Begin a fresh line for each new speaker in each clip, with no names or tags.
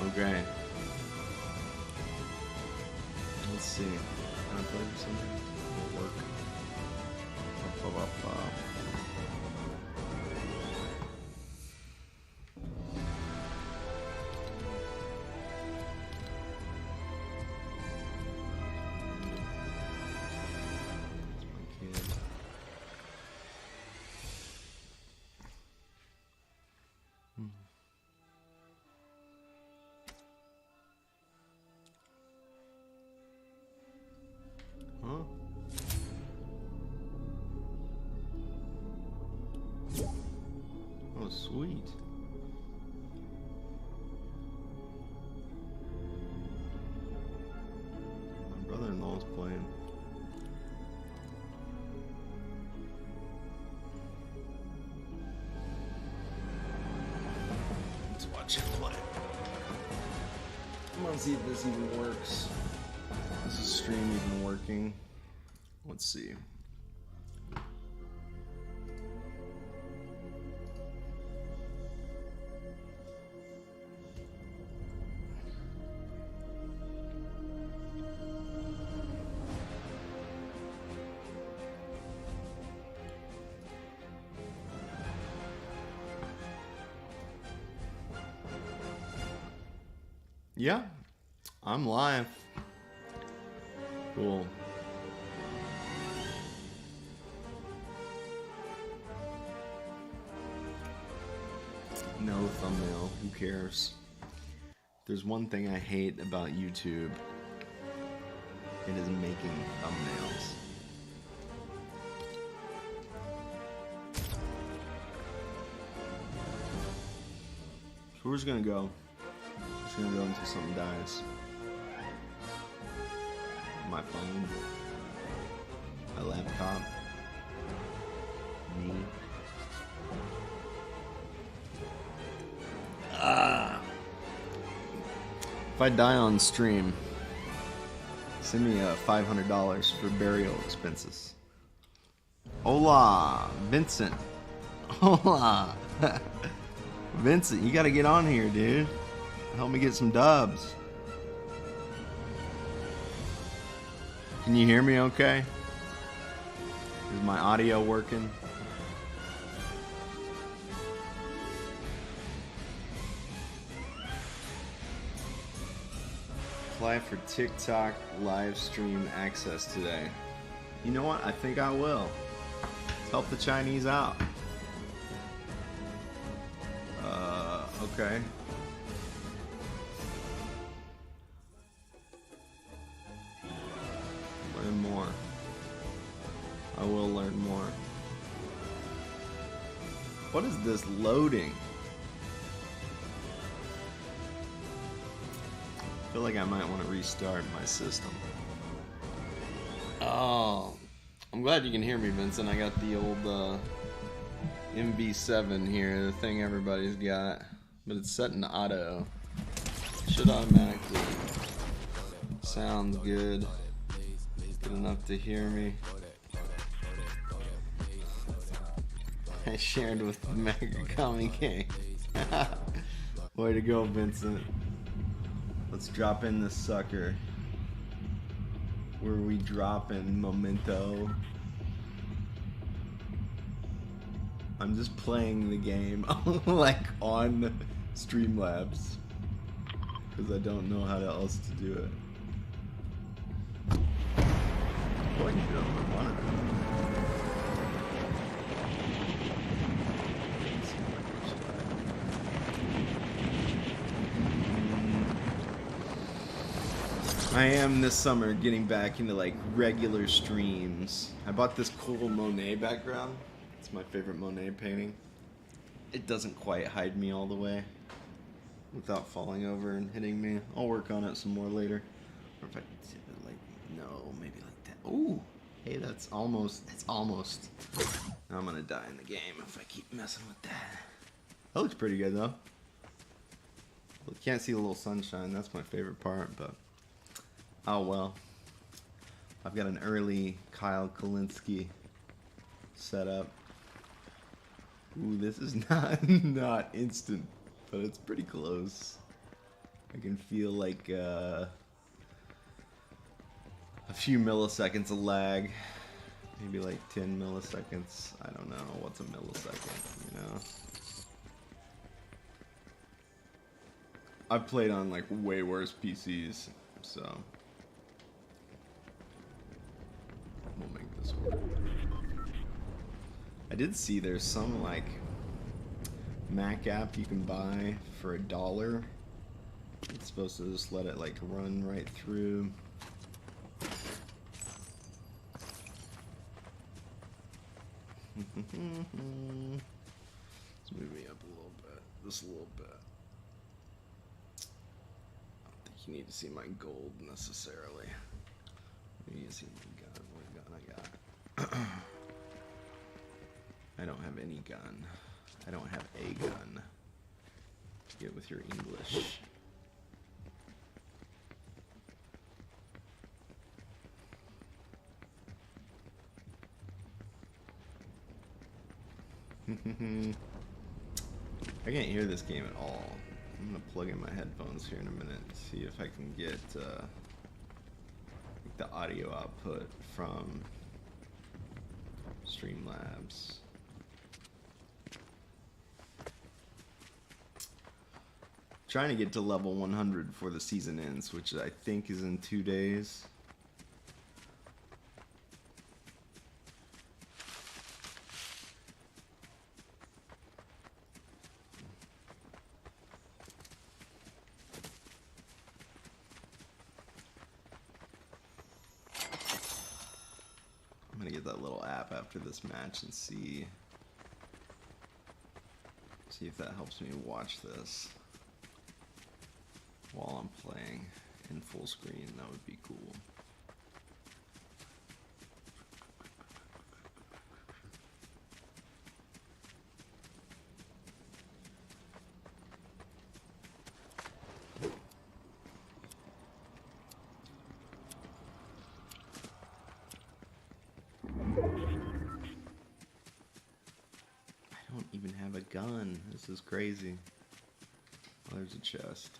Okay. Let's see. Can I play with something? It'll work. Huh? Oh, sweet. My brother-in-law's playing. Let's watch him play. I'm gonna see if this even works. Is this stream even working? Let's see. Yeah, I'm live. Cool. No thumbnail, who cares? There's one thing I hate about YouTube. It is making thumbnails. So we're just gonna go. Just gonna go until something dies. My phone. My laptop. Me. If I die on stream, send me $500 for burial expenses. Hola, Vincent. Hola. Vincent, you gotta get on here, dude. Help me get some dubs. Can you hear me okay? Is my audio working? Apply for TikTok live stream access today. You know what? I think I will. Let's help the Chinese out. Okay. Learn more. I will learn more. What is this loading? I feel like I might want to restart my system. Oh, I'm glad you can hear me, Vincent. I got the old MV7 here, the thing everybody's got, but it's set in auto. Should automatically. Sounds good. Good enough to hear me. I shared with the Mega Comic King. Way to go, Vincent. Let's drop in this sucker. Where we drop in Memento. I'm just playing the game like on Streamlabs because I don't know how else to do it. Oh, I can do it on my monitor. I am this summer getting back into like regular streams. I bought this cool Monet background. It's my favorite Monet painting. It doesn't quite hide me all the way without falling over and hitting me. I'll work on it some more later. Or if I did it like, no, maybe like that. Ooh, hey, that's almost. I'm gonna die in the game if I keep messing with that. That looks pretty good though. You can't see the little sunshine. That's my favorite part, but. Oh well, I've got an early Kyle Kalinske set up. Ooh, this is not instant, but it's pretty close. I can feel like a few milliseconds of lag. Maybe like 10 milliseconds. I don't know. What's a millisecond, you know? I've played on like way worse PCs, so we'll make this work. I did see there's some like Mac app you can buy for $1. It's supposed to just let it like run right through. Let's move me up a little bit, just a little bit. I don't think you need to see my gold necessarily. You need to see my gun. What gun I got? I don't have any gun. I don't have a gun. Get with your English. I can't hear this game at all. I'm gonna plug in my headphones here in a minute and see if I can get the audio output from Streamlabs. Trying to get to level 100 before the season ends, which I think is in 2 days. I'm gonna get that little app after this match and see if that helps me watch this while I'm playing in full screen. That would be cool. I don't even have a gun. This is crazy. Oh, there's a chest.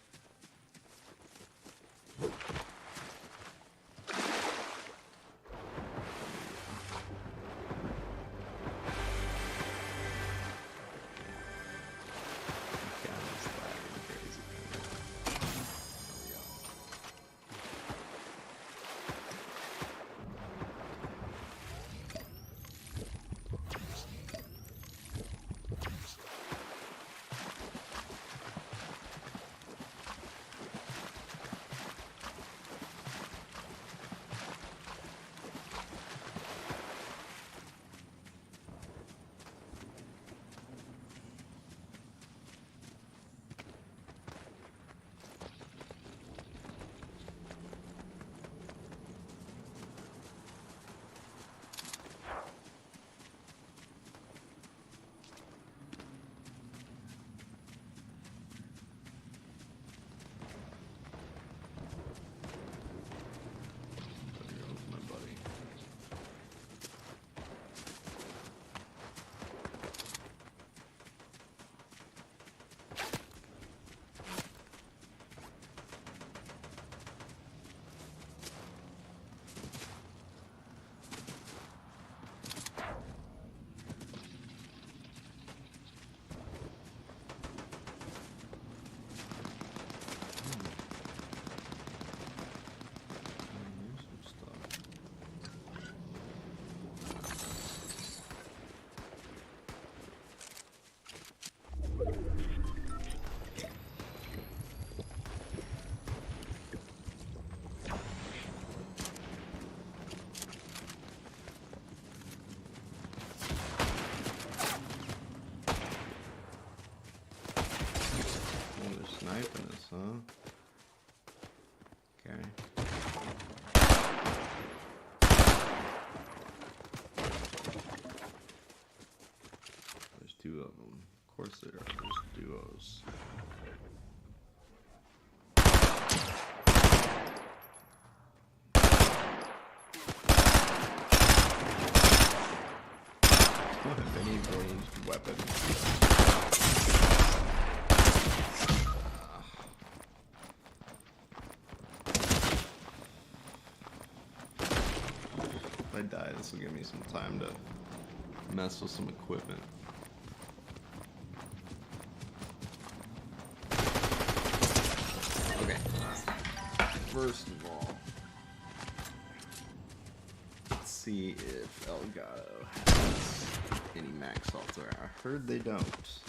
Sniping us, huh? Okay. There's two of them. Of course there are. There's duos. I don't have any ranged weapons. I die, this will give me some time to mess with some equipment. Okay. First of all, let's see if Elgato has any max altar. I heard they don't.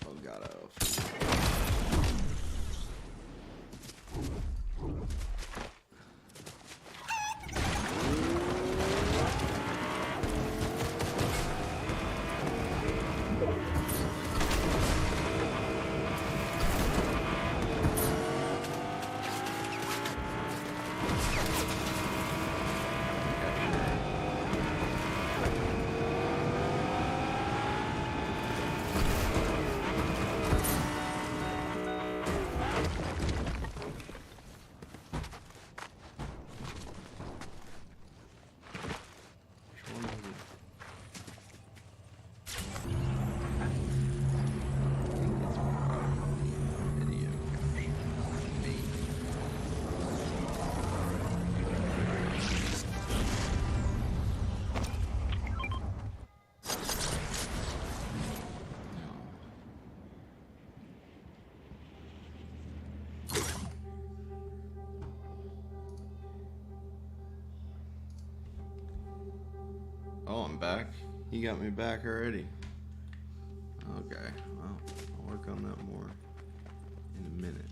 Elgato. Oh, I'm back. He got me back already. Okay, well, I'll work on that more in a minute.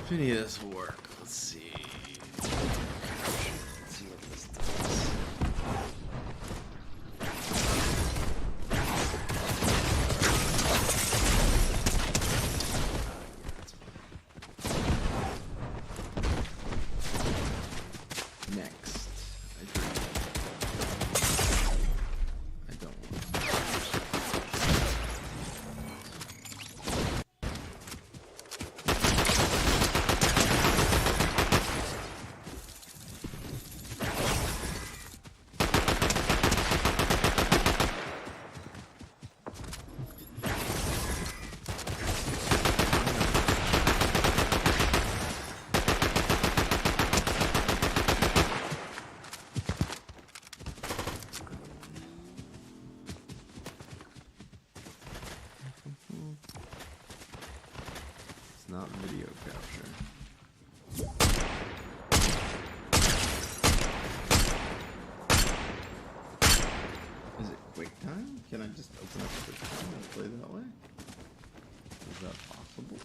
If any of this will work, let's see. Let's see what this does. Next, I don't want. play that way? Is that possible?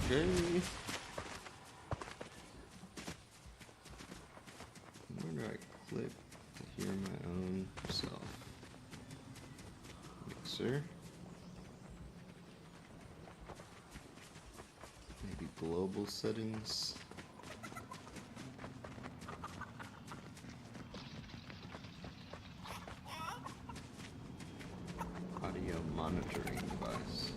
Okay. Where do I click to hear my own self? Mixer. Maybe global settings. Audio monitoring device.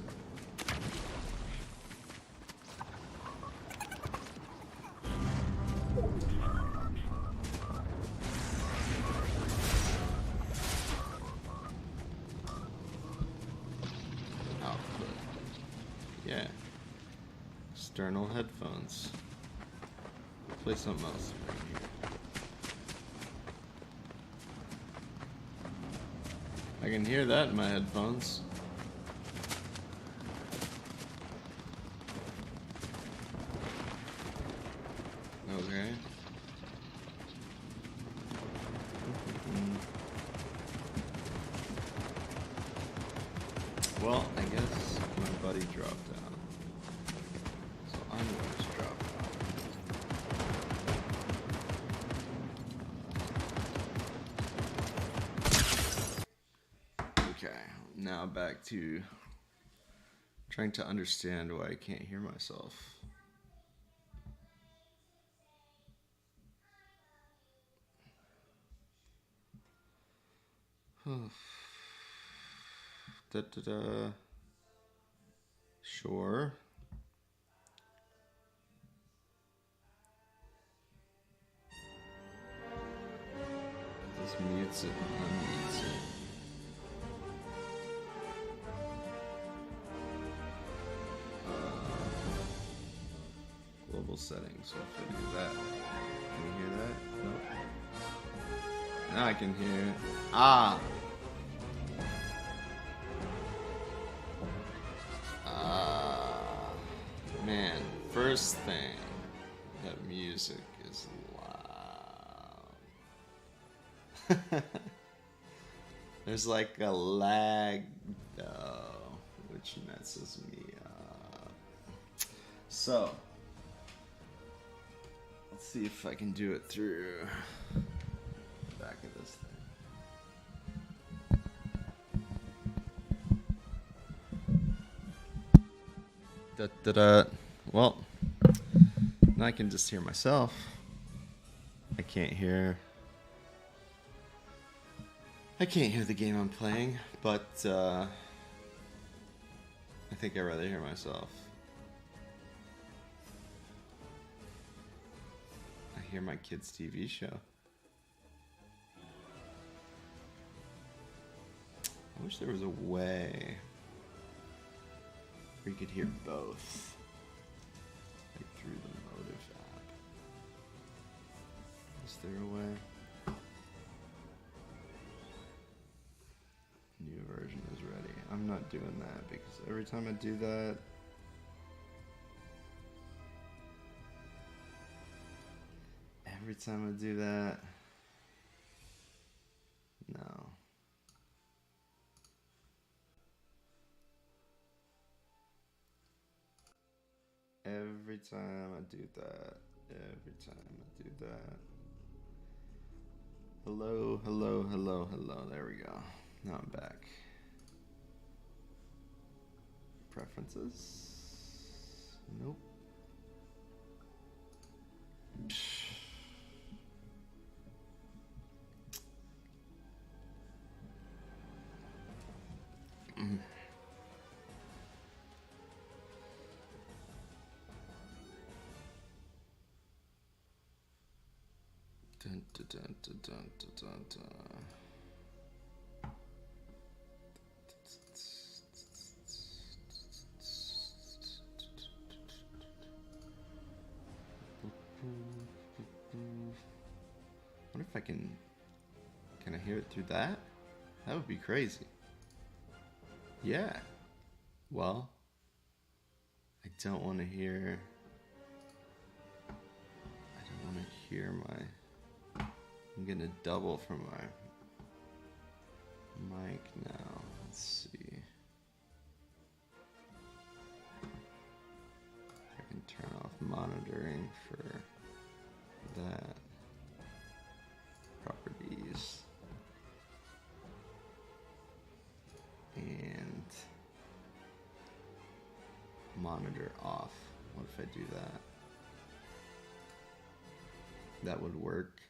Yeah. External headphones. Play something else right here. I can hear that in my headphones. Okay. Well, I guess my buddy dropped out. So I'm going to drop out. Okay, now back to trying to understand why I can't hear myself. Da-da-da. Sure. This mutes it and unmutes it. Global settings. So if I do that, can you hear that? Nope. Now I can hear it. Ah! Man, first thing, that music is loud. There's like a lag though, which messes me up. So, let's see if I can do it through the back of this thing. Da-da-da. Well, now I can just hear myself. I can't hear the game I'm playing, but I think I'd rather hear myself. I hear my kid's TV show. I wish there was a way. Or you could hear both. Like through the Motive app. Is there a way? New version is ready. I'm not doing that because every time I do that, no. Every time I do that. Hello. There we go. Now I'm back. Preferences? Nope. Dun, dun, dun, dun, dun, dun, dun. I wonder if I can I hear it through that? That would be crazy. Yeah. Well, I don't want to hear my, I'm getting a double from my mic now. Let's see. I can turn off monitoring for that. Properties. And monitor off. What if I do that? That would work.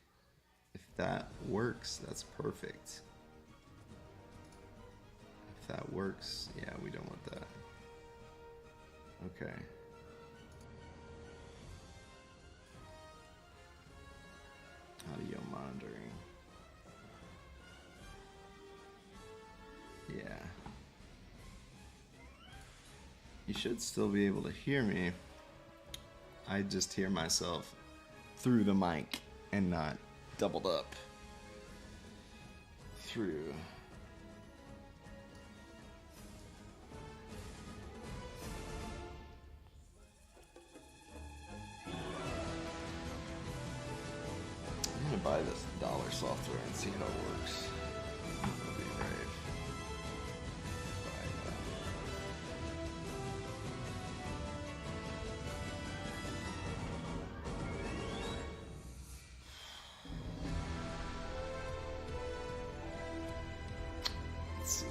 If that works, that's perfect. If that works, yeah, we don't want that. Okay. Audio monitoring. Yeah. You should still be able to hear me. I just hear myself through the mic and not doubled up through. I'm gonna buy this dollar software and see how it works. I'll be brave. Buy that. Let's see.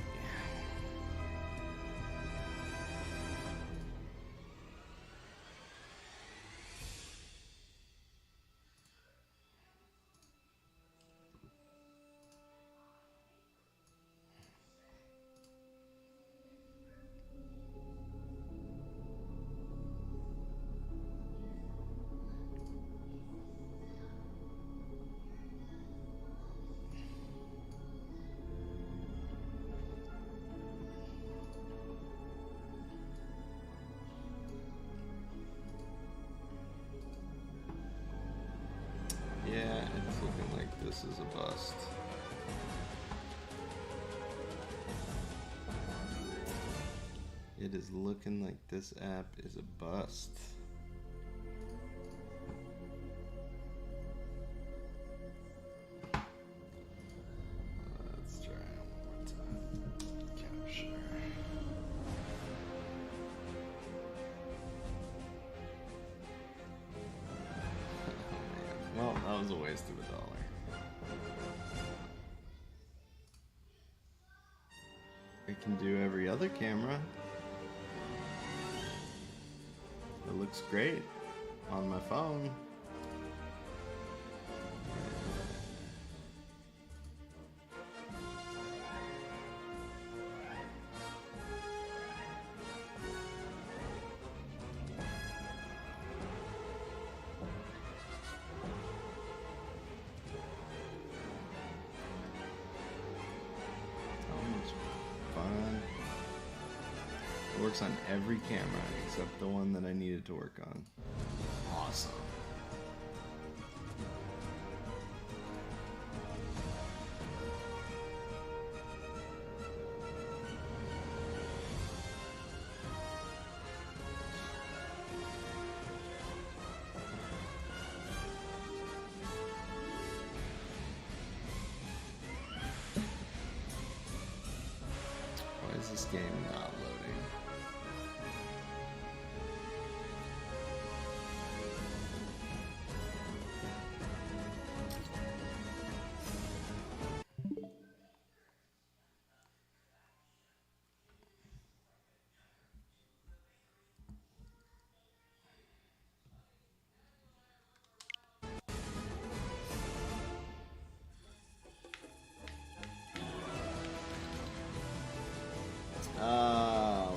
Yeah, it's looking like this is a bust. It is looking like this app is a bust. Let's try it one more time. Capture. Well, that was a waste of $1. It can do every other camera. It looks great on my phone. works on every camera except the one that I needed to work on. Awesome. Why is this game not loading?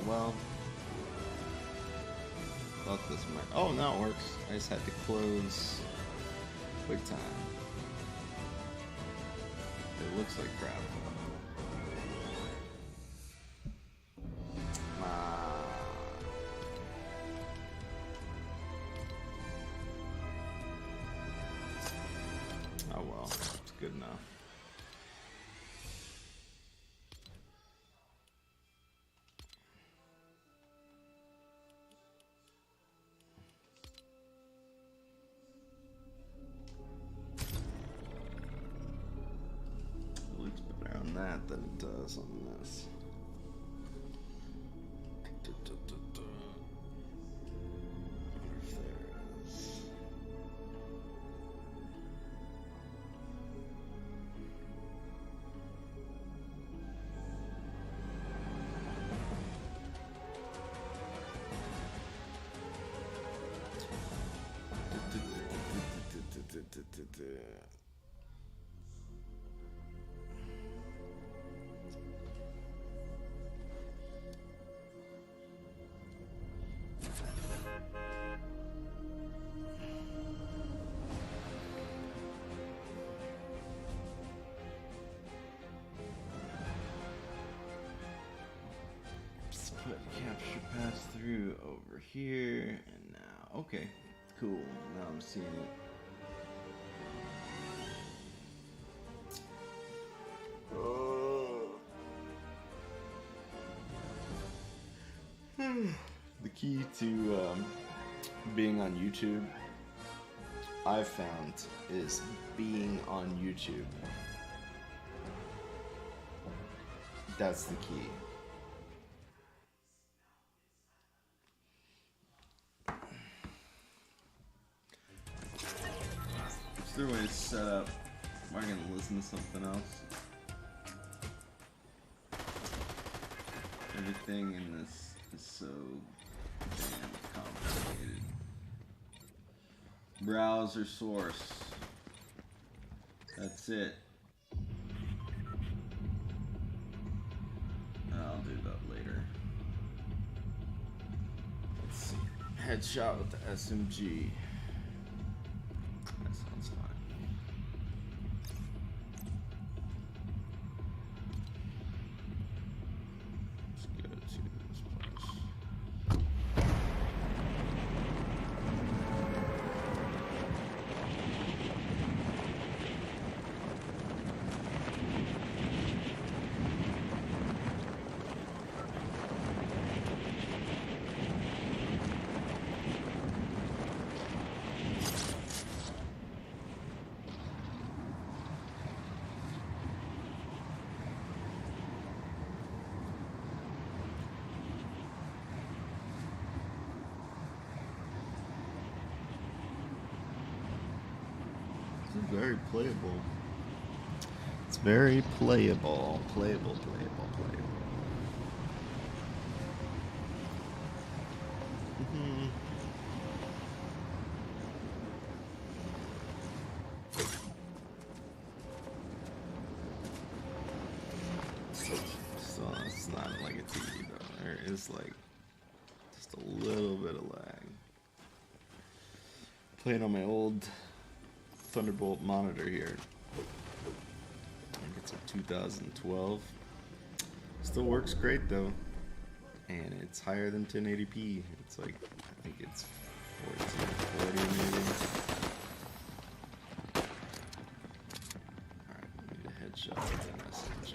Well, thought this might. Oh, now it works. I just had to close quick time. It looks like crap. Oh well, it's good enough. That than it does on this. If there is. Put capture pass through over here and now. Okay, cool. Now I'm seeing it. The key to being on YouTube, I've found, is being on YouTube. That's the key. Is there a way to set up? Am I gonna listen to something else? Everything in this is so damn complicated. Browser source. That's it. I'll do that later. Let's see. Headshot with the SMG. That sounds fine. Let's go to this place. This is very playable. It's very playable. Playable. So it's not like a TV though. There is like just a little bit of lag. Playing on my old Thunderbolt monitor here. I think it's a 2012. Still works great though. And it's higher than 1080p. It's like, I think it's 1440 maybe. Alright, I need a headshot with an SMG.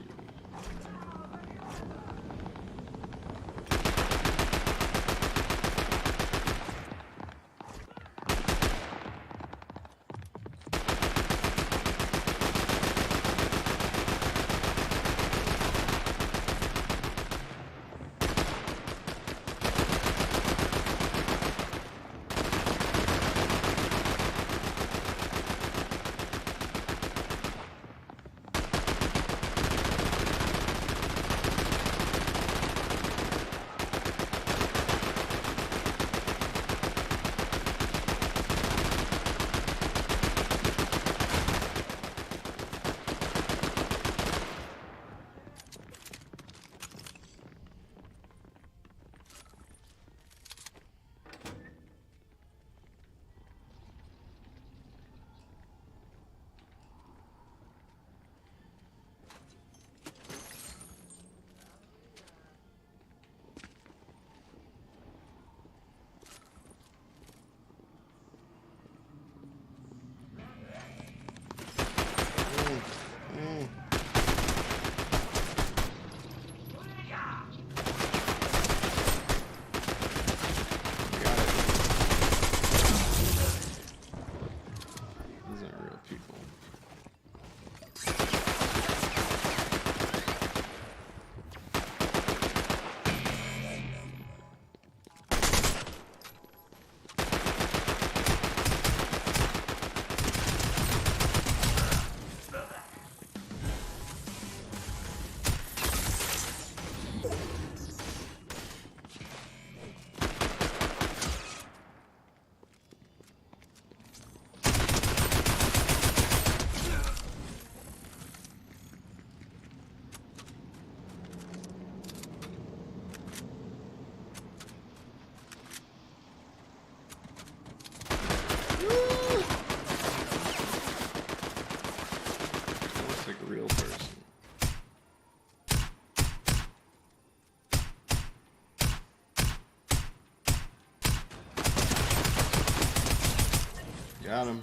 Got him.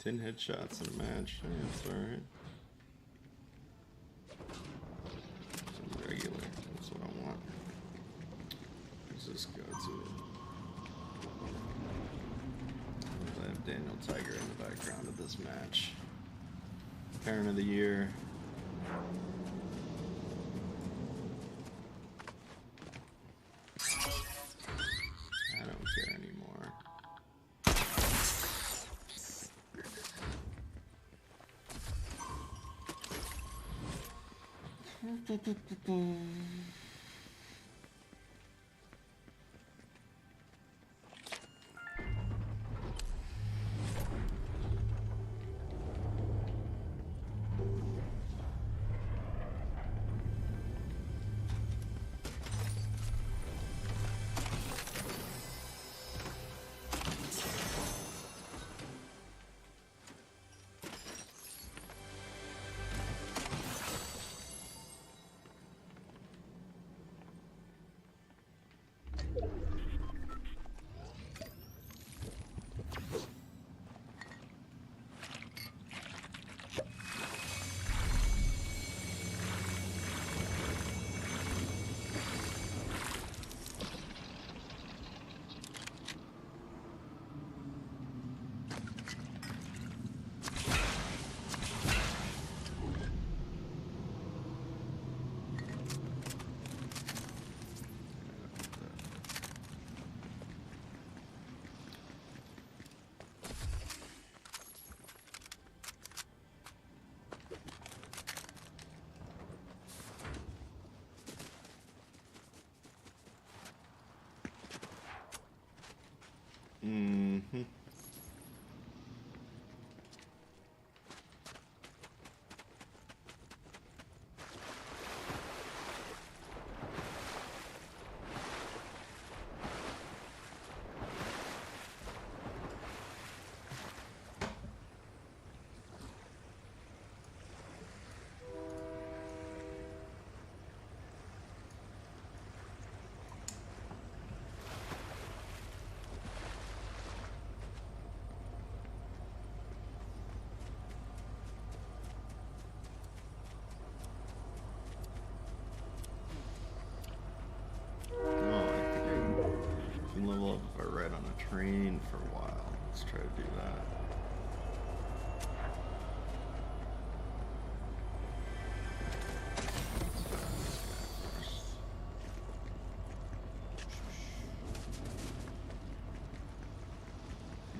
10 headshots in a match. Yeah, that's alright. Some regular. That's what I want. Let's just go to it. I have Daniel Tiger in the background of this match. Parent of the year. I don't care anymore.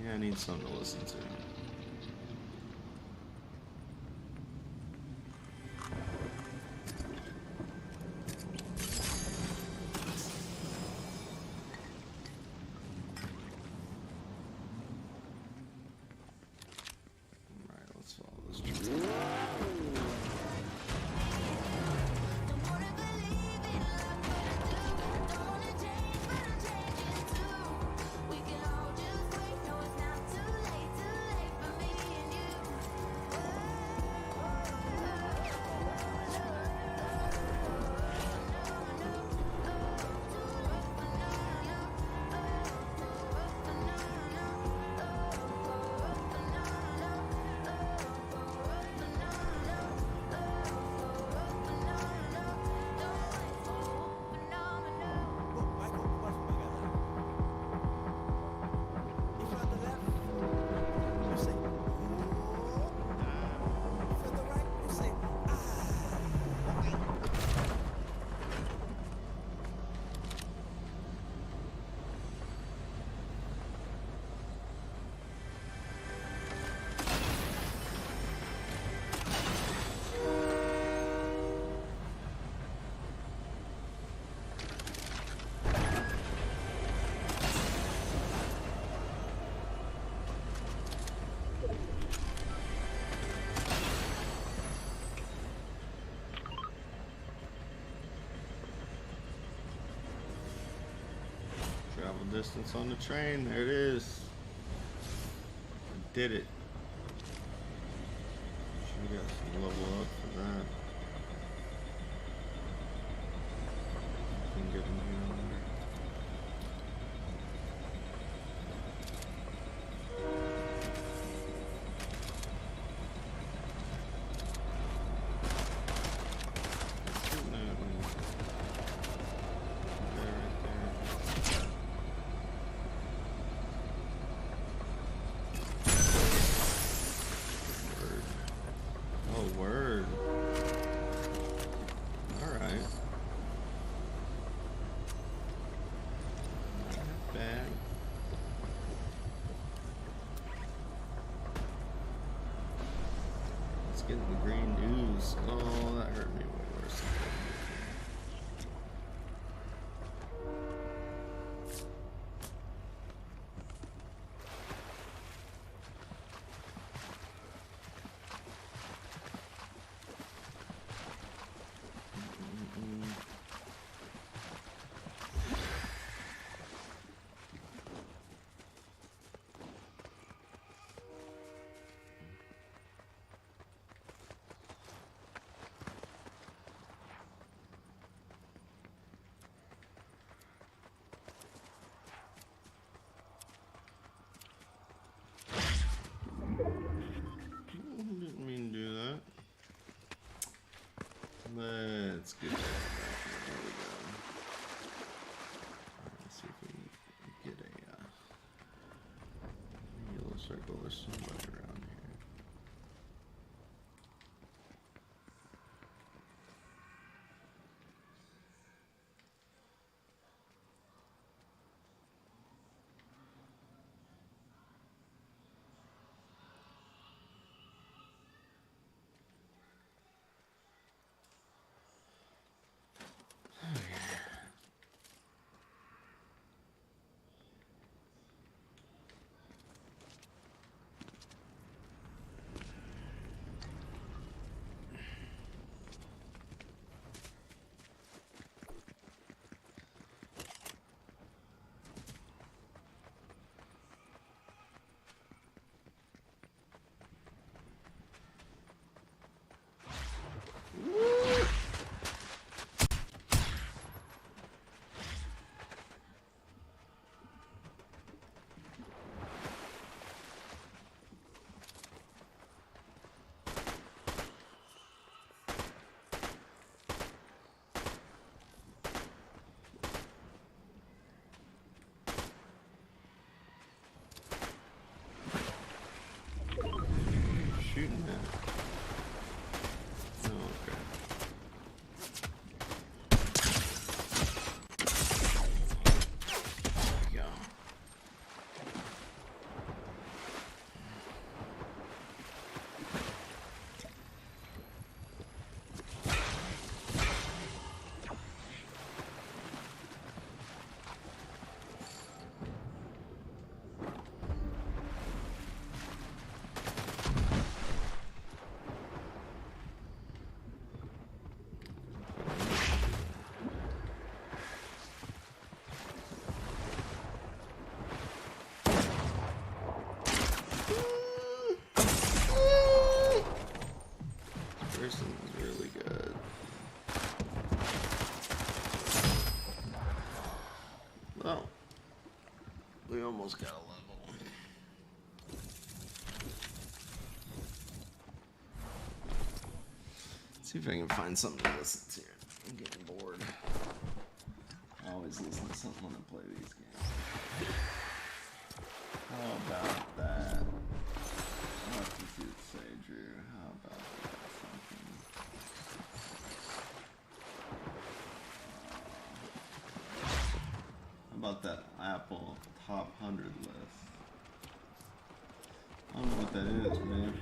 Yeah, I need something to listen to. Travel distance on the train. There it is. I did it. Should got some level up for that. Can get in here on there. Getting the green news. Oh, that hurt me way worse. Didn't mean to do that. Let's get that back. There we go. Let's see if we can get a yellow circle or somebody around here. almost got a level. See if I can find something to listen to. I'm getting bored. I always listen to something when I play these games. How about that? What does it say, Drew? How about that? Something. How about that Apple top 100 list? I don't know what that is, man.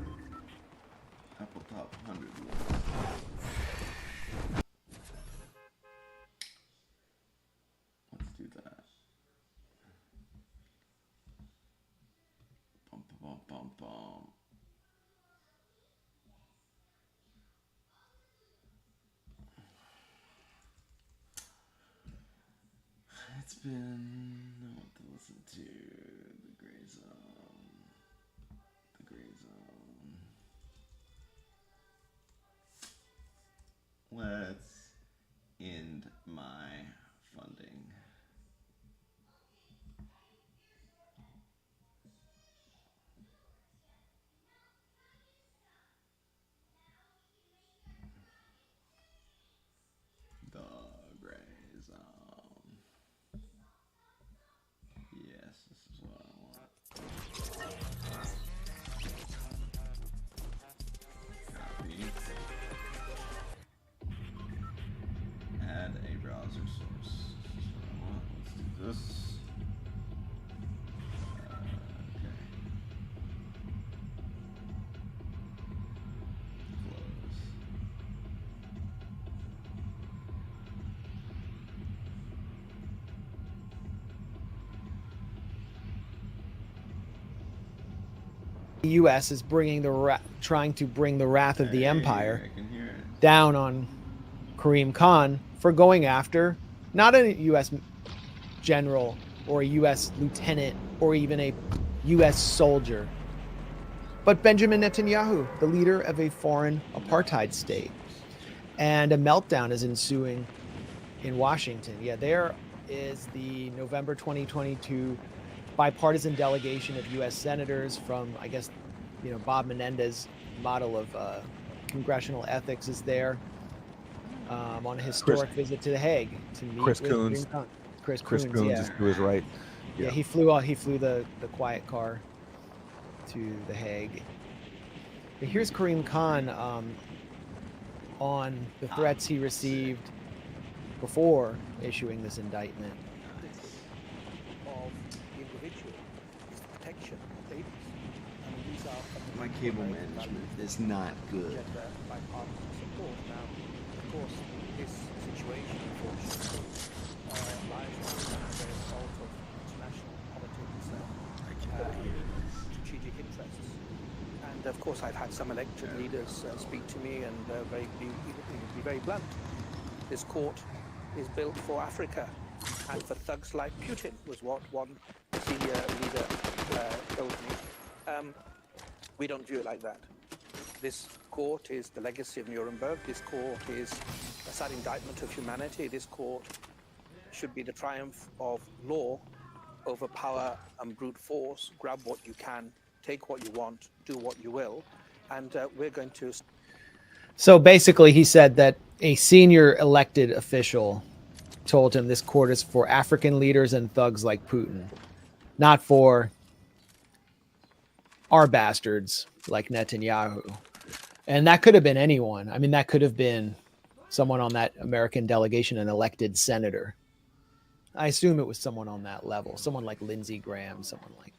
Apple top 100 list. Let's do that. Bum, bum, bum, bum. It's been what to listen to. The Grayzone. The Grayzone. Let's end my funding. The Grayzone. Yes, this is what I want. Copy. Add a browser source. Let's do this. Okay. Close.
The U.S. is bringing trying to bring the wrath of the empire
I can hear it.
down on Kareem Khan for going after not a U.S. general or a U.S. lieutenant or even a U.S. soldier, but Benjamin Netanyahu, the leader of a foreign apartheid state. And a meltdown is ensuing in Washington. Yeah, there is the November 2022 bipartisan delegation of U.S. senators from, I guess, Bob Menendez model of congressional ethics is there on a historic visit to The Hague to meet
Chris
with
Coons.
Chris
Chris
Coons,
Coons
yeah.
is to his right.
Yeah, he flew the quiet car to The Hague. But here's Kareem Khan on the threats he received before issuing this indictment.
Of the individual is the protection of babies. I mean, these are
My cable management is not good.
bipartisan support. Now, of course, this situation, unfortunately, lies as a result of international politics strategic interests. And of course, I've had some elected leaders speak to me and be very blunt. This court is built for Africa and for thugs like Putin, was what one senior leader told me. We don't view it like that. This court is the legacy of Nuremberg. This court is a sad indictment of humanity. This court should be the triumph of law over power and brute force. Grab what you can, take what you want, do what you will. And we're going to...
So basically, he said that a senior elected official told him this court is for African leaders and thugs like Putin, not for our bastards like Netanyahu. And that could have been anyone. I mean, that could have been someone on that American delegation, an elected senator. I assume it was someone on that level, someone like Lindsey Graham, someone like,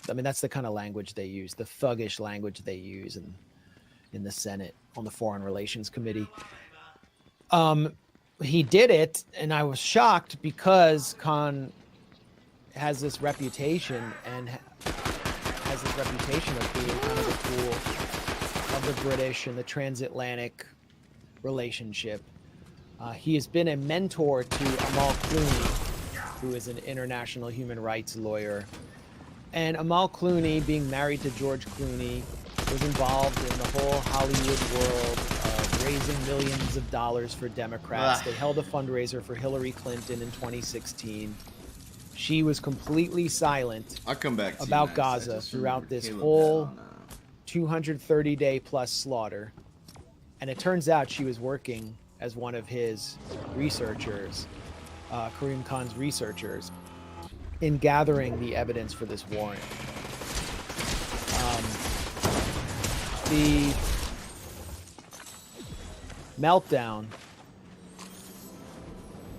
I mean, that's the kind of language they use, the thuggish language they use in the Senate on the Foreign Relations Committee. He did it, and I was shocked because Khan has this reputation of being kind of the tool of the British and the transatlantic relationship. He has been a mentor to Amal Clooney, who is an international human rights lawyer. And Amal Clooney, being married to George Clooney, was involved in the whole Hollywood world, raising millions of dollars for Democrats. They held a fundraiser for Hillary Clinton in 2016. she was completely silent
I'll come back to
about
you next.
Gaza
I just
throughout
remembered
this
Caleb
whole
had on,
230-day plus slaughter. And it turns out she was working as one of his researchers, Karim Khan's researchers, in gathering the evidence for this warrant. The meltdown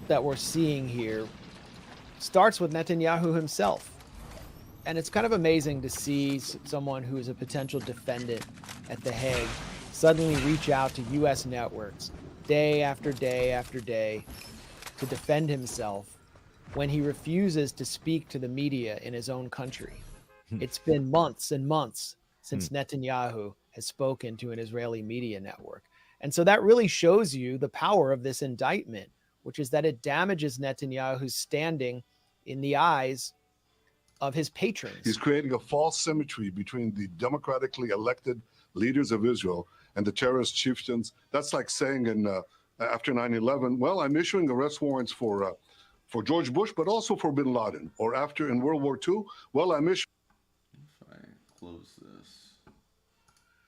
that we're seeing here starts with Netanyahu himself. And it's kind of amazing to see someone who is a potential defendant at The Hague suddenly reach out to U.S. networks day after day after day to defend himself when he refuses to speak to the media in his own country. It's been months and months since Netanyahu has spoken to an Israeli media network. And so that really shows you the power of this indictment, which is that it damages Netanyahu's standing in the eyes of his patrons.
He's creating a false symmetry between the democratically elected leaders of Israel and the terrorist chieftains. That's like saying after 9/11, well, I'm issuing arrest warrants for George Bush, but also for bin Laden. Or after in World War II, well, I'm issuing.
If I close this.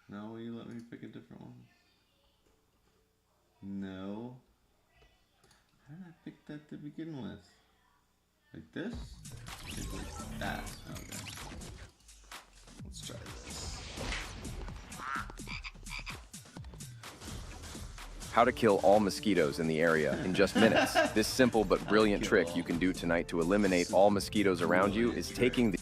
No, will you let me pick a different one? No. How did I pick that to begin with? Like this? Maybe like that. Okay. Let's try this.
How to kill all mosquitoes in the area in just minutes. This simple but brilliant trick you can do tonight to eliminate all mosquitoes around you is taking the...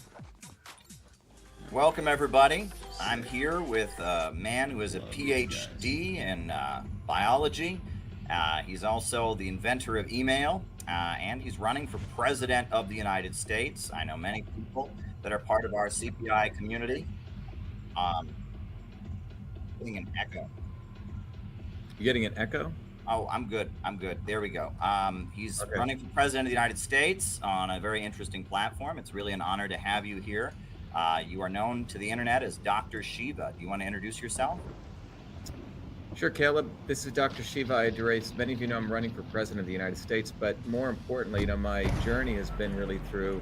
Welcome, everybody. I'm here with a man who has a PhD in biology. He's also the inventor of email, and he's running for president of the United States. I know many people that are part of our CPI community. Getting an echo.
You getting an echo?
Oh, I'm good. I'm good. There we go. He's
Okay.
running for president of the United States on a very interesting platform. It's really an honor to have you here. You are known to the internet as Dr. Shiva. Do you want to introduce yourself?
Sure, Caleb. This is Dr. Shiva. As many of you know, I'm running for president of the United States, but more importantly, my journey has been really through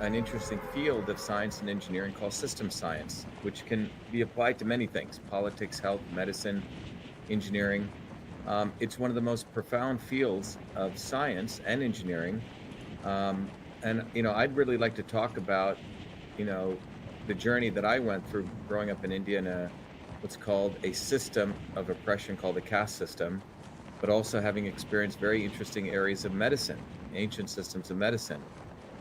an interesting field of science and engineering called systems science, which can be applied to many things: politics, health, medicine, engineering. It's one of the most profound fields of science and engineering. And I'd really like to talk about, the journey that I went through growing up in India in what's called a system of oppression called the caste system, but also having experienced very interesting areas of medicine, ancient systems of medicine.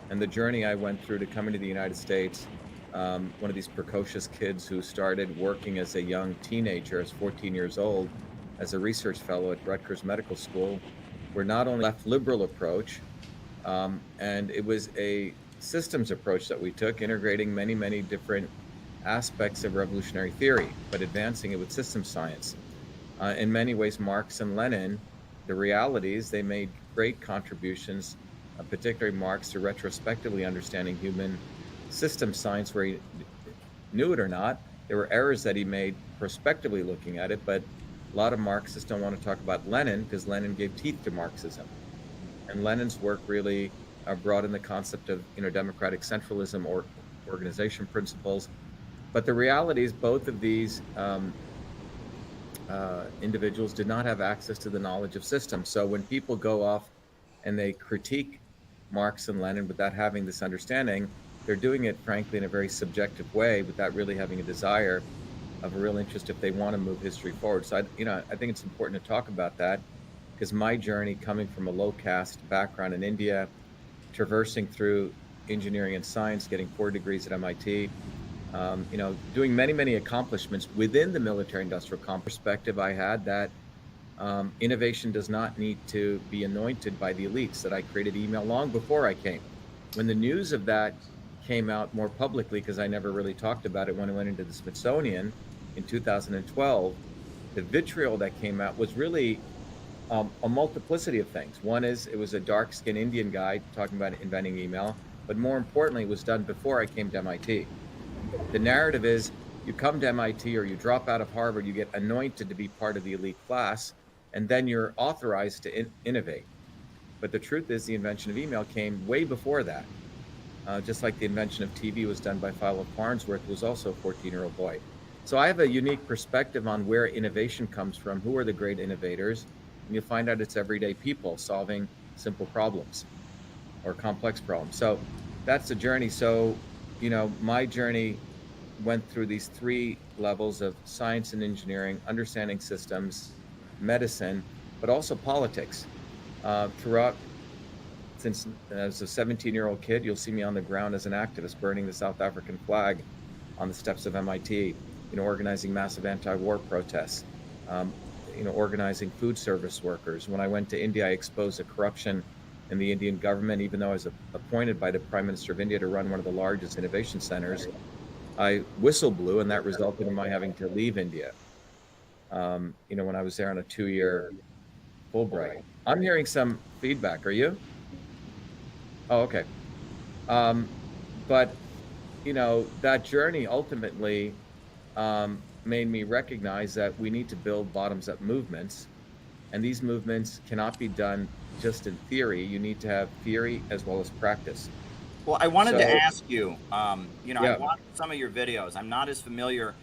And the journey I went through to coming to the United States, one of these precocious kids who started working as a young teenager, as 14 years old, as a research fellow at Rutgers Medical School, were not only left liberal approach, and it was a systems approach that we took, integrating many, many different aspects of revolutionary theory, but advancing it with systems science. In many ways, Marx and Lenin, the realities, they made great contributions, particularly Marx, to retrospectively understanding human systems science, where he knew it or not. There were errors that he made prospectively looking at it, but a lot of Marxists don't want to talk about Lenin because Lenin gave teeth to Marxism. And Lenin's work really brought in the concept of democratic centralism or organization principles. But the reality is both of these individuals did not have access to the knowledge of systems. So when people go off and they critique Marx and Lenin without having this understanding, they're doing it, frankly, in a very subjective way without really having a desire of a real interest if they want to move history forward. So, I think it's important to talk about that, because my journey coming from a low caste background in India, traversing through engineering and science, getting 4 degrees at MIT, doing many, many accomplishments within the military-industrial perspective I had, that innovation does not need to be anointed by the elites, that I created email long before I came. When the news of that came out more publicly, because I never really talked about it when I went into the Smithsonian in 2012, the vitriol that came out was really a multiplicity of things. One is it was a dark-skinned Indian guy talking about inventing email, but more importantly, it was done before I came to MIT. The narrative is you come to MIT or you drop out of Harvard, you get anointed to be part of the elite class, and then you're authorized to innovate. But the truth is the invention of email came way before that. Just like the invention of TV was done by Philo Farnsworth, who was also a 14-year-old boy. So I have a unique perspective on where innovation comes from, who are the great innovators, and you'll find out it's everyday people solving simple problems or complex problems. So that's the journey. So, you know, my journey went through these 3 levels of science and engineering, understanding systems, medicine, but also politics. Throughout, since as a 17-year-old kid, you'll see me on the ground as an activist, burning the South African flag on the steps of MIT, you know, organizing massive anti-war protests, you know, organizing food service workers. When I went to India, I exposed the corruption in the Indian government, even though I was appointed by the Prime Minister of India to run one of the largest innovation centers. I whistle blew, and that resulted in my having to leave India. You know, when I was there on a 2-year Fulbright. I'm hearing some feedback. Are you? Oh, okay. But, you know, that journey ultimately made me recognize that we need to build bottoms-up movements, and these movements cannot be done just in theory. You need to have theory as well as practice.
Well, I wanted to ask you, you know,
Yeah.
I watched some of your videos. I'm not as familiar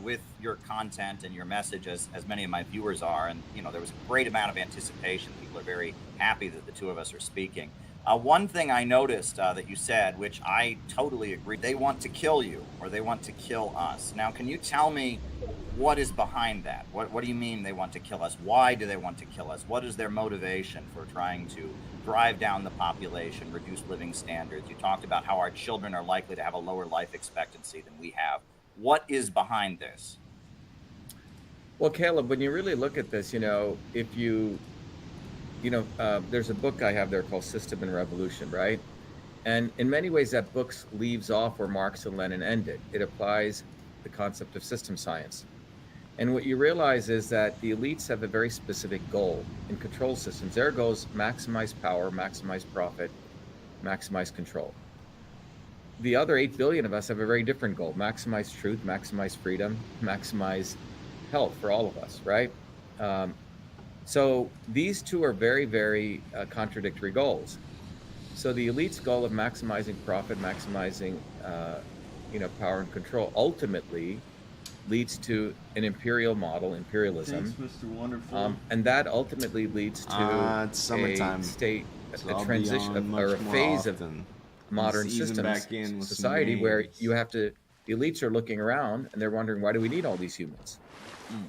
with your content and your message as many of my viewers are. And, you know, there was a great amount of anticipation. People are very happy that the 2 of us are speaking. One thing I noticed that you said, which I totally agree, they want to kill you or they want to kill us. Now, can you tell me what is behind that? What do you mean they want to kill us? Why do they want to kill us? What is their motivation for trying to drive down the population, reduce living standards? You talked about how our children are likely to have a lower life expectancy than we have. What is behind this?
Well, Caleb, when you really look at this, you know, if you know, there's a book I have there called System and Revolution, right? And in many ways, that book leaves off where Marx and Lenin ended. It applies the concept of system science. And what you realize is that the elites have a very specific goal in control systems. Their goal is maximize power, maximize profit, maximize control. The other 8 billion of us have a very different goal: maximize truth, maximize freedom, maximize health for all of us, right? So these 2 are very, very contradictory goals. So the elite's goal of maximizing profit, maximizing you know, power and control ultimately leads to an imperial model, imperialism.
Thanks, Mr. Wonderful.
And that ultimately leads to
it's summertime,
a state,
so
a
I'll
transition or a phase of modern systems, society, where you have to, the elites are looking around and they're wondering, why do we need all these humans?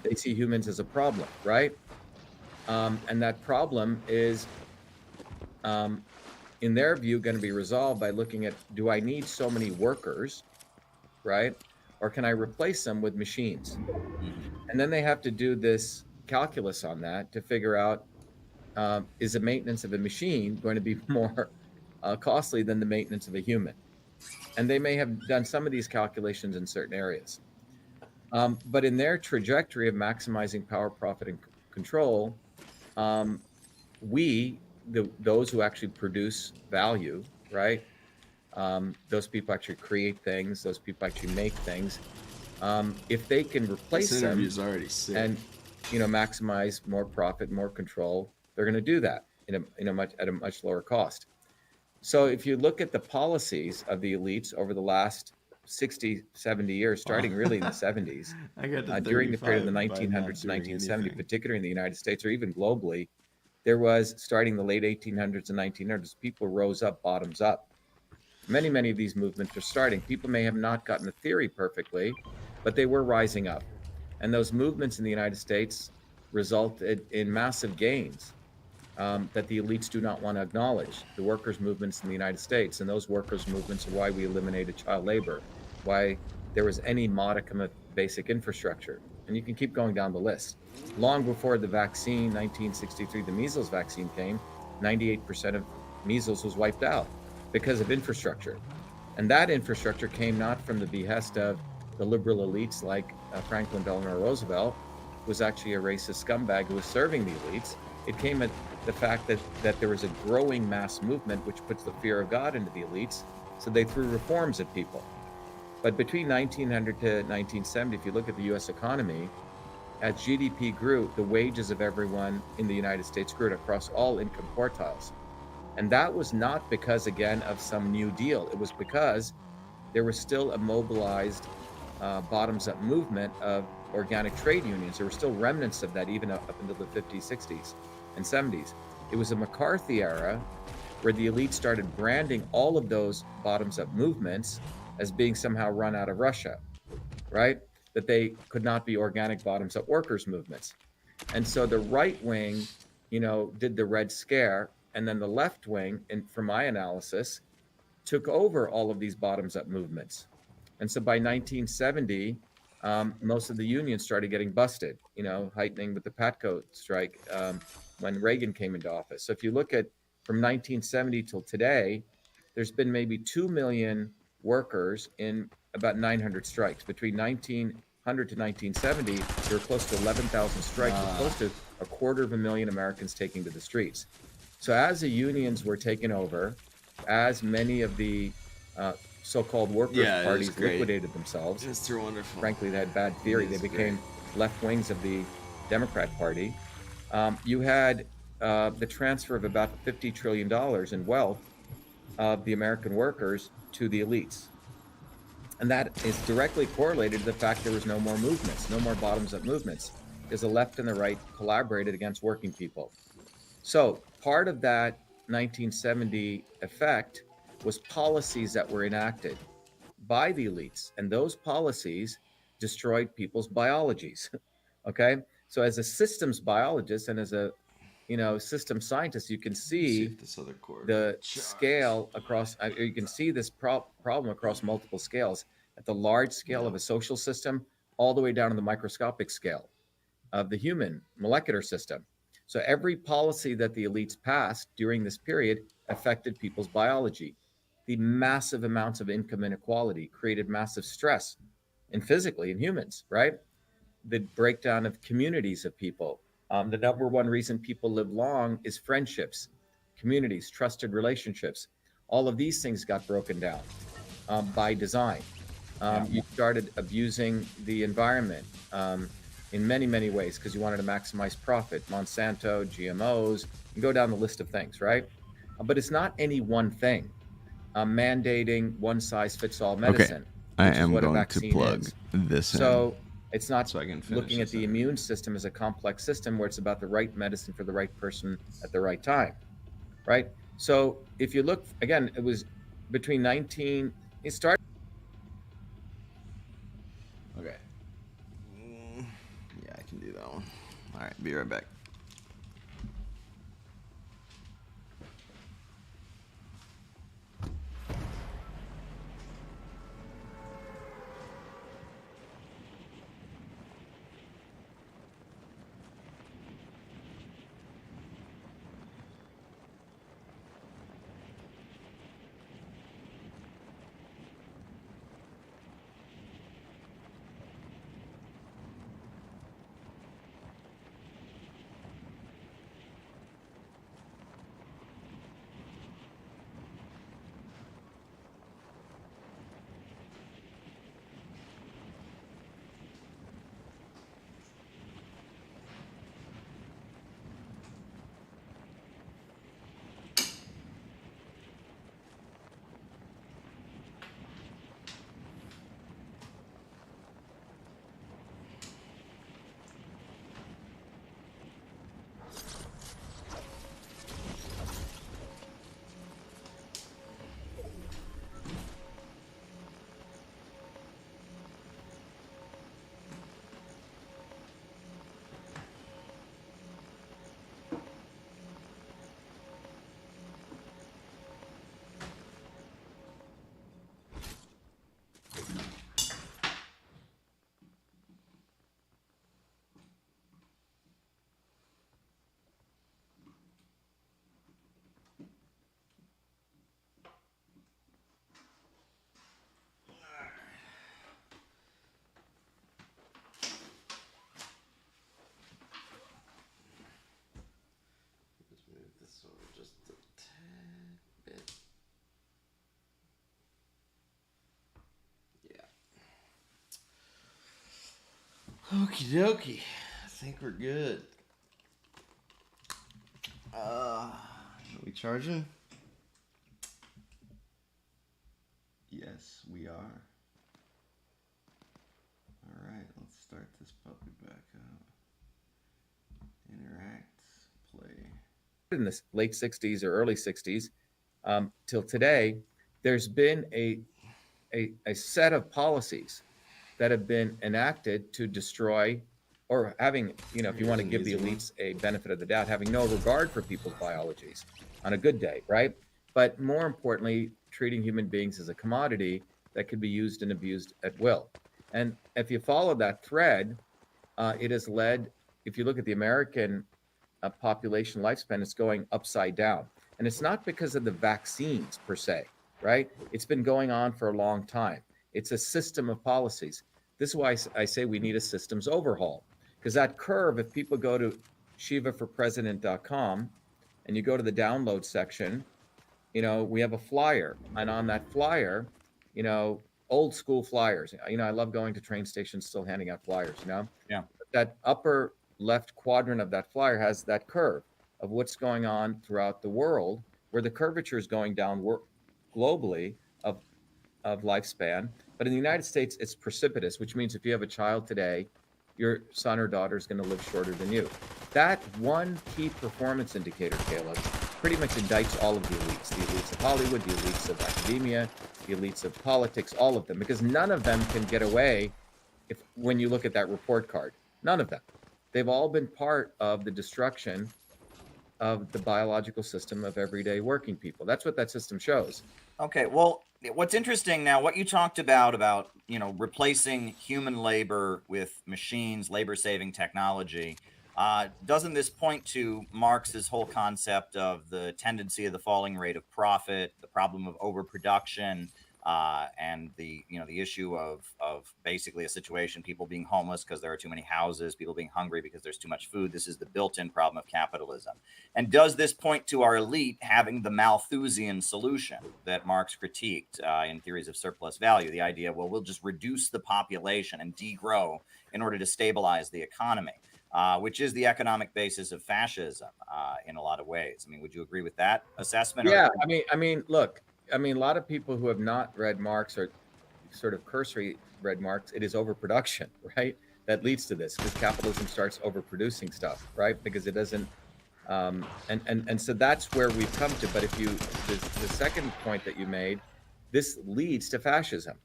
They see humans as a problem, right? And that problem is, in their view, going to be resolved by looking at, do I need so many workers, right? Or can I replace them with machines? And then they have to do this calculus on that to figure out, is the maintenance of a machine going to be more costly than the maintenance of a human? And they may have done some of these calculations in certain areas. But in their trajectory of maximizing power, profit, and control, those who actually produce value, right? Those people actually create things. Those people actually make things. If they can replace them and, you know, maximize more profit, more control, they're going to do that at a much lower cost. So if you look at the policies of the elites over the last 60, 70 years, starting really in the 70s, during the period of the 1900s to 1970, particularly in the United States or even globally, there was, starting the late 1800s and 1900s, people rose up, bottoms up. Many of these movements are starting. People may have not gotten the theory perfectly, but they were rising up. And those movements in the United States resulted in massive gains that the elites do not want to acknowledge. The workers' movements in the United States, and those workers' movements are why we eliminated child labor, why there was any modicum of basic infrastructure. And you can keep going down the list. Long before the vaccine, 1963, the measles vaccine came, 98% of measles was wiped out because of infrastructure. And that infrastructure came not from the behest of the liberal elites like Franklin Delano Roosevelt, who was actually a racist scumbag who was serving the elites. It came at the fact that there was a growing mass movement which puts the fear of God into the elites, so they threw reforms at people. But between 1900 to 1970, if you look at the US economy, as GDP grew, the wages of everyone in the United States grew across all income quartiles. And that was not because, again, of some new deal. It was because there was still a mobilized bottoms-up movement of organic trade unions. There were still remnants of that even up until the 50s, 60s, and 70s. It was a McCarthy era where the elite started branding all of those bottoms-up movements as being somehow run out of Russia, right? That they could not be organic bottoms-up workers' movements. And so the right wing, did the Red Scare, and then the left wing, and from my analysis, took over all of these bottoms-up movements. And so by 1970, most of the unions started getting busted, heightening with the Patco strike when Reagan came into office. So if you look at from 1970 till today, there's been maybe 2 million workers in about 900 strikes. Between 1900 to 1970, there were close to 11,000 strikes, with close to 250,000 Americans taking to the streets. So as the unions were taken over, as many of the so-called workers' parties liquidated themselves,
Mr. Wonderful.
frankly, they had bad theory. They became left wings of the Democrat Party. You had the transfer of about $50 trillion in wealth of the American workers to the elites. And that is directly correlated to the fact there was no more movements, no more bottoms-up movements, because the left and the right collaborated against working people. So part of that 1970 effect was policies that were enacted by the elites, and those policies destroyed people's biologies. Okay, so as a systems biologist and as a system scientist, you can see the scale across. You can see this problem across multiple scales, at the large scale of a social system, all the way down to the microscopic scale of the human molecular system. So every policy that the elites passed during this period affected people's biology. The massive amounts of income inequality created massive stress and physically in humans, right? The breakdown of communities of people. The number one reason people live long is friendships, communities, trusted relationships. All of these things got broken down by design. You started abusing the environment in many, many ways because you wanted to maximize profit. Monsanto, GMOs, you go down the list of things, right? But it's not any one thing. Mandating one-size-fits-all medicine.
I am going to plug this
So it's not
so I can
looking at the immune system as a complex system where it's about the right medicine for the right person at the right time, right? So if you look, again, it was between it started.
Okay. Yeah, I can do that one. All right, be right back. Okie dokie. I think we're good. Are we charging? we are. All right, let's start this puppy back up. Interact, play.
In the late 60s or early 60s till today, there's been a set of policies that have been enacted to destroy, or having, you know, if you want to give the elites a benefit of the doubt, having no regard for people's biologies on a good day, right? But more importantly, treating human beings as a commodity that could be used and abused at will. And if you follow that thread, it has led, if you look at the American population lifespan, it's going upside down. And it's not because of the vaccines per se, right? It's been going on for a long time. It's a system of policies. This is why I say we need a systems overhaul. Because that curve, if people go to shivaforpresident.com and you go to the download section, you know, we have a flyer. And on that flyer, you know, old school flyers. You know, I love going to train stations still handing out flyers, you know?
Yeah.
That upper left quadrant of that flyer has that curve of what's going on throughout the world, where the curvature is going down globally of lifespan. But in the United States, it's precipitous, which means if you have a child today, your son or daughter is going to live shorter than you. That one key performance indicator, Caleb, pretty much indicts all of the elites of Hollywood, the elites of academia, the elites of politics, all of them, because none of them can get away when you look at that report card. None of them. They've all been part of the destruction of the biological system of everyday working people. That's what that system shows.
Okay, well, what's interesting now, what you talked about, you know, replacing human labor with machines, labor-saving technology, doesn't this point to Marx's whole concept of the tendency of the falling rate of profit, the problem of overproduction, and the issue of basically a situation, people being homeless because there are too many houses, people being hungry because there's too much food. This is the built-in problem of capitalism. And does this point to our elite having the Malthusian solution that Marx critiqued in Theories of Surplus Value? The idea, well, we'll just reduce the population and degrow in order to stabilize the economy, which is the economic basis of fascism in a lot of ways. I mean, would you agree with that assessment?
Yeah, I mean, look, a lot of people who have not read Marx or sort of cursory read Marx, it is overproduction, right? That leads to this, because capitalism starts overproducing stuff, right? Because it doesn't, and so that's where we've come to. But if you, the second point that you made, this leads to fascism,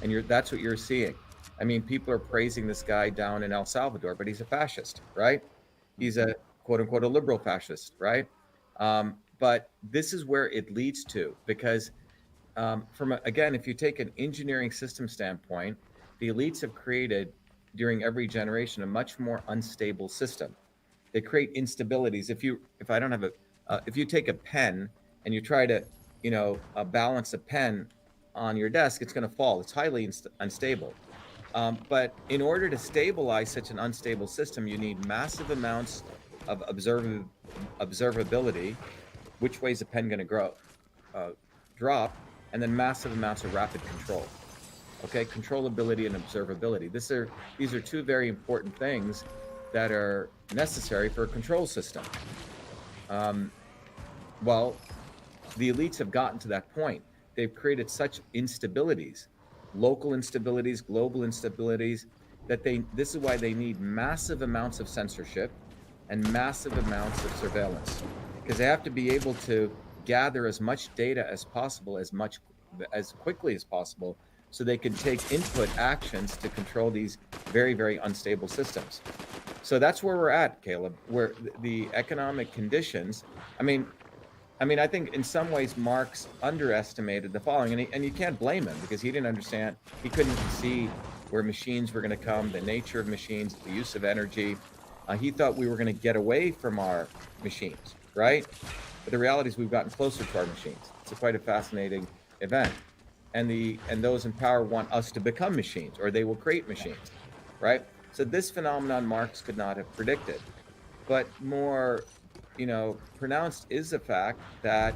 and that's what you're seeing. I mean, people are praising this guy down in El Salvador, but he's a fascist, right? He's a quote unquote a liberal fascist, right? But this is where it leads to, because again, if you take an engineering system standpoint, the elites have created during every generation a much more unstable system. They create instabilities. If you take a pen and you try to, balance a pen on your desk, it's going to fall. It's highly unstable. But in order to stabilize such an unstable system, you need massive amounts of observability. Which way is a pen going to drop, and then massive amounts of rapid control. Okay, controllability and observability. These are two very important things that are necessary for a control system. Well, the elites have gotten to that point. They've created such instabilities, local instabilities, global instabilities, that this is why they need massive amounts of censorship and massive amounts of surveillance, because they have to be able to gather as much data as possible, as quickly as possible, so they can take input actions to control these very, very unstable systems. So that's where we're at, Caleb, where the economic conditions, I think in some ways Marx underestimated the following, and you can't blame him, because he didn't understand, he couldn't see where machines were going to come, the nature of machines, the use of energy. He thought we were going to get away from our machines, right? But the reality is we've gotten closer to our machines. It's quite a fascinating event. And those in power want us to become machines, or they will create machines, right? So this phenomenon Marx could not have predicted. But more, pronounced is the fact that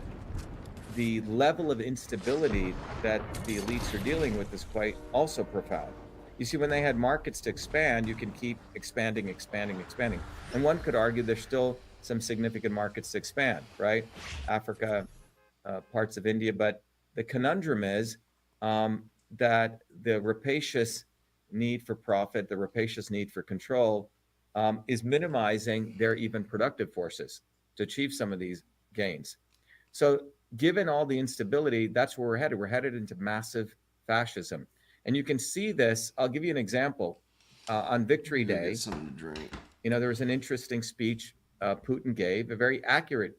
the level of instability that the elites are dealing with is quite also profound. You see, when they had markets to expand, you can keep expanding. And one could argue there's still some significant markets to expand, right? Africa, parts of India. But the conundrum is, that the rapacious need for profit, the rapacious need for control, is minimizing their even productive forces to achieve some of these gains. So given all the instability, that's where we're headed. We're headed into massive fascism. And you can see this. I'll give you an example. On Victory Day,
Get something to drink.
there was an interesting speech Putin gave, a very accurate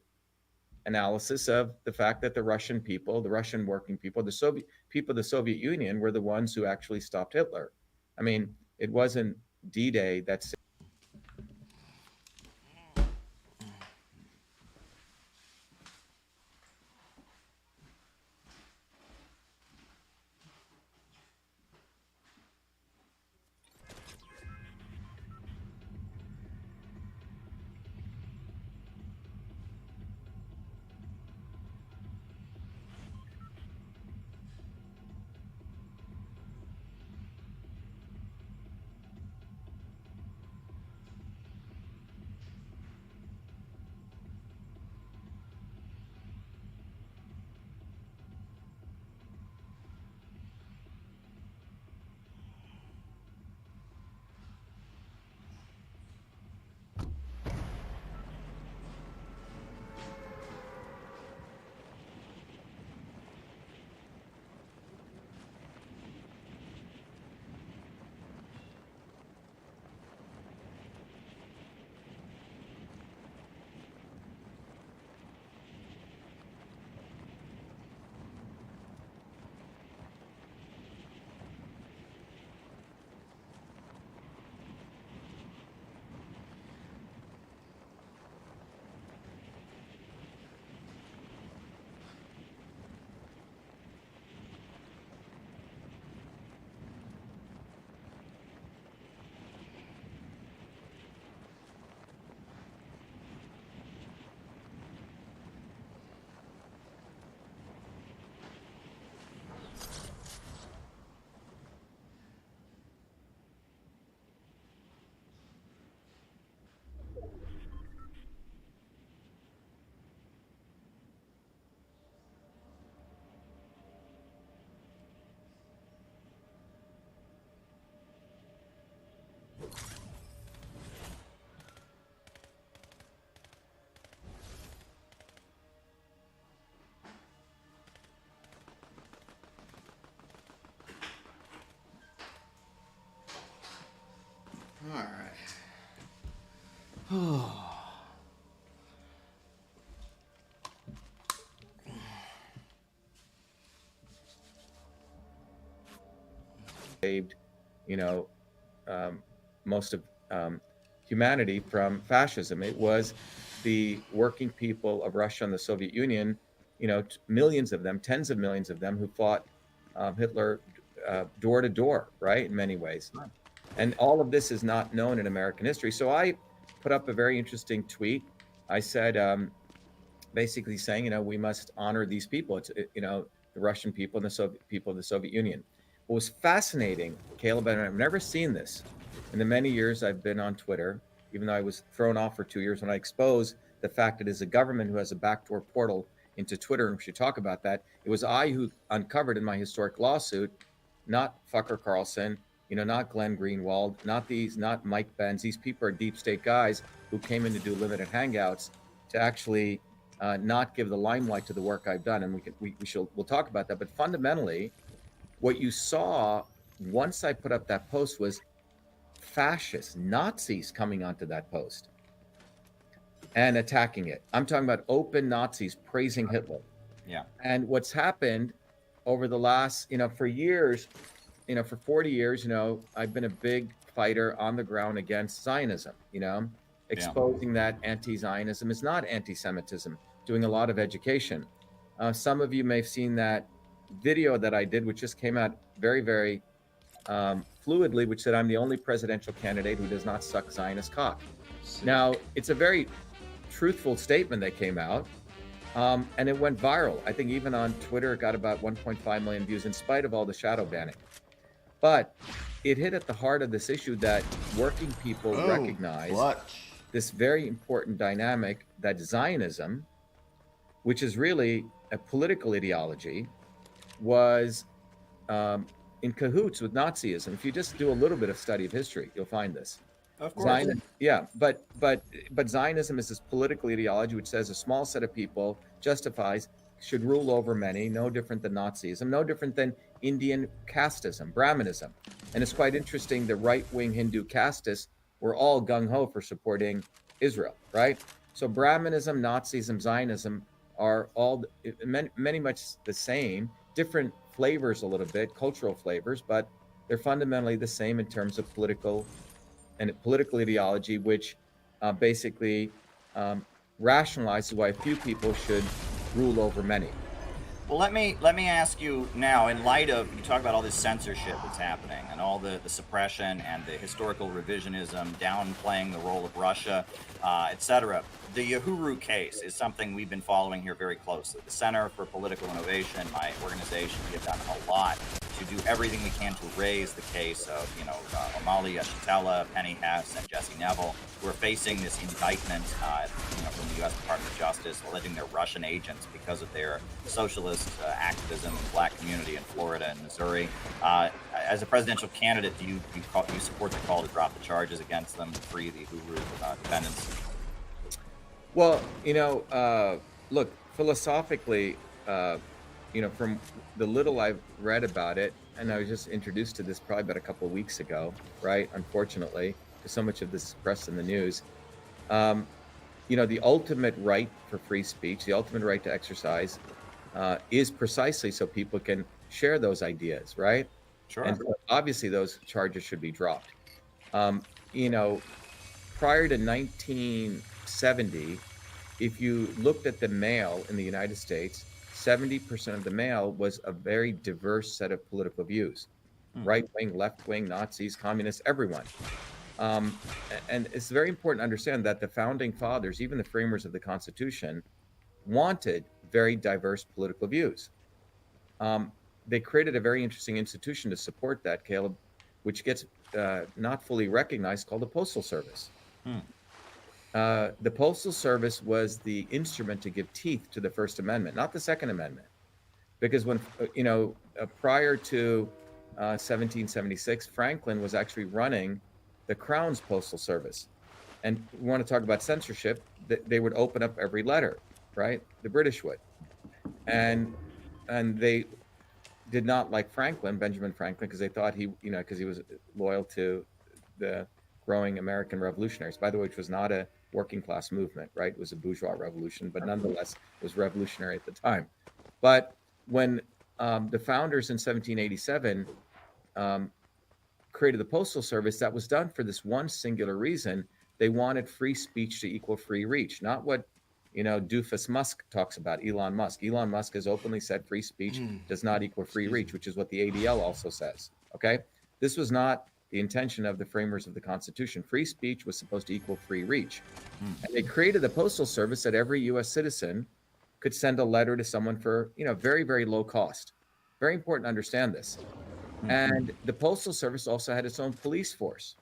analysis of the fact that the Russian people, the Russian working people, the Soviet people of the Soviet Union were the ones who actually stopped Hitler. I mean, it wasn't D-Day that's
All right.
saved, most of humanity from fascism. It was the working people of Russia and the Soviet Union, millions of them, tens of millions of them, who fought Hitler door to door, right, in many ways. And all of this is not known in American history. So I put up a very interesting tweet. I said, basically saying, we must honor these people. It's, the Russian people and the Soviet people of the Soviet Union. What was fascinating, Caleb, and I've never seen this in the many years I've been on Twitter, even though I was thrown off for 2 years when I exposed the fact it is a government who has a backdoor portal into Twitter, and we should talk about that. It was I who uncovered in my historic lawsuit, not Fucker Carlson, not Glenn Greenwald, not Mike Benz. These people are deep state guys who came in to do limited hangouts to actually not give the limelight to the work I've done, and we'll talk about that. But fundamentally, what you saw once I put up that post was fascist Nazis coming onto that post and attacking it. I'm talking about open Nazis praising Hitler.
Yeah.
And what's happened over the last, for years, for 40 years, I've been a big fighter on the ground against Zionism, exposing that anti-Zionism is not anti-Semitism, doing a lot of education. Some of you may have seen that video that I did, which just came out very, very fluidly, which said I'm the only presidential candidate who does not suck Zionist cock. Now, it's a very truthful statement that came out, and it went viral. I think even on Twitter, it got about 1.5 million views in spite of all the shadow banning. But it hit at the heart of this issue that working people recognize this very important dynamic that Zionism, which is really a political ideology, was in cahoots with Nazism. If you just do a little bit of study of history, you'll find this.
Of course.
Yeah, but Zionism is this political ideology which says a small set of people should rule over many, no different than Nazism, no different than Indian casteism, Brahmanism. And it's quite interesting, the right-wing Hindu castists were all gung-ho for supporting Israel, right? So Brahmanism, Nazism, Zionism are all many much the same, different flavors a little bit, cultural flavors, but they're fundamentally the same in terms of political ideology, which basically rationalizes why a few people should rule over many.
Well, let me ask you now, in light of, you talk about all this censorship that's happening and all the suppression and the historical revisionism, downplaying the role of Russia, etc. The Uhuru case is something we've been following here very closely. The Center for Political Innovation, my organization, we have done a lot to do everything we can to raise the case of, Omali Yeshitela, Penny Hess, and Jesse Neville, who are facing this indictment, from the U.S. Department of Justice, alleging they're Russian agents because of their socialist activism in the black community in Florida and Missouri. As a presidential candidate, do you support the call to drop the charges against them, to free the Uhuru defendants?
Well, look, philosophically, from the little I've read about it, and I was just introduced to this probably about a couple of weeks ago, right? Unfortunately, because so much of this is pressed in the news. The ultimate right for free speech, the ultimate right to exercise, is precisely so people can share those ideas, right?
Sure.
And so obviously, those charges should be dropped. Prior to 1970, if you looked at the mail in the United States, 70% of the mail was a very diverse set of political views, right-wing, left-wing, Nazis, communists, everyone. And it's very important to understand that the founding fathers, even the framers of the Constitution, wanted very diverse political views. They created a very interesting institution to support that, Caleb, which gets not fully recognized, called the Postal Service. The Postal Service was the instrument to give teeth to the First Amendment, not the Second Amendment. Because when, prior to 1776, Franklin was actually running the Crown's Postal Service. And we want to talk about censorship, they would open up every letter, right? The British would. And they did not like Benjamin Franklin, because they thought because he was loyal to the growing American revolutionaries, by the way, which was not a working class movement, right? It was a bourgeois revolution, but nonetheless it was revolutionary at the time. But when the founders in 1787 created the Postal Service, that was done for this one singular reason. They wanted free speech to equal free reach, not what doofus Musk talks about, Elon Musk. Elon Musk has openly said free speech does not equal free reach, which is what the ADL also says, okay? This was not the intention of the framers of the Constitution. Free speech was supposed to equal free reach. And they created the Postal Service that every U.S. citizen could send a letter to someone for, very, very low cost. Very important to understand this. And the Postal Service also had its own police force,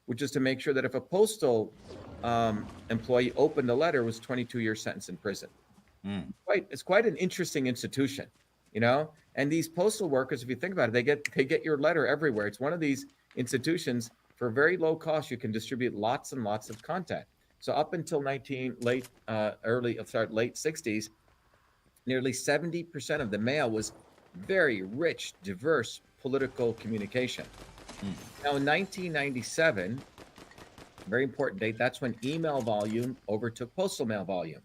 which is to make sure that if a postal employee opened a letter, it was 22-year sentence in prison. It's quite an interesting institution, And these postal workers, if you think about it, they get your letter everywhere. It's one of these institutions, for very low cost, you can distribute lots and lots of content. So up until late 60s, nearly 70% of the mail was very rich, diverse political communication. Now in 1997, very important date, that's when email volume overtook postal mail volume.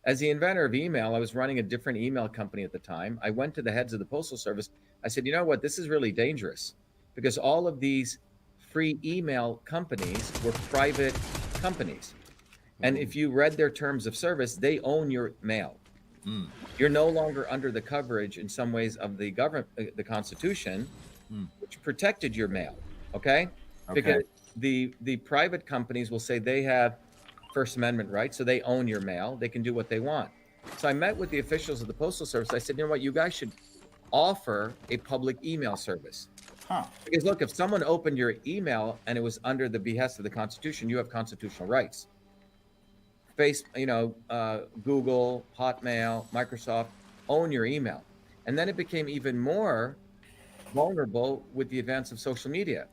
As the inventor of email, I was running a different email company at the time. I went to the heads of the Postal Service. I said, you know what, this is really dangerous, because all of these free email companies were private companies. And if you read their terms of service, they own your mail. You're no longer under the coverage in some ways of the government, the Constitution, which protected your mail, okay? Because the private companies will say they have First Amendment rights, so they own your mail. They can do what they want. So I met with the officials of the Postal Service. I said, you know what, you guys should offer a public email service. Because look, if someone opened your email and it was under the behest of the Constitution, you have constitutional rights. Google, Hotmail, Microsoft own your email. And then it became even more vulnerable with the advance of social media.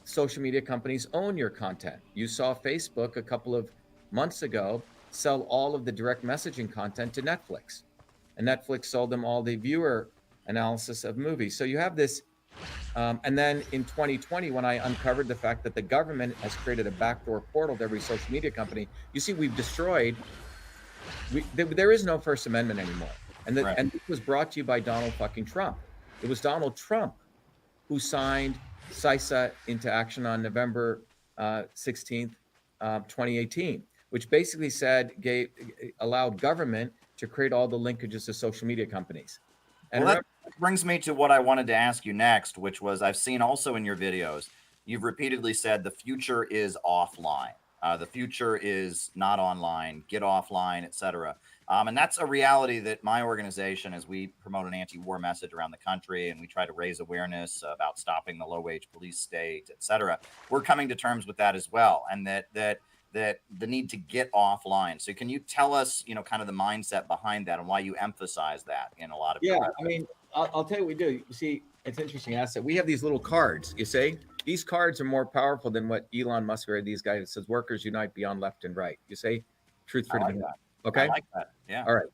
Social media companies own your content. You saw Facebook a couple of months ago sell all of the direct messaging content to Netflix, and Netflix sold them all the viewer analysis of movies. So you have this, and then in 2020, when I uncovered the fact that the government has created a backdoor portal to every social media company, you see we've destroyed, there is no First Amendment anymore. And and this was brought to you by Donald fucking Trump. It was Donald Trump who signed CISA into action on November 16th, 2018, which basically said, allowed government to create all the linkages to social media companies. And
well, that brings me to what I wanted to ask you next, which was, I've seen also in your videos, you've repeatedly said the future is offline. The future is not online, get offline, etc. And that's a reality that my organization, as we promote an anti-war message around the country and we try to raise awareness about stopping the low-wage police state, etc., we're coming to terms with that as well, and that the need to get offline. So can you tell us, kind of the mindset behind that and why you emphasize that in a lot of your
I mean, I'll tell you what we do. You see, it's interesting asset. We have these little cards, you see? These cards are more powerful than what Elon Musk or these guys says, workers unite beyond left and right. You say, truth, freedom, and okay?
I like that. Yeah.
All right.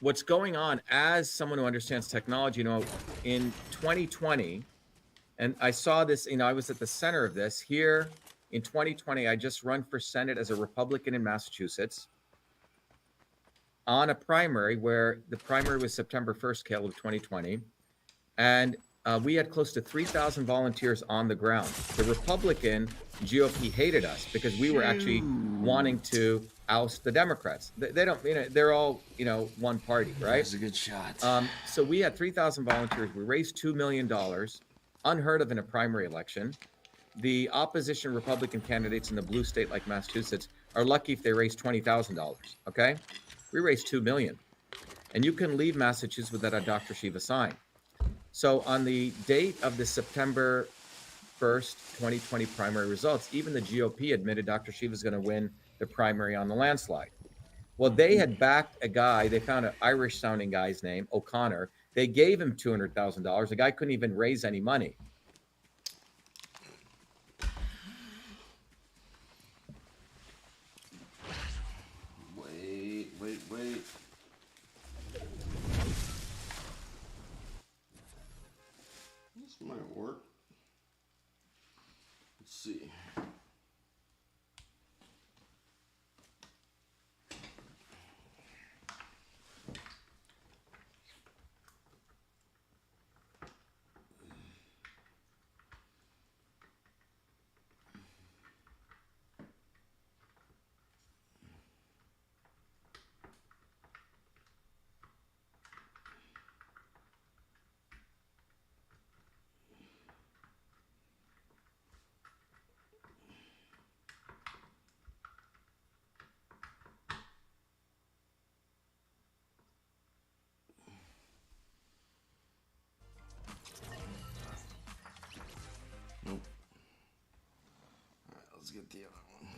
What's going on as someone who understands technology, in 2020, and I saw this, I was at the center of this here in 2020. I just run for Senate as a Republican in Massachusetts on a primary where the primary was September 1st, Caleb, 2020. And we had close to 3,000 volunteers on the ground. The Republican GOP hated us because we were actually wanting to oust the Democrats. They don't, they're all, one party, right?
That's a good shot.
So we had 3,000 volunteers. We raised $2 million, unheard of in a primary election. The opposition Republican candidates in the blue state like Massachusetts are lucky if they raise $20,000, okay? We raised $2 million. And you can leave Massachusetts without a Dr. Shiva sign. So on the date of the September 1st, 2020 primary results, even the GOP admitted Dr. Shiva is going to win the primary on the landslide. Well, they had backed a guy. They found an Irish-sounding guy's name, O'Connor. They gave him $200,000. The guy couldn't even raise any money.
Wait. This might work. Let's see. Nope. All right, let's get the other one.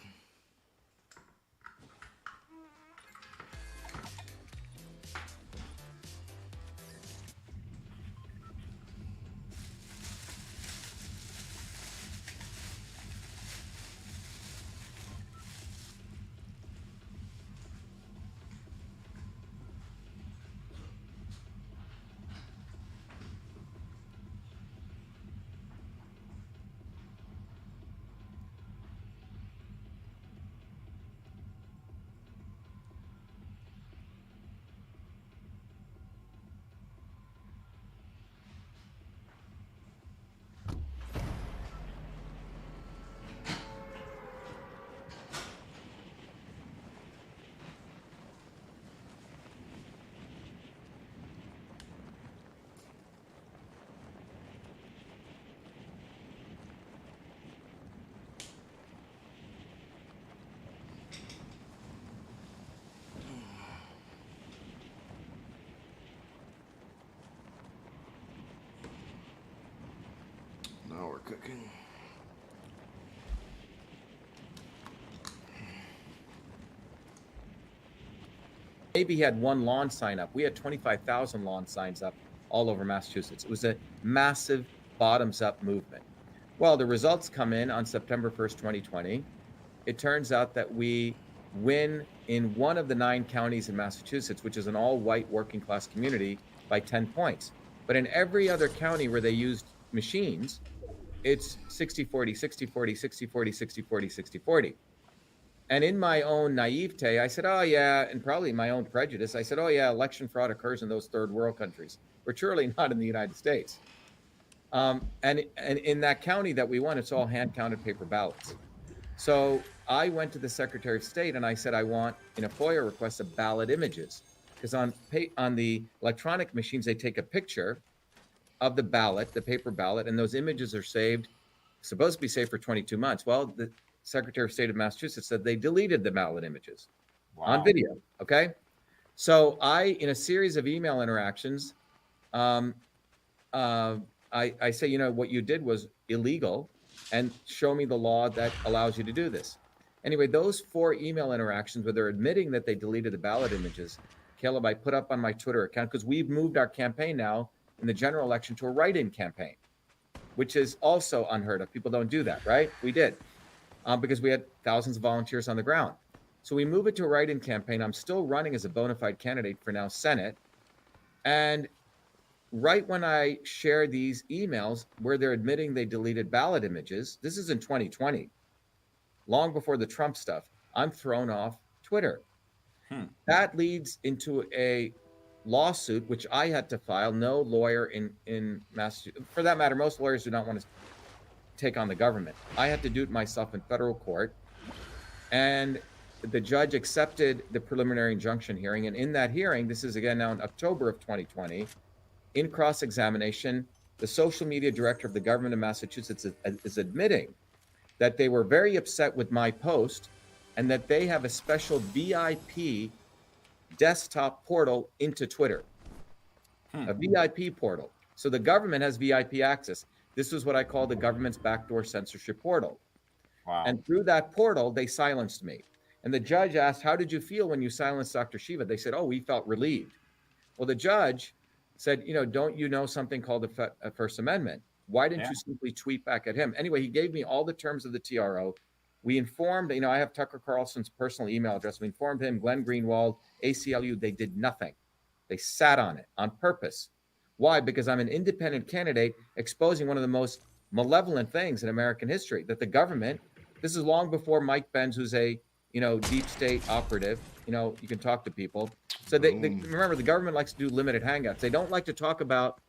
Now we're cooking.
maybe he had one lawn sign up. We had 25,000 lawn signs up all over Massachusetts. It was a massive bottoms-up movement. Well, the results come in on September 1st, 2020. It turns out that we win in one of the 9 counties in Massachusetts, which is an all-white working class community, by 10 points. But in every other county where they used machines, it's 60-40, 60-40, 60-40, 60-40, 60-40. And in my own naivete, I said, oh yeah, and probably my own prejudice, I said, oh yeah, election fraud occurs in those third world countries. We're surely not in the United States. And in that county that we won, it's all hand-counted paper ballots. So I went to the Secretary of State and I said, I want, in a FOIA request, of ballot images. Because on the electronic machines, they take a picture of the ballot, the paper ballot, and those images are supposed to be saved for 22 months. Well, the Secretary of State of Massachusetts said they deleted the ballot images on video, okay? So in a series of email interactions, I say, you know, what you did was illegal, and show me the law that allows you to do this. Anyway, those 4 email interactions where they're admitting that they deleted the ballot images, Caleb, I put up on my Twitter account, because we've moved our campaign now in the general election to a write-in campaign, which is also unheard of. People don't do that, right? We did, because we had thousands of volunteers on the ground. So we move it to a write-in campaign. I'm still running as a bona fide candidate for now Senate. And right when I share these emails where they're admitting they deleted ballot images, this is in 2020, long before the Trump stuff, I'm thrown off Twitter. That leads into a lawsuit, which I had to file. No lawyer in Massachusetts, for that matter, most lawyers do not want to take on the government. I had to do it myself in federal court. And the judge accepted the preliminary injunction hearing. And in that hearing, this is again now in October of 2020, in cross-examination, the social media director of the government of Massachusetts is admitting that they were very upset with my post and that they have a special VIP desktop portal into Twitter, a VIP portal. So the government has VIP access. This is what I call the government's backdoor censorship portal.
Wow.
And through that portal, they silenced me. And the judge asked, how did you feel when you silenced Dr. Shiva? They said, oh, we felt relieved. Well, the judge said, you know, don't you know something called the First Amendment? Why didn't you simply tweet back at him? Anyway, he gave me all the terms of the TRO. We informed, you know, I have Tucker Carlson's personal email address. We informed him, Glenn Greenwald, ACLU. They did nothing. They sat on it on purpose. Why? Because I'm an independent candidate exposing one of the most malevolent things in American history, that the government, this is long before Mike Benz, who's a, you know, deep state operative, you know, you can talk to people. So they remember, the government likes to do limited hangouts. They don't like to talk about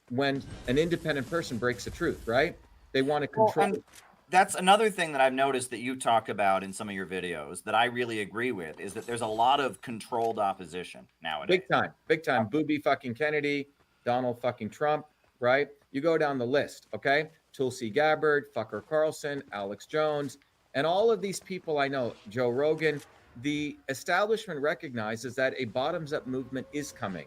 when an independent person breaks the truth, right? They want to control.
Well, that's another thing that I've noticed that you talk about in some of your videos that I really agree with, is that there's a lot of controlled opposition nowadays.
Big time. Booby fucking Kennedy, Donald fucking Trump, right? You go down the list, okay? Tulsi Gabbard, Tucker Carlson, Alex Jones, and all of these people I know, Joe Rogan. The establishment recognizes that a bottoms-up movement is coming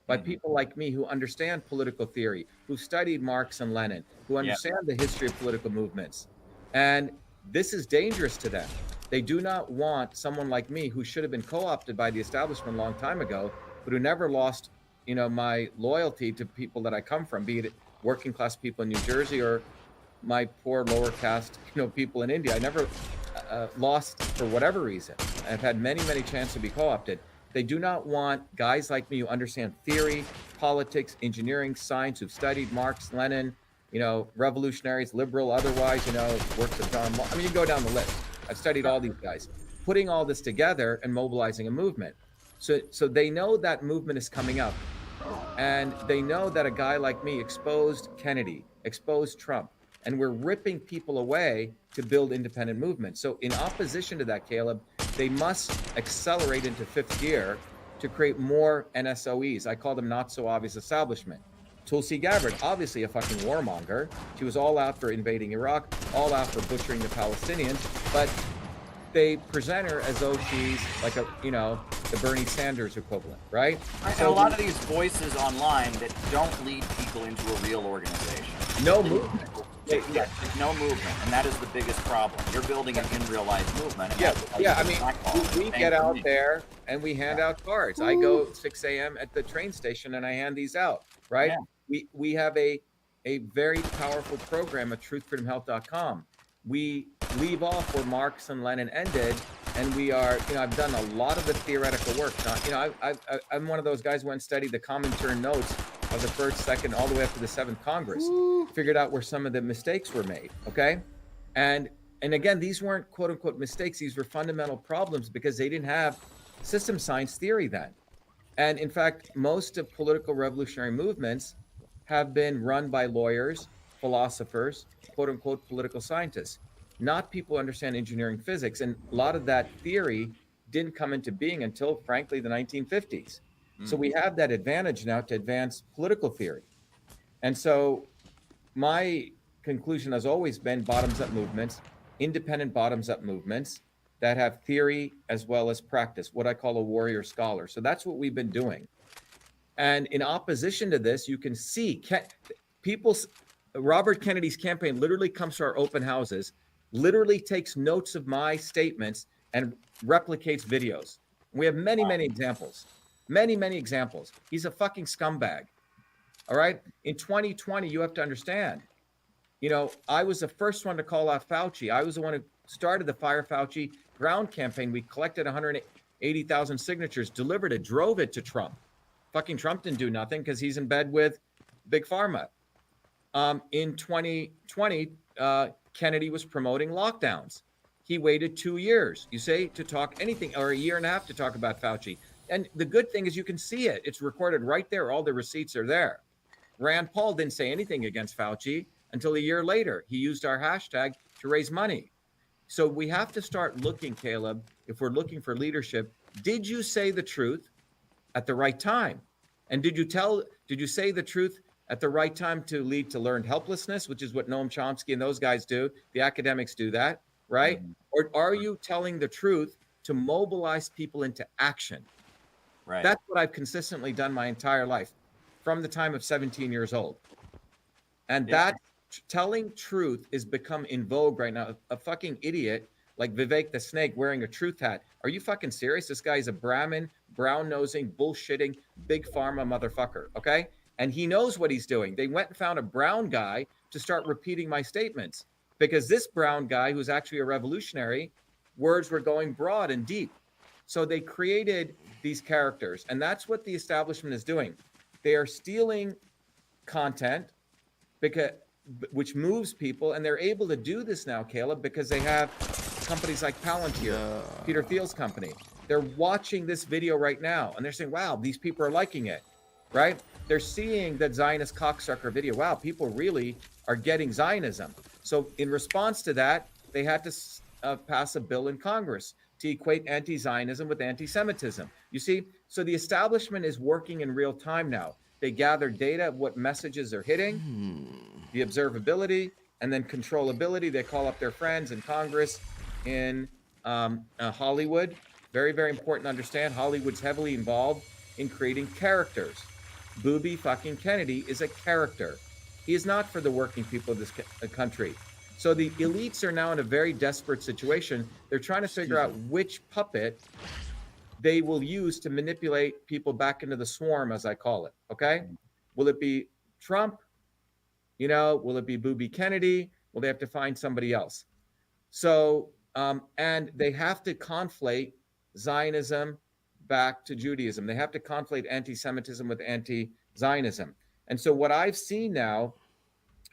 by people like me who understand political theory, who studied Marx and Lenin, who understand the history of political movements. And this is dangerous to them. They do not want someone like me, who should have been co-opted by the establishment a long time ago, but who never lost, you know, my loyalty to people that I come from, be it working class people in New Jersey or my poor lower caste, you know, people in India. I never lost for whatever reason. I've had many chances to be co-opted. They do not want guys like me who understand theory, politics, engineering, science, who've studied Marx, Lenin, you know, revolutionaries, liberal, otherwise, you know, works of John Law. I mean, you go down the list. I've studied all these guys. Putting all this together and mobilizing a movement. So they know that movement is coming up. And they know that a guy like me exposed Kennedy, exposed Trump, and we're ripping people away to build independent movements. So in opposition to that, Caleb, they must accelerate into fifth gear to create more NSOEs. I call them not so obvious establishment. Tulsi Gabbard, obviously a fucking warmonger. She was all out for invading Iraq, all out for butchering the Palestinians, but they present her as though she's like a, you know, the Bernie Sanders equivalent, right?
And a lot of these voices online that don't lead people into a real organization.
No movement.
There's no movement, and that is the biggest problem. You're building an in real life movement. And
Yeah,
that's why
yeah. I
you
mean,
blackball.
we
Same
get
for
out
me.
there and we hand out cards. I go 6 a.m. at the train station and I hand these out. Right?
Yeah.
We have a very powerful program at truthfreedomhealth.com. We leave off where Marx and Lenin ended, and we are. I've done a lot of the theoretical work. I'm one of those guys who went and studied the Comintern notes of the first, second, all the way up to the 7th Congress. Figured out where some of the mistakes were made. Okay, and again, these weren't quote unquote mistakes. These were fundamental problems because they didn't have system science theory then. And in fact, most of political revolutionary movements have been run by lawyers, philosophers, quote unquote political scientists, not people who understand engineering physics. And a lot of that theory didn't come into being until, frankly, the 1950s. So we have that advantage now to advance political theory. And so my conclusion has always been bottoms up movements, independent bottoms up movements that have theory as well as practice, what I call a warrior scholar. So that's what we've been doing. And in opposition to this, you can see Robert Kennedy's campaign literally comes to our open houses, literally takes notes of my statements and replicates videos. We have many, many examples. Many examples. He's a fucking scumbag. All right. In 2020, you have to understand, I was the first one to call out Fauci. I was the one who started the Fire Fauci ground campaign. We collected 180,000 signatures, delivered it, drove it to Trump. Fucking Trump didn't do nothing because he's in bed with Big Pharma. In 2020, Kennedy was promoting lockdowns. He waited 2 years, to talk anything, or a year and a half to talk about Fauci. And the good thing is you can see it. It's recorded right there. All the receipts are there. Rand Paul didn't say anything against Fauci until a year later. He used our hashtag to raise money. So we have to start looking, Caleb, if we're looking for leadership, did you say the truth at the right time? And did you say the truth at the right time to lead to learned helplessness, which is what Noam Chomsky and those guys do? The academics do that, right? Or are you telling the truth to mobilize people into action?
Right.
That's what I've consistently done my entire life from the time of 17 years old. And that telling truth is become in vogue right now. A fucking idiot like Vivek the Snake wearing a truth hat. Are you fucking serious? This guy's a Brahmin, brown-nosing, bullshitting, big pharma motherfucker, okay? And he knows what he's doing. They went and found a brown guy to start repeating my statements because this brown guy, who's actually a revolutionary, words were going broad and deep. So they created these characters, and that's what the establishment is doing. They are stealing content which moves people, and they're able to do this now, Caleb, because they have companies like Palantir, Peter Thiel's company. They're watching this video right now, and they're saying, wow, these people are liking it, right? They're seeing that Zionist cocksucker video. Wow, people really are getting Zionism. So in response to that, they had to pass a bill in Congress to equate anti-Zionism with anti-Semitism. You see, so the establishment is working in real time now. They gather data of what messages are hitting, the observability, and then controllability. They call up their friends in Congress, in Hollywood. Very, very important to understand. Hollywood's heavily involved in creating characters. Booby fucking Kennedy is a character. He is not for the working people of this country. So the elites are now in a very desperate situation. They're trying to figure out which puppet they will use to manipulate people back into the swarm, as I call it. Okay? Will it be Trump? Will it be Booby Kennedy? Will they have to find somebody else? So, and they have to conflate Zionism back to Judaism. They have to conflate anti-Semitism with anti-Zionism. And so what I've seen now,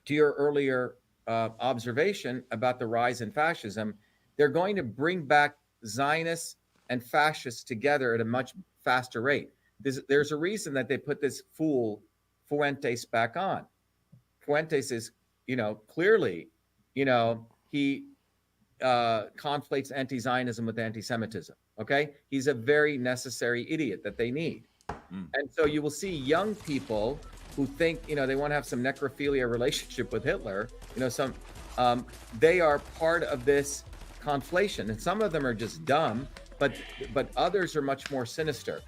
to your earlier observation about the rise in fascism, they're going to bring back Zionists and fascists together at a much faster rate. There's a reason that they put this fool Fuentes back on. Fuentes is, clearly, he conflates anti-Zionism with anti-Semitism. Okay, he's a very necessary idiot that they need. And so you will see young people who think, they want to have some necrophilia relationship with Hitler. They are part of this conflation, and some of them are just dumb, but others are much more sinister.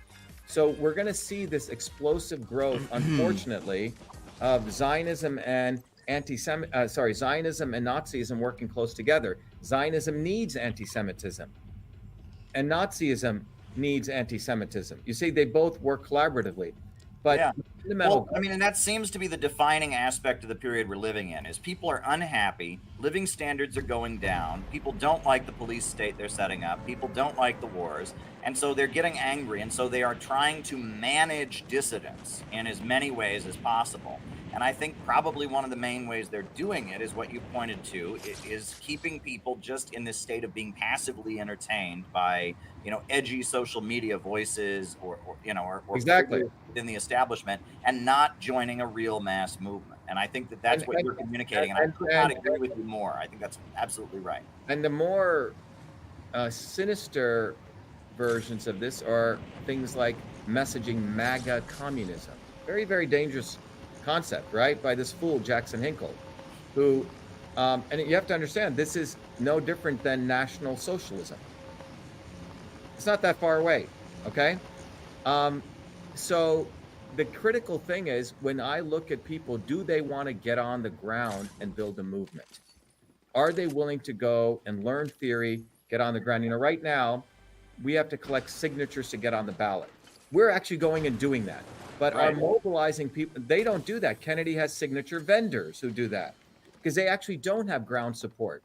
So we're going to see this explosive growth, unfortunately, of Zionism and Zionism and Nazism working close together. Zionism needs anti-Semitism, and Nazism needs anti-Semitism. You see, they both work collaboratively. But
Yeah.
fundamental.
Well, I mean, and that seems to be the defining aspect of the period we're living in, is people are unhappy, living standards are going down, people don't like the police state they're setting up, people don't like the wars, and so they're getting angry, and so they are trying to manage dissidents in as many ways as possible. And I think probably one of the main ways they're doing it is what you pointed to, is keeping people just in this state of being passively entertained by, you know, edgy social media voices or
Exactly.
within the establishment, and not joining a real mass movement. And I think that that's what you're communicating. And I could not agree with you more. I think that's absolutely right.
And the more sinister versions of this are things like messaging MAGA communism. Very, very dangerous concept, right? By this fool, Jackson Hinkle, who, and you have to understand, this is no different than National Socialism. It's not that far away, okay? So the critical thing is, when I look at people, do they want to get on the ground and build a movement? Are they willing to go and learn theory, get on the ground? You know, right now, we have to collect signatures to get on the ballot. We're actually going and doing that. But
Right.
Our mobilizing people, they don't do that. Kennedy has signature vendors who do that because they actually don't have ground support.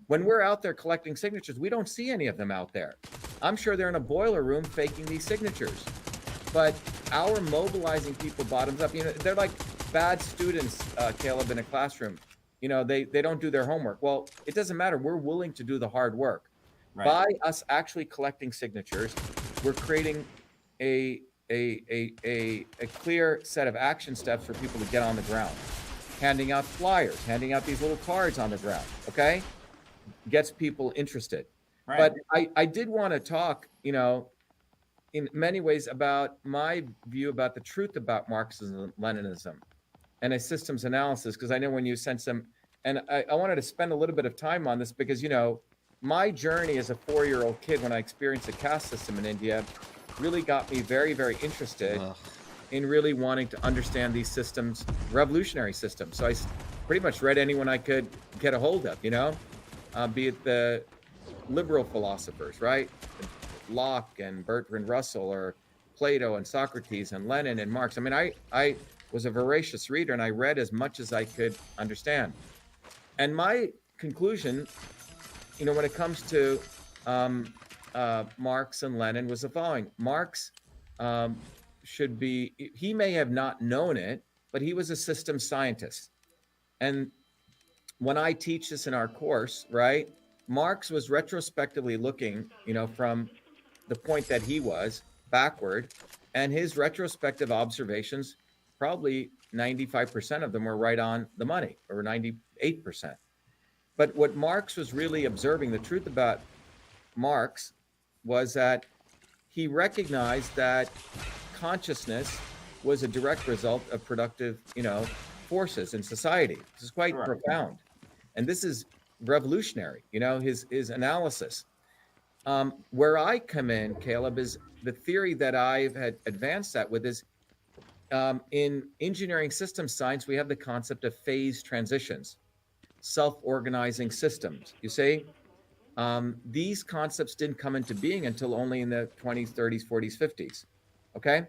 When we're out there collecting signatures, we don't see any of them out there. I'm sure they're in a boiler room faking these signatures. But our mobilizing people bottoms up, you know, they're like bad students, Caleb, in a classroom. You know, they don't do their homework. Well, it doesn't matter. We're willing to do the hard work.
Right.
By us actually collecting signatures, we're creating a clear set of action steps for people to get on the ground. Handing out flyers, handing out these little cards on the ground, okay? Gets people interested.
Right.
But I did want to talk, you know, in many ways about my view about the truth about Marxism and Leninism and a systems analysis, because I know when you sent some, and I wanted to spend a little bit of time on this because, you know, my journey as a 4-year-old kid when I experienced the caste system in India really got me very, very interested in really wanting to understand these systems, revolutionary systems. So I pretty much read anyone I could get a hold of, you know, be it the liberal philosophers, right? Locke and Bertrand Russell, or Plato and Socrates and Lenin and Marx. I mean, I was a voracious reader and I read as much as I could understand. And my conclusion, you know, when it comes to Marx and Lenin was the following. Marx should be, he may have not known it, but he was a systems scientist. And when I teach this in our course, right, Marx was retrospectively looking, you know, from the point that he was backward, and his retrospective observations, probably 95% of them were right on the money, or 98%. But what Marx was really observing, the truth about Marx was that he recognized that consciousness was a direct result of productive, you know, forces in society. This is quite profound. And this is revolutionary, you know, his analysis. Where I come in, Caleb, is the theory that I've had advanced that with is in engineering systems science, we have the concept of phase transitions, self-organizing systems. You see, these concepts didn't come into being until only in the 20s, 30s, 40s, 50s. Okay.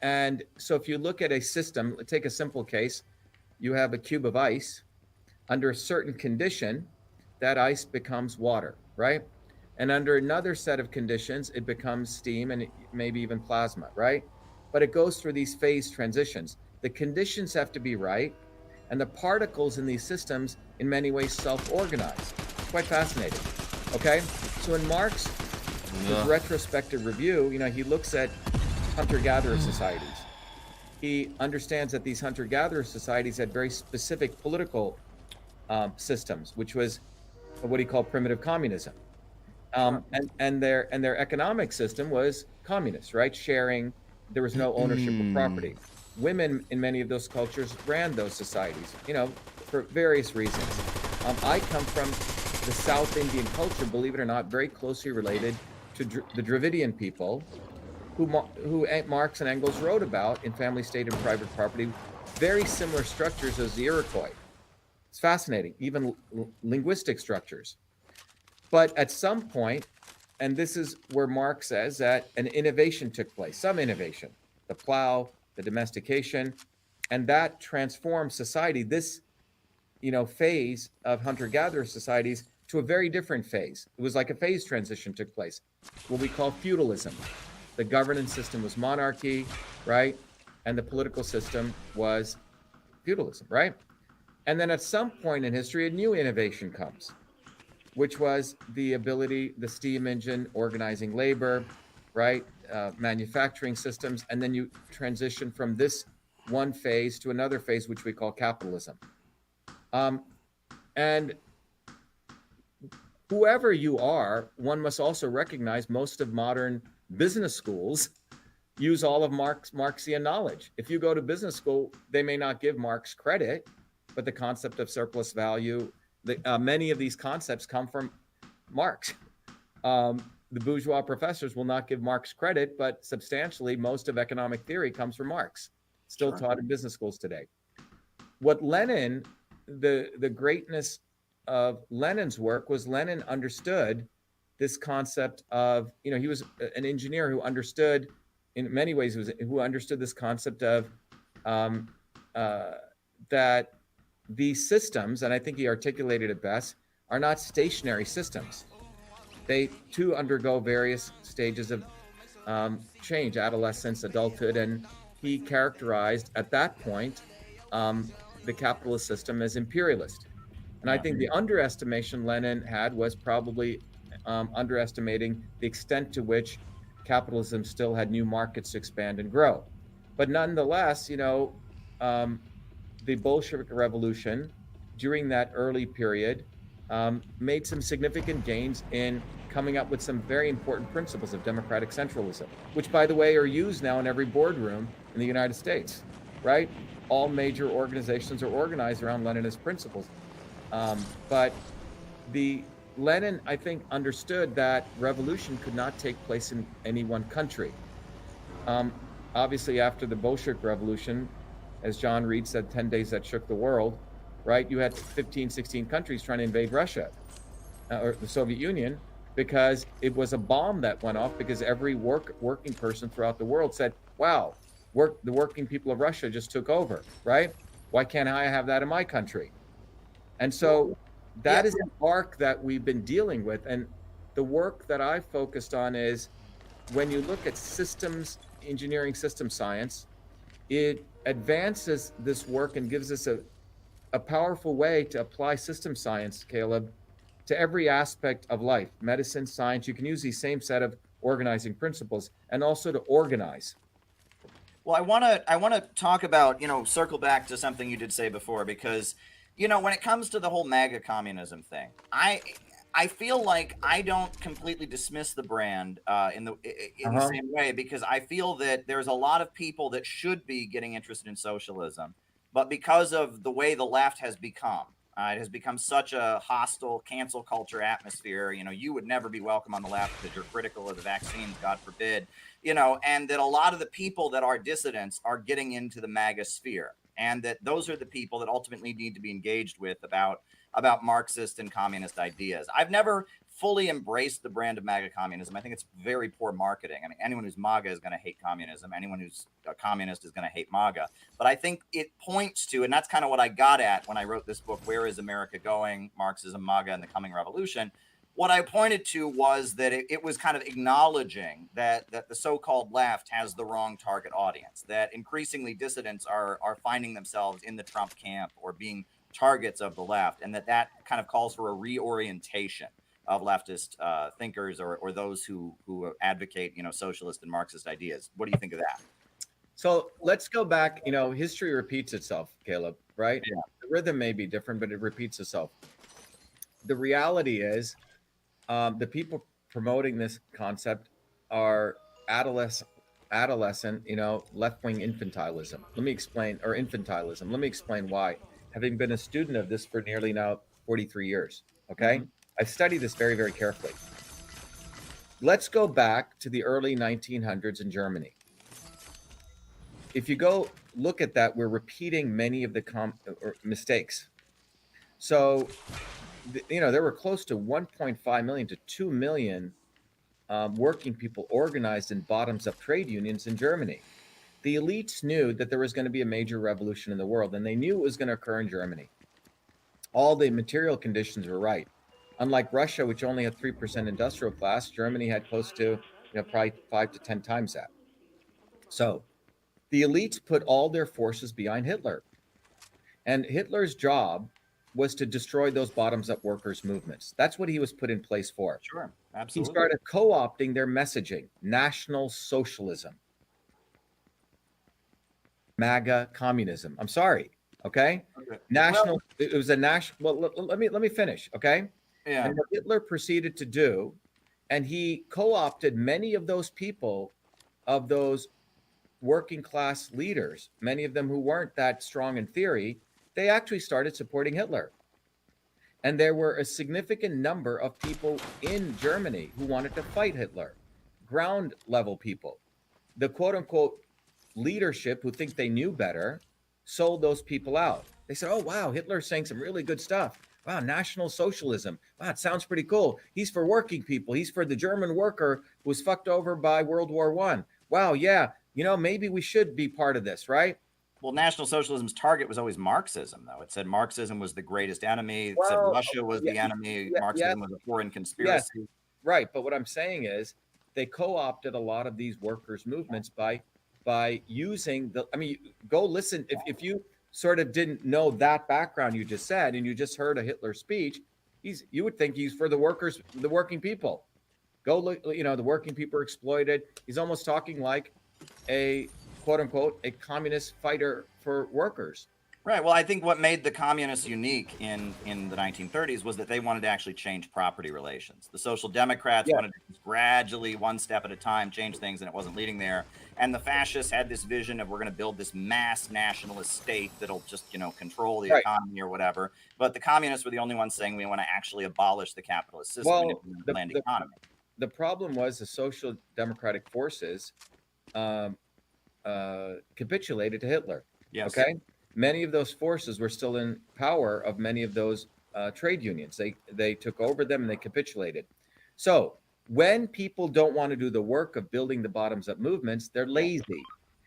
And so if you look at a system, take a simple case, you have a cube of ice. Under a certain condition, that ice becomes water, right? And under another set of conditions, it becomes steam and maybe even plasma, right? But it goes through these phase transitions. The conditions have to be right, and the particles in these systems, in many ways, self-organize. Quite fascinating, okay? So in Marx, his retrospective review, you know, he looks at hunter-gatherer societies. He understands that these hunter-gatherer societies had very specific political systems, which was what he called primitive communism. And their economic system was communist, right? Sharing, there was no ownership of property. Women in many of those cultures ran those societies, you know, for various reasons. I come from the South Indian culture, believe it or not, very closely related to the Dravidian people, who Marx and Engels wrote about in Family, State, and Private Property, very similar structures as the Iroquois. It's fascinating, even linguistic structures. But at some point, and this is where Marx says that an innovation took place, some innovation, the plow, the domestication, and that transformed society, this phase of hunter-gatherer societies, to a very different phase. It was like a phase transition took place, what we call feudalism. The governance system was monarchy, right? And the political system was feudalism, right? And then at some point in history, a new innovation comes, which was the ability, the steam engine, organizing labor, right? Manufacturing systems. And then you transition from this one phase to another phase, which we call capitalism. And whoever you are, one must also recognize most of modern business schools use all of Marxian knowledge. If you go to business school, they may not give Marx credit, but the concept of surplus value, many of these concepts come from Marx. The bourgeois professors will not give Marx credit, but substantially most of economic theory comes from Marx, still taught in business schools today. What Lenin, the greatness of Lenin's work was Lenin understood this concept of, he was an engineer who understood, in many ways, who understood this concept of that these systems, and I think he articulated it best, are not stationary systems. They too undergo various stages of change, adolescence, adulthood, and he characterized at that point the capitalist system as imperialist. And I think the underestimation Lenin had was probably underestimating the extent to which capitalism still had new markets to expand and grow. But nonetheless, the Bolshevik Revolution during that early period made some significant gains in coming up with some very important principles of democratic centralism, which, by the way, are used now in every boardroom in the United States, right? All major organizations are organized around Leninist principles. But Lenin, I think, understood that revolution could not take place in any one country. Obviously, after the Bolshevik Revolution, as John Reed said, 10 days that shook the world, right? You had 15, 16 countries trying to invade Russia or the Soviet Union, because it was a bomb that went off because every working person throughout the world said, wow, the working people of Russia just took over, right? Why can't I have that in my country? And so that is an arc that we've been dealing with. And the work that I focused on is when you look at systems engineering, system science, it advances this work and gives us a powerful way to apply system science, Caleb, to every aspect of life, medicine, science. You can use these same set of organizing principles and also to organize.
Well, I want to talk about, circle back to something you did say before, because, when it comes to the whole MAGA communism thing, I feel like I don't completely dismiss the brand in the same way, because I feel that there's a lot of people that should be getting interested in socialism, but because of the way the left has become, it has become such a hostile cancel culture atmosphere. You would never be welcome on the left because you're critical of the vaccines, God forbid, and that a lot of the people that are dissidents are getting into the MAGA sphere, and that those are the people that ultimately need to be engaged with about Marxist and communist ideas. I've never fully embraced the brand of MAGA communism. I think it's very poor marketing. I mean, anyone who's MAGA is going to hate communism. Anyone who's a communist is going to hate MAGA. But I think it points to, and that's kind of what I got at when I wrote this book, Where is America Going? Marxism, MAGA, and the Coming Revolution. What I pointed to was that it was kind of acknowledging that the so-called left has the wrong target audience, that increasingly dissidents are finding themselves in the Trump camp or being targets of the left, and that kind of calls for a reorientation of leftist thinkers or those who advocate, socialist and Marxist ideas. What do you think of that?
So let's go back. History repeats itself, Caleb, right? Yeah. The rhythm may be different, but it repeats itself. The reality is the people promoting this concept are adolescent, left-wing infantilism. Let me explain why. Having been a student of this for nearly now 43 years, okay? Mm-hmm. I've studied this very, very carefully. Let's go back to the early 1900s in Germany. If you go look at that, we're repeating many of the mistakes. So, there were close to 1.5 million to 2 million working people organized in bottoms-up trade unions in Germany. The elites knew that there was going to be a major revolution in the world, and they knew it was going to occur in Germany. All the material conditions were right. Unlike Russia, which only had 3% industrial class, Germany had close to, probably 5 to 10 times that. So the elites put all their forces behind Hitler. And Hitler's job was to destroy those bottoms-up workers' movements. That's what he was put in place for.
Sure, absolutely.
He started co-opting their messaging, National Socialism, MAGA communism. I'm sorry, okay? National. Well, it was a national. Well, let me finish, okay?
Yeah.
And what Hitler proceeded to do, and he co-opted many of those people, of those working class leaders, many of them who weren't that strong in theory. They actually started supporting Hitler. And there were a significant number of people in Germany who wanted to fight Hitler, ground level people. The quote unquote leadership who think they knew better sold those people out. They said, oh, wow, Hitler's saying some really good stuff. Wow, National Socialism. Wow, it sounds pretty cool. He's for working people. He's for the German worker who was fucked over by World War I. Wow, yeah, maybe we should be part of this, right?
Well, National Socialism's target was always Marxism, though. It said Marxism was the greatest enemy. It said Russia was the enemy. Marxism was a foreign conspiracy.
Yes, right. But what I'm saying is they co-opted a lot of these workers' movements by using go listen. If you sort of didn't know that background you just said, and you just heard a Hitler speech, you would think he's for the workers, the working people. Go look, the working people are exploited. He's almost talking like a quote unquote, a communist fighter for workers.
Right. Well, I think what made the communists unique in the 1930s was that they wanted to actually change property relations. The Social Democrats wanted to gradually, one step at a time, change things, and it wasn't leading there. And the fascists had this vision of we're going to build this mass nationalist state that'll just, control the economy or whatever. But the communists were the only ones saying we want to actually abolish the capitalist system and the land economy.
The problem was the Social Democratic forces capitulated to Hitler.
Yes.
Okay. Many of those forces were still in power of many of those trade unions. They took over them and they capitulated. So when people don't want to do the work of building the bottoms up movements, they're lazy.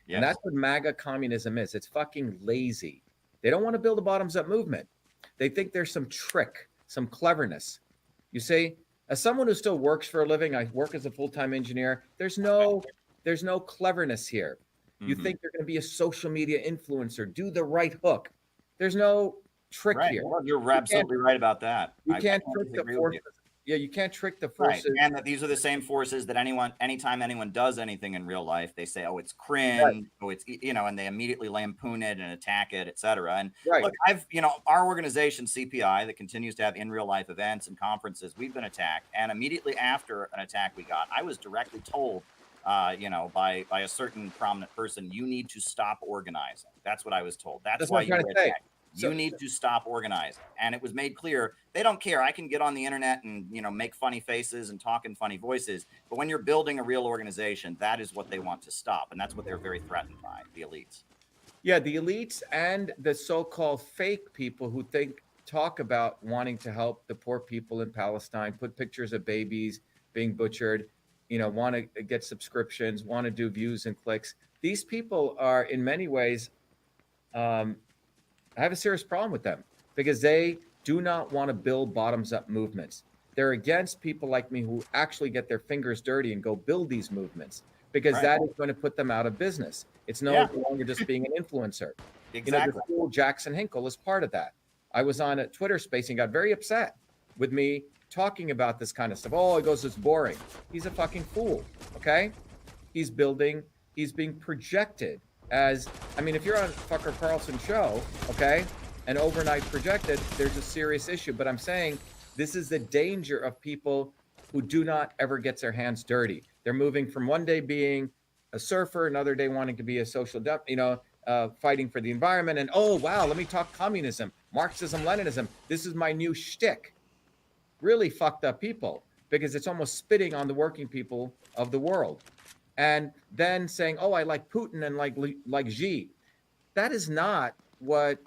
Yes. And that's what MAGA communism is. It's fucking lazy. They don't want to build a bottoms up movement. They think there's some trick, some cleverness. You see, as someone who still works for a living, I work as a full-time engineer. There's no cleverness here. You think you're going to be a social media influencer, do the right hook. There's no trick here.
Well, you're absolutely right about that.
You can't trick the forces. Yeah, you can't trick the forces.
Right. And that these are the same forces that anytime anyone does anything in real life, they say, oh, it's cringe, oh, it's, and they immediately lampoon it and attack it, et cetera. And look, our organization, CPI, that continues to have in real life events and conferences, we've been attacked. And immediately after an attack we got, I was directly told, by a certain prominent person, you need to stop organizing. That's what I was told. That's why you were attacked. You need to stop organizing. And it was made clear they don't care. I can get on the internet and, make funny faces and talk in funny voices. But when you're building a real organization, that is what they want to stop. And that's what they're very threatened by, the elites.
Yeah, the elites and the so-called fake people who talk about wanting to help the poor people in Palestine, put pictures of babies being butchered, want to get subscriptions, want to do views and clicks. These people are in many ways, I have a serious problem with them because they do not want to build bottoms up movements. They're against people like me who actually get their fingers dirty and go build these movements because that is going to put them out of business. It's no longer just being an influencer.
Exactly.
The fool Jackson Hinkle is part of that. I was on a Twitter space and got very upset with me talking about this kind of stuff. Oh, he goes, it's boring. He's a fucking fool. Okay. He's being projected as, if you're on Fucker Carlson's show, okay, and overnight projected, there's a serious issue. But I'm saying this is the danger of people who do not ever get their hands dirty. They're moving from one day being a surfer, another day wanting to be a social, fighting for the environment. And, oh, wow, let me talk communism, Marxism, Leninism. This is my new shtick. Really fucked up people because it's almost spitting on the working people of the world. And then saying, oh, I like Putin and like Xi. that is not what,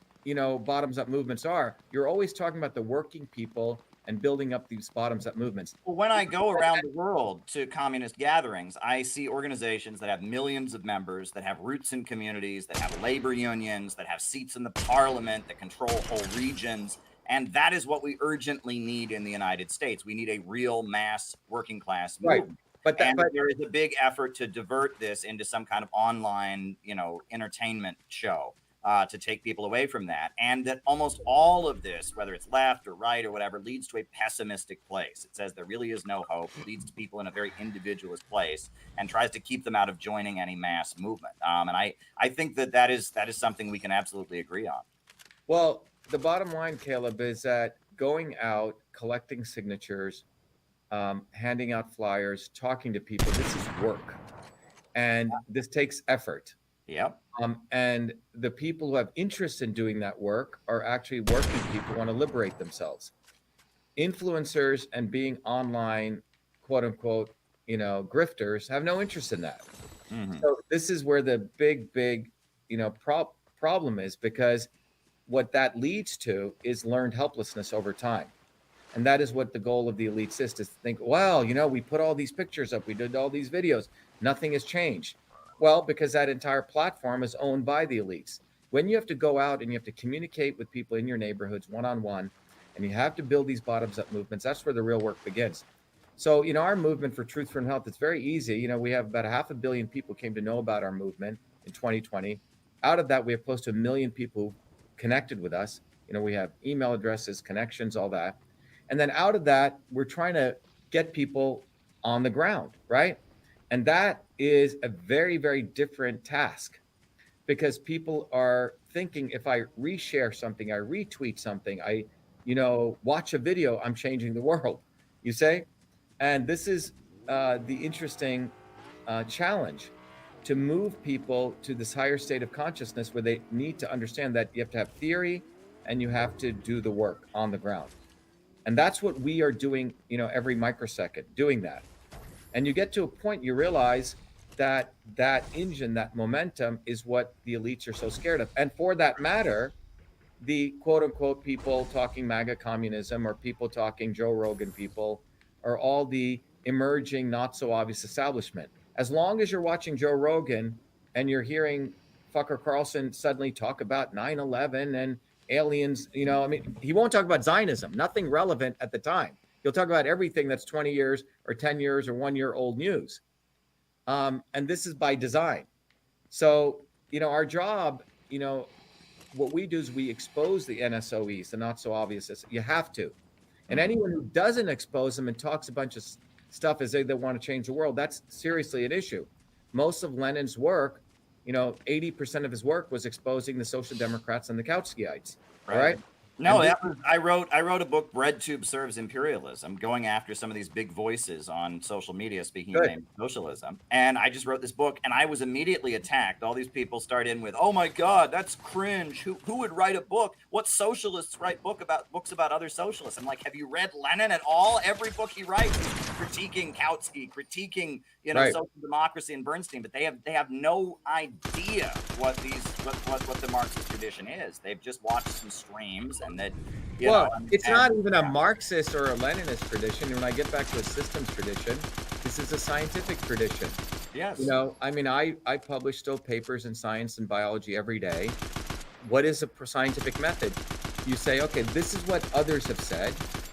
bottoms up movements are. You're always talking about the working people and building up these bottoms up movements.
Well, when I go around the world to communist gatherings, I see organizations that have millions of members, that have roots in communities, that have labor unions, that have seats in the parliament, that control whole regions. And that is what we urgently need in the United States. We need a real mass working class movement. But there is a big effort to divert this into some kind of online, entertainment show. To take people away from that, and that almost all of this, whether it's left or right or whatever, leads to a pessimistic place. It says there really is no hope. It leads to people in a very individualist place and tries to keep them out of joining any mass movement. And I think that is something we can absolutely agree on.
Well, the bottom line, Caleb, is that going out, collecting signatures, handing out flyers, talking to people, this is work, and this takes effort.
Yep.
And the people who have interest in doing that work are actually working people who want to liberate themselves. Influencers and being online, quote unquote, grifters have no interest in that. Mm-hmm. So this is where the big, problem is, because what that leads to is learned helplessness over time. And that is what the goal of the elites is, to think, well, we put all these pictures up, we did all these videos, nothing has changed. Well, because that entire platform is owned by the elites. When you have to go out and you have to communicate with people in your neighborhoods one-on-one, and you have to build these bottoms-up movements, that's where the real work begins. So, our movement for Truth for Health, it's very easy. We have about 500 million people came to know about our movement in 2020. Out of that, we have close to 1 million people connected with us. We have email addresses, connections, all that. And then out of that, we're trying to get people on the ground, right? And that is a very, very different task, because people are thinking, if I reshare something, I retweet something, I, watch a video, I'm changing the world, you say? And this is the interesting challenge, to move people to this higher state of consciousness where they need to understand that you have to have theory and you have to do the work on the ground. And that's what we are doing, every microsecond, doing that. And you get to a point, you realize that engine, that momentum is what the elites are so scared of. And for that matter, the quote unquote people talking MAGA communism, or people talking Joe Rogan people, are all the emerging, not so obvious establishment. As long as you're watching Joe Rogan and you're hearing Fucker Carlson suddenly talk about 9/11 and aliens, he won't talk about Zionism, nothing relevant at the time. He'll talk about everything that's 20 years or 10 years or 1 year old news. And this is by design. So, our job, what we do is we expose the NSOEs, the not so obvious. You have to. And anyone who doesn't expose them and talks a bunch of stuff as they want to change the world, that's seriously an issue. Most of Lenin's work, 80% of his work was exposing the Social Democrats and the Kautskyeites. Right?
No, I wrote a book, BreadTube Serves Imperialism, going after some of these big voices on social media speaking of socialism. And I just wrote this book, and I was immediately attacked. All these people start in with, "Oh my God, that's cringe. Who would write a book? What socialists write books about other socialists?" I'm like, have you read Lenin at all? Every book he writes, he's critiquing Kautsky, critiquing social democracy and Bernstein, but they have no idea what the Marxist tradition is. They've just watched some streams. And that,
it's not even a Marxist or a Leninist tradition. When I get back to a systems tradition, this is a scientific tradition.
Yes.
I publish still papers in science and biology every day. What is a scientific method? You say, okay, this is what others have said.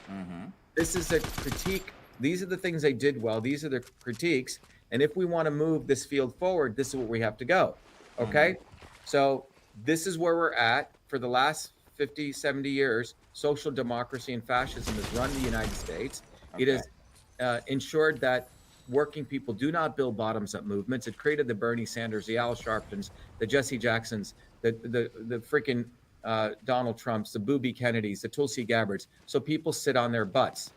Mm-hmm. This is a critique. These are the things they did well. These are the critiques. And if we want to move this field forward, this is where we have to go. Okay? Mm-hmm. So this is where we're at. For the last 50, 70 years, social democracy and fascism has run the United States. Okay. It has ensured that working people do not build bottoms-up movements. It created the Bernie Sanders, the Al Sharptons, the Jesse Jacksons, the freaking Donald Trumps, the Booby Kennedys, the Tulsi Gabbards. So people sit on their butts.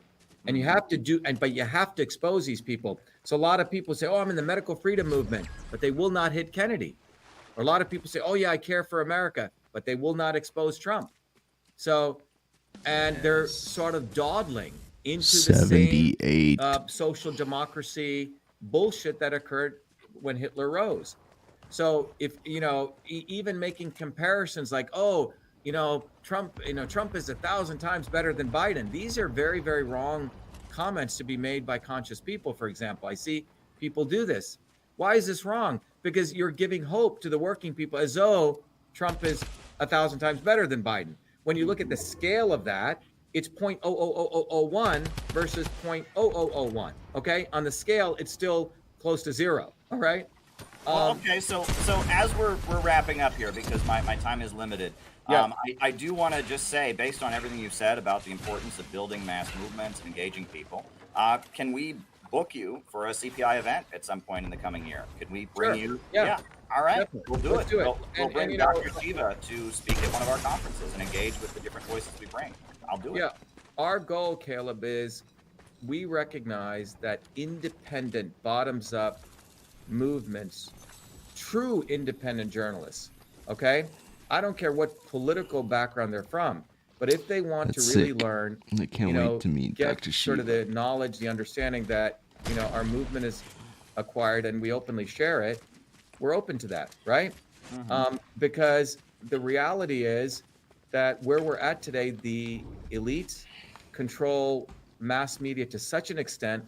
And you have to but you have to expose these people. So a lot of people say, "Oh, I'm in the medical freedom movement," but they will not hit Kennedy. Or a lot of people say, "Oh yeah, I care for America," but they will not expose Trump. So, and they're sort of dawdling into the same social democracy bullshit that occurred when Hitler rose. So if, even making comparisons like, oh, Trump is 1,000 times better than Biden. These are very, very wrong comments to be made by conscious people. For example, I see people do this. Why is this wrong? Because you're giving hope to the working people as though Trump is 1,000 times better than Biden. When you look at the scale of that, it's 0.00001 versus 0.0001. Okay, on the scale, it's still close to zero. All right.
Well, okay, so as we're wrapping up here, because my time is limited,
yeah.
I do want to just say, based on everything you've said about the importance of building mass movements and engaging people, can we book you for a CPI event at some point in the coming year? Could we bring you?
Yeah.
All right,
Definitely.
we'll do
Let's
it.
do it.
We'll bring Dr. Shiva to speak at one of our conferences and engage with the different voices we bring. I'll do it.
Yeah. Our goal, Caleb, is we recognize that independent, bottoms-up movements, true independent journalists, okay? I don't care what political background they're from, but if they want to really learn,
I can't wait to meet
get
Dr.
sort of
Shiva.
the knowledge, the understanding that, our movement is acquired and we openly share it, we're open to that, right? Because the reality is that where we're at today, the elites control mass media to such an extent,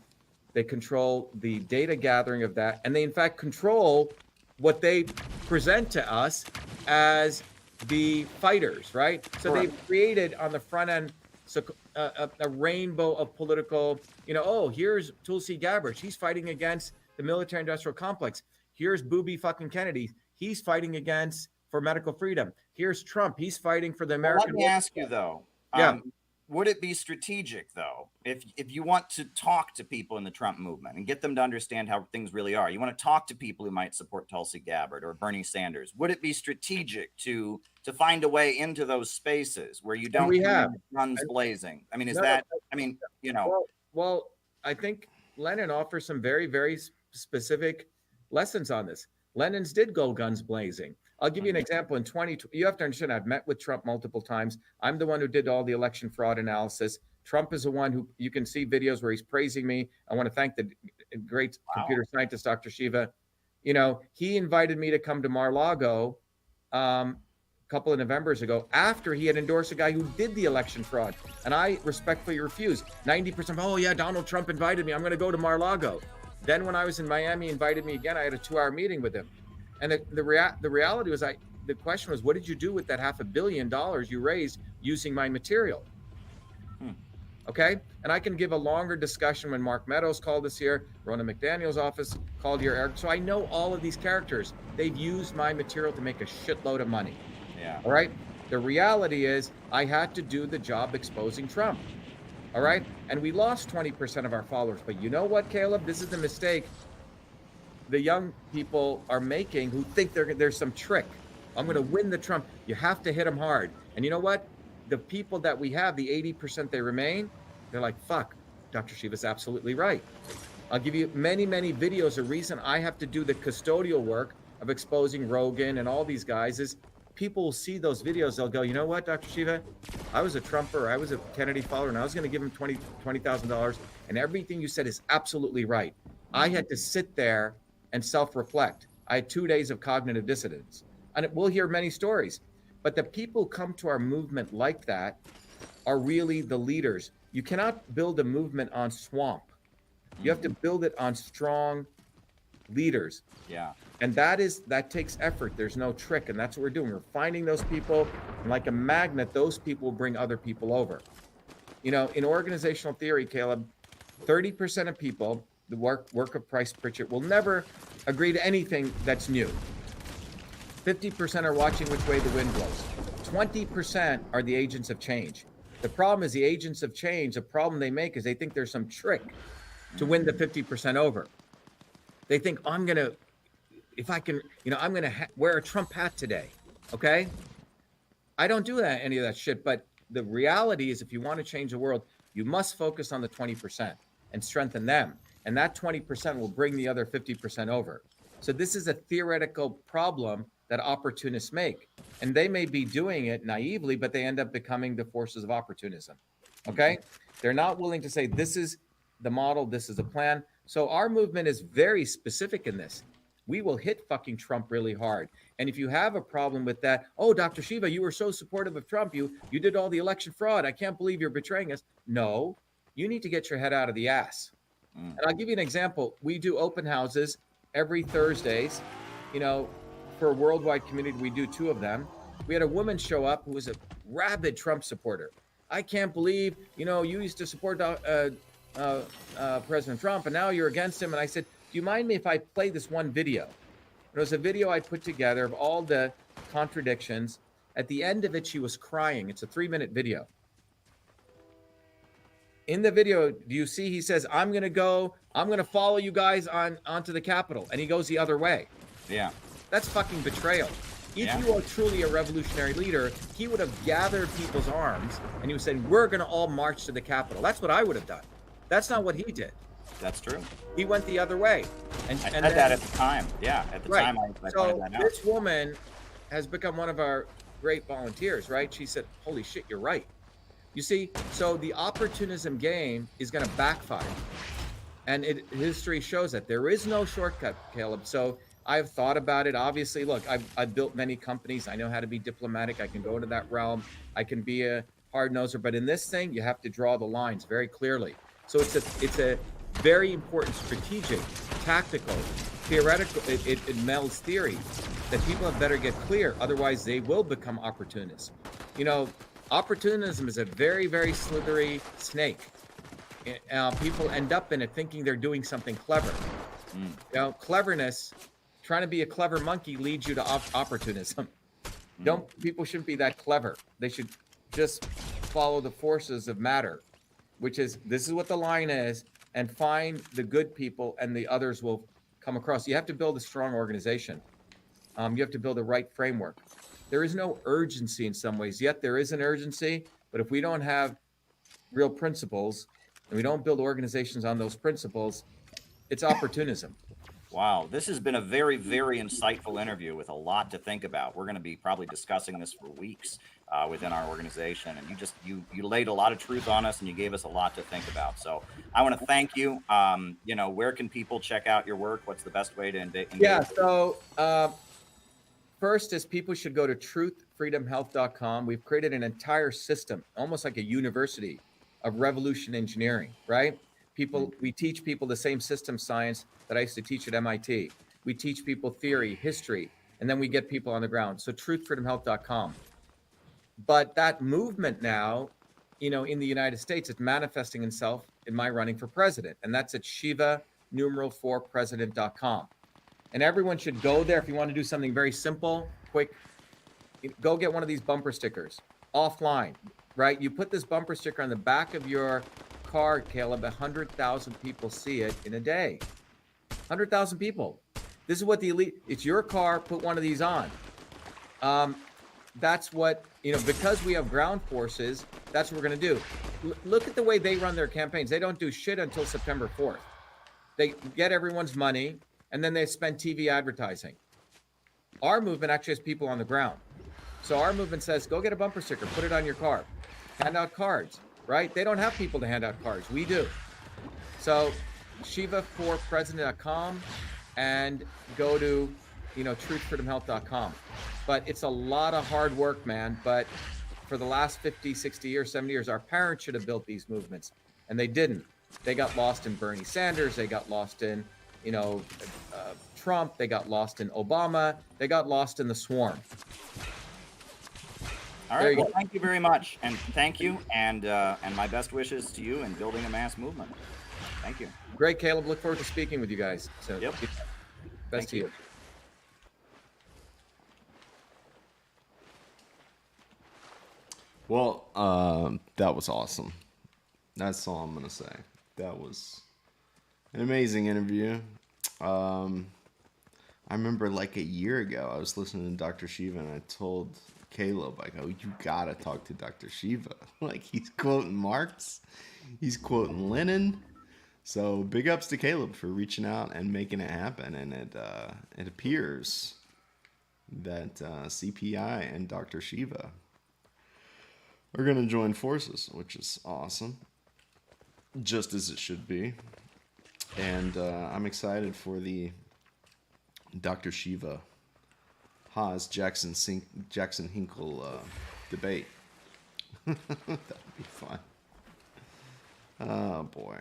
they control the data gathering of that, and they in fact control what they present to us as the fighters, right? So they've created on the front end a rainbow of political, oh, here's Tulsi Gabbard, she's fighting against the military industrial complex. Here's Booby fucking Kennedy, he's fighting for medical freedom. Here's Trump, he's fighting for the American.
Let me ask you though.
Yeah.
Would it be strategic, though, if you want to talk to people in the Trump movement and get them to understand how things really are? You want to talk to people who might support Tulsi Gabbard or Bernie Sanders. Would it be strategic to find a way into those spaces where you don't have guns blazing? I mean,
Well, I think Lenin offers some very, very specific lessons on this. Lenin's did go guns blazing. I'll give you an example. In 2020, you have to understand, I've met with Trump multiple times. I'm the one who did all the election fraud analysis. Trump is the one who, you can see videos where he's praising me. I want to thank the great computer scientist, Dr. Shiva. He invited me to come to Mar-a-Lago a couple of Novembers ago after he had endorsed a guy who did the election fraud. And I respectfully refused. 90%, oh yeah, Donald Trump invited me, I'm going to go to Mar-a-Lago. Then when I was in Miami, he invited me again. I had a 2-hour meeting with him. And the reality was, the question was, what did you do with that $500 million you raised using my material? Okay. And I can give a longer discussion when Mark Meadows called us here, Rona McDaniel's office called here, Eric. So I know all of these characters. They've used my material to make a shitload of money.
Yeah.
All right. The reality is I had to do the job exposing Trump. All right. And we lost 20% of our followers. But you know what, Caleb? This is the mistake the young people are making, who think there's some trick. I'm going to win the Trump. You have to hit them hard. And you know what? The people that we have, the 80% they remain, they're like, fuck, Dr. Shiva's absolutely right. I'll give you many, many videos. The reason I have to do the custodial work of exposing Rogan and all these guys is people will see those videos. They'll go, you know what, Dr. Shiva? I was a Trumper. I was a Kennedy follower, and I was going to give him $20,000. And everything you said is absolutely right. I had to sit there and self-reflect. I had 2 days of cognitive dissonance. And we'll hear many stories. But the people who come to our movement like that are really the leaders. You cannot build a movement on swamp. You have to build it on strong leaders.
Yeah.
And that takes effort. There's no trick. And that's what we're doing. We're finding those people. And like a magnet, those people will bring other people over. In organizational theory, Caleb, 30% of people, the work of Price Pritchett, will never agree to anything that's new. 50% are watching which way the wind blows. 20% are the agents of change. The problem is the agents of change, the problem they make is they think there's some trick to win the 50% over. They think, I'm going to wear a Trump hat today. Okay. I don't do any of that shit. But the reality is, if you want to change the world, you must focus on the 20% and strengthen them. And that 20% will bring the other 50% over. So this is a theoretical problem that opportunists make. And they may be doing it naively, but they end up becoming the forces of opportunism. Okay? They're not willing to say, this is the model, this is the plan. So our movement is very specific in this. we will hit fucking Trump really hard. And if you have a problem with that, oh, Dr. Shiva, you were so supportive of Trump. You did all the election fraud. I can't believe you're betraying us. No, you need to get your head out of the ass. And I'll give you an example. We do open houses every Thursdays. You know, for a worldwide community, we do 2 of them. We had a woman show up who was a rabid Trump supporter. I can't believe, you know, you used to support President Trump, and now you're against him. And I said, do you mind me if I play this one video? It was a video I put together of all the contradictions. At the end of it, she was crying. It's a 3-minute video. In the video, do you see he says, I'm going to follow you guys onto the Capitol. And he goes the other way.
Yeah.
That's fucking betrayal. If you are truly a revolutionary leader, he would have gathered people's arms and he would say, we're going to all march to the Capitol. That's what I would have done. That's not what he did.
That's true.
He went the other way. And
I said that at the time. Yeah, at the time I pointed that out.
This woman has become one of our great volunteers, right? She said, holy shit, you're right. You see, so the opportunism game is going to backfire. And history shows that there is no shortcut, Caleb. So I've thought about it. Obviously, look, I've built many companies. I know how to be diplomatic. I can go into that realm. I can be a hard noser. But in this thing, you have to draw the lines very clearly. So it's a very important strategic, tactical, theoretical, it melds theory that people have better get clear. Otherwise, they will become opportunists. You know, opportunism is a very, very slithery snake. People end up in it thinking they're doing something clever. You know, cleverness, trying to be a clever monkey leads you to opportunism. People shouldn't be that clever. They should just follow the forces of matter, which is, this is what the line is, and find the good people and the others will come across. You have to build a strong organization. You have to build the right framework. There is no urgency in some ways, yet there is an urgency, but if we don't have real principles and we don't build organizations on those principles, it's opportunism.
Wow, this has been a very, very insightful interview with a lot to think about. We're going to be probably discussing this for weeks within our organization, and you laid a lot of truth on us, and you gave us a lot to think about. So I want to thank you. You know, where can people check out your work? What's the best way to engage?
Yeah, so first is people should go to truthfreedomhealth.com. We've created an entire system, almost like a university of revolution engineering, right? We teach people the same system science that I used to teach at MIT. We teach people theory, history, and then we get people on the ground. So truthfreedomhealth.com. But that movement now, you know, in the United States, it's manifesting itself in my running for president. And that's at Shiva4president.com. And everyone should go there. If you want to do something very simple, quick, go get one of these bumper stickers offline, right? You put this bumper sticker on the back of your car, Caleb, 100,000 people see it in a day. 100,000 people. This is what the elite, it's your car, put one of these on. That's what, you know, because we have ground forces, that's what we're going to do. Look at the way they run their campaigns. They don't do shit until September 4th. They get everyone's money, and then they spend TV advertising. Our movement actually has people on the ground. So our movement says, go get a bumper sticker, put it on your car, hand out cards, right? They don't have people to hand out cards. We do. So Shiva4president.com and go to, you know, truthfreedomhealth.com. But it's a lot of hard work, man. But for the last 50, 60 years, 70 years, our parents should have built these movements, and they didn't. They got lost in Bernie Sanders. They got lost in, you know, Trump. They got lost in Obama. They got lost in the swarm.
All right. Well, thank you very much, and thank you, and my best wishes to you in building a mass movement. Thank you.
Great, Caleb. Look forward to speaking with you guys. So,
yep.
Best to you.
Well, that was awesome. That's all I'm gonna say. That was an amazing interview. I remember like a year ago, I was listening to Dr. Shiva, and I told Caleb, I go, you gotta talk to Dr. Shiva. Like, he's quoting Marx, he's quoting Lenin. So big ups to Caleb for reaching out and making it happen. And it appears that CPI and Dr. Shiva are going to join forces, which is awesome, just as it should be. And I'm excited for the Dr. Shiva. Haas Jackson Hinkle debate. That'd be fun. Oh boy.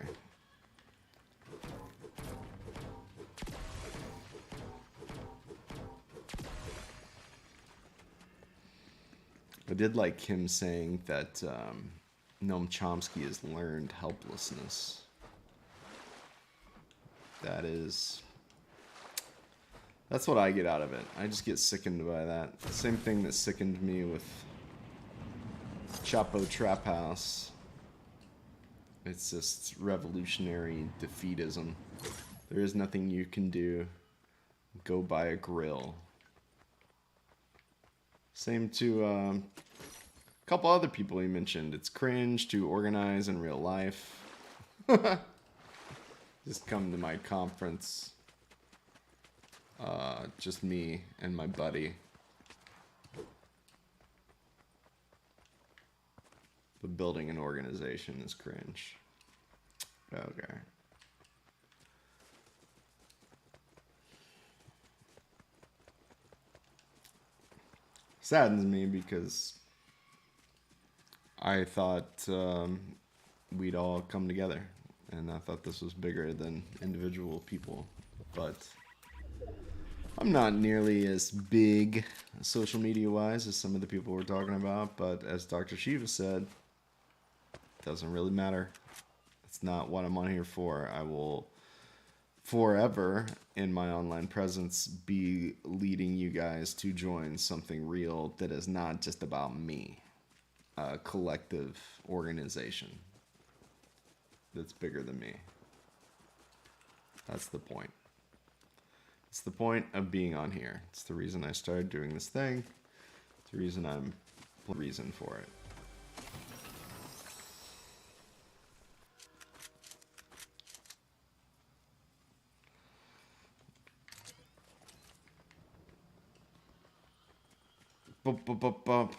I did like him saying that Noam Chomsky has learned helplessness. That's what I get out of it. I just get sickened by that. The same thing that sickened me with Chapo Trap House. It's just revolutionary defeatism. There is nothing you can do. Go buy a grill. Same to a couple other people he mentioned. It's cringe to organize in real life. Just come to my conference. Just me and my buddy. But building an organization is cringe. Okay. Saddens me because I thought we'd all come together, and I thought this was bigger than individual people, but I'm not nearly as big social media wise as some of the people we're talking about, but as Dr. Shiva said, it doesn't really matter. It's not what I'm on here for. I will forever in my online presence be leading you guys to join something real that is not just about me. A collective organization that's bigger than me. That's the point. It's the point of being on here. It's the reason I started doing this thing. It's the reason I'm the reason for it. Bup.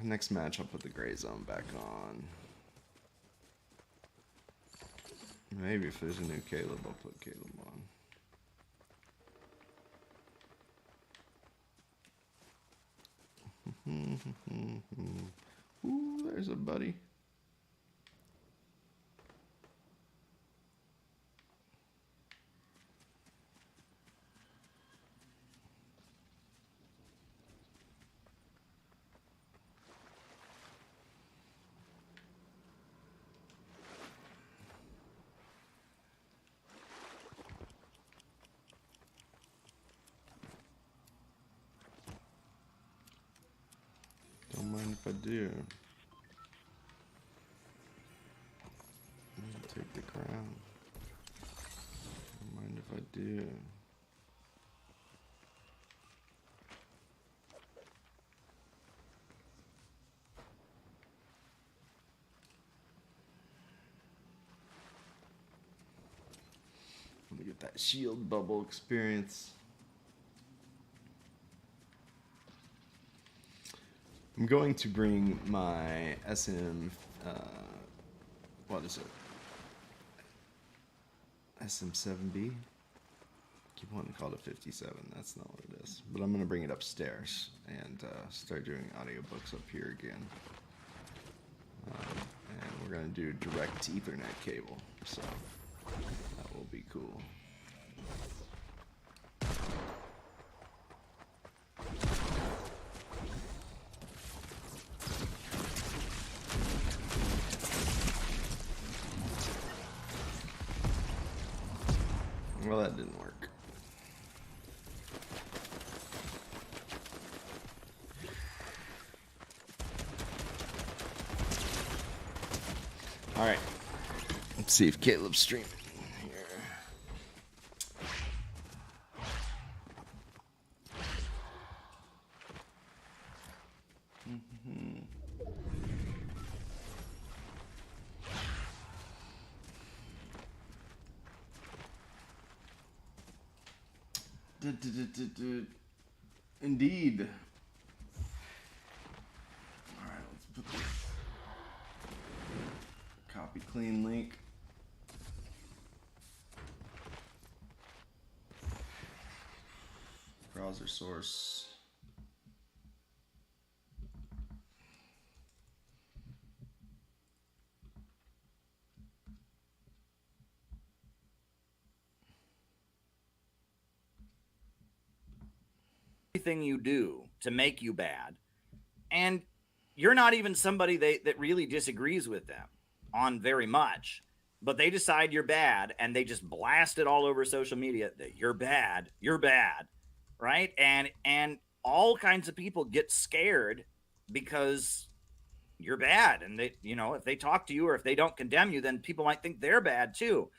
Next match, I'll put the Grayzone back on. Maybe if there's a new Caleb, I'll put Caleb on. Ooh, there's a buddy. Don't mind if I do. Take the crown. Don't mind if I do. Let me get that shield bubble experience. I'm going to bring my SM, what is it? SM7B? Keep wanting to call it 57, that's not what it is. But I'm going to bring it upstairs and start doing audiobooks up here again. And we're going to do direct Ethernet cable, so that will be cool. Well, that didn't work. All right. Let's see if Caleb's streaming here. Indeed. All right, let's put this copy clean link. browser source.
Everything you do to make you bad, and you're not even somebody that really disagrees with them on very much, but they decide you're bad and they just blast it all over social media that you're bad, right? And all kinds of people get scared because you're bad, and they, you know, if they talk to you or if they don't condemn you, then people might think they're bad too.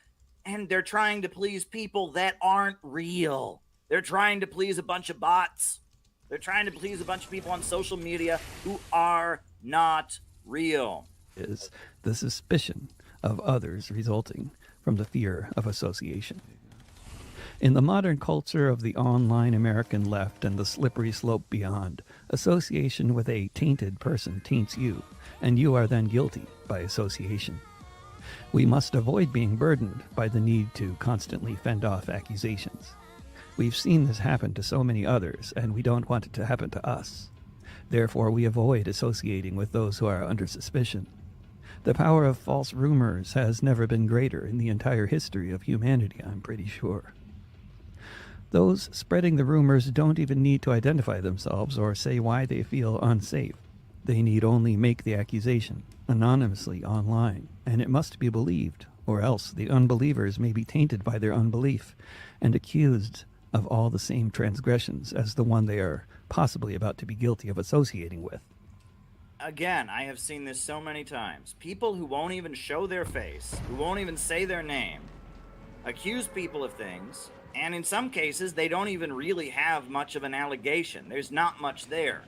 And they're trying to please people that aren't real. They're trying to please a bunch of bots. They're trying to please a bunch of people on social media who are not real.
Is the suspicion of others resulting from the fear of association. In the modern culture of the online American left and the slippery slope beyond, association with a tainted person taints you, and you are then guilty by association. We must avoid being burdened by the need to constantly fend off accusations. We've seen this happen to so many others, and we don't want it to happen to us. Therefore, we avoid associating with those who are under suspicion. The power of false rumors has never been greater in the entire history of humanity, I'm pretty sure. Those spreading the rumors don't even need to identify themselves or say why they feel unsafe. They need only make the accusation, anonymously online, and it must be believed, or else the unbelievers may be tainted by their unbelief and accused of all the same transgressions as the one they are possibly about to be guilty of associating with.
Again, I have seen this so many times. People who won't even show their face, who won't even say their name, accuse people of things, and in some cases, they don't even really have much of an allegation. There's not much there.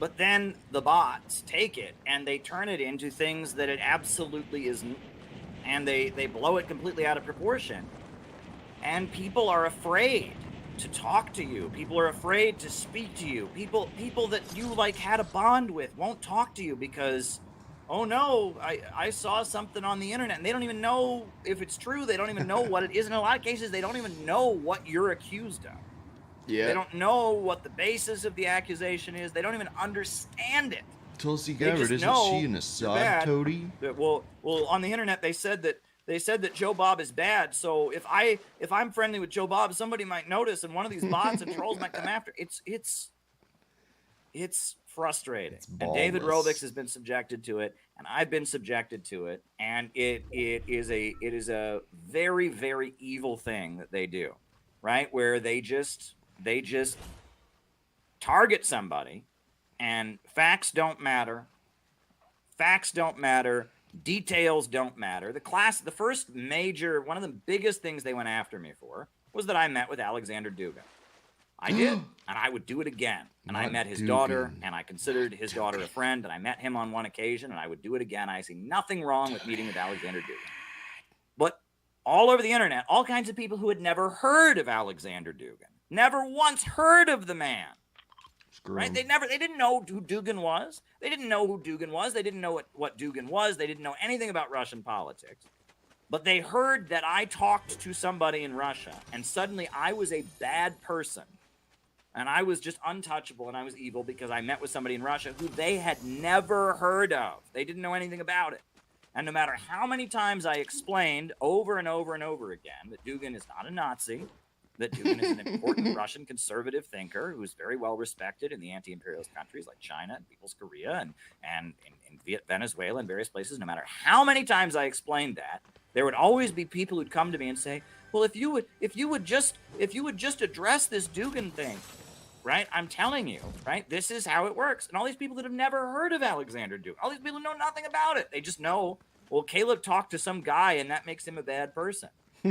But then the bots take it and they turn it into things that it absolutely isn't, and they blow it completely out of proportion. And people are afraid to talk to you. People are afraid to speak to you. People that you like had a bond with won't talk to you because, oh no, I saw something on the internet, and they don't even know if it's true. They don't even know what it is. In a lot of cases, they don't even know what you're accused of.
Yeah.
They don't know what the basis of the accusation is. They don't even understand it.
Tulsi
They
Gabbard,
just
isn't
know
she an
you're
Assad
bad.
toady?
Well, on the internet they said that Joe Bob is bad. So if I'm friendly with Joe Bob, somebody might notice, and one of these bots and trolls might come after. It's frustrating. And David
ballless.
Rovics has been subjected to it, and I've been subjected to it, and it is a very, very evil thing that they do, right? Where they just target somebody, and facts don't matter. Facts don't matter. Details don't matter. The first major, one of the biggest things they went after me for was that I met with Alexander Dugin. I did, and I would do it again. And I met his daughter, and I considered his daughter a friend, and I met him on one occasion, and I would do it again. I see nothing wrong with meeting with Alexander Dugin. But all over the internet, all kinds of people who had never heard of Alexander Dugin, never once heard of the man. Right? They didn't know who Dugin was. They didn't know who Dugin was. They didn't know what Dugin was. They didn't know anything about Russian politics. But they heard that I talked to somebody in Russia, and suddenly I was a bad person. And I was just untouchable, and I was evil because I met with somebody in Russia who they had never heard of. They didn't know anything about it. And no matter how many times I explained over and over and over again that Dugin is not a Nazi, that Dugin is an important Russian conservative thinker who is very well respected in the anti-imperialist countries like China and People's Korea and in Venezuela and various places. No matter how many times I explained that, there would always be people who'd come to me and say, "Well, if you would just address this Dugin thing, right? I'm telling you, right? This is how it works." And all these people that have never heard of Alexander Dugin, all these people know nothing about it. They just know, well, Caleb talked to some guy, and that makes him a bad person.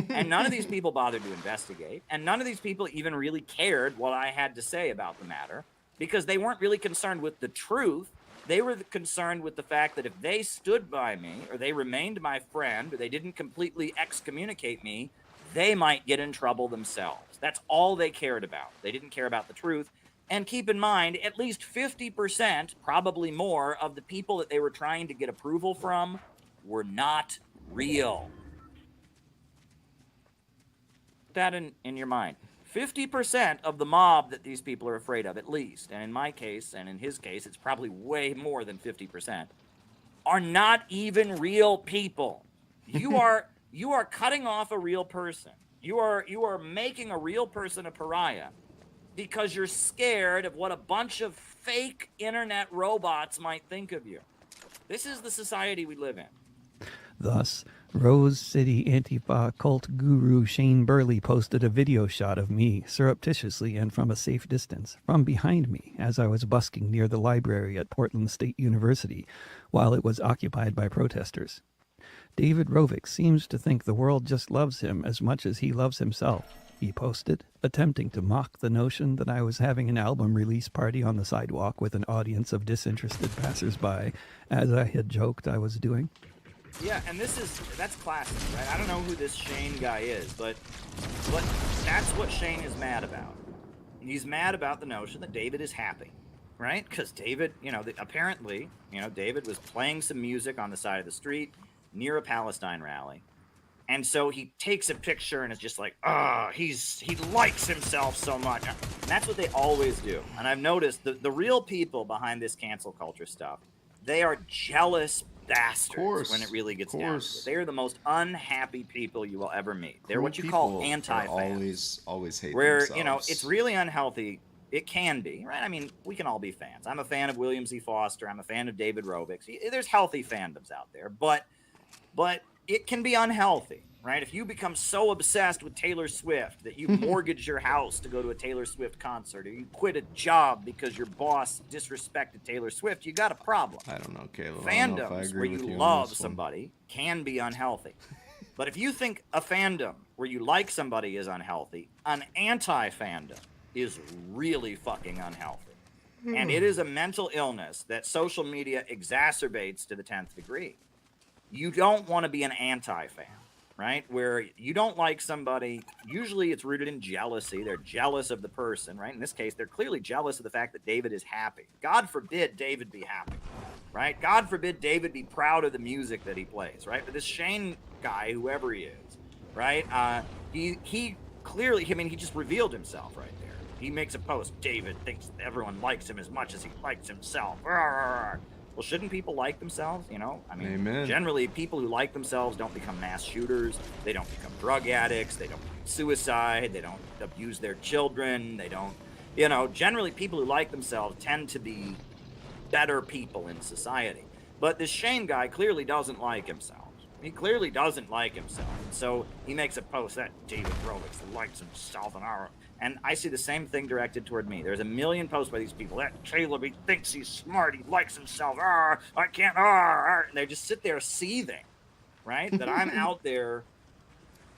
And none of these people bothered to investigate, and none of these people even really cared what I had to say about the matter, because they weren't really concerned with the truth. They were concerned with the fact that if they stood by me, or they remained my friend, or they didn't completely excommunicate me, they might get in trouble themselves. That's all they cared about. They didn't care about the truth. And keep in mind, at least 50%, probably more, of the people that they were trying to get approval from were not real. That in your mind. 50% of the mob that these people are afraid of, at least, and in my case, and in his case, it's probably way more than 50%, are not even real people. You are cutting off a real person. You are making a real person a pariah because you're scared of what a bunch of fake internet robots might think of you. This is the society we live in.
Thus, Rose City Antifa cult guru Shane Burley posted a video shot of me surreptitiously and from a safe distance from behind me as I was busking near the library at Portland State University while it was occupied by protesters. David Rovik seems to think the world just loves him as much as he loves himself, he posted, attempting to mock the notion that I was having an album release party on the sidewalk with an audience of disinterested passersby, as I had joked I was doing.
Yeah, and that's classic, right? I don't know who this Shane guy is, but that's what Shane is mad about. He's mad about the notion that David is happy, right? Because David, apparently, David was playing some music on the side of the street near a Palestine rally. And so he takes a picture and is just like, he likes himself so much. And that's what they always do. And I've noticed the real people behind this cancel culture stuff, they are jealous bastards when it really gets down to it. They are the most unhappy people you will ever meet. They're what you call anti-fans.
Always hate
where,
themselves.
It's really unhealthy. It can be, right? I mean, we can all be fans. I'm a fan of William Z. Foster. I'm a fan of David Rovik. There's healthy fandoms out there, but it can be unhealthy, right? If you become so obsessed with Taylor Swift that you mortgage your house to go to a Taylor Swift concert, or you quit a job because your boss disrespected Taylor Swift, you got a problem.
I don't know, Caleb.
Fandoms where you love somebody can be unhealthy. But if you think a fandom where you like somebody is unhealthy, an anti-fandom is really fucking unhealthy. And it is a mental illness that social media exacerbates to the 10th degree. You don't want to be an anti-fan, right? Where you don't like somebody, usually it's rooted in jealousy. They're jealous of the person, right? In this case, they're clearly jealous of the fact that David is happy. God forbid David be happy, right? God forbid David be proud of the music that he plays, right? But this Shane guy, whoever he is, right? He clearly, he just revealed himself right there. He makes a post, David thinks everyone likes him as much as he likes himself. Well, shouldn't people like themselves?
Amen.
Generally, people who like themselves don't become mass shooters. They don't become drug addicts. They don't commit suicide. They don't abuse their children. They don't, generally people who like themselves tend to be better people in society. But this Shane guy clearly doesn't like himself. He clearly doesn't like himself. So he makes a post that David Rovik likes himself and I see the same thing directed toward me. There's a million posts by these people. That Caleb, he thinks he's smart. He likes himself. I can't. And they just sit there seething, right? That I'm out there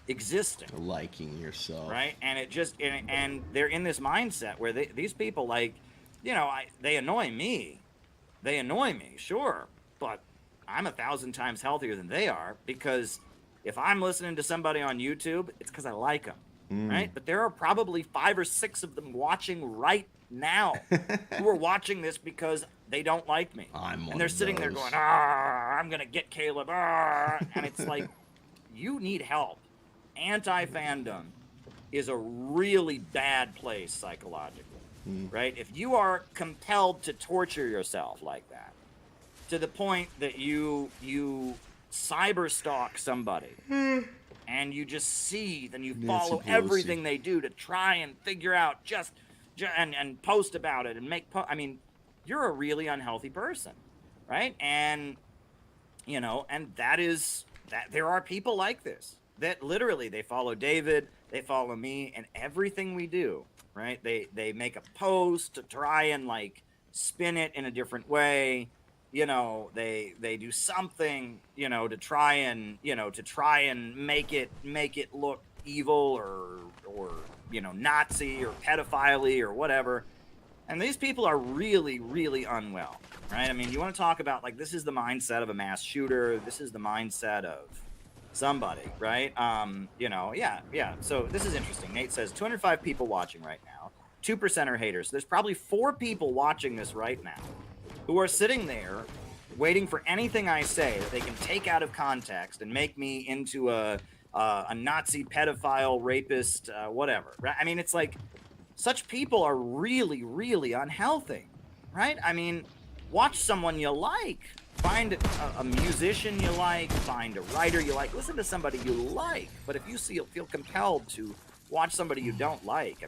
existing.
Liking yourself.
Right? And it just, and they're in this mindset where these people, they annoy me. They annoy me, sure. But I'm 1,000 times healthier than they are, because if I'm listening to somebody on YouTube, it's because I like them. Right? But there are probably 5 or 6 of them watching right now who are watching this because they don't like me. And they're sitting there going, I'm going to get Caleb. And it's like, you need help. Anti-fandom is a really bad place psychologically, right? If you are compelled to torture yourself like that, to the point that you cyber stalk somebody, and you just see, then you follow everything they do to try and figure out and post about it and make you're a really unhealthy person, right? And and that there are people like this that literally they follow David, they follow me, and everything we do, right? They make a post to try and spin it in a different way. They do something, to try and make it look evil or Nazi or pedophile or whatever. And these people are really, really unwell, right? You want to talk about this is the mindset of a mass shooter. This is the mindset of somebody, right? Yeah. So this is interesting. Nate says 205 people watching right now. 2% are haters. There's probably 4 people watching this right now who are sitting there waiting for anything I say that they can take out of context and make me into a a Nazi pedophile, rapist, whatever. Right? I mean, it's like such people are really, really unhealthy, right? I mean, watch someone you like. Find a musician you like. Find a writer you like. Listen to somebody you like. But if you feel compelled to watch somebody you don't like, I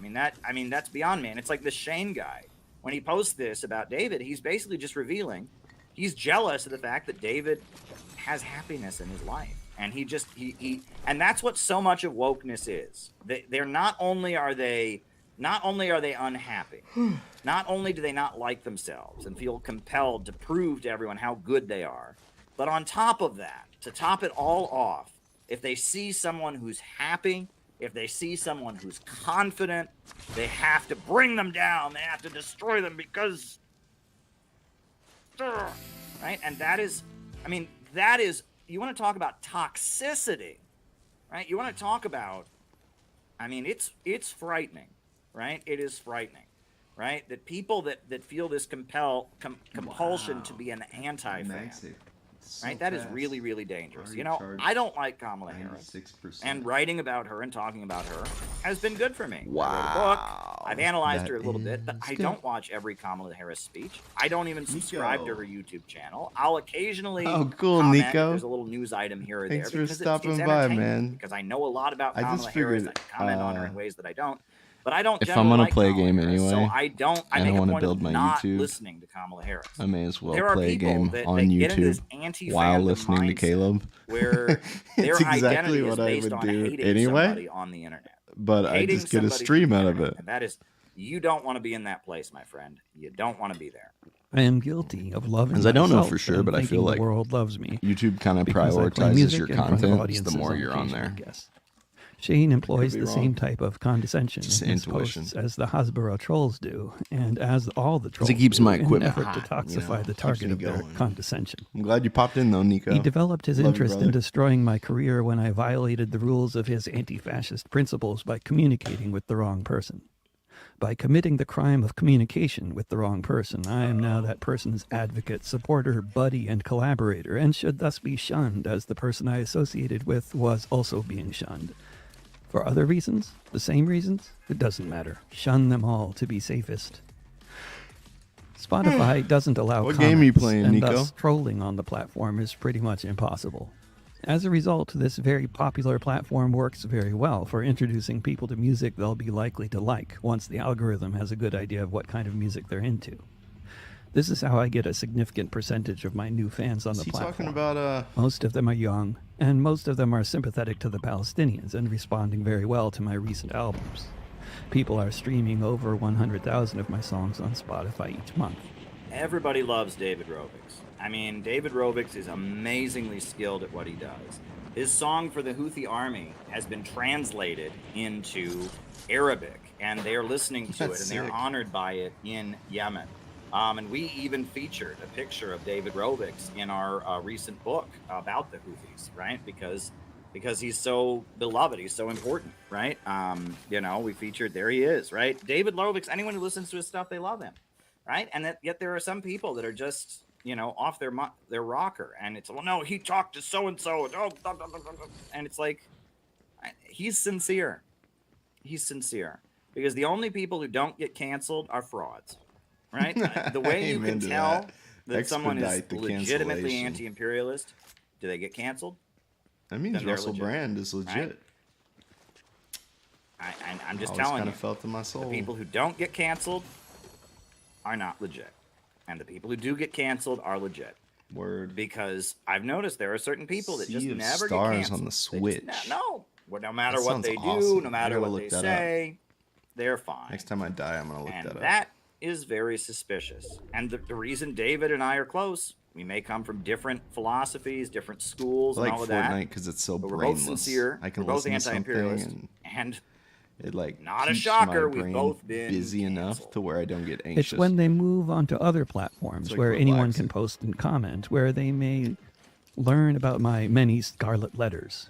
mean that's beyond me. And it's like the Shane guy. When he posts this about David, he's basically just revealing he's jealous of the fact that David has happiness in his life. And he and that's what so much of wokeness is. They're not only are they unhappy, not only do they not like themselves and feel compelled to prove to everyone how good they are, but on top of that, to top it all off, if they see someone who's happy, if they see someone who's confident, they have to bring them down. They have to destroy them because, right? And that is, you want to talk about toxicity, right? You want to talk about, it's frightening, right? It is frightening, right? That people that feel this compulsion to be an anti-fan, right? That is really, really dangerous. You know, I don't like Kamala Harris, and writing about her and talking about her has been good for me.
Wow.
I wrote a book. I've analyzed her a little bit, but I don't watch every Kamala Harris speech. I don't even subscribe to her YouTube channel. I'll occasionally comment if there's a little news item here or there.
Thanks for
because
stopping
it's
by,
entertaining,
man.
Because I know a lot about
I
Kamala
just
Harris.
figured,
I comment on her in ways that I don't. But I don't.
If I'm gonna
like
play a
Kamala
game
Harris,
anyway,
so I don't. I
and I
make a
wanna
point
build
of
my
not
YouTube,
listening to Kamala Harris.
I may as well
There are
play a
people
game
that
on
get into this
YouTube while
anti-fandom
listening to
mindset
Caleb.
Where their
It's exactly
identity
what
is
I
based
would
on
do
hating
anyway,
somebody on the internet.
but I
Hating
just get a
somebody
stream
from the
out of
internet.
it.
And that is, you don't want to be in that place, my friend. You don't want to be there.
I am guilty of loving
Because I don't know
myself
for sure,
and
but I feel
thinking
like
the world loves me.
YouTube kind of
because I play
prioritizes
music
your
in front of
content the
audiences
more you're on
occasionally,
there.
I guess. Shane employs
be
the
wrong.
same type of condescension
Just
in his
intuition.
posts as the Hasbro trolls do, and as all the trolls
it keeps
do,
my
in an
equipment
effort to
hot, you know,
toxify the
keeps
target
me
of their
going.
condescension.
I'm glad you popped in though, Nico.
He developed his
Love you,
interest in
brother.
destroying my career when I violated the rules of his anti-fascist principles by communicating with the wrong person. By committing the crime of communication with the wrong person, I am now that person's advocate, supporter, buddy, and collaborator, and should thus be shunned as the person I associated with was also being shunned. For other reasons, the same reasons, it doesn't matter. Shun them all to be safest. Spotify doesn't allow
What game are you
comments,
playing,
and
Nico?
thus trolling on the platform is pretty much impossible. As a result, this very popular platform works very well for introducing people to music they'll be likely to like once the algorithm has a good idea of what kind of music they're into. This is how I get a significant percentage of my new fans on the
Is he
platform.
talking about
Most of them are young, and most of them are sympathetic to the Palestinians and responding very well to my recent albums. People are streaming over 100,000 of my songs on Spotify each month.
Everybody loves David Rovix. I mean, David Rovix is amazingly skilled at what he does. His song for the Houthi army has been translated into Arabic, and they are listening to
That's
it, and they're
sick.
honored by it in Yemen. And we even featured a picture of David Rovix in our recent book about the Houthis, right? Because he's so beloved, he's so important, right? You know, we featured, there he is, right? David Rovix, anyone who listens to his stuff, they love him, right? And yet there are some people that are just, you know, off their rocker, and it's, well, no, he talked to so-and-so, and it's like, he's sincere. He's sincere. Because the only people who don't get canceled are frauds, right? The way you can
Amen to
tell that someone is
Expedite the
legitimately
cancellation.
anti-imperialist, do they get canceled?
That means
Then they're
Russell
legit,
Brand is legit.
right? I'm just
Always
telling
kind
you,
of felt in my soul.
the people who don't get canceled are not legit. And the people who do get canceled are legit.
Word.
Because I've noticed there are certain people that just
Sea of
never
Stars
get canceled.
on the
They just
Switch.
no. Well, no matter
That
what
sounds
they do,
awesome.
no
I
matter
gotta
what
look
they
that up.
say, they're fine.
Next time I die, I'm gonna look
And
that up.
that is very suspicious. And the reason David and I are close, we may come from different philosophies, different schools,
I like
and all of that.
Fortnite because it's so
But we're
brainless.
both sincere.
I can
We're both
listen to something
anti-imperialist.
and
And
it like
not a
keeps
shocker,
my
we've
brain
both been
busy enough
canceled.
to where I don't get anxious.
It's when they move onto other platforms
It's like
where anyone
relaxing.
can post and comment, where they may learn about my many scarlet letters.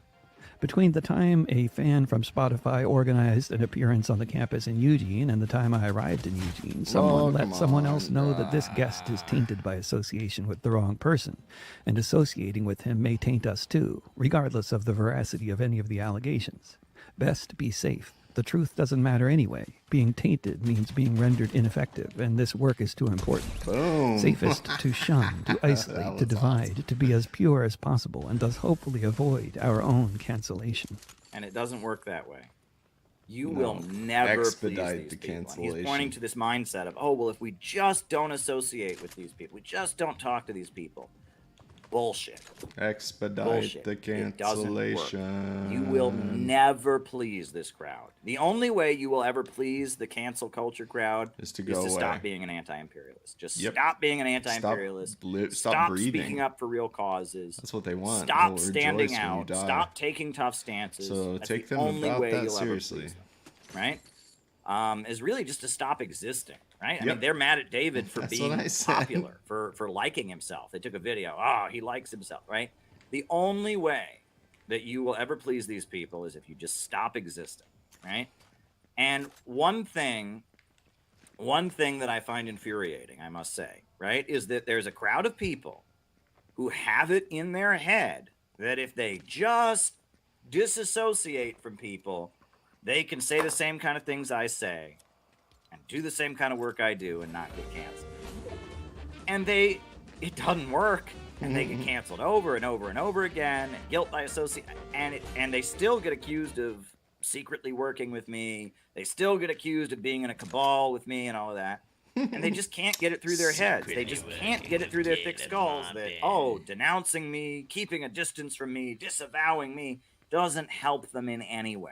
Between the time a fan from Spotify organized an appearance on the campus in Eugene and the time I arrived in Eugene, someone let someone else know that this guest is tainted by association with the wrong person, and associating with him may taint us too, regardless of the veracity of any of the allegations. Best be safe. The truth doesn't matter anyway. Being tainted means being rendered ineffective, and this work is too important.
Boom.
Safest to shun, to isolate, to divide, to be as pure as possible, and thus hopefully avoid our own cancellation.
And it doesn't work that way. You will never
expedite
please these
the
people. And
cancellation.
he's pointing to this mindset of, oh, well, if we just don't associate with these people, we just don't talk to these people. Bullshit.
Expedite
Bullshit.
the
It doesn't work.
cancellation.
You will never please this crowd. The only way you will ever please the cancel culture crowd
is to go away.
stop being an anti-imperialist. Just
Yep.
stop being an anti-imperialist.
Stop breathing.
Speaking up for real causes.
That's what they want.
Stop
They'll
standing
rejoice when you
out.
die.
Stop taking tough stances.
So
That's
take
the
them
only
about
way
that
you'll
seriously.
ever please them, right? Is really just to stop existing, right? I
Yep.
mean, they're mad at David for
That's what I
being
said.
popular, for liking himself. They took a video. Oh, he likes himself, right? The only way that you will ever please these people is if you just stop existing, right? And one thing that I find infuriating, I must say, right, is that there's a crowd of people who have it in their head that if they just disassociate from people, they can say the same kind of things I say and do the same kind of work I do and not get canceled. And it doesn't work. And they get canceled over and over and over again, and guilt by association, and they still get accused of secretly working with me. They still get accused of being in a cabal with me and all of that. And they just can't get it through their heads. They just can't get it through their thick skulls that, oh, denouncing me, keeping a distance from me, disavowing me doesn't help them in any way.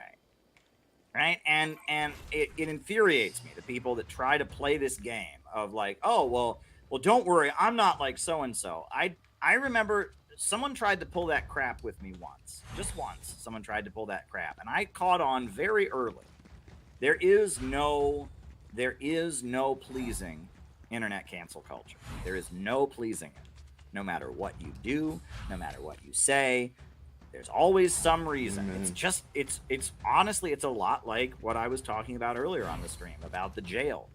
Right? And it infuriates me, the people that try to play this game of like, oh, well, don't worry, I'm not like so-and-so. I remember someone tried to pull that crap with me once. Just once. Someone tried to pull that crap. And I caught on very early. There is no pleasing internet cancel culture. There is no pleasing it. No matter what you do, no matter what you say, there's always some reason. It's honestly, it's a lot like what I was talking about earlier on the stream about the jail.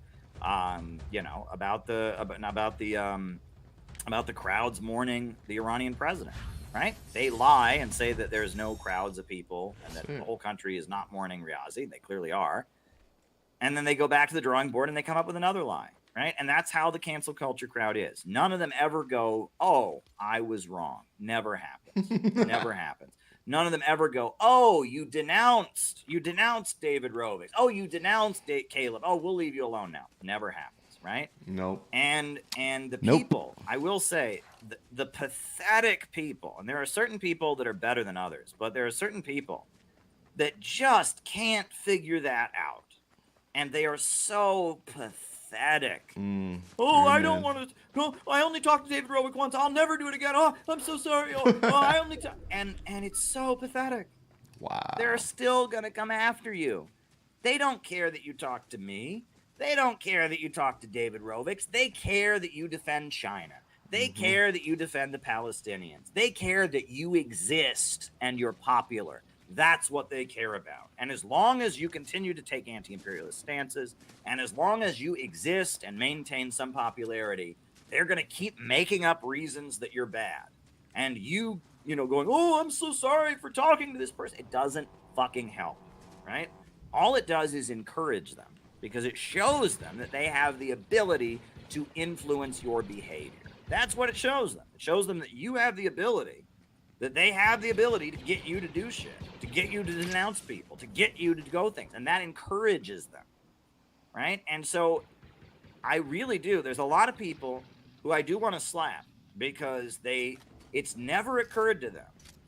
About the crowds mourning the Iranian president, right? They lie and say that there's no crowds of people and that the whole country is not mourning Riazi. They clearly are. And then they go back to the drawing board and they come up with another lie, right? And that's how the cancel culture crowd is. None of them ever go, oh, I was wrong. Never happens. Never happens. None of them ever go, oh, you denounced David Rovix. Oh, you denounced Caleb. Oh, we'll leave you alone now. Never happens. Right?
Nope.
And the people, I will say, the pathetic people, and there are certain people that are better than others, but there are certain people that just can't figure that out. And they are so pathetic. Oh, I don't want to. No, I only talked to David Rowick once. I'll never do it again. Oh, I'm so sorry. Oh, I only talk. And it's so pathetic.
Wow.
They're still going to come after you. They don't care that you talk to me. They don't care that you talk to David Rovix. They care that you defend China. They care that you defend the Palestinians. They care that you exist and you're popular. That's what they care about. And as long as you continue to take anti-imperialist stances, and as long as you exist and maintain some popularity, they're going to keep making up reasons that you're bad. And you going, oh, I'm so sorry for talking to this person. It doesn't fucking help, right? All it does is encourage them, because it shows them that they have the ability to influence your behavior. That's what it shows them. It shows them that you have the ability, that they have the ability to get you to do shit, to get you to denounce people, to get you to go things. And that encourages them, right? And so I really do. There's a lot of people who I do want to slap because it's never occurred to them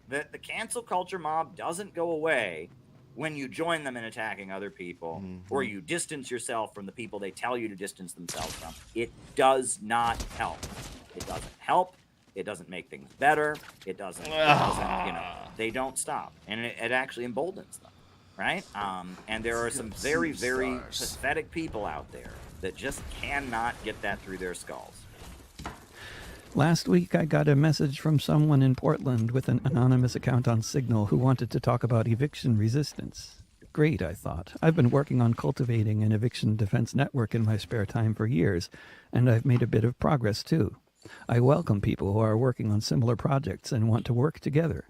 that the cancel culture mob doesn't go away when you join them in attacking other people, or you distance yourself from the people they tell you to distance themselves from. It does not help. It doesn't help. It doesn't make things better. It doesn't they don't stop. And it actually emboldens them, right? And there are some very, very pathetic people out there that just cannot get that through their skulls.
Last week, I got a message from someone in Portland with an anonymous account on Signal who wanted to talk about eviction resistance. Great, I thought. I've been working on cultivating an eviction defense network in my spare time for years, and I've made a bit of progress too. I welcome people who are working on similar projects and want to work together.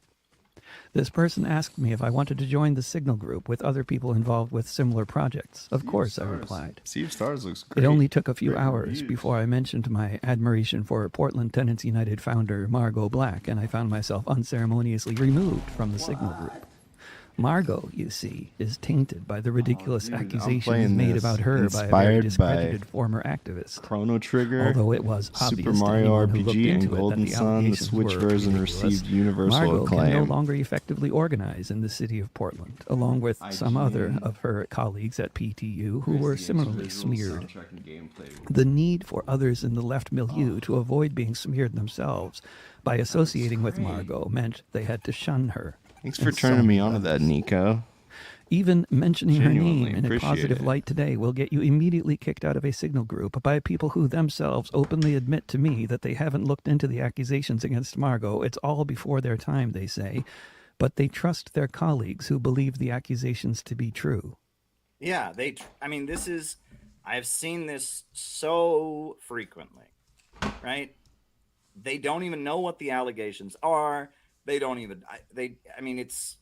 This person asked me if I wanted to join the Signal group with other people involved with similar projects. Of course, I replied.
Sea of Stars looks great.
It only took a few
Great
hours
reviews.
before I mentioned my admiration for Portland Tenants United founder Margot Black, and I found myself unceremoniously removed from the Signal group. Margot, you see, is tainted by the ridiculous
dude, I'm
accusations
playing
made
this
about her by a very
inspired
discredited
by
former activist.
Chrono Trigger,
Although it was
Super
obvious to
Mario
anyone who looked
RPG, and
into it that
Golden
the
Sun. The
allegations
Switch
were
version
ridiculous,
received universal
Margot can no
acclaim.
longer effectively organize in the city of Portland, along with some other of her colleagues at PTU who were similarly smeared. The need for others in the left milieu to avoid being smeared themselves by associating with Margot meant they had to shun her.
Thanks for
And so
turning me
many
on to that,
others.
Nico.
Even mentioning her
Genuinely
name in a
appreciate
positive
it.
light today will get you immediately kicked out of a Signal group by people who themselves openly admit to me that they haven't looked into the accusations against Margot. It's all before their time, they say, but they trust their colleagues who believe the accusations to be true.
Yeah, I've seen this so frequently, right? They don't even know what the allegations are. They don't even,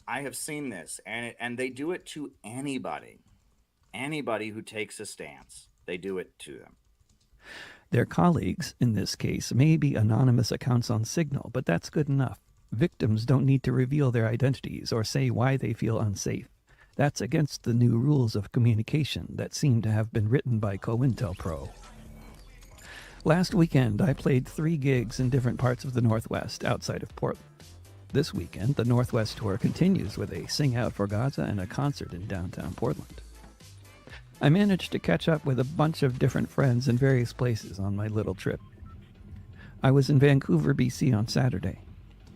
I have seen this, and they do it to anybody who takes a stance. They do it to them.
Their colleagues, in this case, may be anonymous accounts on Signal, but that's good enough. Victims don't need to reveal their identities or say why they feel unsafe. That's against the new rules of communication that seem to have been written by COINTELPRO. Last weekend, I played 3 gigs in different parts of the Northwest outside of Portland. This weekend, the Northwest Tour continues with a Sing Out for Gaza and a concert in downtown Portland. I managed to catch up with a bunch of different friends in various places on my little trip. I was in Vancouver, BC on Saturday.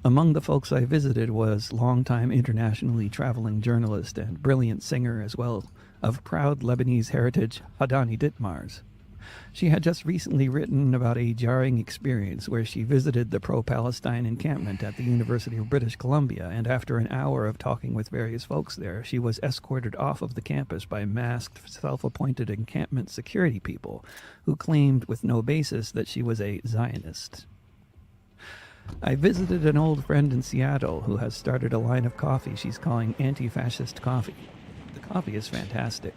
Among the folks I visited was longtime internationally traveling journalist and brilliant singer as well of proud Lebanese heritage Hadani Ditmars. She had just recently written about a jarring experience where she visited the pro-Palestine encampment at the University of British Columbia, and after an hour of talking with various folks there, she was escorted off of the campus by masked, self-appointed encampment security people who claimed with no basis that she was a Zionist. I visited an old friend in Seattle who has started a line of coffee she's calling anti-fascist coffee. The coffee is fantastic.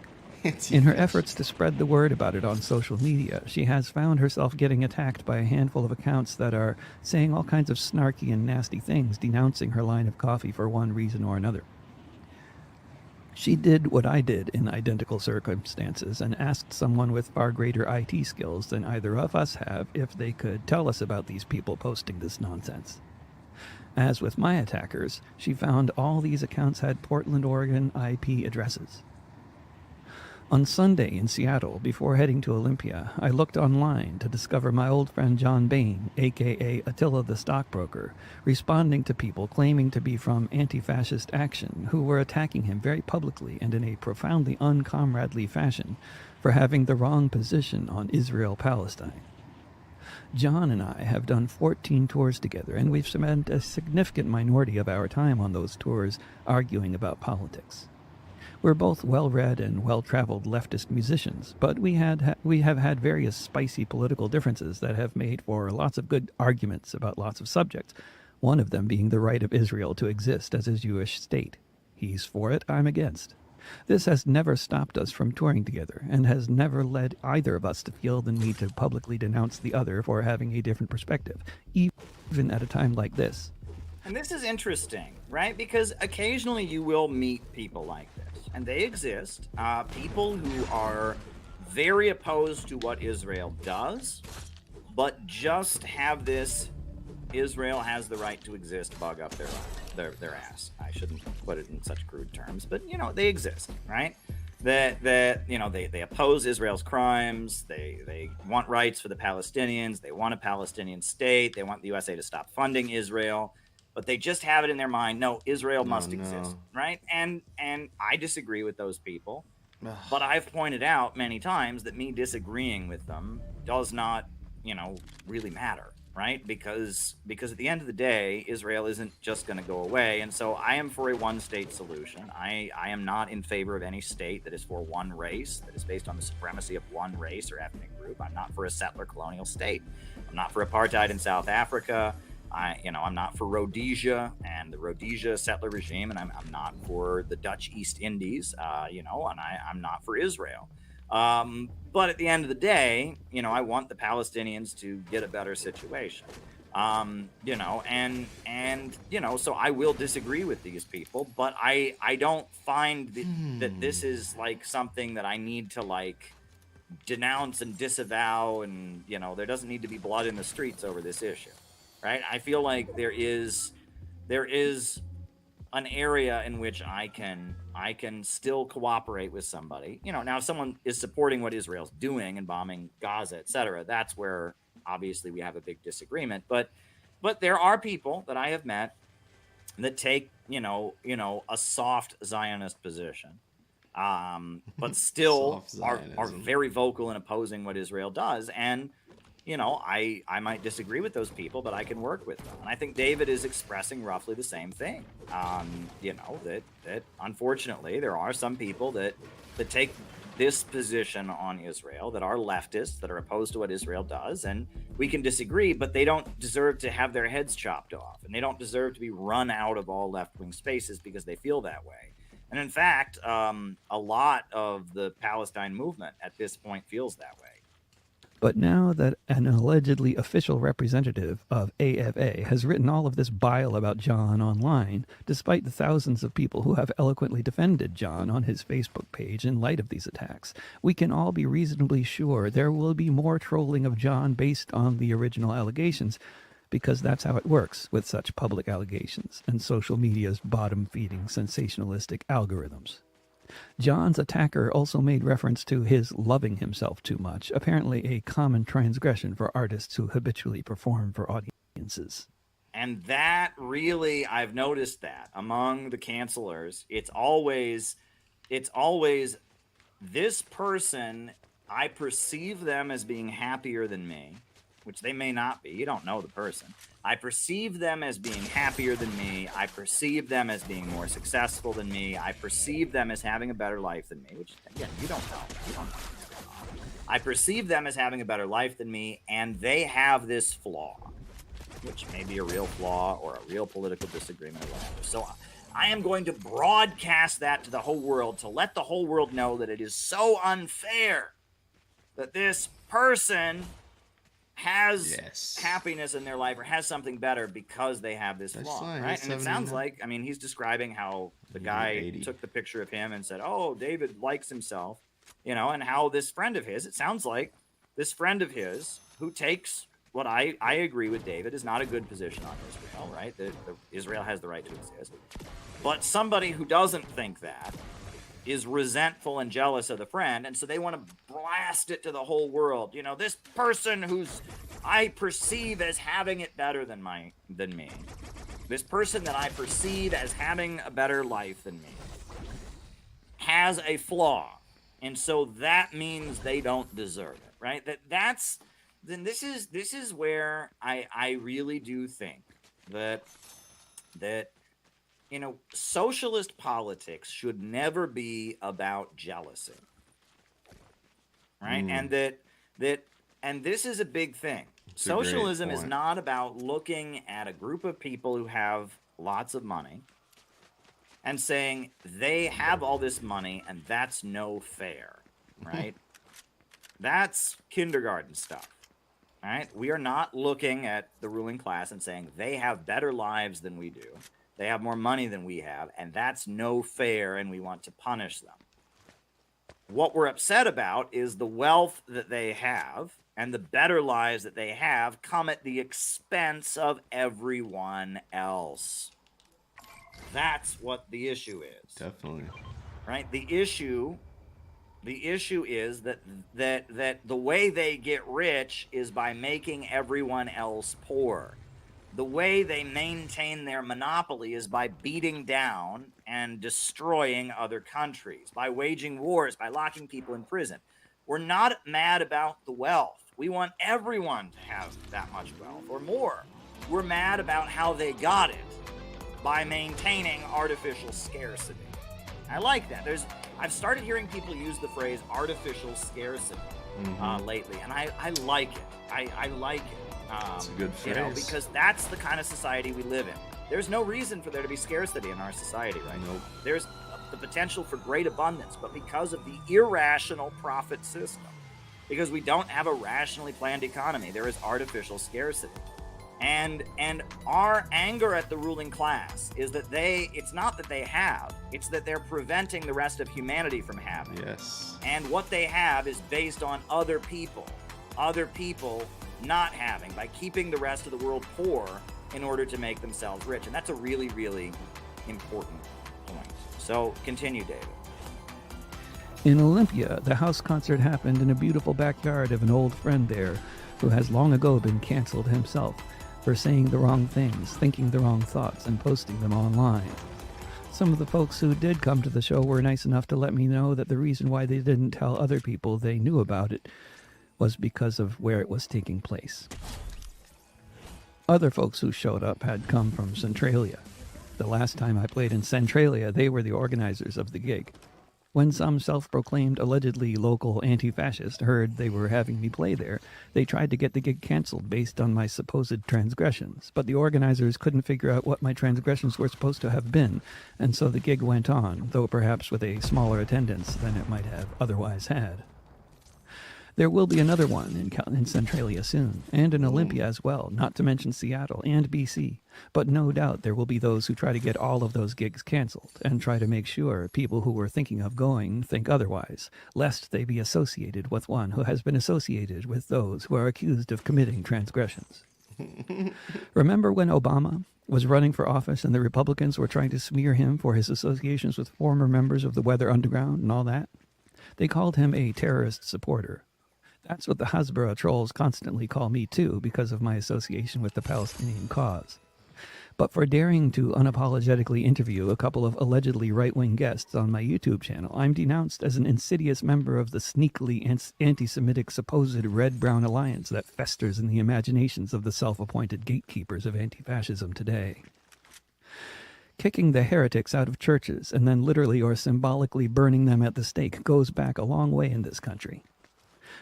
In her efforts to spread the word about it on social media, she has found herself getting attacked by a handful of accounts that are saying all kinds of snarky and nasty things, denouncing her line of coffee for one reason or another. She did what I did in identical circumstances and asked someone with far greater IT skills than either of us have if they could tell us about these people posting this nonsense. As with my attackers, she found all these accounts had Portland, Oregon IP addresses. On Sunday in Seattle, before heading to Olympia, I looked online to discover my old friend John Bain, a.k.a. Attila the Stockbroker, responding to people claiming to be from Anti-Fascist Action who were attacking him very publicly and in a profoundly uncomradely fashion for having the wrong position on Israel-Palestine. John and I have done 14 tours together, and we've spent a significant minority of our time on those tours arguing about politics. We're both well-read and well-traveled leftist musicians, but we have had various spicy political differences that have made for lots of good arguments about lots of subjects, one of them being the right of Israel to exist as a Jewish state. He's for it, I'm against. This has never stopped us from touring together, and has never led either of us to feel the need to publicly denounce the other for having a different perspective, even at a time like this.
And this is interesting, right? Because occasionally you will meet people like this, and they exist. People who are very opposed to what Israel does, but just have this Israel has the right to exist bug up their ass. I shouldn't put it in such crude terms, but they exist, right? They oppose Israel's crimes. They want rights for the Palestinians. They want a Palestinian state. They want the USA to stop funding Israel. But they just have it in their mind, no, Israel must exist, right? And I disagree with those people. But I've pointed out many times that me disagreeing with them does not, really matter, right? Because at the end of the day, Israel isn't just going to go away. And so I am for a one-state solution. I am not in favor of any state that is for one race, that is based on the supremacy of one race or ethnic group. I'm not for a settler colonial state. I'm not for apartheid in South Africa. I'm not for Rhodesia and the Rhodesia settler regime, and I'm not for the Dutch East Indies, and I'm not for Israel. But at the end of the day, I want the Palestinians to get a better situation. So I will disagree with these people, but I don't find that this is like something that I need to like denounce and disavow, and there doesn't need to be blood in the streets over this issue, right? I feel like there is an area in which I can still cooperate with somebody. Now if someone is supporting what Israel's doing and bombing Gaza, etc., that's where obviously we have a big disagreement. But there are people that I have met that take a soft Zionist position, but still are very vocal in opposing what Israel does. And I might disagree with those people, but I can work with them. And I think David is expressing roughly the same thing. That unfortunately there are some people that take this position on Israel, that are leftists, that are opposed to what Israel does, and we can disagree, but they don't deserve to have their heads chopped off, and they don't deserve to be run out of all left-wing spaces because they feel that way. And in fact, a lot of the Palestine movement at this point feels that way.
But now that an allegedly official representative of AFA has written all of this bile about John online, despite the thousands of people who have eloquently defended John on his Facebook page in light of these attacks, we can all be reasonably sure there will be more trolling of John based on the original allegations, because that's how it works with such public allegations and social media's bottom-feeding sensationalistic algorithms. John's attacker also made reference to his loving himself too much, apparently a common transgression for artists who habitually perform for audiences.
And that really, I've noticed that among the cancelers, it's always this person, I perceive them as being happier than me, which they may not be. You don't know the person. I perceive them as being happier than me. I perceive them as being more successful than me. I perceive them as having a better life than me, which, again, you don't know. You don't know what's going on. I perceive them as having a better life than me, and they have this flaw, which may be a real flaw or a real political disagreement or whatever. So I am going to broadcast that to the whole world, to let the whole world know that it is so unfair that this person has happiness in their life or has something better because they have this flaw, right? And it sounds like, he's describing how the guy took the picture of him and said, oh, David likes himself, and how this friend of his, it sounds like this friend of his who takes what I agree with David is not a good position on Israel, right? Israel has the right to exist. But somebody who doesn't think that is resentful and jealous of the friend, and so they want to blast it to the whole world. This person who's I perceive as having it better than me, this person that I perceive as having a better life than me, has a flaw, and so that means they don't deserve it, right? Then this is where I really do think that socialist politics should never be about jealousy, right? And and this is a big thing. Socialism is not about looking at a group of people who have lots of money and saying they have all this money and that's no fair, right? That's kindergarten stuff, right? We are not looking at the ruling class and saying they have better lives than we do. They have more money than we have, and that's no fair, and we want to punish them. What we're upset about is the wealth that they have and the better lives that they have come at the expense of everyone else. That's what the issue is.
Definitely.
Right? The issue is that the way they get rich is by making everyone else poor. The way they maintain their monopoly is by beating down and destroying other countries, by waging wars, by locking people in prison. We're not mad about the wealth. We want everyone to have that much wealth or more. We're mad about how they got it by maintaining artificial scarcity. I like that. I've started hearing people use the phrase artificial scarcity lately, and I like it. I like it.
It's a good phrase.
Because that's the kind of society we live in. There's no reason for there to be scarcity in our society right now. There's the potential for great abundance, but because of the irrational profit system, because we don't have a rationally planned economy, there is artificial scarcity. And our anger at the ruling class is that it's not that they have, it's that they're preventing the rest of humanity from having.
Yes.
And what they have is based on other people not having, by keeping the rest of the world poor in order to make themselves rich. And that's a really, really important point. So continue, David.
In Olympia, the house concert happened in a beautiful backyard of an old friend there who has long ago been canceled himself for saying the wrong things, thinking the wrong thoughts, and posting them online. Some of the folks who did come to the show were nice enough to let me know that the reason why they didn't tell other people they knew about it was because of where it was taking place. Other folks who showed up had come from Centralia. The last time I played in Centralia, they were the organizers of the gig. When some self-proclaimed allegedly local anti-fascist heard they were having me play there, they tried to get the gig canceled based on my supposed transgressions, but the organizers couldn't figure out what my transgressions were supposed to have been, and so the gig went on, though perhaps with a smaller attendance than it might have otherwise had. There will be another one in Centralia soon, and in Olympia as well, not to mention Seattle and BC. But no doubt there will be those who try to get all of those gigs canceled, and try to make sure people who were thinking of going think otherwise, lest they be associated with one who has been associated with those who are accused of committing transgressions. Remember when Obama was running for office and the Republicans were trying to smear him for his associations with former members of the Weather Underground and all that? They called him a terrorist supporter. That's what the Hasbara trolls constantly call me too, because of my association with the Palestinian cause. But for daring to unapologetically interview a couple of allegedly right-wing guests on my YouTube channel, I'm denounced as an insidious member of the sneakily anti-Semitic supposed red-brown alliance that festers in the imaginations of the self-appointed gatekeepers of anti-fascism today. Kicking the heretics out of churches and then literally or symbolically burning them at the stake goes back a long way in this country.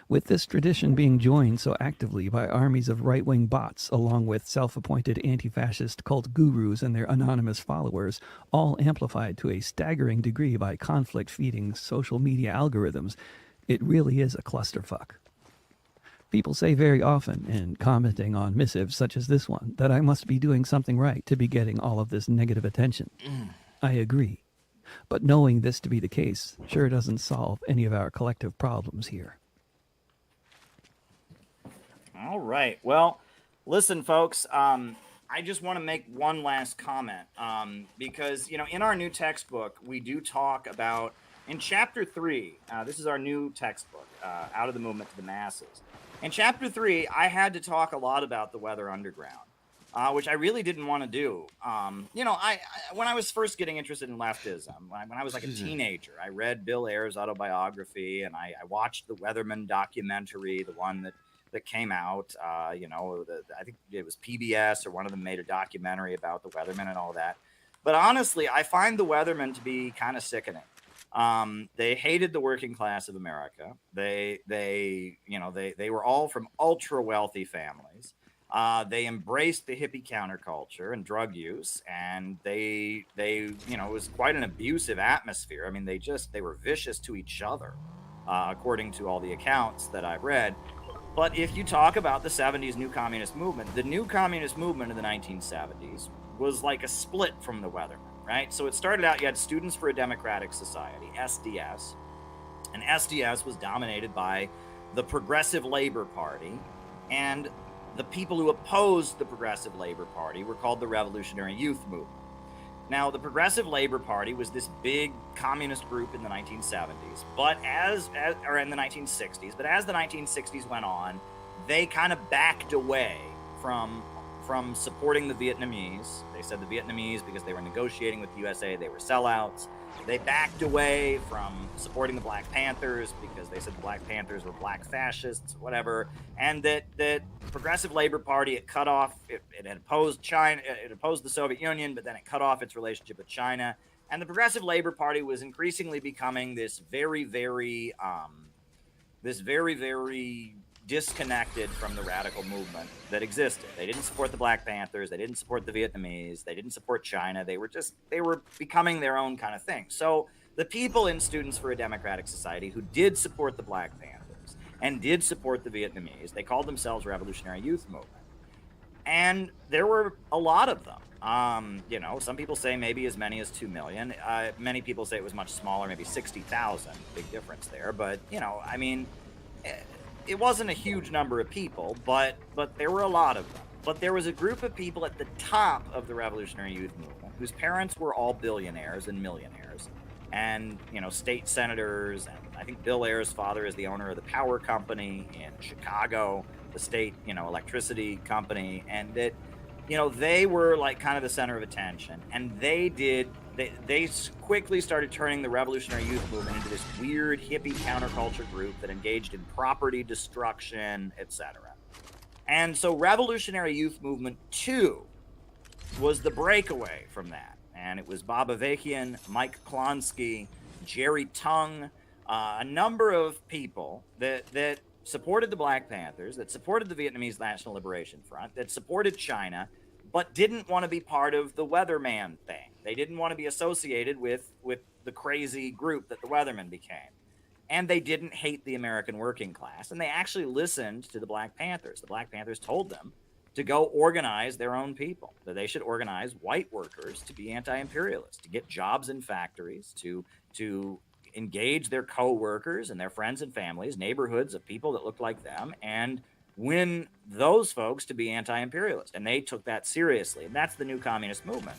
With this tradition being joined so actively by armies of right-wing bots, along with self-appointed anti-fascist cult gurus and their anonymous followers, all amplified to a staggering degree by conflict-feeding social media algorithms, it really is a clusterfuck. People say very often, in commenting on missives such as this one, that I must be doing something right to be getting all of this negative attention. I agree. But knowing this to be the case sure doesn't solve any of our collective problems here.
All right. Well, listen, folks, I just want to make one last comment because, in our new textbook, we do talk about, in Chapter 3, this is our new textbook, Out of the Movement to the Masses. In Chapter 3, I had to talk a lot about the Weather Underground, which I really didn't want to do. When I was first getting interested in leftism, when I was like a teenager, I read Bill Ayers' autobiography, and I watched the Weatherman documentary, the one that came out, I think it was PBS or one of them made a documentary about the Weathermen and all that. But honestly, I find the Weathermen to be kind of sickening. They hated the working class of America. They were all from ultra wealthy families. They embraced the hippie counterculture and drug use, and it was quite an abusive atmosphere. I mean, they were vicious to each other, according to all the accounts that I've read. But if you talk about the 70s New Communist Movement, the New Communist Movement in the 1970s was like a split from the Weathermen, right? So it started out, you had Students for a Democratic Society, SDS, and SDS was dominated by the Progressive Labor Party, and the people who opposed the Progressive Labor Party were called the Revolutionary Youth Movement. Now, the Progressive Labor Party was this big communist group in the 1970s, or in the 1960s. But as the 1960s went on, they kind of backed away from from supporting the Vietnamese. They said the Vietnamese, because they were negotiating with the USA, they were sellouts. They backed away from supporting the Black Panthers because they said the Black Panthers were black fascists, whatever. And that Progressive Labor Party, it cut off, it had opposed China, it opposed the Soviet Union, but then it cut off its relationship with China. And the Progressive Labor Party was increasingly becoming this very, very disconnected from the radical movement that existed. They didn't support the Black Panthers. They didn't support the Vietnamese. They didn't support China. They were becoming their own kind of thing. So the people in Students for a Democratic Society who did support the Black Panthers and did support the Vietnamese, they called themselves Revolutionary Youth Movement. And there were a lot of them. You know, some people say maybe as many as 2 million. Many people say it was much smaller, maybe 60,000. Big difference there. But, you know, I mean, it wasn't a huge number of people, but there were a lot of them. But there was a group of people at the top of the Revolutionary Youth Movement whose parents were all billionaires and millionaires, and, you know, state senators. And I think Bill Ayer's father is the owner of the power company in Chicago, the state, you know, electricity company. And that, you know, they were like kind of the center of attention. And they quickly started turning the Revolutionary Youth Movement into this weird hippie counterculture group that engaged in property destruction, etc. And so Revolutionary Youth Movement 2 was the breakaway from that. And it was Bob Avakian, Mike Klonsky, Jerry Tung, a number of people that supported the Black Panthers, that supported the Vietnamese National Liberation Front, that supported China, but didn't want to be part of the Weatherman thing. They didn't want to be associated with the crazy group that the Weathermen became. And they didn't hate the American working class. And they actually listened to the Black Panthers. The Black Panthers told them to go organize their own people, that they should organize white workers to be anti-imperialist, to get jobs in factories, to engage their co-workers and their friends and families, neighborhoods of people that looked like them, and win those folks to be anti-imperialist. And they took that seriously. And that's the New Communist Movement.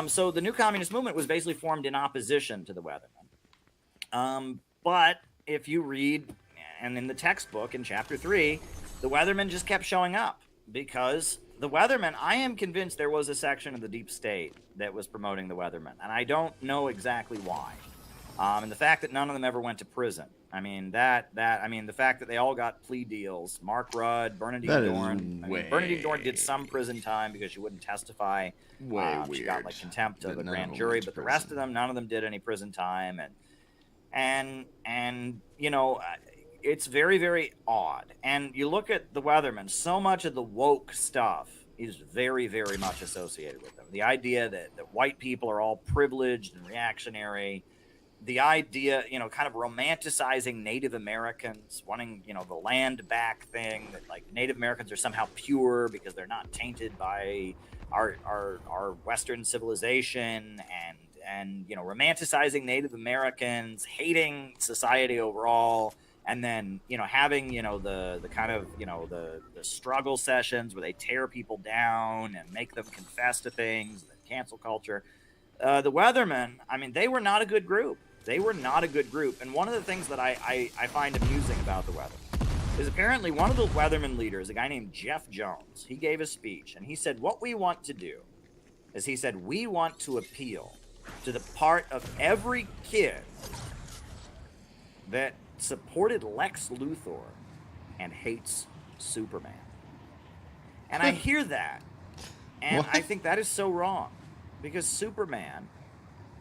So the New Communist Movement was basically formed in opposition to the Weathermen. But if you read, and in the textbook in chapter 3, the Weathermen just kept showing up, because the Weathermen, I am convinced there was a section of the deep state that was promoting the Weathermen, and I don't know exactly why. And the fact that none of them ever went to prison. I mean, the fact that they all got plea deals. Mark Rudd, Bernadine Dorn. Bernadine Dorn did some prison time because she wouldn't testify. She got like contempt of the grand jury, but the rest of them, none of them did any prison time. And you know, it's very, very odd. And you look at the Weathermen, so much of the woke stuff is very, very much associated with them. The idea that white people are all privileged and reactionary. The idea, you know, kind of romanticizing Native Americans, wanting, you know, the land back thing, that like Native Americans are somehow pure because they're not tainted by our Western civilization, and you know, romanticizing Native Americans, hating society overall, and then, you know, having, you know, the kind of, you know, the struggle sessions where they tear people down and make them confess to things, the cancel culture. The Weathermen, I mean, they were not a good group. They were not a good group. And one of the things that I find amusing about the Weathermen is apparently one of the Weathermen leaders, a guy named Jeff Jones, he gave a speech, and he said, what we want to do is, he said, we want to appeal to the part of every kid that supported Lex Luthor and hates Superman. And I hear that, and I think that is so wrong, because Superman,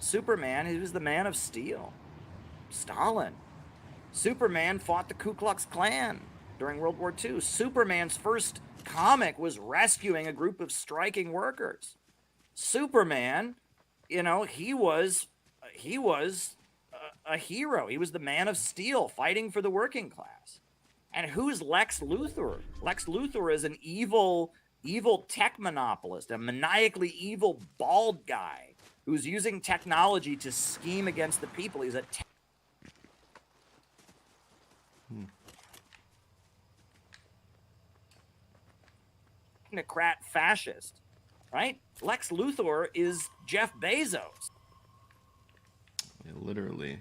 he was the man of steel. Stalin. Superman fought the Ku Klux Klan during World War II. Superman's first comic was rescuing a group of striking workers. Superman, you know, he was a hero. He was the man of steel fighting for the working class. And who's Lex Luthor? Lex Luthor is an evil tech monopolist, a maniacally evil bald guy who's using technology to scheme against the people. He's a technocrat fascist, right? Lex Luthor is Jeff Bezos.
Yeah, literally.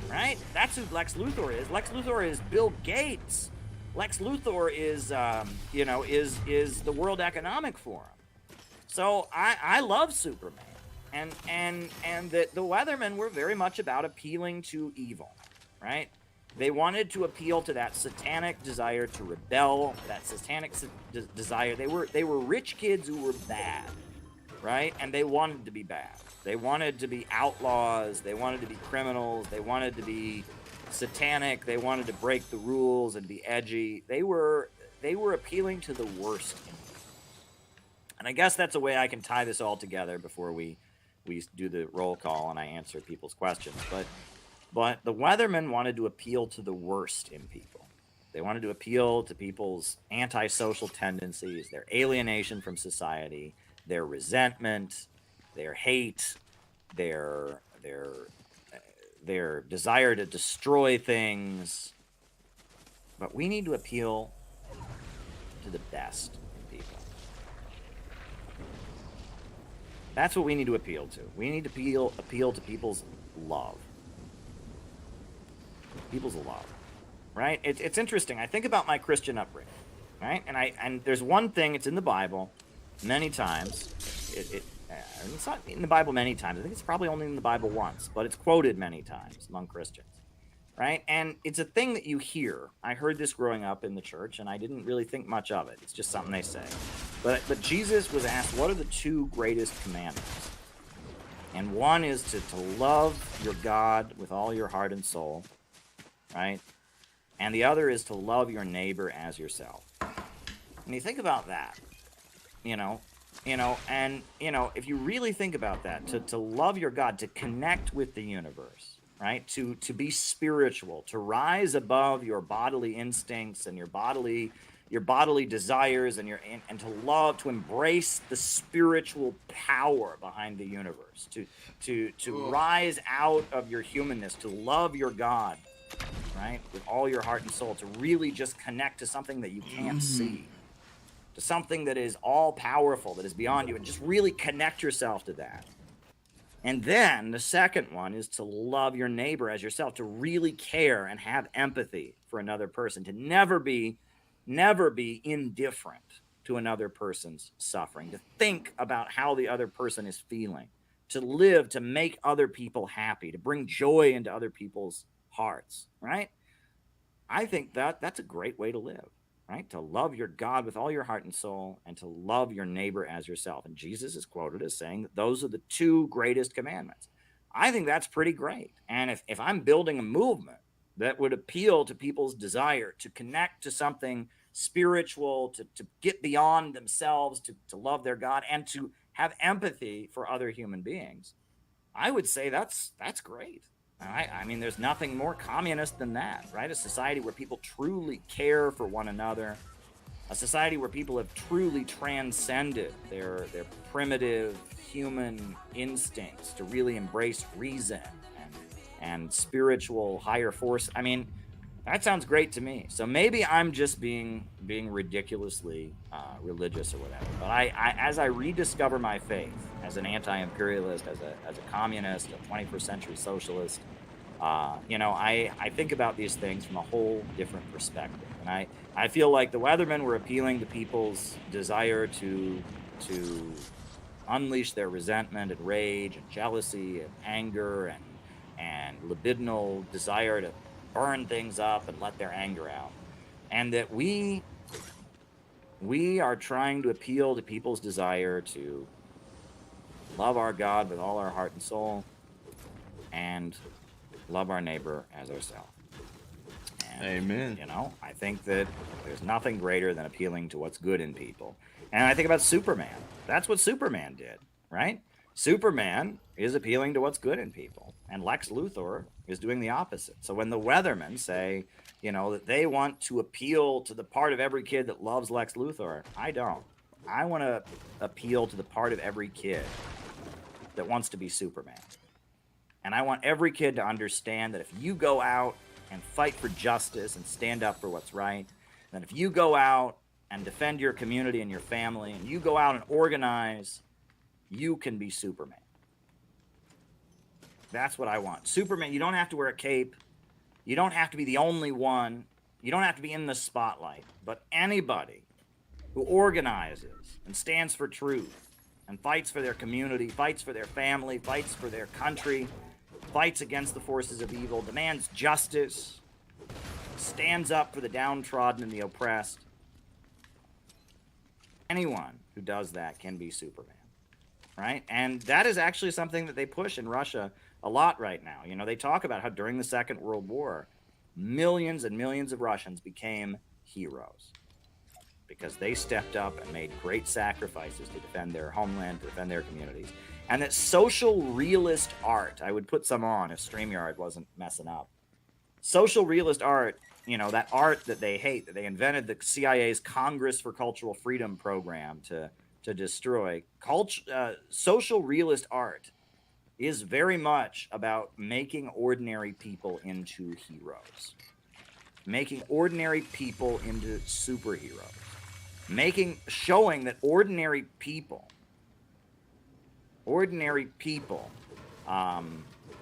right? That's who Lex Luthor is. Lex Luthor is Bill Gates. Lex Luthor is, is the World Economic Forum. So I love Superman. And the Weathermen were very much about appealing to evil, right? They wanted to appeal to that satanic desire to rebel, that satanic desire. They were rich kids who were bad, right? And they wanted to be bad. They wanted to be outlaws. They wanted to be criminals. They wanted to be satanic. They wanted to break the rules and be edgy. They were appealing to the worst. And I guess that's a way I can tie this all together before we do the roll call and I answer people's questions. But the Weathermen wanted to appeal to the worst in people. They wanted to appeal to people's antisocial tendencies, their alienation from society, their resentment, their hate, their desire to destroy things. But we need to appeal to the best in people. That's what we need to appeal to. We need to appeal to people's love. People's love, right? It's interesting. I think about my Christian upbringing, right? And there's one thing. It's in the Bible, many times. It's not in the Bible many times. I think it's probably only in the Bible once, but it's quoted many times among Christians, right? And it's a thing that you hear. I heard this growing up in the church, and I didn't really think much of it. It's just something they say. But Jesus was asked, what are the two greatest commandments? And one is to love your God with all your heart and soul, right? And the other is to love your neighbor as yourself. And you think about that, if you really think about that, to love your God, to connect with the universe, right? To be spiritual, to rise above your bodily instincts and your bodily desires and to love, to embrace the spiritual power behind the universe, to rise out of your humanness, to love your God, right, with all your heart and soul, to really just connect to something that you can't see, to something that is all powerful, that is beyond you, and just really connect yourself to that. And then the second one is to love your neighbor as yourself, to really care and have empathy for another person, to never be indifferent to another person's suffering, to think about how the other person is feeling, to live, to make other people happy, to bring joy into other people's hearts, right? I think that's a great way to live, right? To love your God with all your heart and soul and to love your neighbor as yourself. And Jesus is quoted as saying that those are the two greatest commandments. I think that's pretty great. And if I'm building a movement that would appeal to people's desire to connect to something spiritual, to get beyond themselves, to love their God, and to have empathy for other human beings, I would say that's great. I mean, there's nothing more communist than that, right? A society where people truly care for one another, a society where people have truly transcended their primitive human instincts to really embrace reason and spiritual higher force. I mean, that sounds great to me. So maybe I'm just being ridiculously religious or whatever. But as I rediscover my faith as an anti-imperialist, as a communist, a 21st century socialist, I think about these things from a whole different perspective. And I feel like the Weathermen were appealing to people's desire to unleash their resentment and rage and jealousy and anger and libidinal desire to burn things up and let their anger out. And that we are trying to appeal to people's desire to love our God with all our heart and soul and love our neighbor as ourselves.
Amen.
I think that there's nothing greater than appealing to what's good in people. And I think about Superman. That's what Superman did, right? Superman is appealing to what's good in people, and Lex Luthor is doing the opposite. So when the Weathermen say, that they want to appeal to the part of every kid that loves Lex Luthor, I don't. I want to appeal to the part of every kid that wants to be Superman. And I want every kid to understand that if you go out and fight for justice and stand up for what's right, then if you go out and defend your community and your family, and you go out and organize, you can be Superman. That's what I want. Superman, you don't have to wear a cape. You don't have to be the only one. You don't have to be in the spotlight. But anybody who organizes and stands for truth and fights for their community, fights for their family, fights for their country, fights against the forces of evil, demands justice, stands up for the downtrodden and the oppressed. Anyone who does that can be Superman, right? And that is actually something that they push in Russia a lot right now. You know, they talk about how during the Second World War, millions and millions of Russians became heroes because they stepped up and made great sacrifices to defend their homeland, to defend their communities. And that social realist art, I would put some on if StreamYard wasn't messing up. Social realist art, you know, that art that they hate, that they invented the CIA's Congress for Cultural Freedom program to destroy. Social realist art is very much about making ordinary people into heroes, making ordinary people into superheroes, showing that ordinary people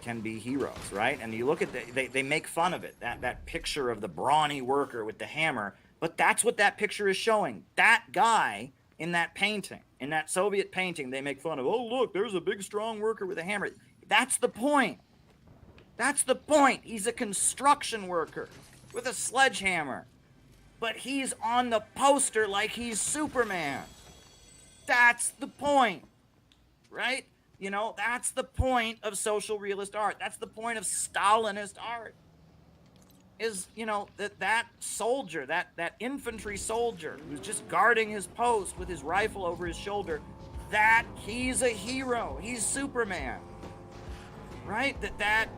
can be heroes, right? And you look at they make fun of it, that picture of the brawny worker with the hammer, but that's what that picture is showing. That guy in that painting, in that Soviet painting, they make fun of, oh, look, there's a big, strong worker with a hammer. That's the point. That's the point. He's a construction worker with a sledgehammer, but he's on the poster like he's Superman. That's the point, right? You know, that's the point of social realist art. That's the point of Stalinist art. Is, you know, that soldier, that infantry soldier who's just guarding his post with his rifle over his shoulder, that he's a hero. He's Superman, right? That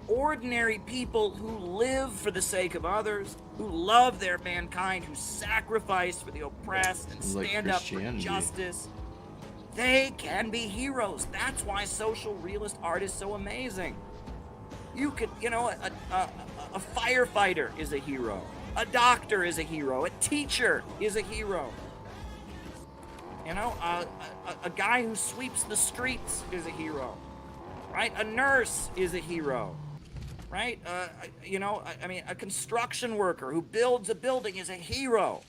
ordinary people who live for the sake of others, who love their mankind, who sacrifice for the oppressed and stand up for justice, they can be heroes. That's why social realist art is so amazing. You could, you know, a firefighter is a hero. A doctor is a hero. A teacher is a hero. You know, a guy who sweeps the streets is a hero, right? A nurse is a hero, right? You know, I mean, a construction worker who builds a building is a hero.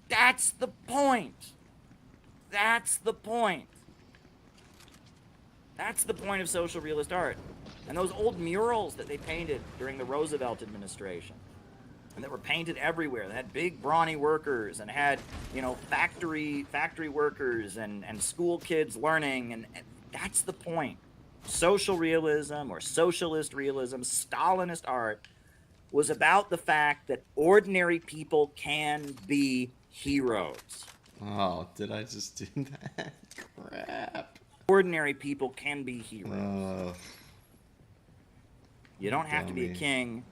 That's the point. That's the point. That's the point of social realist art. And those old murals that they painted during the Roosevelt administration, and that were painted everywhere, that had big brawny workers and had, you know, factory workers and school kids learning, and that's the point. Social realism or socialist realism, Stalinist art, was about the fact that ordinary people can be heroes.
Oh, did I just do that? Crap.
Ordinary people can be heroes. You don't have to be a king.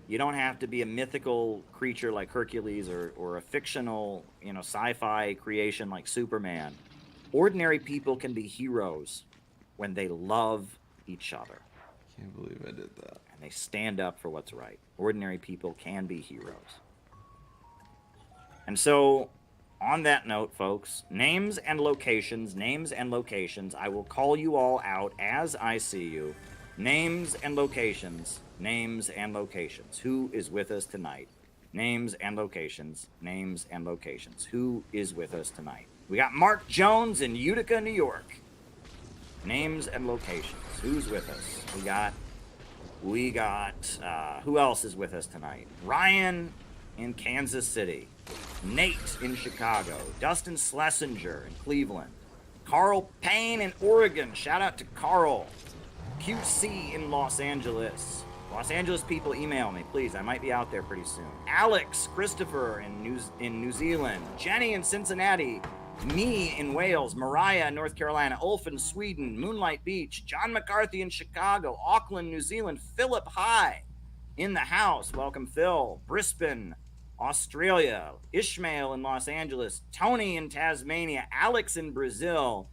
You don't have to be a mythical creature like Hercules or a fictional, you know, sci-fi creation like Superman. Ordinary people can be heroes when they love each other.
Can't believe I did that.
And they stand up for what's right. Ordinary people can be heroes. And so, on that note, folks, names and locations. I will call you all out as I see you. Names and locations. Who is with us tonight? Names and locations. Who is with us tonight? We got Mark Jones in Utica, New York. Names and locations. Who's with us? We got who else is with us tonight? Ryan in Kansas City. Nate in Chicago. Dustin Schlesinger in Cleveland. Carl Payne in Oregon. Shout out to Carl. QC in Los Angeles. Los Angeles people, email me, please. I might be out there pretty soon. Alex Christopher in New Zealand. Jenny in Cincinnati. Me in Wales. Mariah in North Carolina. Ulf in Sweden. Moonlight Beach. John McCarthy in Chicago. Auckland, New Zealand. Philip High in the house. Welcome, Phil. Brisbane, Australia. Ishmael in Los Angeles. Tony in Tasmania. Alex in Brazil.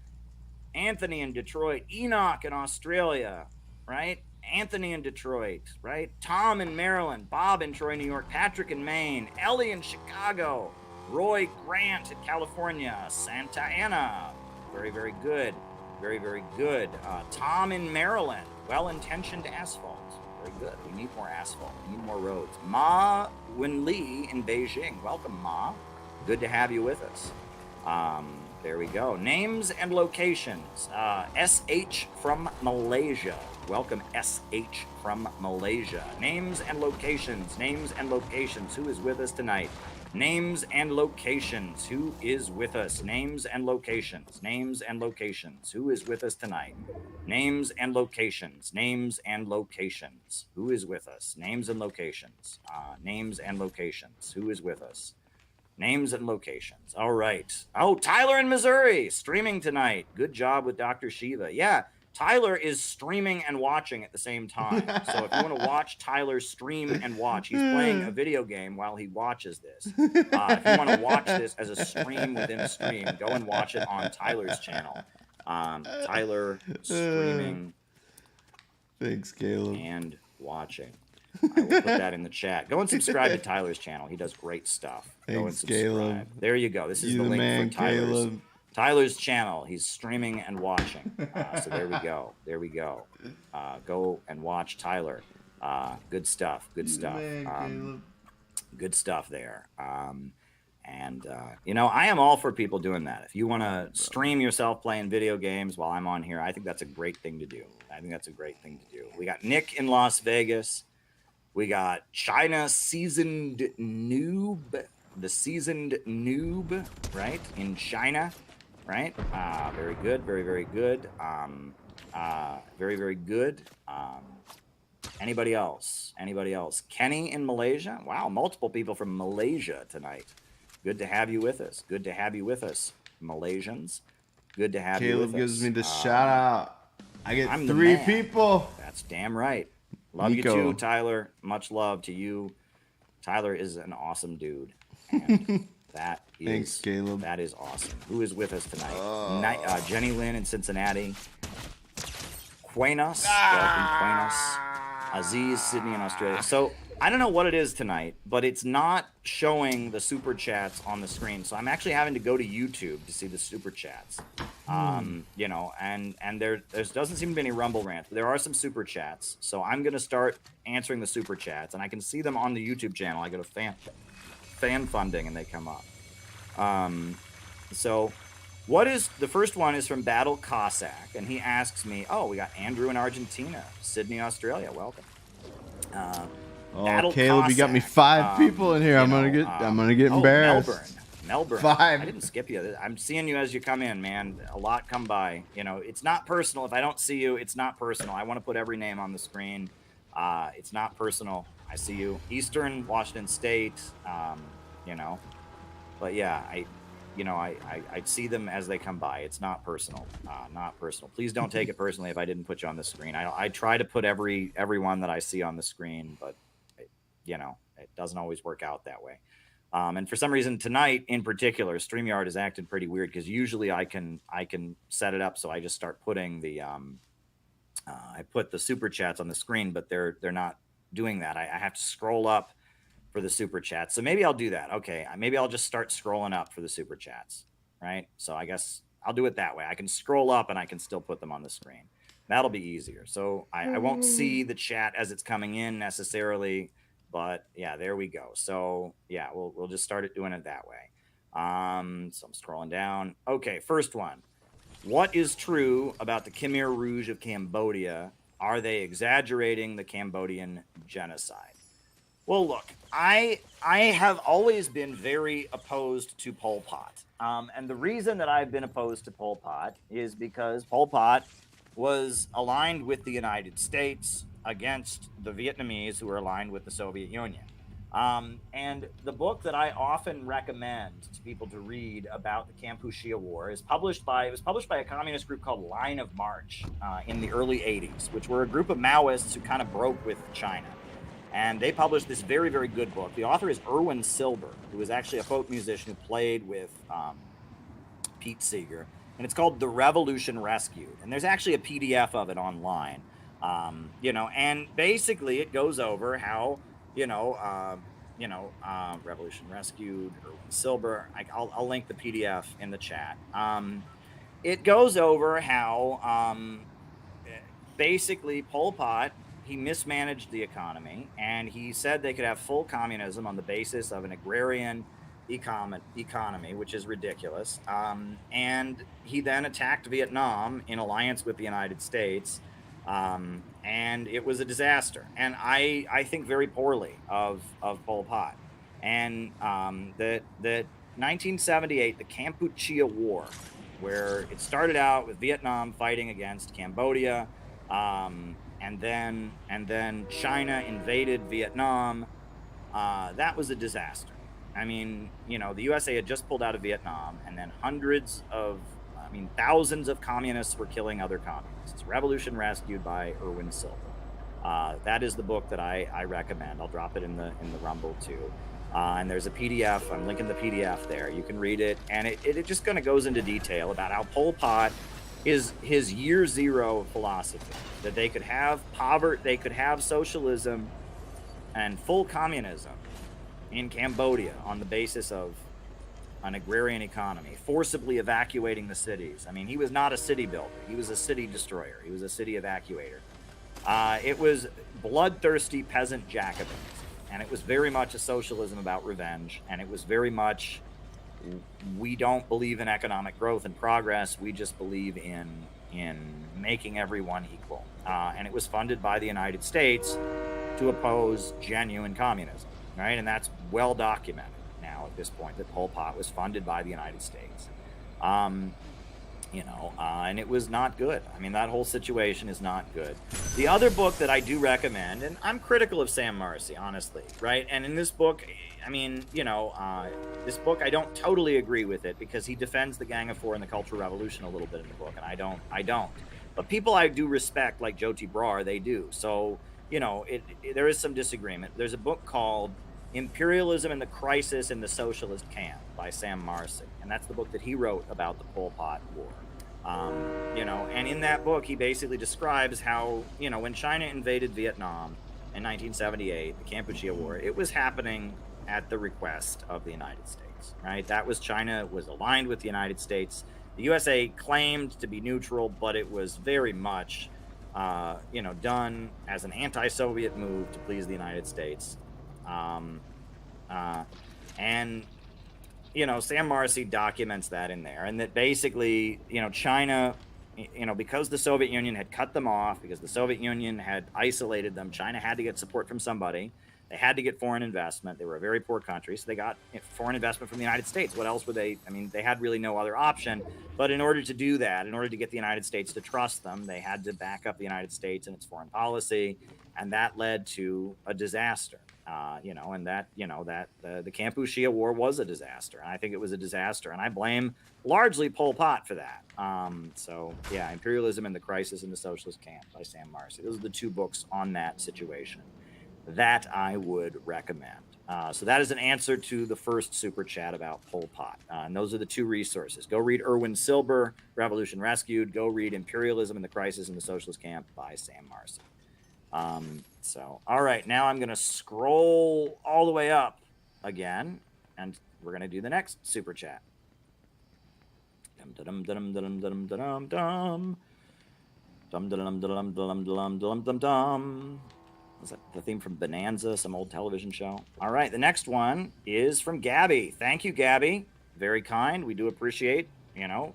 Anthony in Detroit. Enoch in Australia, right? Anthony in Detroit, right? Tom in Maryland. Bob in Troy, New York. Patrick in Maine. Ellie in Chicago. Roy Grant in California. Santa Ana. Very, very good. Very, very good. Tom in Maryland. Well-intentioned asphalt. Very good. We need more asphalt. We need more roads. Ma Wenli in Beijing. Welcome, Ma. Good to have you with us. There we go. Names and locations. SH from Malaysia. Welcome, SH from Malaysia. Names and locations. Names and locations. Who is with us tonight? Names and locations. Who is with us? Names and locations. Names and locations. Who is with us tonight? Names and locations. Names and locations. Who is with us? Names and locations. Names and locations. Who is with us? Names and locations. All right. Oh, Tyler in Missouri, streaming tonight. Good job with Dr. Shiva. Yeah, Tyler is streaming and watching at the same time. So if you want to watch Tyler stream and watch, he's playing a video game while he watches this. If you want to watch this as a stream within a stream, go and watch it on Tyler's channel. Tyler streaming.
Thanks, Caleb.
And watching. I will put that in the chat. Go and subscribe to Tyler's channel. He does great stuff. Go and
Thanks,
subscribe.
Caleb.
There you go. This is
You
the
the
link
man,
for
Caleb.
Tyler's channel. He's streaming and watching. So there we go. There we go. Go and watch Tyler. Good stuff. Good stuff. Good stuff there. You know, I am all for people doing that. If you want to stream yourself playing video games while I'm on here, I think that's a great thing to do. I think that's a great thing to do. We got Nick in Las Vegas. We got China Seasoned Noob, the Seasoned Noob, right, in China, right? Very good, very, very good. Very, very good. Anybody else? Anybody else? Kenny in Malaysia. Wow, multiple people from Malaysia tonight. Good to have you with us. Good to have you with us, Malaysians. Good to have you with us.
Caleb gives me the shout out. I get
I'm
3
the man.
people.
That's damn right. Love
Nico.
you too, Tyler. Much love to you. Tyler is an awesome dude. And that is,
Thanks, Caleb.
That is awesome. Who is with us tonight? Jenny Lynn in Cincinnati. Quainos. Welcome, Quainos. Aziz, Sydney in Australia. So I don't know what it is tonight, but it's not showing the super chats on the screen. So I'm actually having to go to YouTube to see the super chats. You know, and there doesn't seem to be any Rumble rants, but there are some super chats. So I'm going to start answering the super chats, and I can see them on the YouTube channel. I go to fan funding, and they come up. So what is the first one is from Battle Cossack, and he asks me, oh, we got Andrew in Argentina, Sydney, Australia. Welcome.
Oh, Caleb, you got me 5 people in here. I'm gonna get embarrassed.
Melbourne.
5.
I didn't skip you. I'm seeing you as you come in, man. A lot come by. You know, it's not personal. If I don't see you, it's not personal. I want to put every name on the screen. It's not personal. I see you. Eastern Washington State. You know, but yeah, I see them as they come by. It's not personal. Not personal. Please don't take it personally if I didn't put you on the screen. I try to put everyone that I see on the screen, but you know, it doesn't always work out that way. And for some reason tonight in particular, StreamYard has acted pretty weird because usually I can set it up so I just start putting the I put the super chats on the screen, but they're not doing that. I have to scroll up for the super chats. So maybe I'll do that. Okay, maybe I'll just start scrolling up for the super chats, right? So I guess I'll do it that way. I can scroll up and I can still put them on the screen. That'll be easier. So I won't see the chat as it's coming in necessarily. But yeah, there we go. So yeah, we'll just start doing it that way. So I'm scrolling down. Okay, first one. What is true about the Khmer Rouge of Cambodia? Are they exaggerating the Cambodian genocide? Well, look, I have always been very opposed to Pol Pot. And the reason that I've been opposed to Pol Pot is because Pol Pot was aligned with the United States against the Vietnamese, who were aligned with the Soviet Union. And the book that I often recommend to people to read about the Kampuchea War is published by a communist group called Line of March in the early 80s, which were a group of Maoists who kind of broke with China. And they published this very, very good book. The author is Erwin Silber, who is actually a folk musician who played with Pete Seeger. And it's called The Revolution Rescued. And there's actually a PDF of it online. You know, and basically it goes over how, Revolution Rescued, Erwin Silber. I'll link the PDF in the chat. It goes over how basically, Pol Pot, he mismanaged the economy, and he said they could have full communism on the basis of an agrarian economy, which is ridiculous. And he then attacked Vietnam in alliance with the United States, and it was a disaster. And I think very poorly of Pol Pot. And the 1978, the Kampuchea War, where it started out with Vietnam fighting against Cambodia, and then China invaded Vietnam. That was a disaster. I mean, you know, the USA had just pulled out of Vietnam, and then thousands of communists were killing other communists. Revolution Rescued by Erwin Silver. That is the book that I recommend. I'll drop it in the Rumble too. And there's a PDF. I'm linking the PDF there. You can read it, and it just kind of goes into detail about how Pol Pot is his year zero philosophy, that they could have poverty, they could have socialism and full communism in Cambodia on the basis of an agrarian economy, forcibly evacuating the cities. I mean, he was not a city builder. He was a city destroyer. He was a city evacuator. It was bloodthirsty peasant Jacobins, and it was very much a socialism about revenge, and it was very much, we don't believe in economic growth and progress. We just believe in making everyone equal. And it was funded by the United States to oppose genuine communism, right? And that's well documented now at this point, that Pol Pot was funded by the United States. And it was not good. I mean, that whole situation is not good. The other book that I do recommend, and I'm critical of Sam Marcy, honestly, right? And in this book, I mean, this book, I don't totally agree with it, because he defends the Gang of Four and the Cultural Revolution a little bit in the book, and I don't. But people I do respect, like Jyoti Brar, they do. So, there is some disagreement. There's a book called Imperialism and the Crisis in the Socialist Camp by Sam Marcy, and that's the book that he wrote about the Pol Pot War. And in that book, he basically describes how, when China invaded Vietnam in 1978, the Kampuchea War, it was happening at the request of the United States, right? That was, China was aligned with the United States. The USA claimed to be neutral, but it was very much, done as an anti-Soviet move to please the United States. Sam Marcy documents that in there, and that basically, China, because the Soviet Union had cut them off, because the Soviet Union had isolated them, China had to get support from somebody. They had to get foreign investment. They were a very poor country, so they got foreign investment from the United States. What else were they? I mean, they had really no other option. But in order to do that, in order to get the United States to trust them, they had to back up the United States in its foreign policy, and that led to a disaster. The Kampuchea War was a disaster, and I think it was a disaster, and I blame largely Pol Pot for that. Imperialism and the Crisis in the Socialist Camp by Sam Marcy. Those are the two books on that situation that I would recommend. So that is an answer to the first super chat about Pol Pot. And those are the two resources. Go read Erwin Silber, Revolution Rescued. Go read Imperialism and the Crisis in the Socialist Camp by Sam Marcy. All right, now I'm going to scroll all the way up again, and we're going to do the next super chat. Was that the theme from Bonanza, some old television show? All right, the next one is from Gabby. Thank you, Gabby. Very kind. We do appreciate,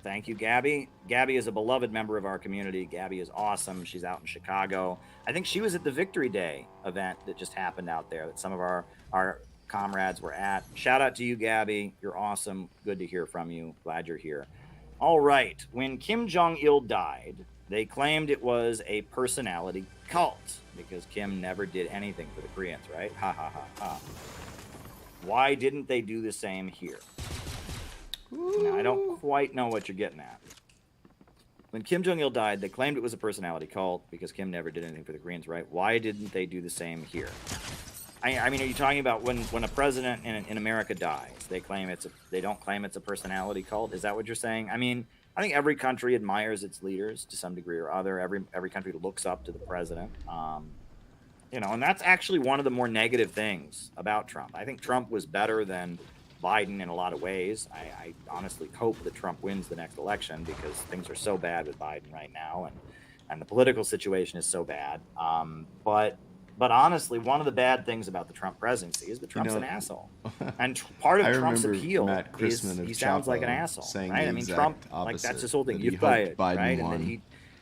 thank you, Gabby. Gabby is a beloved member of our community. Gabby is awesome. She's out in Chicago. I think she was at the Victory Day event that just happened out there that some of our comrades were at. Shout out to you, Gabby. You're awesome. Good to hear from you. Glad you're here. All right. When Kim Jong-il died, they claimed it was a personality cult because Kim never did anything for the Koreans, right? Ha, ha, ha, ha. Why didn't they do the same here? Now, I don't quite know what you're getting at. When Kim Jong-il died, they claimed it was a personality cult because Kim never did anything for the Koreans, right? Why didn't they do the same here? I mean, are you talking about when a president in America dies, they don't claim it's a personality cult? Is that what you're saying? I mean, I think every country admires its leaders to some degree or other. Every country looks up to the president. And that's actually one of the more negative things about Trump. I think Trump was better than Biden in a lot of ways. I honestly hope that Trump wins the next election because things are so bad with Biden right now. and the political situation is so bad. But honestly, one of the bad things about the Trump presidency is that Trump's an asshole. And part of Trump's appeal is he sounds like an asshole, right? I mean, Trump, like, that's his whole thing. You fired, right? And then he,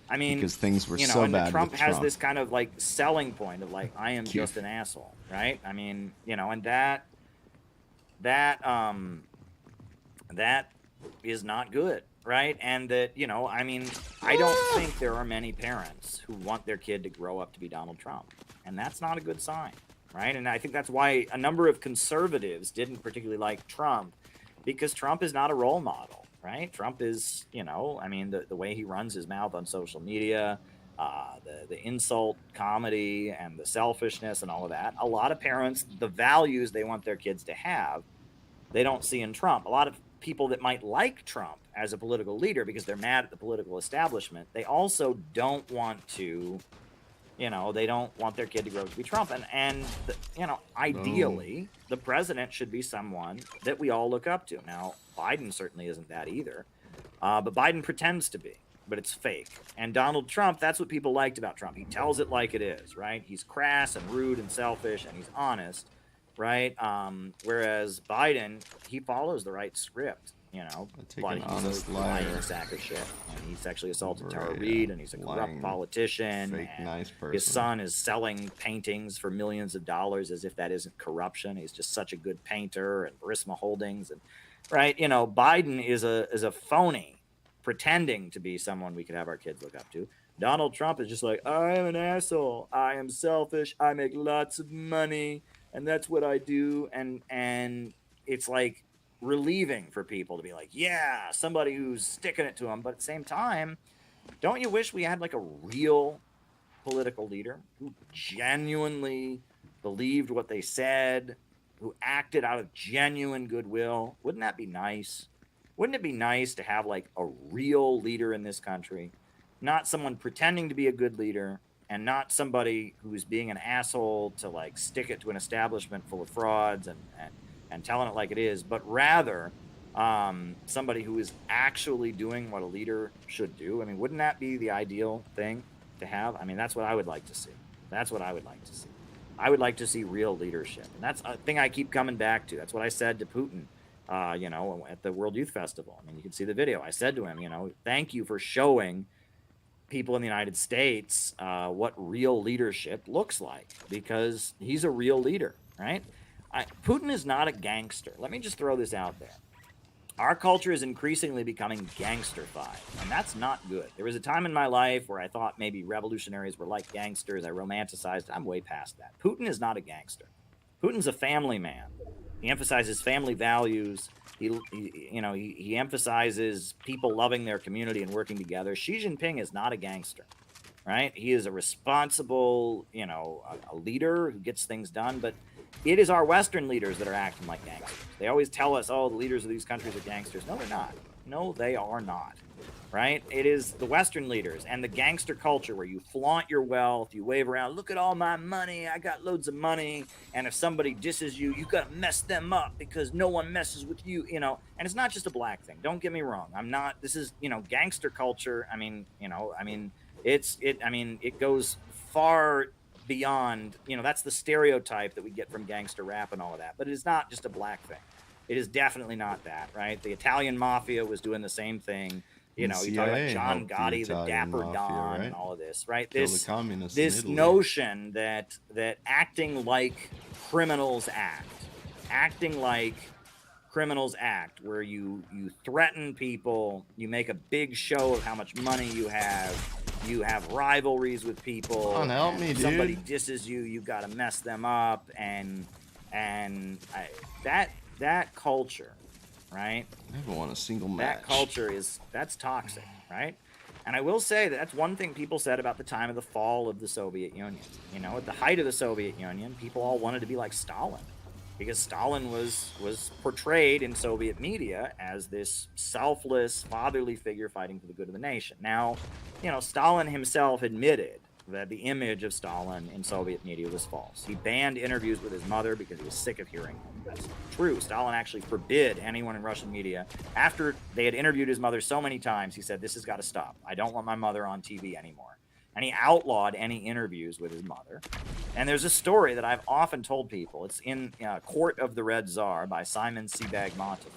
I mean,
because things were
you know,
so
and
bad.
Trump has this kind of like selling point of like, I am just an asshole, right? I mean, you know, and that is not good, right? And that, you know, I mean, I don't think there are many parents who want their kid to grow up to be Donald Trump. And that's not a good sign, right? And I think that's why a number of conservatives didn't particularly like Trump, because Trump is not a role model, right? Trump is, you know, I mean, the way he runs his mouth on social media, the insult comedy and the selfishness and all of that. A lot of parents, the values they want their kids to have, they don't see in Trump. A lot of people that might like Trump as a political leader because they're mad at the political establishment, they also don't want to, you know, they don't want their kid to grow up to be Trump. And you know, ideally, the president should be someone that we all look up to. Now, Biden certainly isn't that either, but Biden pretends to be, but it's fake. And Donald Trump, that's what people liked about Trump. He tells it like it is, right? He's crass and rude and selfish, and he's honest, right? Whereas Biden, he follows the right script. You know, but he's a lying sack of shit. And he sexually assaulted Tara Reid, and he's a corrupt politician.
Fake, nice person.
His son is selling paintings for millions of dollars as if that isn't corruption. He's just such a good painter, and Burisma Holdings, and right. You know, Biden is a phony, pretending to be someone we could have our kids look up to. Donald Trump is just like, I am an asshole. I am selfish. I make lots of money, and that's what I do. And it's like relieving for people to be like, yeah, somebody who's sticking it to them. But at the same time, don't you wish we had like a real political leader who genuinely believed what they said, who acted out of genuine goodwill? Wouldn't that be nice? Wouldn't it be nice to have like a real leader in this country, not someone pretending to be a good leader, and not somebody who's being an asshole to like stick it to an establishment full of frauds and telling it like it is, but rather somebody who is actually doing what a leader should do? I mean, wouldn't that be the ideal thing to have? I mean, that's what I would like to see. That's what I would like to see. I would like to see real leadership. And that's a thing I keep coming back to. That's what I said to Putin, you know, at the World Youth Festival. I mean, you can see the video. I said to him, you know, thank you for showing people in the United States what real leadership looks like, because he's a real leader, right? Putin is not a gangster. Let me just throw this out there. Our culture is increasingly becoming gangsterfied, and that's not good. There was a time in my life where I thought maybe revolutionaries were like gangsters. I romanticized it. I'm way past that. Putin is not a gangster. Putin's a family man. He emphasizes family values. He emphasizes people loving their community and working together. Xi Jinping is not a gangster, right? He is a responsible, you know, a leader who gets things done, but it is our Western leaders that are acting like gangsters. They always tell us, oh, the leaders of these countries are gangsters. No, they're not. No, they are not, right? It is the Western leaders and the gangster culture where you flaunt your wealth, you wave around, look at all my money, I got loads of money, and if somebody disses you, you got to mess them up because no one messes with you, you know. And it's not just a black thing. Don't get me wrong. This is, you know, gangster culture. It goes far beyond, you know, that's the stereotype that we get from gangster rap and all of that, but it is not just a black thing. It is definitely not that, right? The Italian mafia was doing the same thing. You know, you talk about John Gotti, the Dapper Don, right? And all of this, right? This notion that acting like criminals act, where you threaten people, you make a big show of how much money you have rivalries with people.
Come on, help me, dude.
Somebody disses you, you got to mess them up, that culture, right?
I never won a single match.
That culture that's toxic, right? And I will say that's one thing people said about the time of the fall of the Soviet Union. You know, at the height of the Soviet Union, people all wanted to be like Stalin, because Stalin was portrayed in Soviet media as this selfless, fatherly figure fighting for the good of the nation. Now, you know, Stalin himself admitted that the image of Stalin in Soviet media was false. He banned interviews with his mother because he was sick of hearing them. That's true. Stalin actually forbid anyone in Russian media. After they had interviewed his mother so many times, he said, this has got to stop. I don't want my mother on TV anymore. and he outlawed any interviews with his mother. And there's a story that I've often told people. It's in Court of the Red Tsar by Simon Sebag-Montefiore,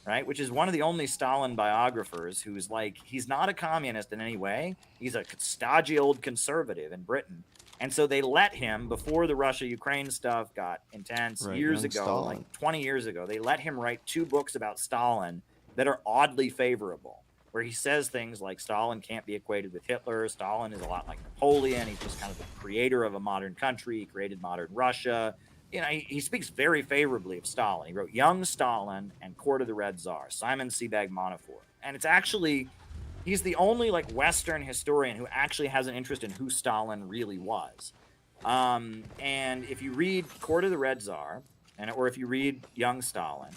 right? Which is one of the only Stalin biographers who's like, he's not a communist in any way. He's a stodgy old conservative in Britain. And so they let him, before the Russia-Ukraine stuff got intense years ago,
Stalin.
like 20 years ago, they let him write 2 books about Stalin that are oddly favorable, where he says things like Stalin can't be equated with Hitler. Stalin is a lot like Napoleon. He's just kind of the creator of a modern country. He created modern Russia. You know, he speaks very favorably of Stalin. He wrote Young Stalin and Court of the Red Tsar, Simon Sebag-Montefiore. And it's actually, he's the only like Western historian who actually has an interest in who Stalin really was. And if you read Court of the Red Tsar, or if you read Young Stalin,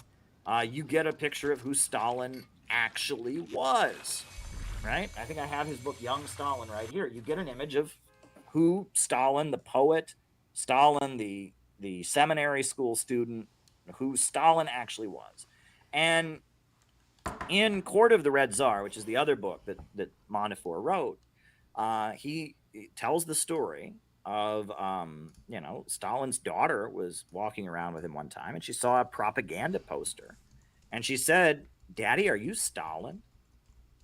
you get a picture of who Stalin actually was, right? I think I have his book Young Stalin right here. You get an image of who Stalin, the poet, Stalin, the seminary school student, who Stalin actually was. And in Court of the Red Tsar, which is the other book that Montefiore wrote, he tells the story of, you know, Stalin's daughter was walking around with him one time, and she saw a propaganda poster. And she said, "Daddy, are you Stalin?"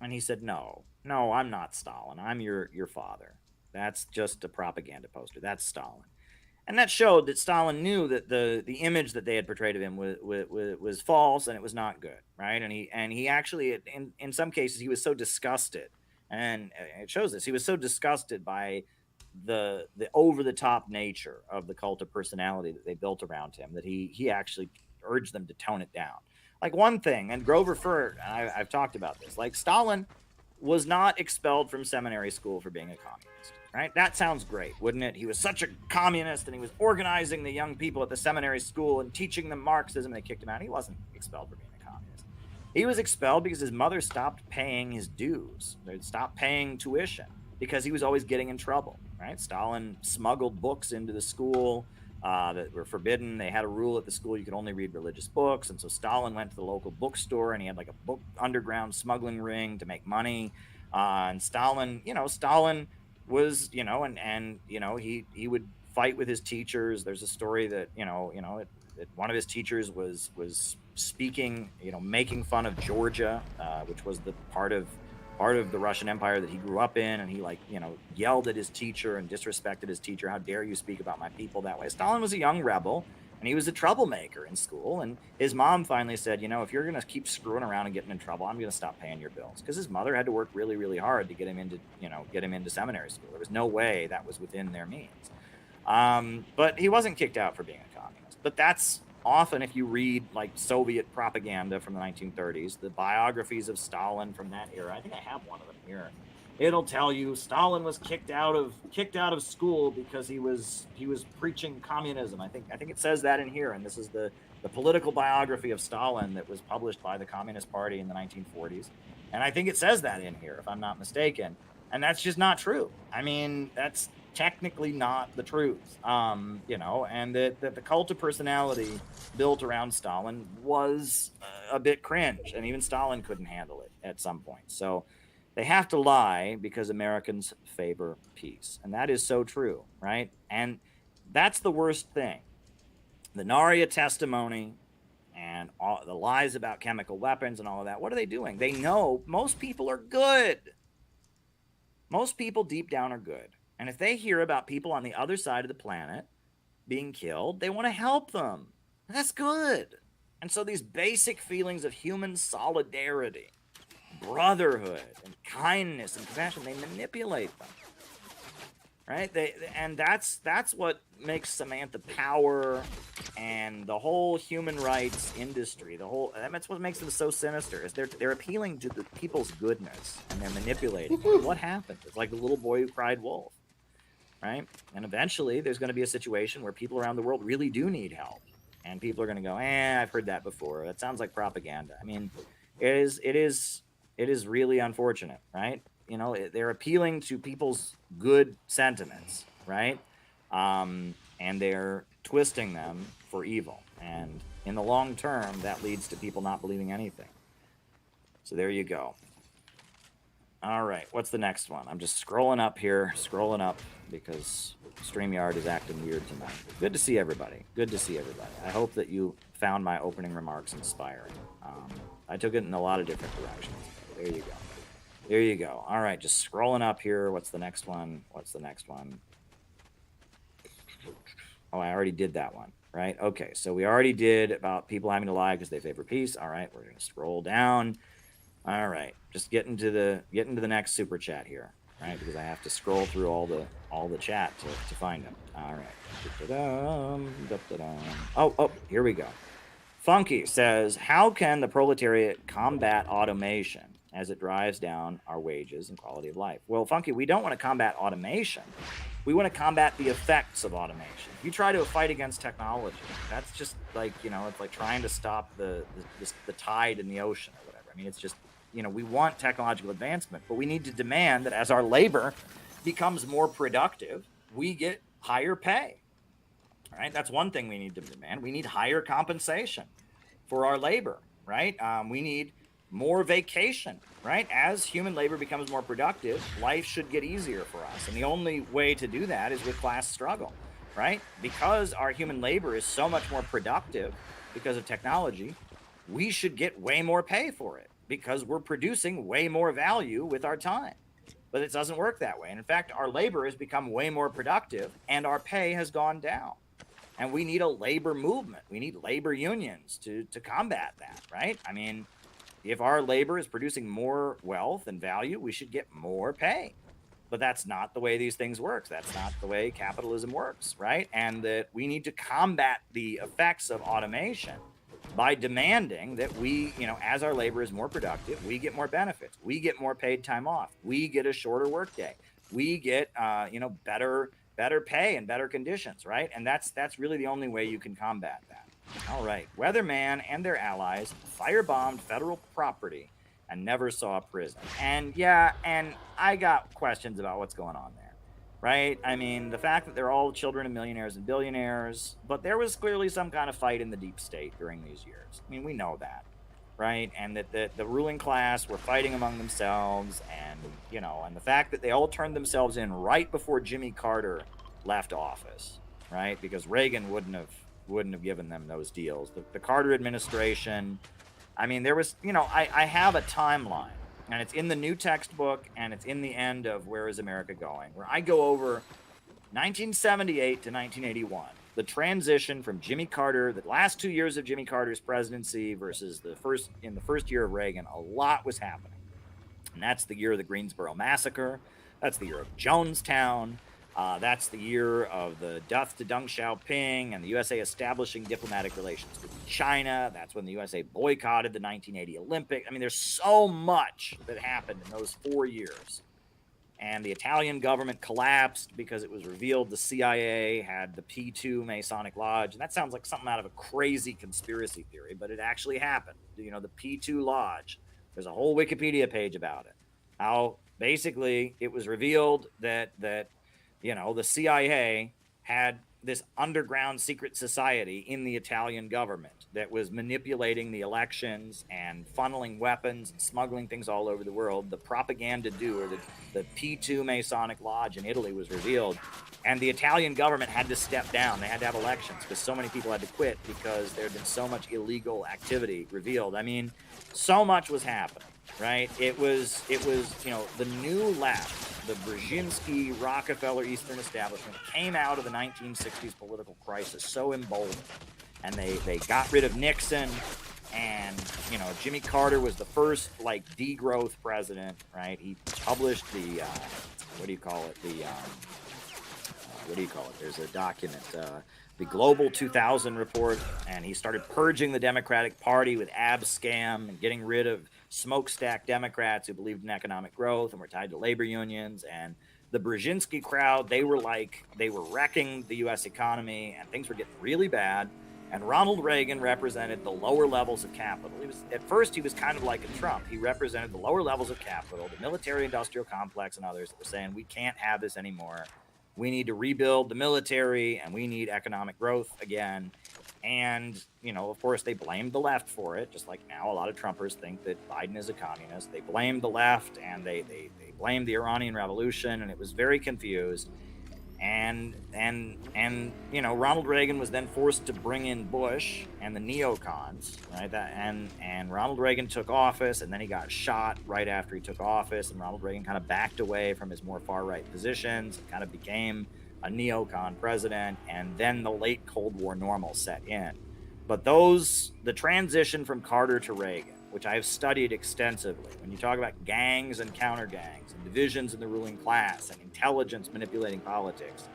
And he said, no, I'm not Stalin. I'm your father. That's just a propaganda poster. That's Stalin. And that showed that Stalin knew that the image that they had portrayed of him was false, and it was not good, right? And he actually, in some cases, he was so disgusted, and it shows this. He was so disgusted by the over-the-top nature of the cult of personality that they built around him that he actually urged them to tone it down. Like one thing, and Grover Furt, I've talked about this, like Stalin was not expelled from seminary school for being a communist, right? That sounds great, wouldn't it? He was such a communist, and he was organizing the young people at the seminary school and teaching them Marxism, and they kicked him out. He wasn't expelled for being a communist. He was expelled because his mother stopped paying his dues. They stopped paying tuition because he was always getting in trouble, right? Stalin smuggled books into the school that were forbidden. They had a rule at the school you could only read religious books, and so Stalin went to the local bookstore, and he had like a book underground smuggling ring to make money. And Stalin was, you know, and you know, he would fight with his teachers. There's a story that that one of his teachers was speaking, you know, making fun of Georgia, which was the part of the Russian Empire that he grew up in, and he, like, you know, yelled at his teacher and disrespected his teacher. How dare you speak about my people that way? Stalin was a young rebel, and he was a troublemaker in school, and his mom finally said, you know, if you're going to keep screwing around and getting in trouble, I'm going to stop paying your bills, because his mother had to work really, really hard to get him into seminary school. There was no way that was within their means. But he wasn't kicked out for being a communist. But that's often, if you read like Soviet propaganda from the 1930s, the biographies of Stalin from that era, I think I have one of them here. It'll tell you Stalin was kicked out of school because he was preaching communism. I think it says that in here, and this is the political biography of Stalin that was published by the Communist Party in the 1940s. And I think it says that in here, if I'm not mistaken. And that's just not true. I mean, that's technically not the truth, you know, and that the cult of personality built around Stalin was a bit cringe, and even Stalin couldn't handle it at some point. So they have to lie because Americans favor peace, and that is so true, right? And that's the worst thing. The Narya testimony and all the lies about chemical weapons and all of that, what are they doing? They know most people are good. Most people deep down are good. And if they hear about people on the other side of the planet being killed, they want to help them. That's good. And so these basic feelings of human solidarity, brotherhood, and kindness and compassion, they manipulate them. Right? And that's what makes Samantha Power and the whole human rights industry, that's what makes them so sinister, is they're appealing to the people's goodness, and they're manipulating. What happens? It's like the little boy who cried wolf. Right? And eventually there's going to be a situation where people around the world really do need help. And people are going to go, I've heard that before. That sounds like propaganda. I mean, it is really unfortunate, right? You know, they're appealing to people's good sentiments, right? And they're twisting them for evil. And in the long term, that leads to people not believing anything. So there you go. All right, what's the next one? I'm just scrolling up here, because StreamYard is acting weird tonight. Good to see everybody. Good to see everybody. I hope that you found my opening remarks inspiring. I took it in a lot of different directions. There you go. There you go. All right, just scrolling up here. What's the next one? What's the next one? Oh, I already did that one, right? Okay, so we already did about people having to lie because they favor peace. All right, we're gonna scroll down. All right, just getting to the next super chat here, right? Because I have to scroll through all the chat to find them. All right. Oh, here we go. Funky says, how can the proletariat combat automation as it drives down our wages and quality of life? Well, Funky, we don't want to combat automation. We want to combat the effects of automation. If you try to fight against technology, that's just like, it's like trying to stop the tide in the ocean or whatever. I mean, it's just, we want technological advancement, but we need to demand that as our labor becomes more productive, we get higher pay. All right, that's one thing we need to demand. We need higher compensation for our labor, right? We need more vacation, right? As human labor becomes more productive, life should get easier for us. And the only way to do that is with class struggle, right? Because our human labor is so much more productive because of technology, we should get way more pay for it because we're producing way more value with our time. But it doesn't work that way. And in fact, our labor has become way more productive and our pay has gone down. And we need a labor movement. We need labor unions to combat that, right? I mean, if our labor is producing more wealth and value, we should get more pay. But that's not the way these things work. That's not the way capitalism works, right? And that we need to combat the effects of automation by demanding that we, as our labor is more productive, we get more benefits. We get more paid time off. We get a shorter workday. We get, better pay and better conditions, right? And that's really the only way you can combat that. All right, Weatherman and their allies firebombed federal property and never saw a prison. And yeah, and I got questions about what's going on there, right? I mean, the fact that they're all children of millionaires and billionaires, but there was clearly some kind of fight in the deep state during these years. I mean, we know that, right? And that the ruling class were fighting among themselves, and and the fact that they all turned themselves in right before Jimmy Carter left office, right? Because Reagan wouldn't have given them those deals. The Carter administration, I mean, there was, I have a timeline, and it's in the new textbook, and it's in the end of Where is America Going, where I go over 1978 to 1981. The transition from Jimmy Carter, the last 2 years of Jimmy Carter's presidency versus the first year of Reagan, a lot was happening. And that's the year of the Greensboro Massacre. That's the year of Jonestown. That's the year of the death to Deng Xiaoping and the USA establishing diplomatic relations with China. That's when the USA boycotted the 1980 Olympics. I mean, there's so much that happened in those 4 years. And the Italian government collapsed because it was revealed the CIA had the P2 Masonic Lodge. And that sounds like something out of a crazy conspiracy theory, but it actually happened. The P2 Lodge. There's a whole Wikipedia page about it. How basically it was revealed that the CIA had this underground secret society in the Italian government that was manipulating the elections and funneling weapons and smuggling things all over the world. The propaganda doer, the P2 Masonic Lodge in Italy was revealed, and the Italian government had to step down. They had to have elections because so many people had to quit because there had been so much illegal activity revealed. I mean, so much was happening, right? It was the new left, the Brzezinski, Rockefeller Eastern establishment came out of the 1960s political crisis so emboldened. And they got rid of Nixon, and Jimmy Carter was the first degrowth president, right? He published the what do you call it? There's a document, the Global 2000 report, and he started purging the Democratic Party with scam and getting rid of smokestack Democrats who believed in economic growth and were tied to labor unions. And the Brzezinski crowd, they were wrecking the U.S. economy, and things were getting really bad. And Ronald Reagan represented the lower levels of capital. At first, he was kind of like a Trump. He represented the lower levels of capital, the military-industrial complex and others that were saying, we can't have this anymore. we need to rebuild the military and we need economic growth again. And, you know, of course, they blamed the left for it, just like now a lot of Trumpers think that Biden is a communist. They blamed the left and they blamed the Iranian Revolution, and it was very confused. And you know, Ronald Reagan was then forced to bring in Bush and the neocons, right? And Ronald Reagan took office, and then he got shot right after he took office, and Ronald Reagan kind of backed away from his more far-right positions and kind of became a neocon president, and then the late Cold War normal set in. But the transition from Carter to Reagan, which I have studied extensively, when you talk about gangs and counter gangs and divisions in the ruling class and intelligence manipulating politics,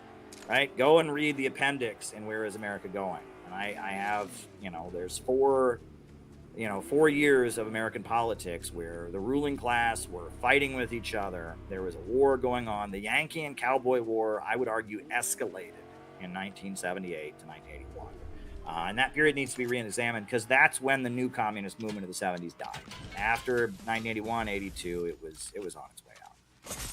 right? Go and read the appendix in Where is America Going? And I have, you know, there's 4 years of American politics where the ruling class were fighting with each other. There was a war going on. The Yankee and Cowboy War, I would argue, escalated in 1978 to 1981. And that period needs to be re-examined because that's when the new communist movement of the 70s died. After 1981, 82, it was on its way out.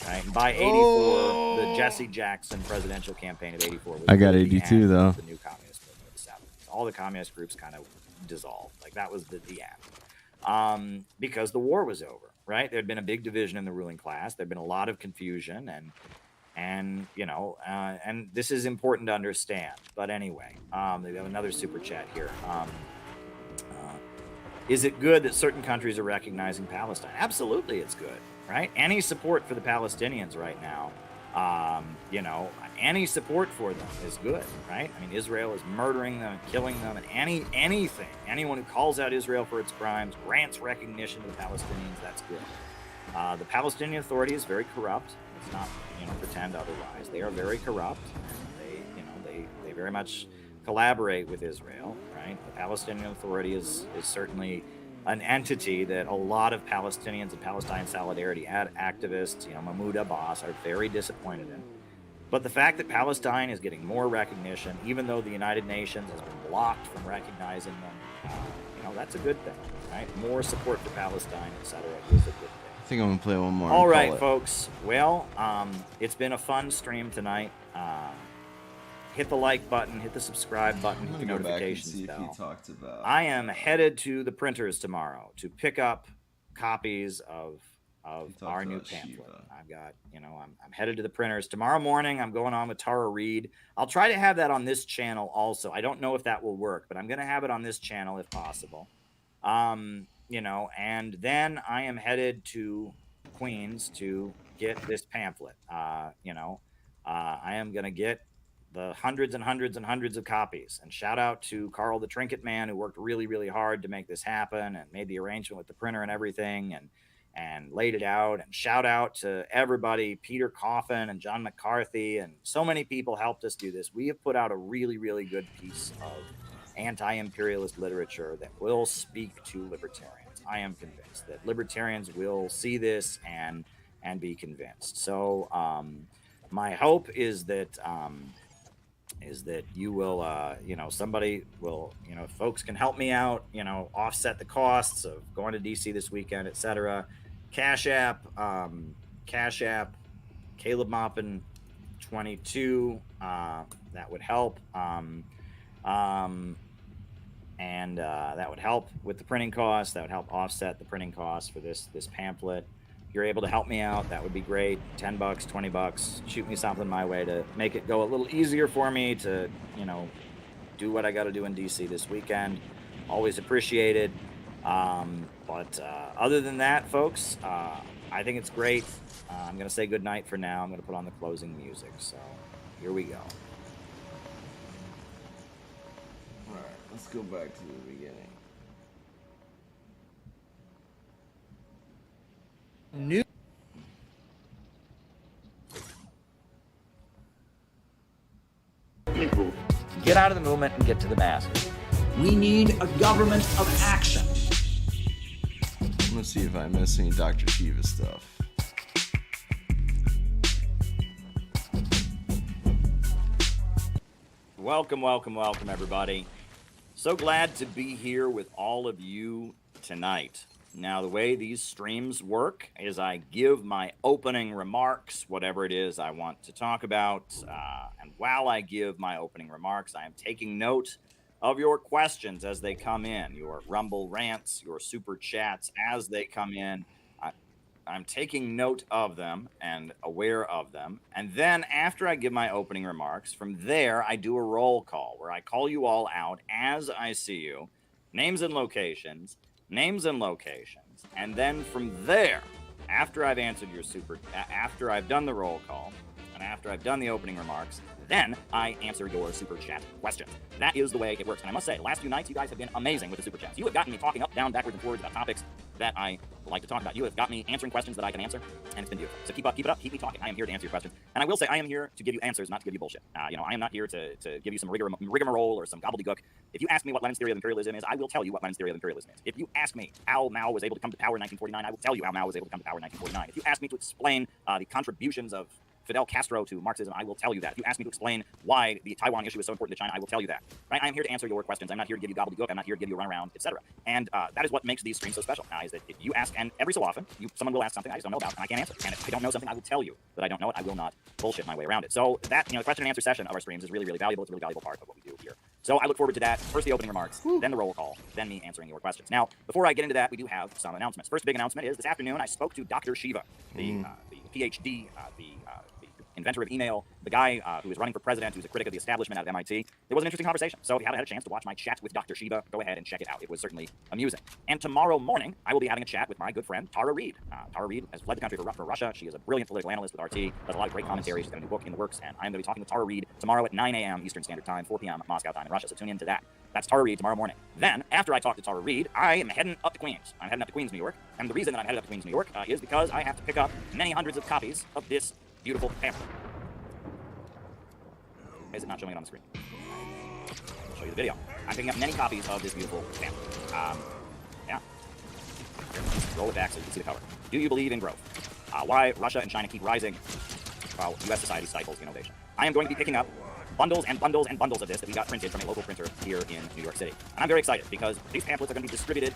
Right? And by 84, the Jesse Jackson presidential campaign of 84 was
I got
really the
82
end
though.
of the new communist movement of the 70s. All the communist groups kind of dissolved. Like that was the end. Because the war was over, right? There'd been a big division in the ruling class. There'd been a lot of confusion and you know, and this is important to understand. But anyway, we have another super chat here. Is it good that certain countries are recognizing Palestine? Absolutely, it's good, right? Any support for the Palestinians right now, you know, any support for them is good, right? I mean, Israel is murdering them and killing them, and anyone who calls out Israel for its crimes, grants recognition to the Palestinians, that's good. The Palestinian Authority is very corrupt. Let's not, you know, pretend otherwise. They are very corrupt. They very much collaborate with Israel, right? The Palestinian Authority is certainly an entity that a lot of Palestinians and Palestine solidarity activists, you know, Mahmoud Abbas, are very disappointed in. But the fact that Palestine is getting more recognition, even though the United Nations has been blocked from recognizing them, you know, that's a good thing, right? More support for Palestine, etc., is a good thing.
I think I'm gonna play one more.
All right, folks. Well, it's been a fun stream tonight. Hit the like button, hit the subscribe button, hit the notifications bell. I am headed to the printers tomorrow to pick up copies of our new pamphlet. Shiva. I've got, you know, I'm headed to the printers tomorrow morning. I'm going on with Tara Reid. I'll try to have that on this channel also. I don't know if that will work, but I'm going to have it on this channel if possible. You know, and then I am headed to Queens to get this pamphlet. You know, I am going to get the hundreds and hundreds and hundreds of copies. And shout out to Carl the Trinket Man, who worked really, really hard to make this happen and made the arrangement with the printer and everything and laid it out. And shout out to everybody, Peter Coffin and John McCarthy, and so many people helped us do this. We have put out a really, really good piece of anti-imperialist literature that will speak to libertarians. I am convinced that libertarians will see this and be convinced. So my hope is that you will, you know, somebody will, you know, if folks can help me out, you know, offset the costs of going to DC this weekend, etc. Cash App, Caleb Maupin 22. That would help. And that would help with the printing costs. That would help offset the printing costs for this pamphlet. If you're able to help me out, that would be great. $10, $20, shoot me something my way to make it go a little easier for me to, you know, do what I got to do in DC this weekend. Always appreciated. But other than that, folks, I think it's great. I'm going to say good night for now. I'm going to put on the closing music. So here we go.
All right, let's go back to the beginning.
New.
People, get out of the movement and get to the masses.
We need a government of action.
I'm gonna see if I miss any Dr. Shiva stuff.
Welcome, everybody. So glad to be here with all of you tonight. Now, the way these streams work is I give my opening remarks, whatever it is I want to talk about. And while I give my opening remarks, I am taking note of your questions as they come in, your Rumble rants, your super chats as they come in. I'm taking note of them and aware of them. And then after I give my opening remarks, from there, I do a roll call where I call you all out as I see you, names and locations. And then from there, after I've answered your after I've done the roll call and after I've done the opening remarks, then I answer your super chat questions. That is the way it works. And I must say, the last few nights, you guys have been amazing with the super chats. You have gotten me talking up, down, backwards, and forwards about topics that I like to talk about. You have got me answering questions that I can answer, and it's been beautiful. So keep it up, keep me talking. I am here to answer your questions. And I will say, I am here to give you answers, not to give you bullshit. I am not here to give you some rigmarole or some gobbledygook. If you ask me what Lenin's theory of imperialism is, I will tell you what Lenin's theory of imperialism is. If you ask me how Mao was able to come to power in 1949, I will tell you how Mao was able to come to power in 1949. If you ask me to explain the contributions of Fidel Castro to Marxism, I will tell you that. If you ask me to explain why the Taiwan issue is so important to China, I will tell you that. Right? I am here to answer your questions. I'm not here to give you gobbledygook. I'm not here to give you a runaround, etc. And that is what makes these streams so special. Is that if you ask, and every so often, someone will ask something I just don't know about, and I can't answer. And if I don't know something, I will tell you that I don't know it. I will not bullshit my way around it. So that, the question and answer session of our streams is really, really valuable. It's a really valuable part of what we do here. So I look forward to that. First the opening remarks, then the roll call, then me answering your questions. Now, before I get into that, we do have some announcements. First big announcement is this afternoon I spoke to Dr. Shiva, the PhD, the inventor of email, the guy who is running for president, who's a critic of the establishment out of MIT. It was an interesting conversation. So if you haven't had a chance to watch my chat with Dr. Shiva, go ahead and check it out. It was certainly amusing. And tomorrow morning, I will be having a chat with my good friend, Tara Reid. Tara Reid has fled the country for Russia. She is a brilliant political analyst with RT, does a lot of great commentary. She's got a new book in the works, and I'm going to be talking with Tara Reid tomorrow at 9 a.m. Eastern Standard Time, 4 p.m. Moscow time in Russia. So tune in to that. That's Tara Reid tomorrow morning. Then, after I talk to Tara Reid, I am heading up to Queens. I'm heading up to Queens, New York. And the reason that I'm headed up to Queens, New York is because I have to pick up many hundreds of copies of this beautiful pamphlet. Is it not showing it on the screen? I'll show you the video. I'm picking up many copies of this beautiful pamphlet. Yeah. Here, roll it back so you can see the cover. Do you believe in growth? Why Russia and China keep rising while U.S. society stifles innovation? I am going to be picking up bundles and bundles and bundles of this that we got printed from a local printer here in New York City. And I'm very excited because these pamphlets are going to be distributed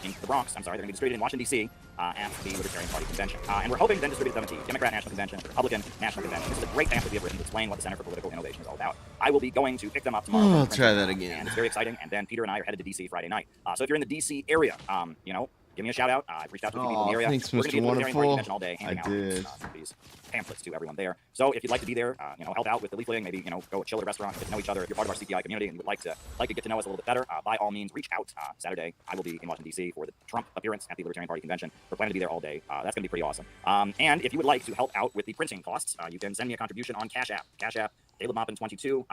in the Bronx, they're going to be distributed in Washington, D.C. At the Libertarian Party Convention. And we're hoping to then distribute them at the Democrat National Convention, the Republican National Convention. This is a great pamphlet we have written to explain what the Center for Political Innovation is all about. I will be going to pick them up tomorrow.
I'll try that again.
And it's very exciting. And then Peter and I are headed to D.C. Friday night. So if you're in the D.C. area, give me a shout out. I've reached out to a few people in the area.
Thanks,
We're going to be at the Libertarian Party
Wonderful.
Convention all day handing
I
out
did.
these pamphlets to everyone there. So if you'd like to be there, help out with the leafleting, maybe go chill at a restaurant, get to know each other. If you're part of our CPI community and you would like to get to know us a little bit better, by all means, reach out. Saturday, I will be in Washington D.C. for the Trump appearance at the Libertarian Party Convention. We're planning to be there all day. That's going to be pretty awesome. And if you would like to help out with the printing costs, you can send me a contribution on Cash App. Cash App. Caleb Maupin 22.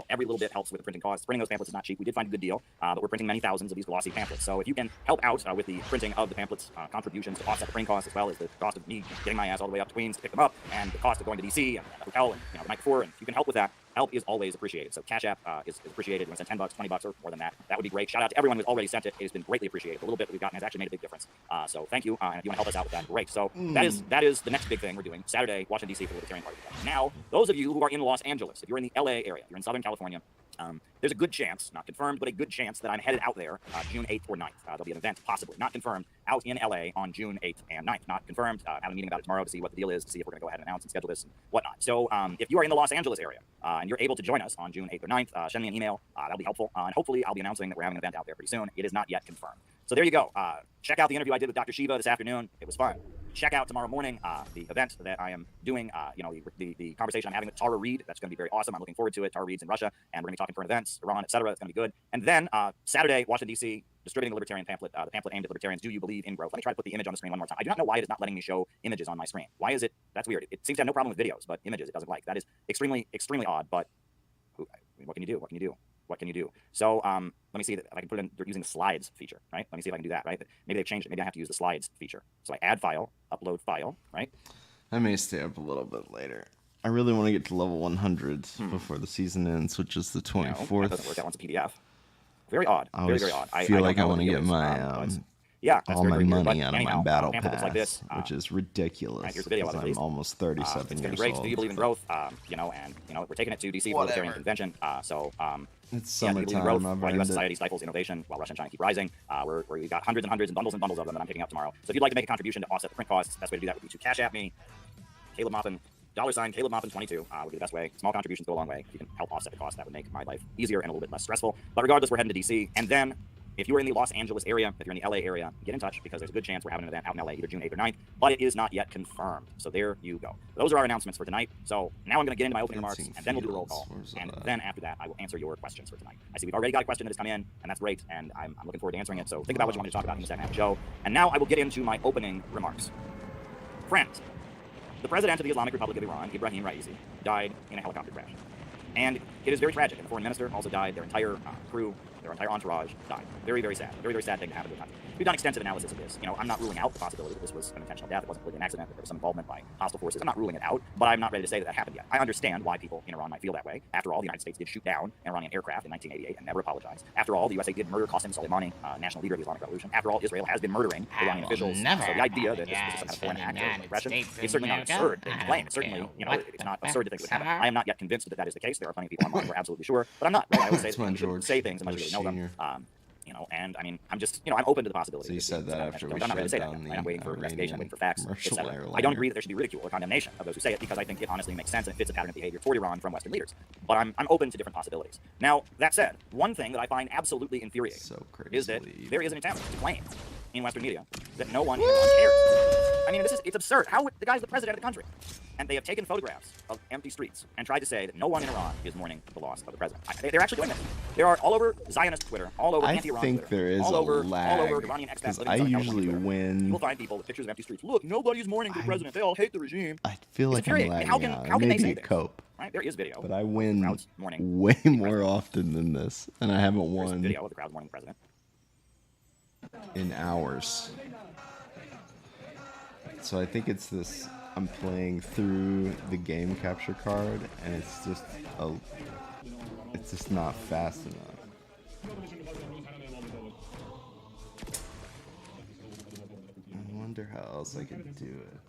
Every little bit helps with the printing costs. Printing those pamphlets is not cheap. We did find a good deal, but we're printing many thousands of these glossy pamphlets. So if you can help out with the printing of the pamphlets, contributions to offset the printing costs, as well as the cost of me getting my ass all the way up to Queens to pick them up, and the cost of going to DC and the hotel and the night before, and if you can help with that, help is always appreciated. So Cash App is appreciated. You want to send $10, $20, or more than that. That would be great. Shout out to everyone who's already sent it. It has been greatly appreciated. The little bit that we've gotten has actually made a big difference. So thank you. And if you want to help us out with that, great. So that is the next big thing we're doing Saturday, Washington D.C. for the Libertarian Party. Now, those of you who are in Los Angeles, if you're in the LA area, if you're in Southern California, there's a good chance, not confirmed, but a good chance that I'm headed out there June 8th or 9th. There'll be an event, possibly, not confirmed, out in LA on June 8th and 9th. Not confirmed. Have a meeting about it tomorrow to see what the deal is, to see if we're going to go ahead and announce and schedule this and whatnot. So if you are in the Los Angeles area and you're able to join us on June 8th or 9th, send me an email. That'll be helpful. And hopefully I'll be announcing that we're having an event out there pretty soon. It is not yet confirmed. So there you go. Check out the interview I did with Dr. Shiva this afternoon. It was fun. Check out tomorrow morning the event that I am doing, the conversation I'm having with Tara Reid. That's going to be very awesome. I'm looking forward to it. Tara Reid's in Russia, and we're going to be talking current events, Iran, etc. It's going to be good. And then Saturday, Washington, D.C., distributing the libertarian pamphlet, the pamphlet aimed at libertarians. Do you believe in growth? Let me try to put the image on the screen one more time. I do not know why it is not letting me show images on my screen. Why is it? That's weird. It seems to have no problem with videos, but images it doesn't like. That is extremely, extremely odd, but what can you do? What can you do? What can you do? So let me see if I can put it in. They're using the slides feature, right? Let me see if I can do that, right? Maybe they've changed it. Maybe I have to use the slides feature. So I add file, upload file, right?
I may stay up a little bit later. I really want to get to level 100 before the season ends, which is the 24th.
No, that doesn't work. That one's a PDF. Very odd. Very, very odd.
I feel like I want to get my all my money out of my battle pass,
like this,
which is ridiculous.
Right, here's the video.
I'm almost 37 years
great.
old.
Do you believe in growth? We're taking it to DC for the Libertarian Convention.
It's
Yeah, do you believe in
summertime.
growth,
I've
while
earned
U.S.
it.
society stifles innovation while Russia and China keep rising. Where we've got hundreds and hundreds and bundles of them that I'm picking up tomorrow. So if you'd like to make a contribution to offset the print costs, the best way to do that would be to cash at me, Caleb Maupin, $Caleb Maupin 22 would be the best way. Small contributions go a long way. If you can help offset the cost, that would make my life easier and a little bit less stressful. But regardless, we're heading to D.C. And then, if you are in the Los Angeles area, if you're in the LA area, get in touch because there's a good chance we're having an event out in LA either June 8th or 9th, but it is not yet confirmed. So there you go. Those are our announcements for tonight. So now I'm going to get into my opening remarks, and then we'll do a roll call. And then after that, I will answer your questions for tonight. I see we've already got a question that has come in, and that's great, and I'm looking forward to answering it. So think about what you want me to talk about in the second half of the show. And now I will get into my opening remarks. Friends, the president of the Islamic Republic of Iran, Ibrahim Raisi, died in a helicopter crash. And it is very tragic. And the foreign minister also died. Their entire crew, their entire entourage died. Very, very sad. Very, very sad thing to happen to the country. We've done extensive analysis of this. You know, I'm not ruling out the possibility that this was an intentional death. It wasn't really an accident, that there was some involvement by hostile forces. I'm not ruling it out, but I'm not ready to say that that happened yet. I understand why people in Iran might feel that way. After all, the United States did shoot down an Iranian aircraft in 1988 and never apologized. After all, the USA did murder Qasem Soleimani, national leader of the Islamic Revolution. After all, Israel has been murdering Iranian officials. So the idea that this was some kind of foreign act of aggression is certainly not absurd to claim. It's certainly, you know, it's not absurd to think it would happen. I am not yet convinced that that is the case. There are plenty of people online who are absolutely sure, but I'm not. Right? I always say that you should say things unless you really know them. You know, and I mean, I'm just, you know, I'm open to the possibility.
So you said that after we
I'm not ready to say
shut
that.
down
I'm waiting for investigation. I'm waiting for facts,
commercial
etc.
airliner.
I don't agree that there should be ridicule or condemnation of those who say it because I think it honestly makes sense and it fits a pattern of behavior toward Iran from Western leaders. But I'm open to different possibilities. Now, that said, one thing that I find absolutely infuriating is that there is an attempt to claim in Western media that no one in Iran cares. I mean, it's absurd. How would the guy's the president of the country? And they have taken photographs of empty streets and tried to say that no one in Iran is mourning the loss of the president. They're actually doing this. There are all over Zionist Twitter, all over anti-Iran Twitter.
I think there is
all over
lag,
Iranian expats
because
living
I
in Southern
usually
California Twitter.
win.
You'll find people with pictures of empty streets. Look, nobody's mourning the president. They all hate the regime.
I feel like I'm lagging
how
out.
can they
Maybe
say
a
this?
cope.
Right? There is video.
But I win
crowds mourning
way more often than this, and I haven't
There's
won
video of the crowd mourning the president.
in hours. So I think it's this. I'm playing through the game capture card, and it's just not fast enough. I wonder how else I could do it.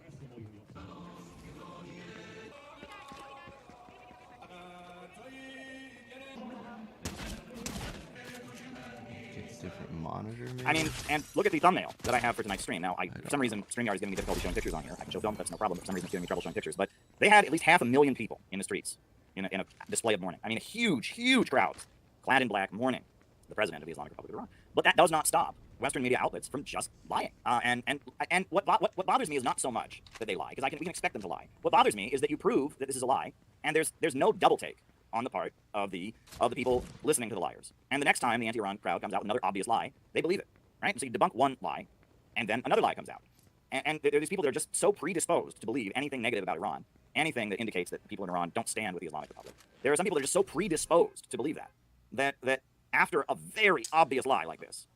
Different monitor, maybe?
I mean, and look at the thumbnail that I have for tonight's stream. Now, for some reason, StreamYard is giving me difficulty showing pictures on here. I can show film, that's no problem. For some reason, it's giving me trouble showing pictures. But they had at least 500,000 people in the streets in a display of mourning. I mean, a huge, huge crowd, clad in black, mourning the president of the Islamic Republic of Iran. But that does not stop Western media outlets from just lying. And what bothers me is not so much that they lie, because we can expect them to lie. What bothers me is that you prove that this is a lie, and there's no double take on the part of the people listening to the liars. And the next time the anti-Iran crowd comes out with another obvious lie, they believe it, right? And so you debunk one lie, and then another lie comes out. And there are these people that are just so predisposed to believe anything negative about Iran, anything that indicates that people in Iran don't stand with the Islamic Republic. There are some people that are just so predisposed to believe that after a very obvious lie like this,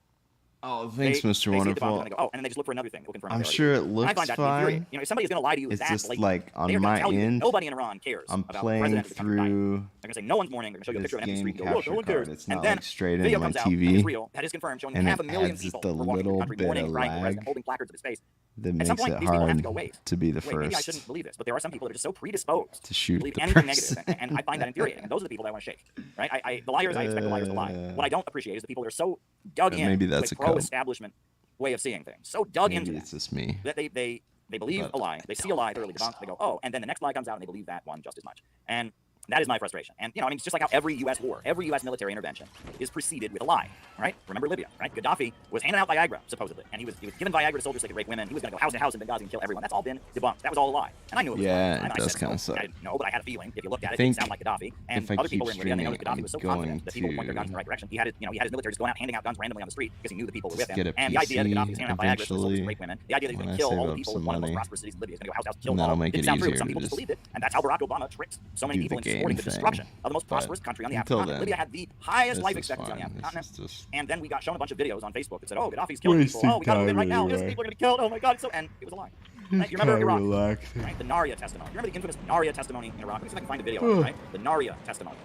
oh, thanks, Mr. Wonderful.
And they go, oh, and then they just look for another thing.
I'm sure it looks
I find that
fine.
infuriating. You know, if somebody's going to lie to you,
It's
that
just
blatantly,
like on
they are gonna
my
tell you that
end.
nobody in Iran cares
I'm
about the
playing
president of the country dying.
through
They're going to say no one's mourning. They're going to show you a
this
picture of an empty
game
street. And go, look, no
capture
one cares.
card. It's
And
not
then
like straight
video
into my
comes out, and
TV,
it's real. That is confirmed, showing
and it
500,000
adds
people
just a
were walking through the
little
country
bit
mourning
of
and crying for the president,
lag
holding placards of his face.
that
At
makes
some point,
it
these people have to go,
hard
wait,
to be the
maybe I
first
shouldn't believe this, but there are some people that are just so predisposed
to shoot
believe
the
anything
person.
negative, and I find that infuriating. And those are the people that I want to shake, right? The liars, I expect the liars to lie. What I don't appreciate is the people that are so dug in
maybe
to
that's
a
a code.
pro-establishment way of seeing things, so dug
Maybe
into
it's just me.
that they believe a lie, they see a lie, they're really debunked, they go, oh, and then the next lie comes out and they believe that one just as much. And that is my frustration. And, you know, I mean, it's just like how every U.S. war, every U.S. military intervention is preceded with a lie, right? Remember Libya, right? Gaddafi was handing out Viagra, supposedly, and he was giving Viagra to soldiers so they could rape women. He was going to go house to house in Benghazi and kill everyone. That's all been debunked. That was all a lie. And I knew it was a lie.
Yeah,
And
it
I
does
said
kind of
so.
suck.
I didn't know, but I had a feeling. If you looked at
I
it, it didn't
think
sound like Gaddafi. And
if I
other
keep
people in Libya, they know that Gaddafi
streaming,
was so
I'm
confident that people
going
would point their guns in the right direction. He had his military just going out handing out guns randomly on the street because he knew the people were with
Let's
him.
get a
And the idea that
PC
Gaddafi was handing out Viagra to soldiers
eventually
and rape women, the idea that he was
when
going to
I
kill
save
all the
up
people
some
in one of the most
money.
prosperous cities in Libya. He's going to go house to house, kill
And
them
that'll
all.
make
Didn't
it
sound true.
easier
Some
to
people just
just
believed it, and that's how Barack Obama tricked so many
do
people
the
into supporting the
game thing.
destruction of the most
But
prosperous country on the
until
African continent.
then,
Libya had the highest
this
life
is
expectancy on the
fine.
African
This is
continent.
just
And then we got shown a bunch of videos on Facebook that said, oh, Gaddafi's killing people.
wasting
Oh, we got him in right now.
time
Innocent
anyway.
people are going to be killed. Oh, my God. And it was a lie. Right? You remember Iraq?
relaxing.
Right? The Naria testimony. You remember the infamous Naria testimony in Iraq? Let me see if I can find a video of it, right? The Naria testimony.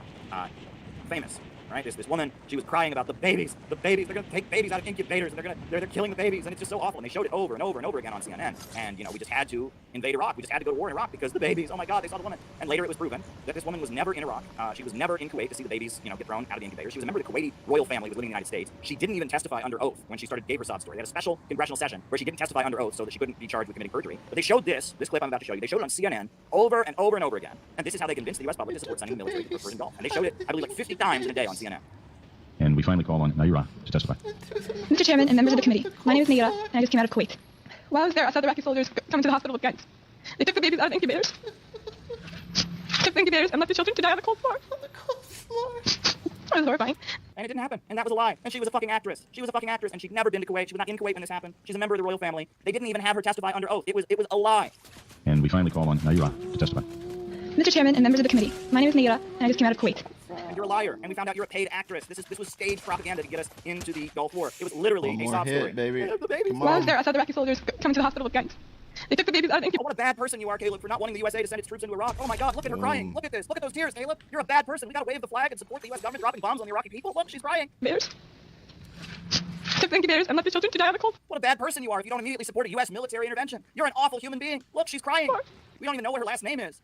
Famous. right? This woman, she was crying about the babies. They're going to take babies out of incubators, and they're killing the babies, and it's just so awful. And they showed it over and over and over again on CNN. And, you know, we just had to invade Iraq. We just had to go to war in Iraq because the babies, oh my God, they saw the woman. And later it was proven that this woman was never in Iraq. She was never in Kuwait to see the babies, you know, get thrown out of the incubators. She was a member of the Kuwaiti royal family, was living in the United States. She didn't even testify under oath when she gave her sob story. They had a special congressional session where she didn't testify under oath so that she couldn't be charged with committing perjury. But they showed this clip I'm about to show you. They showed it on CNN over and over and over again. And this is how they convinced the U.S. public to support sending the military to the Persian Gulf. And they showed it, I believe, like 50 times in a day on CNN.
And we finally call on Naira to testify.
Mr. Chairman and members of the committee, my name is Naira, and I just came out of Kuwait. While I was there, I saw the Iraqi soldiers come to the hospital with guns. They took the babies out of the incubators. Took the incubators and left the children to die on the cold floor. On the cold floor. It was horrifying.
And it didn't happen. And that was a lie. And she was a fucking actress. She was a fucking actress, and she'd never been to Kuwait. She was not in Kuwait when this happened. She's a member of the royal family. They didn't even have her testify under oath. It was a lie.
And we finally call on Naira to testify.
Mr. Chairman and members of the committee, my name is Naira, and I just came out of Kuwait.
And you're a liar. And we found out you're a paid actress. This was staged propaganda to get us into the Gulf War. It was literally a sob story.
Baby.
The babies.
While I was there, I saw the Iraqi soldiers come to the hospital with guns. They took the babies out of the incubators.
Oh, what a bad person you are, Caleb, for not wanting the USA to send its troops into Iraq. Oh my God, look at her crying. Look at this. Look at those tears, Caleb. You're a bad person. We gotta wave the flag and support the US government dropping bombs on the Iraqi people. Look, she's crying.
Took the incubators and left the children to die on the cold.
What a bad person you are if you don't immediately support a US military intervention. You're an awful human being. Look, she's crying. We don't even know what her last name is.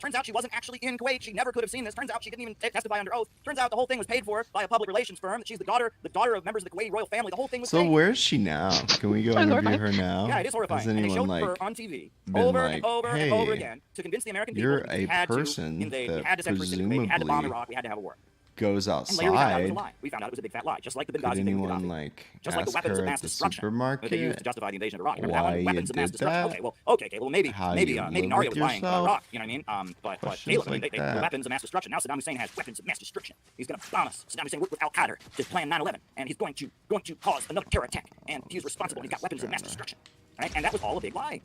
Turns out she wasn't actually in Kuwait. She never could have seen this. Turns out she didn't even testify under oath. Turns out the whole thing was paid for by a public relations firm. That she's the daughter of members of the Kuwaiti royal family. The whole thing was
So
paid.
where is she now? Can we go interview her now?
Yeah, it is horrifying.
Has
And they
anyone
showed her
like
on TV
been
over
like,
and over
hey,
and over again to convince the American people
you're
that we
a
had
person
to invade, we
that
had to send troops into Kuwait, we had to bomb
presumably
Iraq, we had to have a war.
goes
And later we found out it was a
outside?
lie. We found out it was a big fat lie, just like the
Could
Benghazi thing with
anyone
Gaddafi.
like
Just like the
ask
weapons
her
of mass
at the
destruction that they used to
supermarket
justify the invasion of Iraq. Remember
why
that?
you
Weapons of mass
did
destruction.
that?
Okay, well maybe
How
maybe
you
maybe
live
Naria
with
was buying
yourself?
Iraq. You know what I mean? But
Questions
Caleb, I mean,
like
they
that.
weapons of mass destruction. Now Saddam Hussein has weapons of mass destruction. He's going to bomb us. Saddam Hussein worked with Al Qaeda to plan 9/11, and he's going to cause another terror attack. And he's responsible. He's got weapons of mass destruction. Right? And that was all a big lie.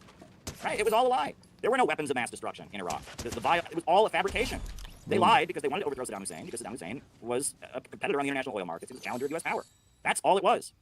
Right? It was all a lie. There were no weapons of mass destruction in Iraq. It was all a fabrication. They lied because they wanted to overthrow Saddam Hussein, because Saddam Hussein was a competitor on the international oil markets. He was a challenger of U.S. power. That's all it was.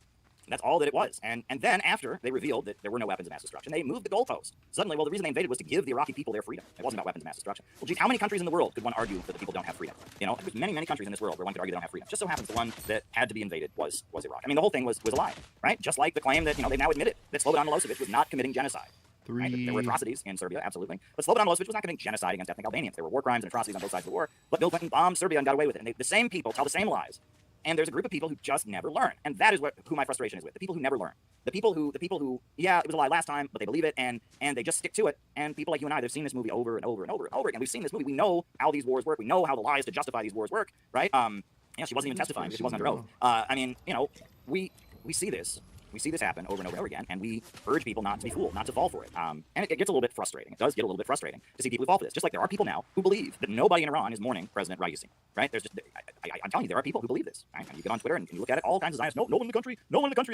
That's all that it was. And then after they revealed that there were no weapons of mass destruction, they moved the goalpost. Suddenly, well, the reason they invaded was to give the Iraqi people their freedom. It wasn't about weapons of mass destruction. Well, geez, how many countries in the world could one argue that the people don't have freedom? You know, there's many, many countries in this world where one could argue they don't have freedom. Just so happens the one that had to be invaded was Iraq. I mean, the whole thing was a lie, right? Just like the claim that, you know, they've now admitted that Slobodan Milosevic was not committing genocide. Right? There were atrocities in Serbia, absolutely. But Slobodan Milosevic was not committing genocide against ethnic Albanians. There were war crimes and atrocities on both sides of the war. But Bill Clinton bombed Serbia and got away with it. And the same people tell the same lies. And there's a group of people who just never learn. And that is who my frustration is with. The people who never learn. The people who, yeah, it was a lie last time, but they believe it and they just stick to it. And people like you and I, they've seen this movie over and over and over and over again. We've seen this movie. We know how these wars work. We know how the lies to justify these wars work, right? Yeah, she wasn't even testifying because she wasn't under oath. I mean, you know, we see this. We see this happen over and over and over again, and we urge people not to be fooled, not to fall for it. And it gets a little bit frustrating. It does get a little bit frustrating to see people who fall for this. Just like there are people now who believe that nobody in Iran is mourning President Raisi, right? There's just, I'm telling you, there are people who believe this. Right? And you get on Twitter and you look at it, all kinds of Zionists. No one in the country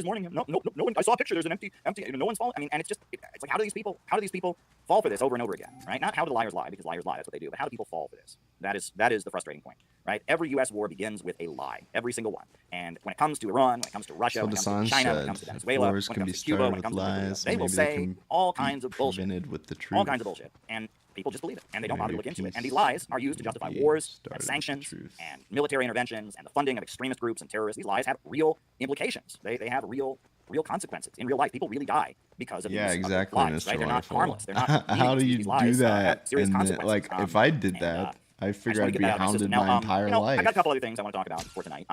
is mourning him. No one. I saw a picture. There's an empty. No one's falling. I mean, and it's like, how do these people fall for this over and over again, right? Not how do liars lie, because liars lie. That's what they do. But how do people fall for this? That is the frustrating point, right? Every U.S. war begins with a lie. Every single one. And when it comes to Iran, when it comes to Russia, when it comes to China, when it comes to Venezuela, when it comes to Cuba, when it comes to Venezuela, they will say all kinds of bullshit.
With the truth.
All kinds of bullshit. And people just believe it, and they don't bother to look into it. And these lies are used to justify wars, and sanctions, and military interventions, and the funding of extremist groups and terrorists. These lies have real implications. They have real consequences in real life. People really die because of these
exactly,
lies,
Mr.
right? They're not
Wonderful.
harmless. They're not
How do you
these
do
lies,
that?
serious
And
consequences.
like, if I did that, I figure I'd be hounded my entire life.
I got a couple other things I want to talk about for tonight.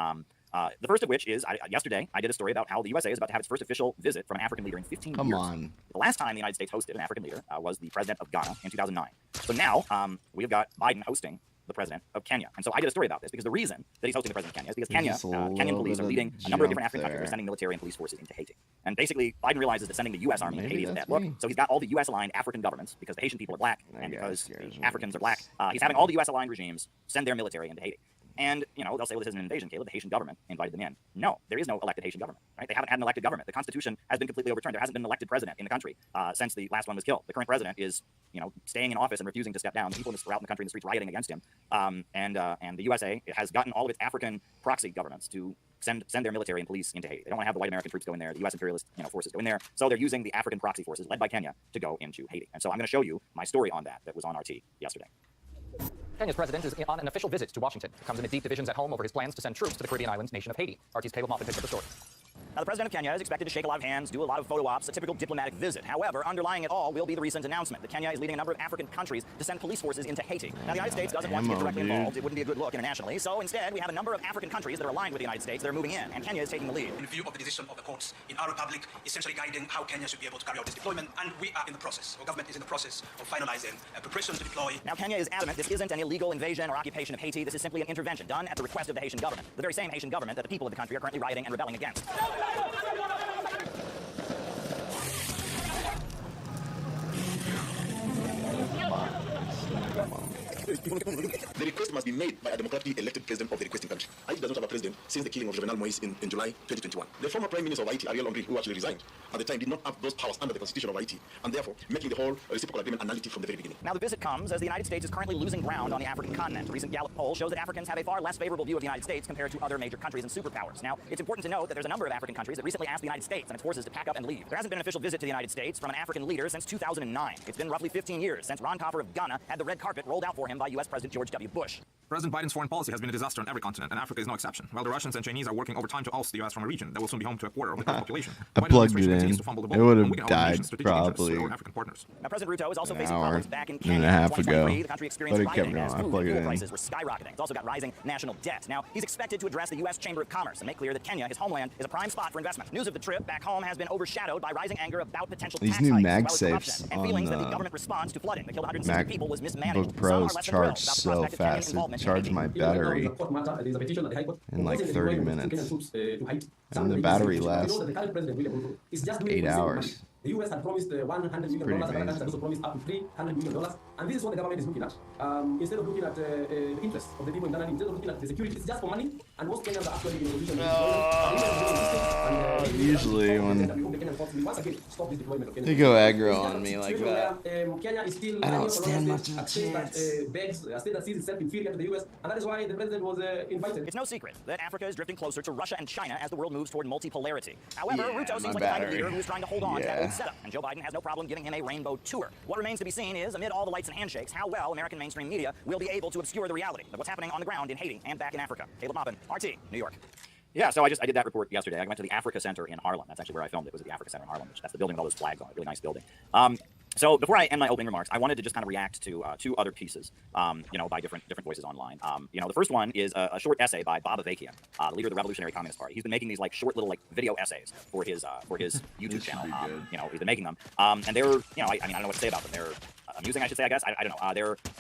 The first of which is, yesterday I did a story about how the USA is about to have its first official visit from an African leader in 15 years.
Come on.
The last time the United States hosted an African leader was the president of Ghana in 2009. So now we have got Biden hosting the president of Kenya. And so I did a story about this because the reason that he's hosting the president of Kenya is because Kenyan police are leading a number of different African countries. They're sending military and police forces into Haiti. And basically, Biden realizes that sending the U.S. Army into Haiti is a bad look. So he's got all the U.S.-aligned African governments, because the Haitian people are black, and because the Africans are black, he's having all the U.S.-aligned regimes send their military into Haiti. And, you know, they'll say, well, this isn't an invasion, Caleb. The Haitian government invited them in. No, there is no elected Haitian government, right? They haven't had an elected government. The Constitution has been completely overturned. There hasn't been an elected president in the country since the last one was killed. The current president is, you know, staying in office and refusing to step down. The people out in the country in the streets rioting against him. And the USA has gotten all of its African proxy governments to send their military and police into Haiti. They don't want to have the white American troops go in there, the U.S. imperialist forces go in there. So they're using the African proxy forces led by Kenya to go into Haiti. And so I'm going to show you my story on that was on RT yesterday.
Kenya's president is on an official visit to Washington. It comes amid deep divisions at home over his plans to send troops to the Caribbean islands nation of Haiti. RT's Caleb Maupin picks up the story.
Now, the president of Kenya is expected to shake a lot of hands, do a lot of photo ops, a typical diplomatic visit. However, underlying it all will be the recent announcement that Kenya is leading a number of African countries to send police forces into Haiti. Now, the United States doesn't want to get directly involved. It wouldn't be a good look internationally. So instead, we have a number of African countries that are aligned with the United States that are moving in, and Kenya is taking the lead.
In view of the decision of the courts in our republic, essentially guiding how Kenya should be able to carry out this deployment, and we are in the process. Our government is in the process of finalizing preparations to deploy.
Now, Kenya is adamant this isn't an illegal invasion or occupation of Haiti. This is simply an intervention done at the request of the Haitian government, the very same Haitian government that the people of the country are currently rioting and rebelling against.
The request must be made by a democratically elected president of the requesting country. Haiti does not have a president since the killing of Jovenel Moïse in July 2021. The former Prime Minister of Haiti, Ariel Henry, who actually resigned at the time, did not have those powers under the Constitution of Haiti, and therefore making the whole reciprocal agreement a nullity from the very beginning.
Now, the visit comes as the United States is currently losing ground on the African continent. A recent Gallup poll shows that Africans have a far less favorable view of the United States compared to other major countries and superpowers. Now, it's important to note that there's a number of African countries that recently asked the United States and its forces to pack up and leave. There hasn't been an official visit to the United States from an African leader since 2009. It's been roughly 15 years since Ron Copper of Ghana had the red carpet rolled out for him by U.S. President George W. Bush.
President Biden's foreign policy has been a disaster on every continent, and Africa is no exception. While the Russians and Chinese are working overtime to oust the U.S. from a region that will soon be home to a quarter of the population,
I plugged it in. It would have died probably
Now, President Ruto is also
an
facing
hour
problems back in Kenya.
and a half ago,
The country experienced
but it kept
rioting as
going. I
food
plugged
and
it
fuel
in.
prices were skyrocketing. It's also got rising national debt. Now, he's expected to address the U.S. Chamber of Commerce and make clear that Kenya, his homeland, is a prime spot for investment. News of the trip back home has been overshadowed by rising anger about potential
These
tax
new
hikes,
mag
as well as
safes
corruption, and
on
feelings that the
the
government response to flooding that killed 160 people was mismanaged.
MacBook Pros charge so fast. It charged my battery in like 30 minutes. And the battery lasts 8 hours.
The U.S. had promised $100 million. Canada has also promised up to $300 million. And this is what the government is looking at. Instead of looking at the interests of the people in Ghana, instead of looking at the security, it's just for money. And most Kenyans are actually in a position
usually when they go aggro on me like that, I don't stand much of a chance.
A state that sees itself inferior to the U.S. And that is why the president was invited.
It's no secret that Africa is drifting closer to Russia and China as the world moves toward multipolarity. However,
Yeah,
Ruto
my
seems like the kind of
battery.
leader who's trying to hold on to that
Yeah.
old setup, and Joe Biden has no problem giving him a rainbow tour. What remains to be seen is, amid all the lights and handshakes, how well American mainstream media will be able to obscure the reality of what's happening on the ground in Haiti and back in Africa. Caleb Maupin, RT, New York. Yeah, so I did that report yesterday. I went to the Africa Center in Harlem. That's actually where I filmed it. Was at the Africa Center in Harlem, which that's the building with all those flags on it. Really nice building. So before I end my opening remarks, I wanted to just kind of react to two other pieces, by different voices online. The first one is a short essay by Bob Avakian, the leader of the Revolutionary Communist Party. He's been making these like short little like video essays for his YouTube channel. He's been making them, and they're I don't know what to say about them. They're amusing, I should say. I guess I don't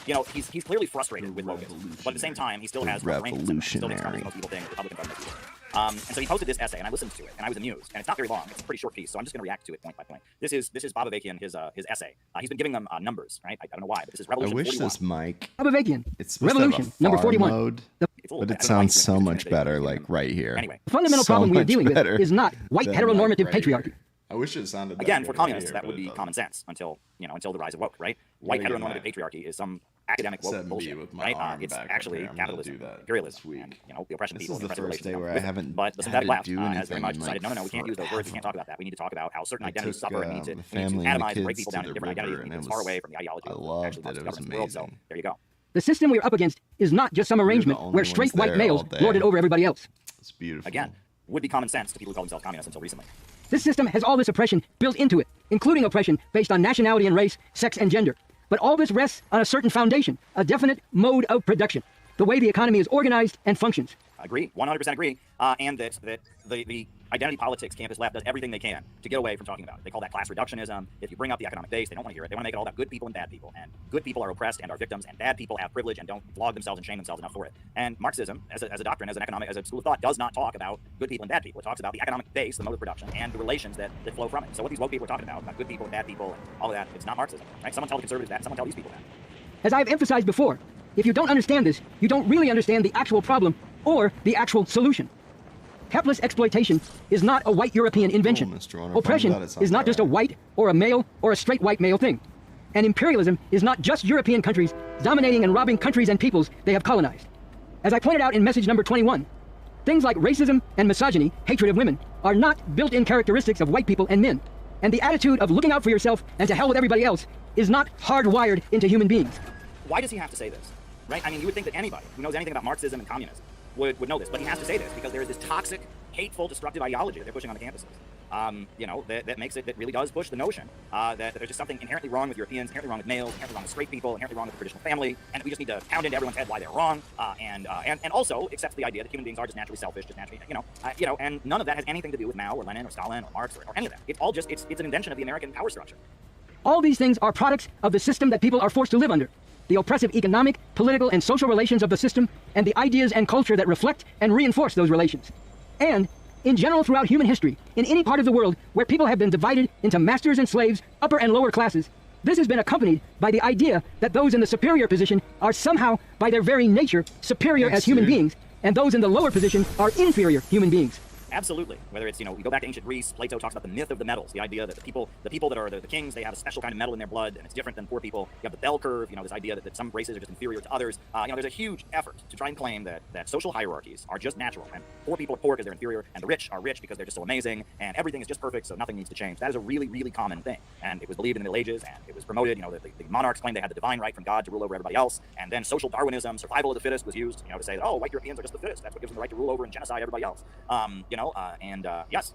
know. He's clearly frustrated with Logan, but at the same time, he still has
revolutionary.
Still thinks Trump's the most evil thing the Republican government is. And so he posted this essay, and I listened to it, and I was amused. And it's not very long; it's a pretty short piece, so I'm just going to react to it point by point. This is Bob Avakian, his essay. He's been giving them numbers, right? I don't know why, but this is Revolution
I wish
41.
this mic.
Bob Avakian.
It's supposed
Revolution
to have a
number
far
41.
mode, but it sounds so much better, like right here.
Anyway,
The fundamental
So
problem we are
much
dealing with
better
is not white
than,
heteronormative
like, right
patriarchy.
here. I wish it sounded
Again,
that
for
good
communists,
right
that
here,
would
but it
be
doesn't.
common sense until the rise of woke, right? White
gotta get
heteronormative
my
patriarchy is some academic woke
7B
bullshit,
with my
right?
arm
It's
back up
actually
here. I'm gonna
capitalism,
do that
imperialism,
this
and the oppression of
This
people,
is
and
the
oppressive
first day
relations
where I
with it.
haven't
But the
had
synthetic
to
left
do
has
anything
very much
in,
decided,
like,
no, we can't use those words. We can't
forever.
talk about that. We need to talk about how certain
I
identities
took,
suffer and need to
the family and the
atomize and break
kids
people
to
down
the
into different
river,
identities
and
and
it
keep us far
was-
away from the ideology
I
of
loved
actually
it. It was
governing the world. So
amazing.
there you go.
The system we are up against is not just some arrangement
only
where
ones
straight white
there
males
all day.
lord it over everybody else.
It's beautiful.
Again, would be common sense to people who call themselves communists until recently.
This system has all this oppression built into it, including oppression based on nationality and race, sex and gender. But all this rests on a certain foundation, a definite mode of production, the way the economy is organized and functions.
Agree, 100% agree, and that the identity politics campus left does everything they can to get away from talking about it. They call that class reductionism. If you bring up the economic base, they don't want to hear it. They want to make it all about good people and bad people, and good people are oppressed and are victims, and bad people have privilege and don't flog themselves and shame themselves enough for it. And Marxism, as a doctrine, as a school of thought, does not talk about good people and bad people. It talks about the economic base, the mode of production, and the relations that flow from it. So what these woke people are talking about good people and bad people and all of that, it's not Marxism, right? Someone tell the conservatives that. Someone tell these people that.
As I've emphasized before, if you don't understand this, you don't really understand the actual problem or the actual solution. Capitalist exploitation is not a white European invention. Oppression is not just a white or a male or a straight white male thing. And imperialism is not just European countries dominating and robbing countries and peoples they have colonized. As I pointed out in message number 21, things like racism and misogyny, hatred of women, are not built-in characteristics of white people and men. And the attitude of looking out for yourself and to hell with everybody else is not hardwired into human beings.
Why does he have to say this? right? I mean, you would think that anybody who knows anything about Marxism and communism would know this, but he has to say this because there is this toxic, hateful, destructive ideology that they're pushing on the campuses. That makes it, that really does push the notion that there's just something inherently wrong with Europeans, inherently wrong with males, inherently wrong with straight people, inherently wrong with the traditional family, and we just need to pound into everyone's head why they're wrong, and also accepts the idea that human beings are just naturally selfish, just naturally, and none of that has anything to do with Mao or Lenin or Stalin or Marx or any of that. It's all just, it's an invention of the American power structure.
All these things are products of the system that people are forced to live under. The oppressive economic, political, and social relations of the system, and the ideas and culture that reflect and reinforce those relations. And, in general throughout human history, in any part of the world where people have been divided into masters and slaves, upper and lower classes, this has been accompanied by the idea that those in the superior position are somehow, by their very nature, superior as human beings, and those in the lower position are inferior human beings.
Absolutely. Whether it's, we go back to ancient Greece, Plato talks about the myth of the metals, the idea that the people that are the kings, they have a special kind of metal in their blood, and it's different than poor people. You have the bell curve, this idea that some races are just inferior to others. There's a huge effort to try and claim that social hierarchies are just natural, and poor people are poor because they're inferior, and the rich are rich because they're just so amazing, and everything is just perfect, so nothing needs to change. That is a really, really common thing, and it was believed in the Middle Ages, and it was promoted. The monarchs claimed they had the divine right from God to rule over everybody else, and then social Darwinism, survival of the fittest, was used, to say, oh, white Europeans are just the fittest. That's what gives them the right to rule over and genocide everybody else. Yes,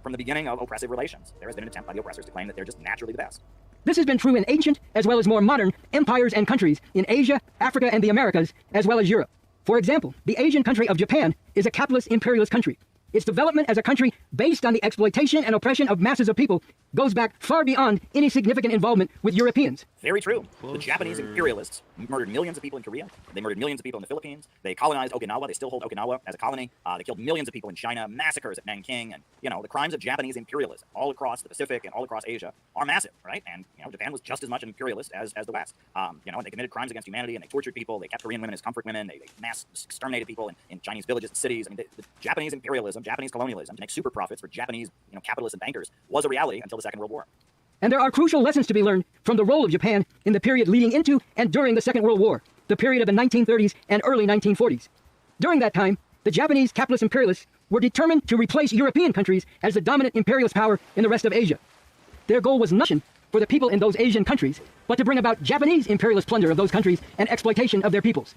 from the beginning of oppressive relations, there has been an attempt by the oppressors to claim that they're just naturally the best.
This has been true in ancient, as well as more modern, empires and countries in Asia, Africa, and the Americas, as well as Europe. For example, the Asian country of Japan is a capitalist imperialist country. Its development as a country based on the exploitation and oppression of masses of people goes back far beyond any significant involvement with Europeans.
Very true. The Japanese imperialists murdered millions of people in Korea. They murdered millions of people in the Philippines. They colonized Okinawa. They still hold Okinawa as a colony. They killed millions of people in China, massacres at Nanking, and, the crimes of Japanese imperialism all across the Pacific and all across Asia are massive, right? And, Japan was just as much an imperialist as the West. And they committed crimes against humanity, and they tortured people. They kept Korean women as comfort women. They mass exterminated people in Chinese villages and cities. I mean, the Japanese imperialism, Japanese colonialism to make super profits for Japanese, capitalists and bankers was a reality until the Second World War.
And there are crucial lessons to be learned from the role of Japan in the period leading into and during the Second World War, the period of the 1930s and early 1940s. During that time, the Japanese capitalist imperialists were determined to replace European countries as the dominant imperialist power in the rest of Asia. Their goal was not for the people in those Asian countries, but to bring about Japanese imperialist plunder of those countries and exploitation of their peoples.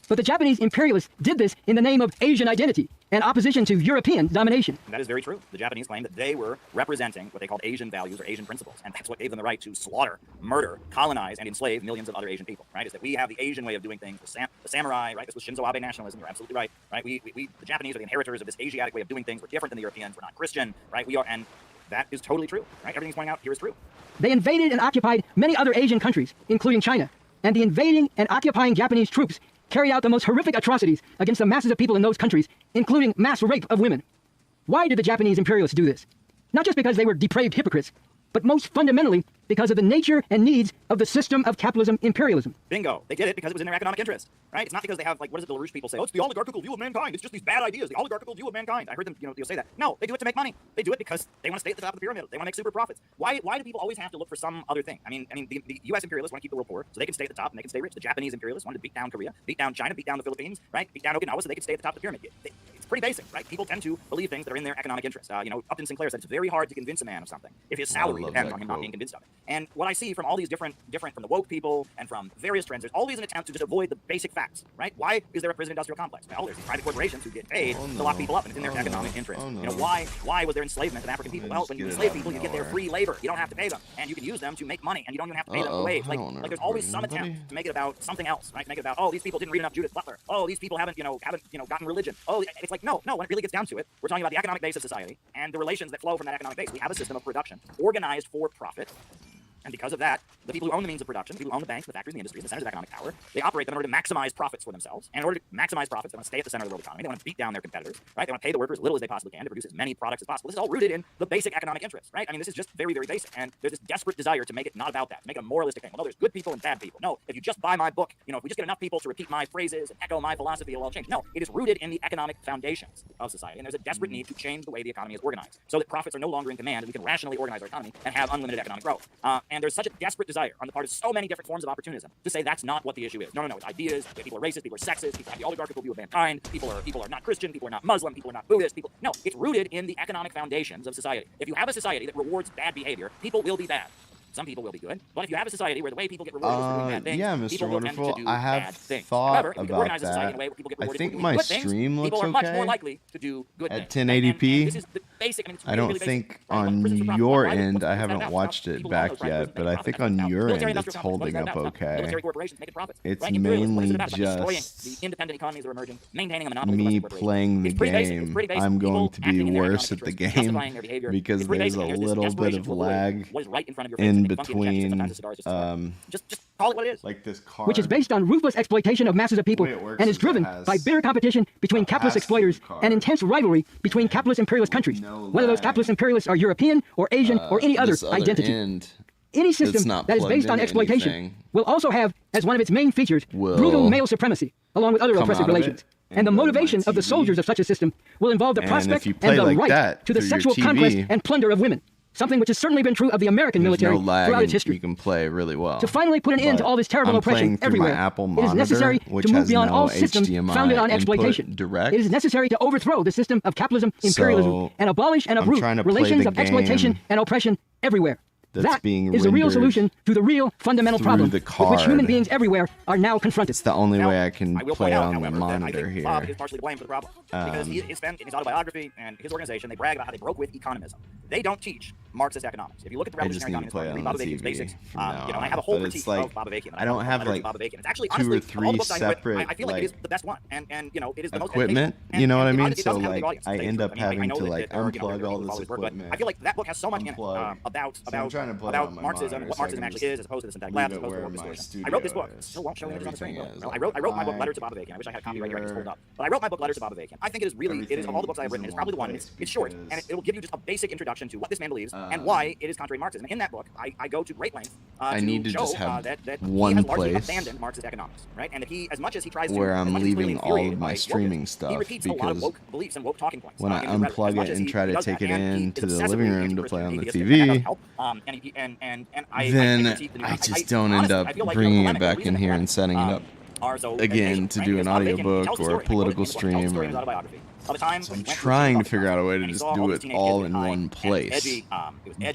But the Japanese imperialists did this in the name of Asian identity and opposition to European domination.
That is very true. The Japanese claimed that they were representing what they called Asian values or Asian principles, and that's what gave them the right to slaughter, murder, colonize, and enslave millions of other Asian people, right? Is that we have the Asian way of doing things, the samurai, right? This was Shinzo Abe nationalism, you're absolutely right, right? We the Japanese are the inheritors of this Asiatic way of doing things. We're different than the Europeans, we're not Christian, right? We are, and that is totally true, right? Everything's pointing out here is true.
They invaded and occupied many other Asian countries, including China, and the invading and occupying Japanese troops carried out the most horrific atrocities against the masses of people in those countries, including mass rape of women. Why did the Japanese imperialists do this? Not just because they were depraved hypocrites, but most fundamentally because of the nature and needs of the system of capitalism imperialism.
Bingo. They did it because it was in their economic interest, right? It's not because they have, what is it the LaRouche people say? Oh, it's the oligarchical view of mankind. It's just these bad ideas, the oligarchical view of mankind. I heard them, they'll say that. No, they do it to make money. They do it because they want to stay at the top of the pyramid. They want to make super profits. Why do people always have to look for some other thing? I mean, the U.S. imperialists want to keep the world poor, so they can stay at the top and they can stay rich. The Japanese imperialists wanted to beat down Korea, beat down China, beat down the Philippines, right? Beat down Okinawa so they could stay at the top of the pyramid. It's pretty basic, right? People tend to believe things that are in their economic interest. Upton Sinclair said it's very hard to convince a man of something if his salary depends on him not being convinced of it. And what I see from all these different from the woke people and from various trends, there's always an attempt to just avoid the basic facts, right? Why is there a prison-industrial complex? Well, there's these private corporations who get paid to lock people up, and it's in their economic interest. Why was there enslavement of African people? Well, when you enslave people, you get their free labor. You don't have to pay them, and you can use them to make money, and you don't even have to pay them for wage. Like there's always some attempt to make it about something else, right? Make it about, oh, these people didn't read enough Judith Butler. Oh, these people haven't gotten religion. Oh, it's like no. When it really gets down to it, we're talking about the economic base of society and the relations that flow from that economic base. We have a system of production organized for profit. And because of that, the people who own the means of production, the people who own the banks, the factories, the industries, the centers of economic power, they operate them in order to maximize profits for themselves. And in order to maximize profits, they want to stay at the center of the world economy. They want to beat down their competitors, right? They want to pay the workers as little as they possibly can to produce as many products as possible. This is all rooted in the basic economic interests, right? I mean, this is just very, very basic. And there's this desperate desire to make it not about that, make it a moralistic thing. Well, no, there's good people and bad people. No, if you just buy my book, if we just get enough people to repeat my phrases and echo my philosophy, it'll all change. No, it is rooted in the economic foundations of society. And there's a desperate need to change the way the economy is organized so that profits are no longer in command and we can rationally organize our economy and have unlimited economic growth. And there's such a desperate desire on the part of so many different forms of opportunism to say that's not what the issue is. No, it's ideas. People are racist. People are sexist. People have the oligarchical view of mankind. People are not Christian. People are not Muslim. People are not Buddhist. No, it's rooted in the economic foundations of society. If you have a society that rewards bad behavior, people will be bad. some people will be good. But if you have a society where the way people get rewarded is for doing bad things,
yeah, Mr.
people will tend
Wonderful,
to do
I have
bad things.
thought
However, if you
about
organize a society in
that.
a way where people get
I
rewarded
think
for doing
my
good things,
stream looks
people are much more
okay.
likely to do good
At
things.
1080p.
This is the basic, I mean, it's
I don't
really
think
basic.
on your end, I haven't watched it back yet, but I think on your end it's holding up okay.
Military corporations making profits.
It's
Right? Imperialism, what is
mainly
it about? It's about destroying
just
the independent economies that are emerging, maintaining a monopoly for
me
Western corporations.
playing the
It's pretty basic. It's
game.
pretty basic.
I'm
People
going to be
acting in their
worse at
economic
the
interests,
game
justifying their behavior.
because
It's pretty
there's
basic,
a
and there's this
little bit
desperation
of
to avoid
lag
what is right in front of your face
in
and make funky objections.
between
Sometimes the cigars just call it what it is.
like this car,
which is based on ruthless exploitation of masses of people and is driven by bitter competition between capitalist exploiters and intense rivalry between capitalist imperialist countries, whether those capitalist imperialists are European or Asian or any other identity. Any system that is based on exploitation will also have, as one of its main features, brutal male supremacy, along with other oppressive relations. And the motivation of the soldiers of such a system will involve the prospect and the right to the sexual conquest and plunder of women. Something which has certainly been true of the American military throughout its history.
You can play really well.
To finally put an end to all this terrible oppression everywhere, it is necessary to move beyond all systems founded on exploitation. It is necessary to overthrow the system of capitalism, imperialism, and abolish and uproot relations of exploitation and oppression everywhere. That is the real solution to the real fundamental problem with which human beings everywhere are now confronted.
It's the only way I can play it on the monitor here.
Bob is partially to blame for the problem because he spent in his autobiography and his organization, they brag about how they broke with economism. They don't teach Marxist economics. If you look at the revolutionary communist movement, read Bob Avakian's basics. You know, and I have a whole critique of Bob Avakian.
I don't have like
it's actually,
2
honestly,
or 3 separate
I feel like it is the best one, and you know, it is the most
equipment.
educational.
You know what I
And
mean?
it
So
doesn't have a big
like
audience.
I end up having
know
to
that
like
there are,
unplug all this
but
equipment.
I feel like that book has so much in it about Marxism, what Marxism actually is, as opposed to the synthetic labs, as opposed to the woke distortion. I wrote this book. Still won't show images on the screen. I wrote my book, Letter to Bob Avakian. I wish I had a copy right here. I just pulled up. But I wrote my book, Letter to Bob Avakian. I think it is of all the books I've written, it's probably the one. It's short, and it will give you just a basic introduction to what this man believes and why it is contrary to Marxism. And in that book, I go to great length to show that he has largely abandoned Marxist economics, right? And that he, as much as he tries to,
where I'm leaving all of my streaming stuff,
he repeats a lot of
because
woke beliefs and woke talking points.
when I unplug it and try to take it into the living room to play on the TV, then I just don't end up bringing it back in here and setting it up again to do an audiobook or a political stream. So I'm trying to figure out a way to just do it all in one place. But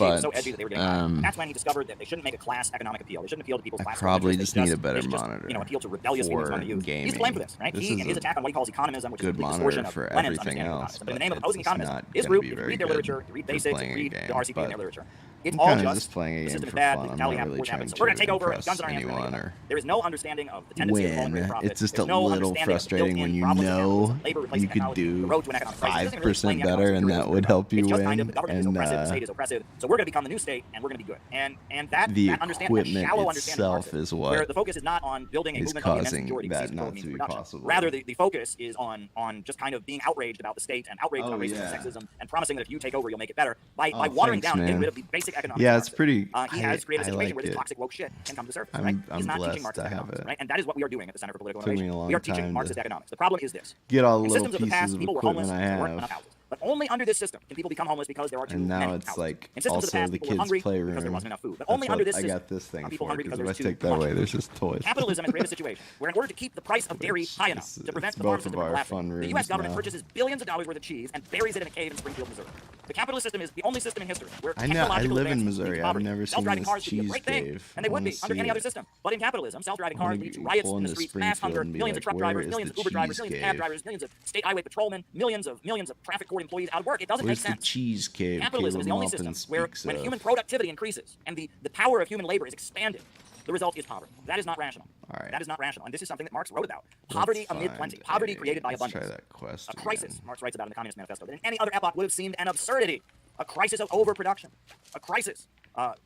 that's when he discovered that they shouldn't make a class economic appeal. They shouldn't appeal to people's class.
I probably just need a better monitor.
You know, appeal to rebellious humans on the youth. He's to blame for this, right? He and his attack on what he calls economism, which is the distortion of Lenin's understanding of economics. But in the name of opposing economism, his group, if you read their literature, you read basics, you read the RCP and their literature. It's all just
playing a
the
game
system
for
is bad,
fun.
the
I'm
tally
not really
happens,
trying
so we're going to take over,
impress
guns are
anyone or
there is no understanding of the tendency of voluntary profit.
It's just a
There's no
little
understanding of the
frustrating when
built-in
you
problems of
know
capitalism, labor replacing
you could
technology, the
do
road to an economic crisis. It doesn't really explain
5%
the
better
economics
and that would help you
it's just
win.
kind of the government is oppressive, the state is oppressive, so we're going to become the new state and we're going to be good. And that
the
understanding, that
equipment
shallow understanding of
itself
Marxism,
is
where
what
the focus is not on building a
is
movement of the immense
causing
majority
that
sees
not
what it means
to
for
be
production.
possible.
Rather, the focus is on just kind of being outraged about the state and outraged about racism and sexism and promising that if you take over, you'll make it better by watering down and getting rid of the basic economics.
Yeah, it's pretty.
He has created a situation
like
where this
it.
toxic woke shit can come to the surface.
I'm
Right? He's not teaching
blessed
Marxist
to have
economics,
it.
right? And that is what we are doing at the Center for Political
Took me a
Innovation.
long
We are teaching
time
Marxist
to
economics. The problem is this:
get all the
in
little
systems of the
pieces
past,
of
people were
equipment
homeless
I
and weren't
have.
enough houses. But only under this system can people become homeless because there are too
And now
many
it's
houses.
like
In systems of the
also
past,
the
people were
kids'
hungry
playroom.
because there wasn't enough food. But
That's
only
what
under this
I
system
got this thing
are people
for,
hungry
because
because
if I
there's
take
too
that
much
away,
food.
there's just toys.
Capitalism has created a situation where in order to keep the price of dairy high enough to prevent the farm
both
system
of
from
our
collapsing,
fun
the
rooms
U.S. government
now.
purchases billions of dollars worth of cheese and buries it in a cave in Springfield, Missouri. The capitalist system is the only system in history where
I know. I
technological
live in
advances
Missouri.
lead to
I've
poverty.
never seen
Self-driving
this
cars would be a
cheese
great thing,
cave.
and they
I
would be
wanna
under
see
any other
it.
system. But in capitalism, self-driving cars lead to
pull
riots in
into
the streets, mass hunger,
Springfield and be
millions
like,
of truck
where
drivers,
is
millions
the
of Uber drivers,
cheese
millions of cab
cave?
drivers, millions of state highway patrolmen, millions of traffic court employees out of work. It doesn't
Where's
make
the
sense.
cheese cave
Capitalism is the
Caleb
only
Maupin
system where
speaks
when
of?
human productivity increases and the power of human labor is expanded, the result is poverty. That is not rational.
All right.
That is not rational. And this is something that Marx wrote about. Poverty amid plenty. Poverty created by
Let's
abundance.
try that quest
A crisis,
again.
Marx writes about in the Communist Manifesto, that in any other epoch would have seemed an absurdity. A crisis of overproduction. A crisis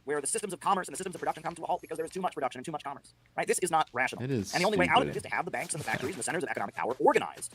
where the systems of commerce and the systems of production come to a halt because there is too much production and too much commerce. Right? This is not rational.
It is
and the only way out of it
stupid.
is to have the banks and the factories and the centers of economic power organized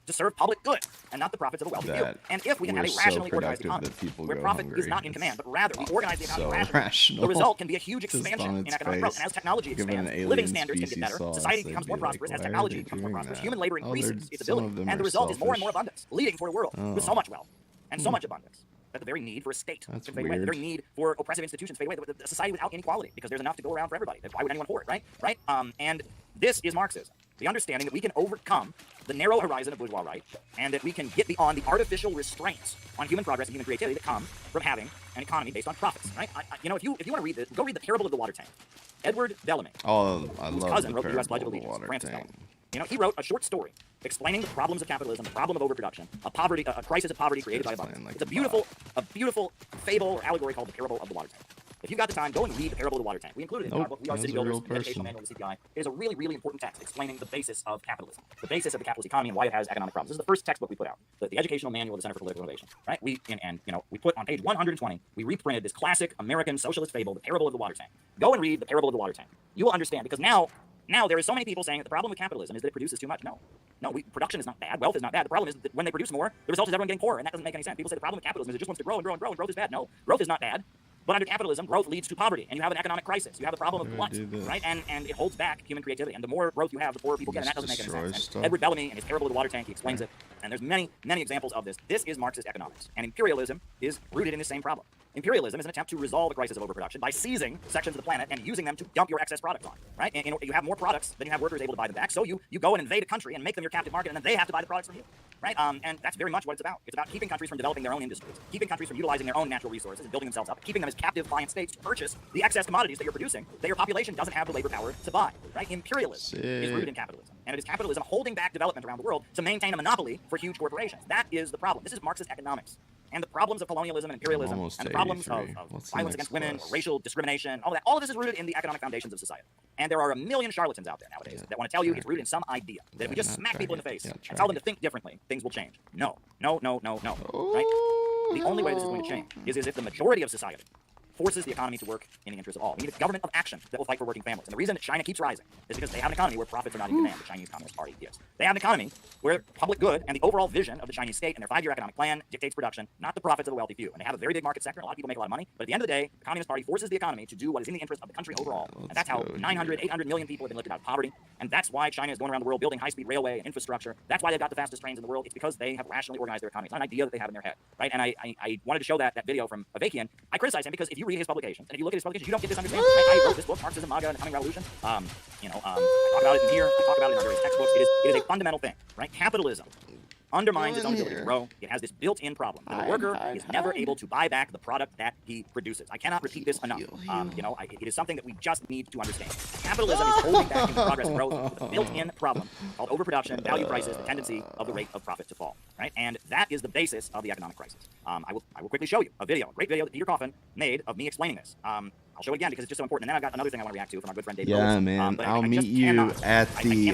to serve public good and not the profits of a wealthy few.
That
And if we can have
we're
a
so
rationally organized
productive
economy
that people
where
go
profit
hungry.
is not in command, but rather we organize the economy
so
rationally,
rational.
the result can be a huge
Just on
expansion in
its
economic growth.
face.
And as technology
Given an
expands,
alien
living standards can get
species
better,
sauce,
society
they'd
becomes
be
more
like,
prosperous, as
why are
technology
they
becomes more
doing
prosperous,
that?
human labor
Oh,
increases its
some
ability,
of them
and the
are
result is more and more
selfish.
abundance, leading toward a world with so much wealth and so much abundance that the very need for a state
That's
can fade away, the
weird.
very need for oppressive institutions fade away, a society without inequality, because there's enough to go around for everybody. Why would anyone hoard, right? And this is Marxism. The understanding that we can overcome the narrow horizon of bourgeois right, and that we can get beyond the artificial restraints on human progress and human creativity that come from having an economy based on profits, right? You know, if you want to read this, go read The Parable of the Water Tank. Edward Bellamy,
Oh, I
whose
love
cousin
the
wrote the U.S. Pledge
Parable
of
of the
Allegiance,
Water
Francis
Tank.
Bellamy. You know, he wrote a short story explaining the problems of capitalism, the problem of overproduction, a crisis of poverty created by abundance.
Like
It's a beautiful fable or allegory called The Parable of the Water Tank. If you've got the time, go and read The Parable of the Water Tank. We included it in our book, We Are
Nope,
City
he was a
Builders,
real
the Educational
person.
Manual of the CPI. It is a really, really important text explaining the basis of capitalism, the basis of the capitalist economy and why it has economic problems. This is the first textbook we put out, the Educational Manual of the Center for Political Innovation, right? We put on page 120, we reprinted this classic American socialist fable, The Parable of the Water Tank. Go and read The Parable of the Water Tank. You will understand, because now there are so many people saying that the problem with capitalism is that it produces too much. No, production is not bad. Wealth is not bad. The problem is that when they produce more, the result is everyone getting poorer, and that doesn't make any sense. People say the problem with capitalism is it just wants to grow and grow and grow, and growth is bad. No, growth is not bad. But under capitalism, growth leads to poverty, and you have an economic crisis. You have a problem of glut, right? And it holds back human creativity. And the more growth you have, the poorer people get, and that doesn't make any sense. And Edward Bellamy, in his Parable of the Water Tank, he explains it. And there's many, many examples of this. This is Marxist economics, and imperialism is rooted in the same problem. Imperialism is an attempt to resolve the crisis of overproduction by seizing sections of the planet and using them to dump your excess products on, right? And you have more products than you have workers able to buy them back. So you go and invade a country and make them your captive market, and then they have to buy the products from you, right? And that's very much what it's about. It's about keeping countries from developing their own industries, keeping countries from utilizing their own natural resources and building themselves up, keeping them as captive client states to purchase the excess commodities that you're producing that your population doesn't have the labor power to buy, right? Imperialism is rooted in capitalism, and it is capitalism holding back development around the world to maintain a monopoly for huge corporations. That is the problem. This is Marxist economics. And the problems of colonialism and imperialism, and the problems of violence against women, or racial discrimination, all of this is rooted in the economic foundations of society. And there are a million charlatans out there nowadays that want to tell you it's rooted in some idea, that if we just smack people in the face and tell them to think differently, things will change. No, right? The only way this is going to change is if the majority of society forces the economy to work in the interest of all. We need a government of action that will fight for working families. And the reason that China keeps rising is because they have an economy where profits are not in demand. The Chinese Communist Party is. They have an economy where public good and the overall vision of the Chinese state and their 5-year economic plan dictates production, not the profits of the wealthy few. And they have a very big market sector. A lot of people make a lot of money. But at the end of the day, the Communist Party forces the economy to do what is in the interest of the country overall. And that's how 900, 800 million people have been lifted out of poverty. And that's why China is going around the world building high-speed railway and infrastructure. That's why they've got the fastest trains in the world. It's because they have rationally organized their economy. It's not an idea that they have in their head, right? And I wanted to show that video from Avakian. I criticize him because if you read his publications, and if you look at his publications, you don't get this understanding. I wrote this book, Marxism, MAGA, and the Coming Revolution. I talk about it in here. I talk about it in our various textbooks. It is a fundamental thing, right? Capitalism undermines its own ability to grow. It has this built-in problem. The worker is never able to buy back the product that he produces. I cannot repeat this enough. It is something that we just need to understand. Capitalism is holding back human progress and growth with a built-in problem called overproduction, value prices, the tendency of the rate of profit to fall, right? And that is the basis of the economic crisis. I will quickly show you a great video that Peter Coffin made of me explaining this. I'll show it again because it's just so important. And then I've got another thing I want to react to from our good friend David.
Yeah, man. I'll meet you at the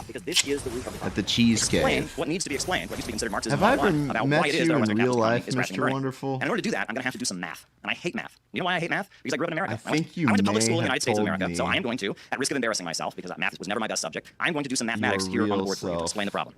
because this is the root of the
at the cheesecake.
What needs to be explained, what needs to be considered Marxism.
Have I ever
about
met
why it is
you
that our
in
Western
real
capitalist
life,
economy is crashing and
Mr.
burning.
Wonderful?
And in order to do that, I'm going to have to do some math. And I hate math. You know why I hate math? Because I grew up in America.
I think you
I went to public
may
school in the
have
United States of
told
America,
me.
so I am going to, at risk of embarrassing myself, because math was never my best subject, I'm going to do some mathematics here on the board for you to explain the problem.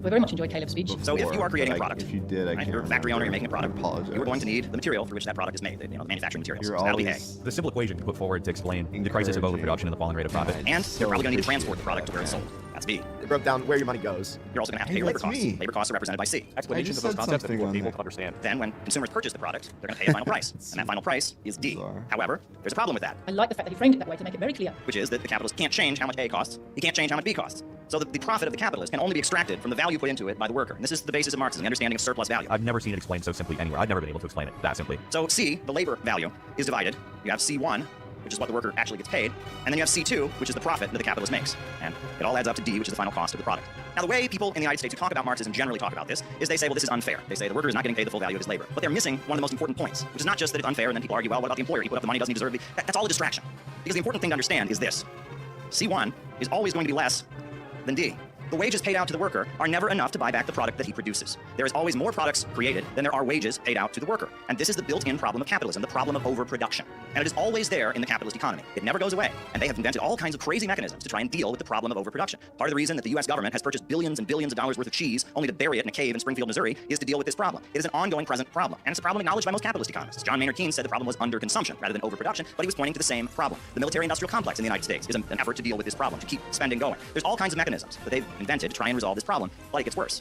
We very much enjoyed Caleb's speech.
So if you are creating a product,
if you did, I can't
you're a factory owner, you're making a product,
apologize.
you're going to need the material for which that product is made, the manufacturing materials.
You're
So that'll be A.
always
The simple equation put forward to explain the crisis of overproduction and the falling rate of profit.
And you're probably going to need to transport the product to where it's sold. That's B.
It broke down where your money goes.
You're also going to have to
Hey,
pay your labor
that's
costs.
me.
Labor costs are represented by C.
Explanations of those concepts that people are able to understand.
Then when consumers purchase the product, they're going to pay a final price. And that final price is D. However, there's a problem with that,
I like the fact that he framed it that way to make it very clear.
which is that the capitalist can't change how much A costs. He can't change how much B costs. So the profit of the capitalist can only be extracted from the value put into it by the worker. And this is the basis of Marxism, the understanding of surplus value.
I've never seen it explained so simply anywhere. I've never been able to explain it that simply.
So C, the labor value, is divided. You have C1, which is what the worker actually gets paid, and then you have C2, which is the profit that the capitalist makes. And it all adds up to D, which is the final cost of the product. Now, the way people in the United States who talk about Marxism generally talk about this is they say, well, this is unfair. They say the worker is not getting paid the full value of his labor. But they're missing one of the most important points, which is not just that it's unfair and then people argue, well, what about the employer? He put up the money, doesn't he deserve it? That's all a distraction. Because the important thing to understand is this. C1 is always going to be less than D. The wages paid out to the worker are never enough to buy back the product that he produces. There is always more products created than there are wages paid out to the worker. And this is the built-in problem of capitalism, the problem of overproduction. And it is always there in the capitalist economy. It never goes away. And they have invented all kinds of crazy mechanisms to try and deal with the problem of overproduction. Part of the reason that the US government has purchased billions and billions of dollars worth of cheese only to bury it in a cave in Springfield, Missouri, is to deal with this problem. It is an ongoing present problem. And it's a problem acknowledged by most capitalist economists. John Maynard Keynes said the problem was underconsumption rather than overproduction, but he was pointing to the same problem. The military-industrial complex in the United States is an effort to deal with this problem, to keep spending going. There's all kinds of mechanisms that they've invented to try and resolve this problem, but it gets worse.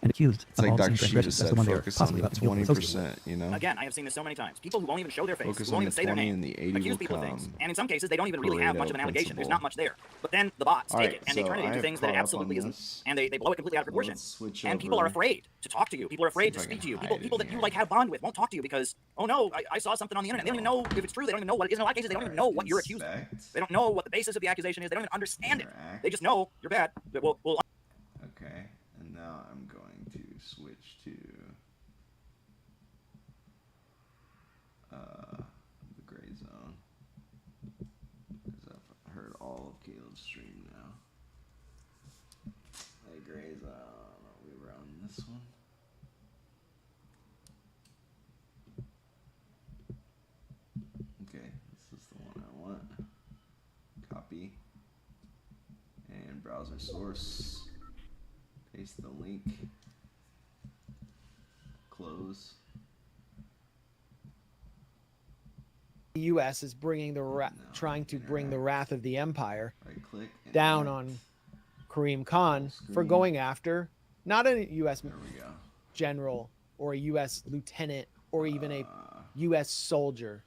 and accused
It's
of
like
all the
Dr.
same
Shiva
transgressions as
said,
the one they are
focus on
possibly
the
about to be able to associate with.
20%, you know?
Again, I have seen this so many times. People who won't even show their face,
Focus
who won't
on
even
the
say their
20
name,
and the 80
accuse
will
people of
come.
things, And in some cases, they don't even really have much of an allegation. There's not much there. But then the bots take it and they turn it into things that it absolutely isn't. And they blow it completely out of proportion. And people are afraid to talk to you. People are afraid to speak to you. People that you like have a bond with won't talk to you because, oh no, I saw something on the internet. They don't even know if it's true. They don't even know what it is. In a lot of cases, they don't even know what you're accused of. They don't know what the basis of the accusation is. They don't even understand it. They just know you're bad.
Okay, and now I'm going to switch to the Grayzone because I've heard all of Caleb's stream now. Hey Grayzone, we run this one. Okay, this is the one I want. Copy and browser source. Paste the link. Close.
The U.S. is bringing trying to bring the wrath of the empire down on Kareem Khan for going after not a U.S. general or a U.S. lieutenant or even a U.S. soldier,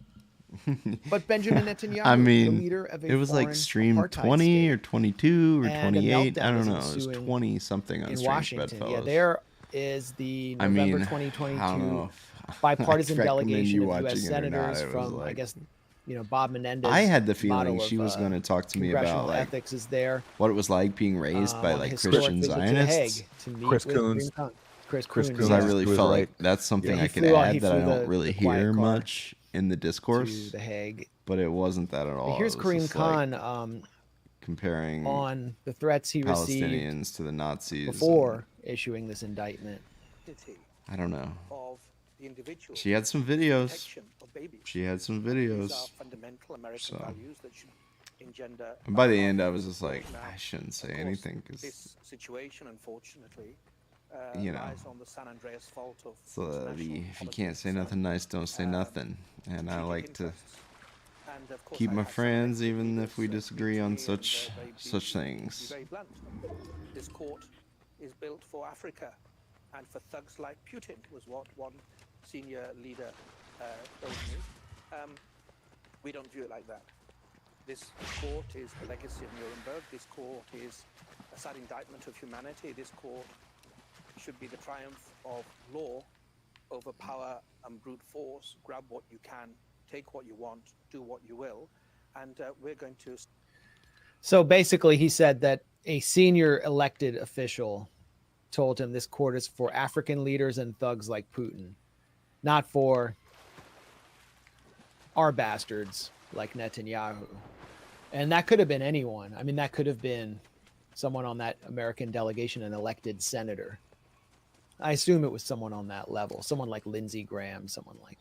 but Benjamin Netanyahu,
I mean,
the leader of a
it was like stream 20 or 22 or 28. I don't know. It was 20 something on
in
stream.
Washington.
Bedfellows.
Yeah, there is the November 2022 bipartisan delegation of U.S. senators from, I guess, Bob Menendez.
I had the feeling she was going to talk to me about like
ethics is there.
What it was like being raised by like Christian Zionists.
Chris Coons.
Because I really felt like that's something I could add that I don't really hear much in the discourse.
To the Hague.
But it wasn't that at all.
But here's Kareem Khan
comparing
on the threats he received
Palestinians to the Nazis
before issuing this indictment.
I don't know.
Of the individual.
She had some videos. She had some videos.
These are fundamental American values that should engender.
And by the end, I was just like, I shouldn't say anything because
this situation, unfortunately,
lies
on the San Andreas fault of
so if you can't say nothing nice, don't say nothing. And I like to keep my friends, even if we disagree on such things.
Very blunt. This court is built for Africa and for thugs like Putin, was what one senior leader told me. We don't view it like that. This court is the legacy of Nuremberg. This court is a sad indictment of humanity. This court should be the triumph of law over power and brute force. Grab what you can, take what you want, do what you will, and we're going to.
So basically, he said that a senior elected official told him this court is for African leaders and thugs like Putin, not for our bastards like Netanyahu. And that could have been anyone. I mean, that could have been someone on that American delegation, an elected senator. I assume it was someone on that level, someone like Lindsey Graham, someone like,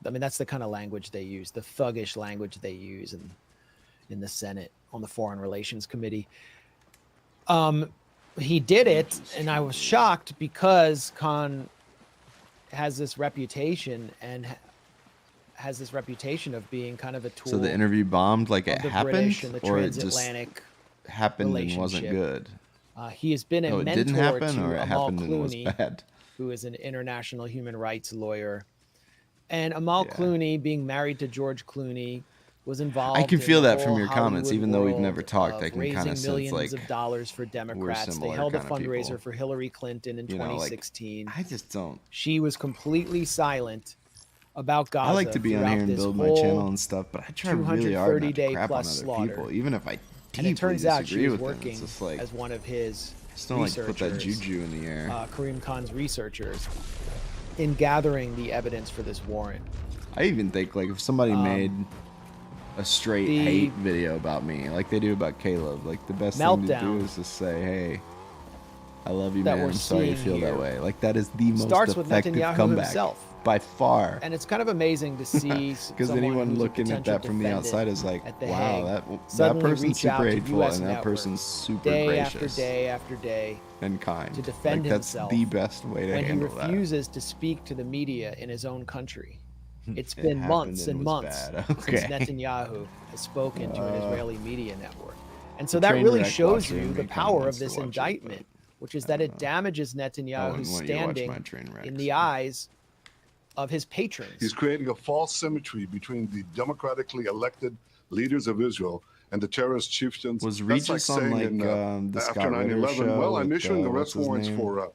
I mean, that's the kind of language they use, the thuggish language they use in the Senate on the Foreign Relations Committee. He did it, and I was shocked because Khan has this reputation of being kind of a tool.
So the interview bombed like it happened,
and the
or it just
transatlantic
happened and wasn't good.
He has been a
it
mentor
didn't happen,
to
or it
Amal
happened and was
Clooney,
bad.
who is an international human rights lawyer. And Amal Clooney, being married to George Clooney, was involved.
I can feel
in the
that from
whole
your comments,
Hollywood
even though we've
world
never talked. I
of
can kind of
raising
sense
millions
like
of dollars for Democrats. They held a fundraiser for Hillary Clinton in 2016.
I just don't.
She was completely silent about Gaza.
I like to be on here and build my channel and stuff, but I try really hard not to crap on other people, even if I deeply
and it turns out she
disagree
was
with them.
working
It's just like,
as one of his
just don't like to put that juju in the air.
Kareem Khan's researchers in gathering the evidence for this warrant.
I even think like if somebody made a straight hate video about me, like they do about Caleb, like the best thing to do is just say, "Hey, I love you, man. I'm sorry you feel that way." Like that is the most effective comeback by far.
And it's kind of amazing to see
because anyone looking at that from the outside is like, "Wow, that person's super hateful and that person's super gracious,
day after day,
and kind."
To defend
himself, that's the best way to handle that.
When he refuses to speak to the media in his own country. It's been months and months since Netanyahu has spoken to an Israeli media network. And so that really shows you the power of this indictment, which is that it damages Netanyahu's standing in the eyes of his patrons.
He's creating a false symmetry between the democratically elected leaders of Israel and the terrorist chieftains.
Was
That's
Regis
like
on
saying
like the
after
Scott Ritter
9/11,
show
well, I'm
with,
issuing
what's
arrest
his
warrants
name?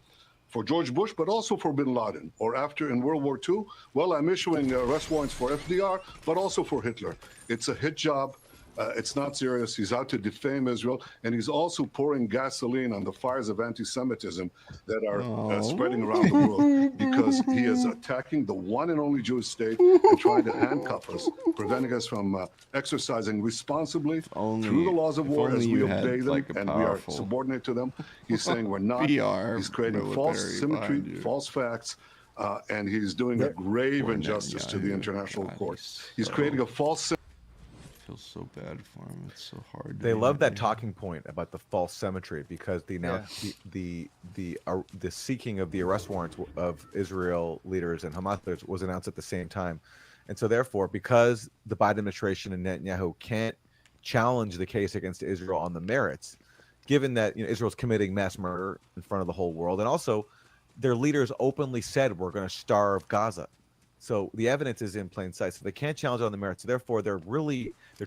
for George Bush, but also for Bin Laden. Or after in World War II, well, I'm issuing arrest warrants for FDR, but also for Hitler. It's a hit job. It's not serious. He's out to defame Israel, and he's also pouring gasoline on the fires of anti-Semitism that are spreading around the world, because he is attacking the one and only Jewish state and trying to handcuff us, preventing us from exercising responsibly through the laws of war as we obey them and we are subordinate to them. He's saying we're not. He's creating false symmetry, false facts. And he's doing a grave injustice to the international court. He's creating a false.
I feel so bad for him. It's so hard.
They love that talking point about the false symmetry, because the seeking of the arrest warrants of Israel leaders and Hamas leaders was announced at the same time, and so therefore, because the Biden administration and Netanyahu can't challenge the case against Israel on the merits, given that Israel's committing mass murder in front of the whole world, and also their leaders openly said we're going to starve Gaza. So the evidence is in plain sight. So they can't challenge it on the merits. So therefore, their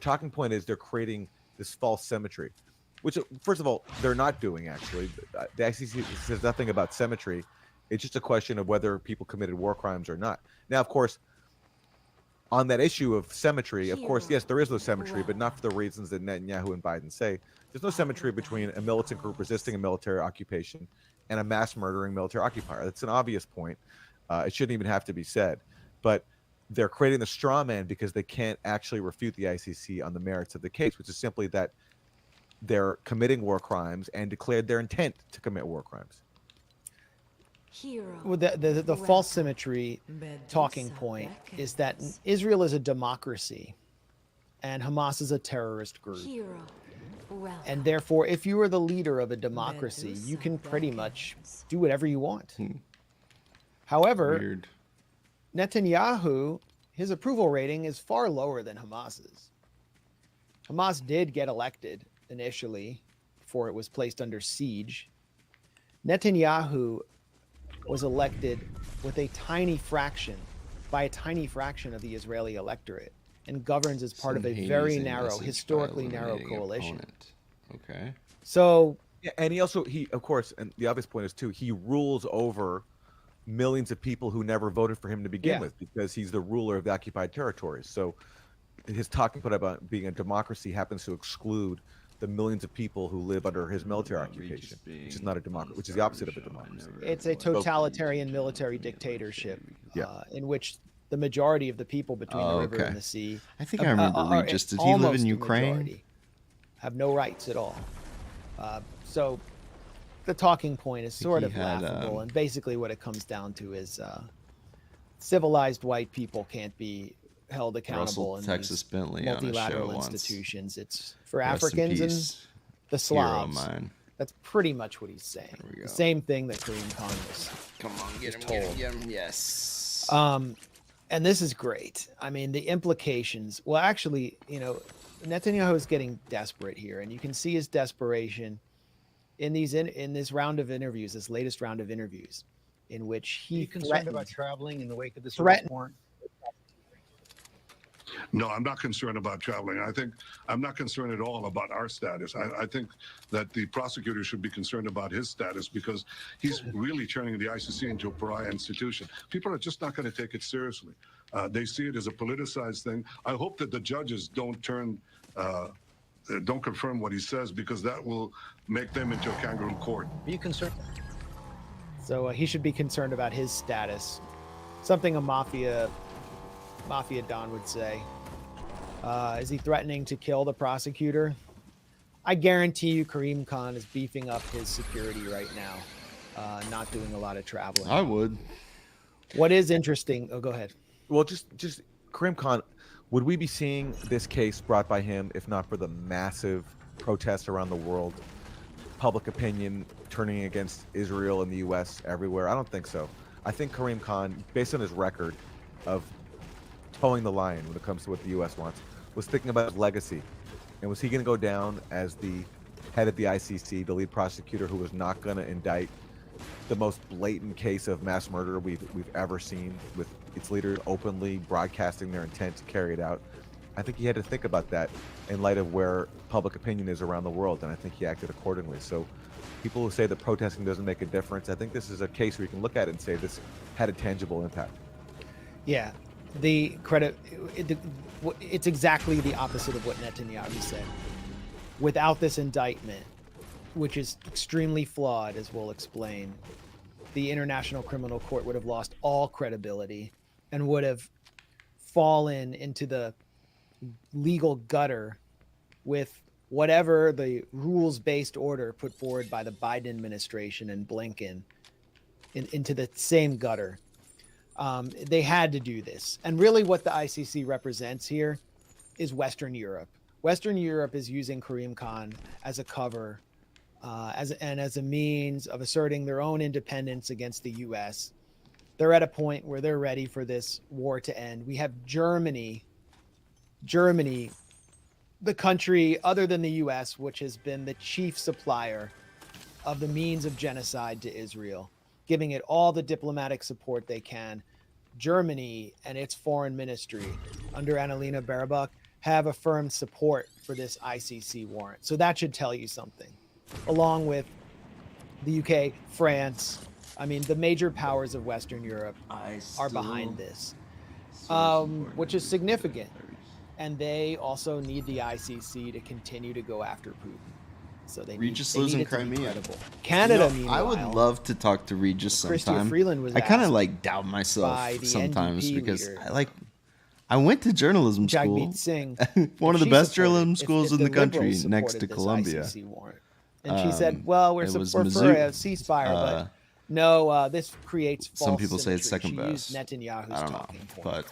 talking point is they're creating this false symmetry, which, first of all, they're not doing, actually. The ICC says nothing about symmetry. It's just a question of whether people committed war crimes or not. Now, of course, on that issue of symmetry, of course, yes, there is no symmetry, but not for the reasons that Netanyahu and Biden say. There's no symmetry between a militant group resisting a military occupation and a mass murdering military occupier. That's an obvious point. It shouldn't even have to be said. But they're creating the straw man because they can't actually refute the ICC on the merits of the case, which is simply that they're committing war crimes and declared their intent to commit war crimes.
Well, the false symmetry talking point is that Israel is a democracy and Hamas is a terrorist group. And therefore, if you are the leader of a democracy, you can pretty much do whatever you want. However, Netanyahu, his approval rating is far lower than Hamas's. Hamas did get elected initially before it was placed under siege. Netanyahu was elected with a tiny fraction, by a tiny fraction of the Israeli electorate, and governs as part of a very narrow, historically narrow coalition.
Okay.
So,
yeah, and he of course, and the obvious point is too, he rules over millions of people who never voted for him to begin with, because he's the ruler of the occupied territories. So his talking point about being a democracy happens to exclude the millions of people who live under his military occupation, which is not a democracy, which is the opposite of a democracy.
It's a totalitarian military dictatorship in which the majority of the people between the river and the sea,
I think I remember Regis. Did he live in Ukraine?
Have no rights at all. So the talking point is sort of laughable, and basically what it comes down to is civilized white people can't be held accountable in
Texas Bentley
multilateral
on a show
institutions. It's for
Rest
Africans
in
and
peace,
the Slavs.
hero of mine.
That's pretty much what he's saying. The same thing that Kareem Khan was.
Come on, get him. Yes.
And this is great. I mean, the implications. Well, actually, Netanyahu is getting desperate here, and you can see his desperation in this round of interviews, this latest round of interviews, in which he
concerned about traveling in the wake of this warrant.
No, I'm not concerned about traveling. I'm not concerned at all about our status. I think that the prosecutor should be concerned about his status, because he's really turning the ICC into a pariah institution. People are just not going to take it seriously. They see it as a politicized thing. I hope that the judges don't confirm what he says, because that will make them into a kangaroo court.
Are you concerned?
So he should be concerned about his status. Something a mafia don would say. Is he threatening to kill the prosecutor? I guarantee you Kareem Khan is beefing up his security right now, not doing a lot of traveling.
I would.
What is interesting? Oh, go ahead.
Well, just Kareem Khan, would we be seeing this case brought by him if not for the massive protests around the world, public opinion turning against Israel and the U.S. everywhere? I don't think so. I think Kareem Khan, based on his record of towing the line when it comes to what the U.S. wants, was thinking about his legacy. And was he going to go down as the head of the ICC, the lead prosecutor who was not going to indict the most blatant case of mass murder we've ever seen, with its leaders openly broadcasting their intent to carry it out. I think he had to think about that in light of where public opinion is around the world, and I think he acted accordingly. So people who say that protesting doesn't make a difference, I think this is a case where you can look at it and say this had a tangible impact.
Yeah, it's exactly the opposite of what Netanyahu said. Without this indictment, which is extremely flawed, as we'll explain, the International Criminal Court would have lost all credibility and would have fallen into the legal gutter with whatever the rules-based order put forward by the Biden administration and Blinken into the same gutter. They had to do this. And really what the ICC represents here is Western Europe. Western Europe is using Karim Khan as a cover as a means of asserting their own independence against the U.S. They're at a point where they're ready for this war to end. We have Germany, the country other than the U.S., which has been the chief supplier of the means of genocide to Israel, giving it all the diplomatic support they can. Germany and its foreign ministry under Annalena Baerbock have affirmed support for this ICC warrant. So that should tell you something. Along with the UK, France, I mean, the major powers of Western Europe are behind this, which is significant. And they also need the ICC to continue to go after Putin. So they
Regis
need,
lives
they
in
need it to be
Crimea.
credible. Canada,
I would
meanwhile,
love to talk to Regis
Chrystia
sometime.
Freeland was
I kind of
asked
like doubt myself
by the
sometimes
NDP
because
leader,
I went to journalism school.
Jagmeet Singh,
One of the
if
best
she
journalism
supported-
schools
if
in the
the
country,
Liberals
next to
supported this
Columbia.
ICC warrant. And she said, well, we're
it was
for a
Mizzou.
ceasefire, but no, this creates false
Some people say it's
symmetry.
second
She
best.
used Netanyahu's
I don't know,
talking point.
but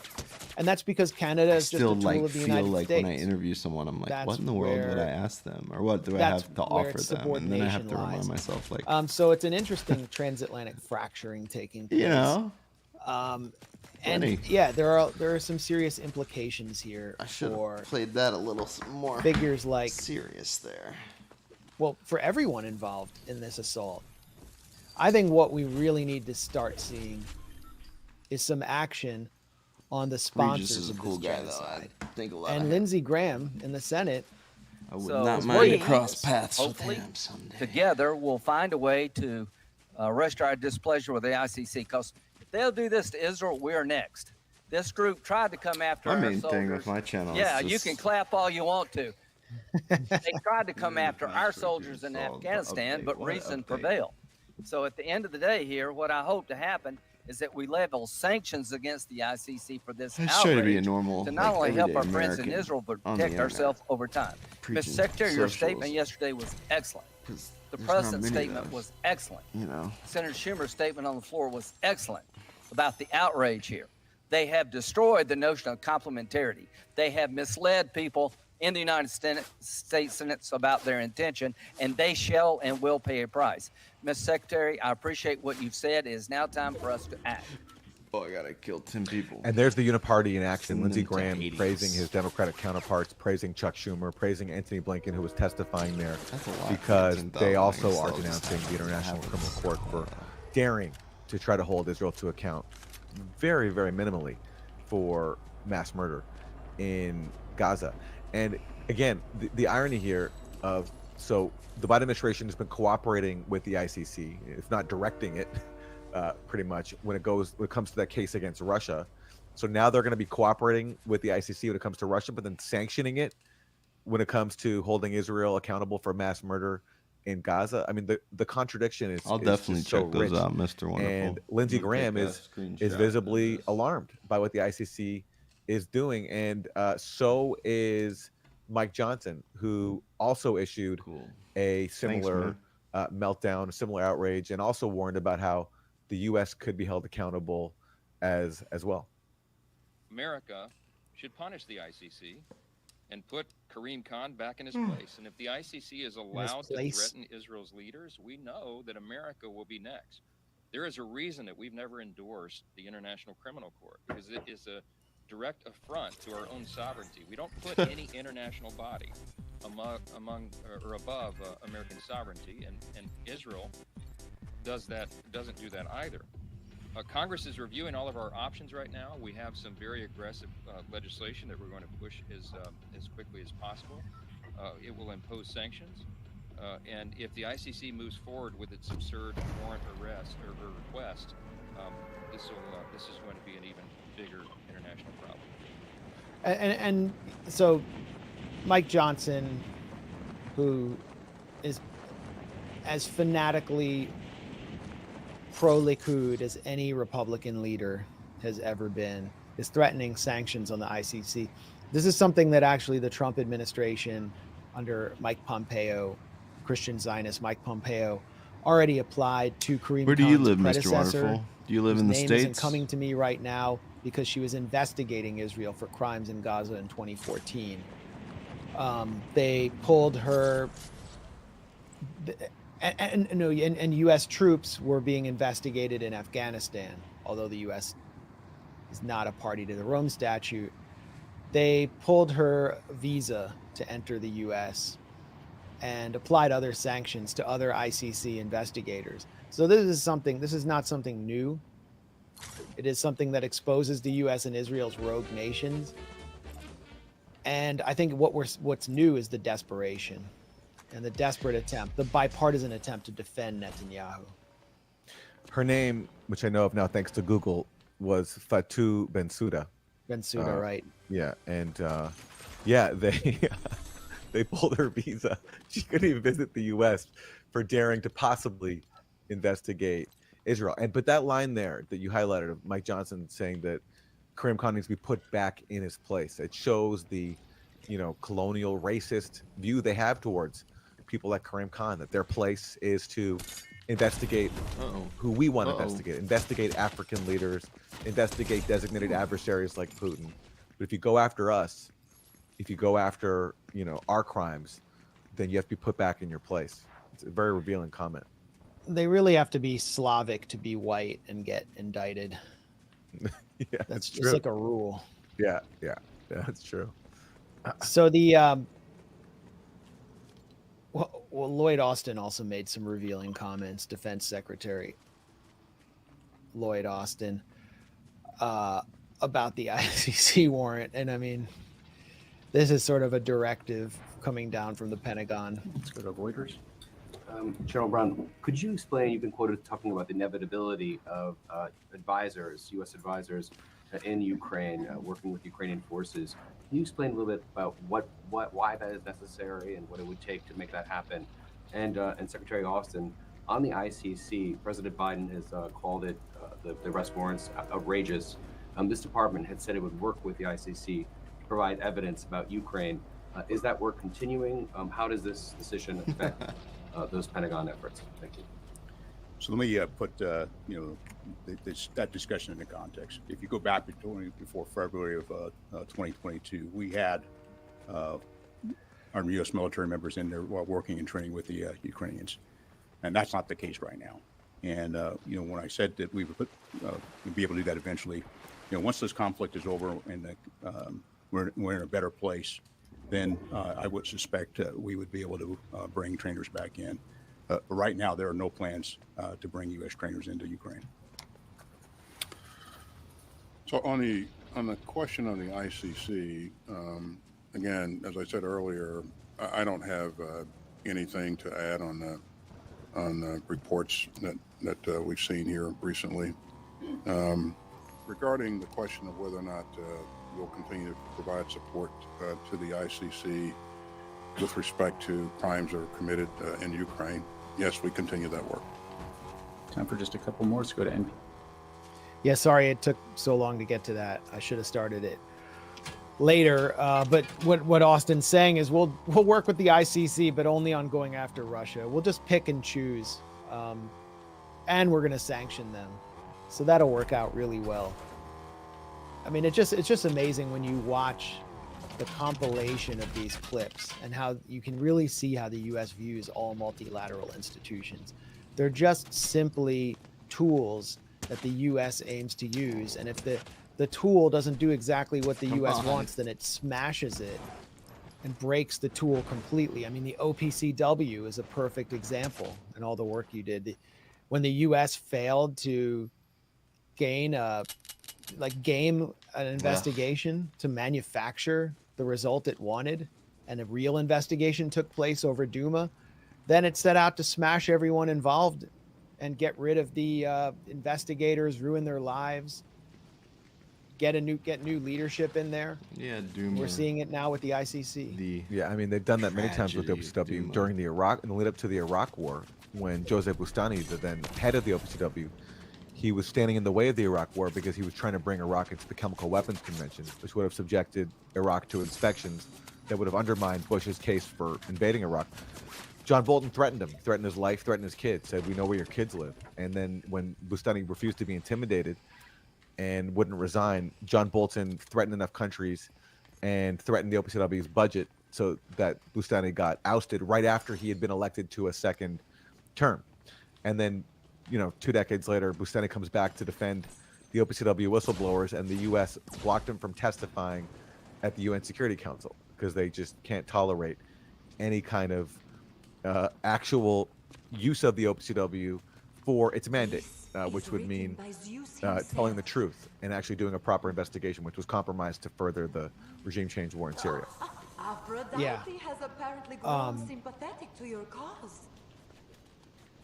And that's because Canada
I
is just a
still
tool of the
feel
United
like
States.
when I interview someone, I'm like,
That's
what in the world would
where-
I ask them, or what do I
that's
have to
where
offer
its
them? And then I have to
subordination
remind
lies.
myself, like,
So it's an interesting transatlantic fracturing taking place.
you know,
and
Funny.
yeah, there are some serious implications here
should
for
have played that a little more
figures like
serious there.
Well, for everyone involved in this assault. I think what we really need to start seeing is some action on the sponsors
Regis is a
of
cool
this
guy,
genocide.
though. I think a lot
And
of
Lindsey Graham in the Senate.
I would
So
not
we,
mind to cross paths with
hopefully,
him someday.
together we'll find a way to register our displeasure with the ICC. Because if they'll do this to Israel, we're next. This group tried to come after
My
our
main
soldiers.
thing with my channel
Yeah,
is
you
just
can clap all you want to. They tried to come after our soldiers in Afghanistan, but reason prevailed. So at the end of the day here, what I hope to happen is that we level sanctions against the ICC for this
I just try to be a
outrage
normal,
to not only help
everyday
our friends in
American
Israel, but
on the
protect
internet,
ourselves over time.
preaching
Mr. Secretary, your
socials.
statement yesterday was excellent. The
there's not
president's
many of
statement
those.
was excellent.
You know,
Senator Schumer's statement on the floor was excellent about the outrage here. They have destroyed the notion of complementarity. They have misled people in the United States Senate about their intention, and they shall and will pay a price. Mr. Secretary, I appreciate what you've said. It is now time for us to act.
oh, I gotta kill 10 people.
And there's the uniparty in action.
Send
Lindsey
them to
Graham
Hades.
praising his Democratic counterparts, praising Chuck Schumer, praising Anthony Blinken, who was testifying there,
That's a lot.
because
15,000,
they
I
also
guess
are
they'll just
denouncing
have
the
to
International
have
Criminal
it.
Court for daring to try to hold Israel to account very, very minimally for mass murder in Gaza. And again, the irony here of, so the Biden administration has been cooperating with the ICC, if not directing it, pretty much when it comes to that case against Russia. So now they're going to be cooperating with the ICC when it comes to Russia, but then sanctioning it when it comes to holding Israel accountable for mass murder in Gaza. I mean, the contradiction is
I'll
is
definitely
just so
check those
rich.
out, Mr. Wonderful.
And Lindsey
We'll
Graham
take a
is
screenshot
visibly
of this.
alarmed by what the ICC is doing, and so is Mike Johnson, who also issued a similar meltdown, a similar outrage, and also warned about how the U.S. could be held accountable as well.
America should punish the ICC and put Karim Khan back in his place. And if the ICC is allowed to threaten Israel's leaders, we know that America will be next. There is a reason that we've never endorsed the International Criminal Court, because it is a direct affront to our own sovereignty. We don't put any international body among or above American sovereignty, and Israel doesn't do that either. Congress is reviewing all of our options right now. We have some very aggressive legislation that we're going to push as quickly as possible. It will impose sanctions, and if the ICC moves forward with its absurd warrant arrest or request, this is going to be an even bigger international problem.
And so, Mike Johnson, who is as fanatically pro-Likud as any Republican leader has ever been, is threatening sanctions on the ICC. This is something that actually the Trump administration under Mike Pompeo, Christian Zionist Mike Pompeo, already applied to Kareem
Where do you
Khan's
live, Mr.
predecessor,
Wonderful? Do you live in the
whose name
States?
isn't coming to me right now because she was investigating Israel for crimes in Gaza in 2014. They pulled her, and U.S. troops were being investigated in Afghanistan, although the U.S. is not a party to the Rome Statute. They pulled her visa to enter the U.S. and applied other sanctions to other ICC investigators. So this is not something new. It is something that exposes the U.S. and Israel's rogue nations. And I think what's new is the desperation and the desperate attempt, the bipartisan attempt to defend Netanyahu.
Her name, which I know of now thanks to Google, was Fatou Bensouda.
Bensouda, right?
Yeah, and they pulled her visa. She couldn't even visit the U.S. for daring to possibly investigate Israel. But that line there that you highlighted of Mike Johnson saying that Kareem Khan needs to be put back in his place, it shows the, colonial racist view they have towards people like Kareem Khan, that their place is to investigate who we want to investigate African leaders, investigate designated adversaries like Putin. But if you go after us, if you go after, our crimes, then you have to be put back in your place. It's a very revealing comment.
They really have to be Slavic to be white and get indicted.
Yeah,
that's just
true.
like a rule.
Yeah, that's true.
So the well, Lloyd Austin also made some revealing comments. Defense Secretary Lloyd Austin about the ICC warrant, and I mean, this is sort of a directive coming down from the Pentagon.
Let's go to Reuters. General Brown, could you explain, you've been quoted talking about the inevitability of advisors, U.S. advisors in Ukraine, working with Ukrainian forces. Can you explain a little bit about why that is necessary and what it would take to make that happen? And Secretary Austin, on the ICC, President Biden has called it, the arrest warrants, outrageous. This department had said it would work with the ICC to provide evidence about Ukraine. Is that work continuing? How does this decision affect those Pentagon efforts? Thank you.
So let me put that discussion into context. If you go back before February of 2022, we had our U.S. military members in there working and training with the Ukrainians, and that's not the case right now. And when I said that we would be able to do that eventually, once this conflict is over and we're in a better place, then I would suspect we would be able to bring trainers back in. But right now, there are no plans to bring U.S. trainers into Ukraine.
So on the question on the ICC, again, as I said earlier, I don't have anything to add on the reports that we've seen here recently. Regarding the question of whether or not we'll continue to provide support to the ICC with respect to crimes that are committed in Ukraine, yes, we continue that work.
Time for just a couple more. Let's go to NP.
Yeah, sorry it took so long to get to that. I should have started it later. But what Austin's saying is we'll work with the ICC, but only on going after Russia. We'll just pick and choose, and we're going to sanction them. So that'll work out really well. I mean, it's just amazing when you watch the compilation of these clips and how you can really see how the U.S. views all multilateral institutions. They're just simply tools that the U.S. aims to use. And if the tool doesn't do exactly what the U.S. wants, then it smashes it and breaks the tool completely. I mean, the OPCW is a perfect example in all the work you did. When the U.S. failed to game an investigation to manufacture the result it wanted, and a real investigation took place over Duma, then it set out to smash everyone involved and get rid of the investigators, ruin their lives, get new leadership in there.
Yeah, Duma.
We're seeing it now with the ICC.
Yeah, I mean, they've done that many times with the
Tragedy of
OPCW during the Iraq, in the lead up to the Iraq War, when Joseph Bustani, the then head of the OPCW, he was standing in the way of the Iraq War because he was trying to bring Iraq into the Chemical Weapons Convention, which would have subjected Iraq to inspections that would have undermined Bush's case for invading Iraq. John Bolton threatened him, threatened his life, threatened his kids, said, "We know where your kids live." And then when Bustani refused to be intimidated and wouldn't resign, John Bolton threatened enough countries and threatened the OPCW's budget so that Bustani got ousted right after he had been elected to a second term. And then, 2 decades later, Bustani comes back to defend the OPCW whistleblowers, and the U.S. blocked him from testifying at the UN Security Council because they just can't tolerate any kind of actual use of the OPCW for its mandate, which would mean telling the truth and actually doing a proper investigation, which was compromised to further the regime change war in Syria.
Yeah.
has apparently grown sympathetic to your cause.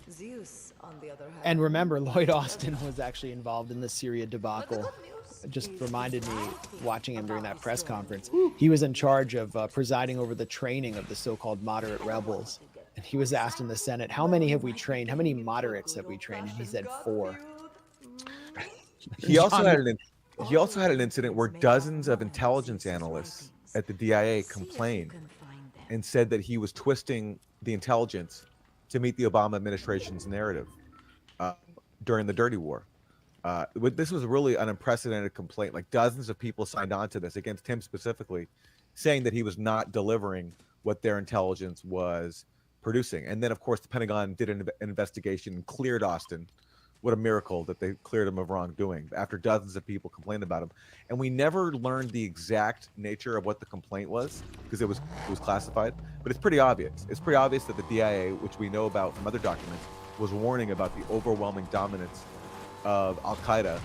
Zeus, on the other hand.
And remember, Lloyd Austin was actually involved in the Syria debacle. It just reminded me, watching him during that press conference, he was in charge of presiding over the training of the so-called moderate rebels. And he was asked in the Senate, how many have we trained? How many moderates have we trained? And he said 4.
He also had an incident where dozens of intelligence analysts at the DIA complained and said that he was twisting the intelligence to meet the Obama administration's narrative during the Dirty War. This was really an unprecedented complaint. Like, dozens of people signed on to this against him specifically, saying that he was not delivering what their intelligence was producing. And then, of course, the Pentagon did an investigation and cleared Austin. What a miracle that they cleared him of wrongdoing after dozens of people complained about him. And we never learned the exact nature of what the complaint was because it was classified, but it's pretty obvious. It's pretty obvious that the DIA, which we know about from other documents, was warning about the overwhelming dominance of Al-Qaeda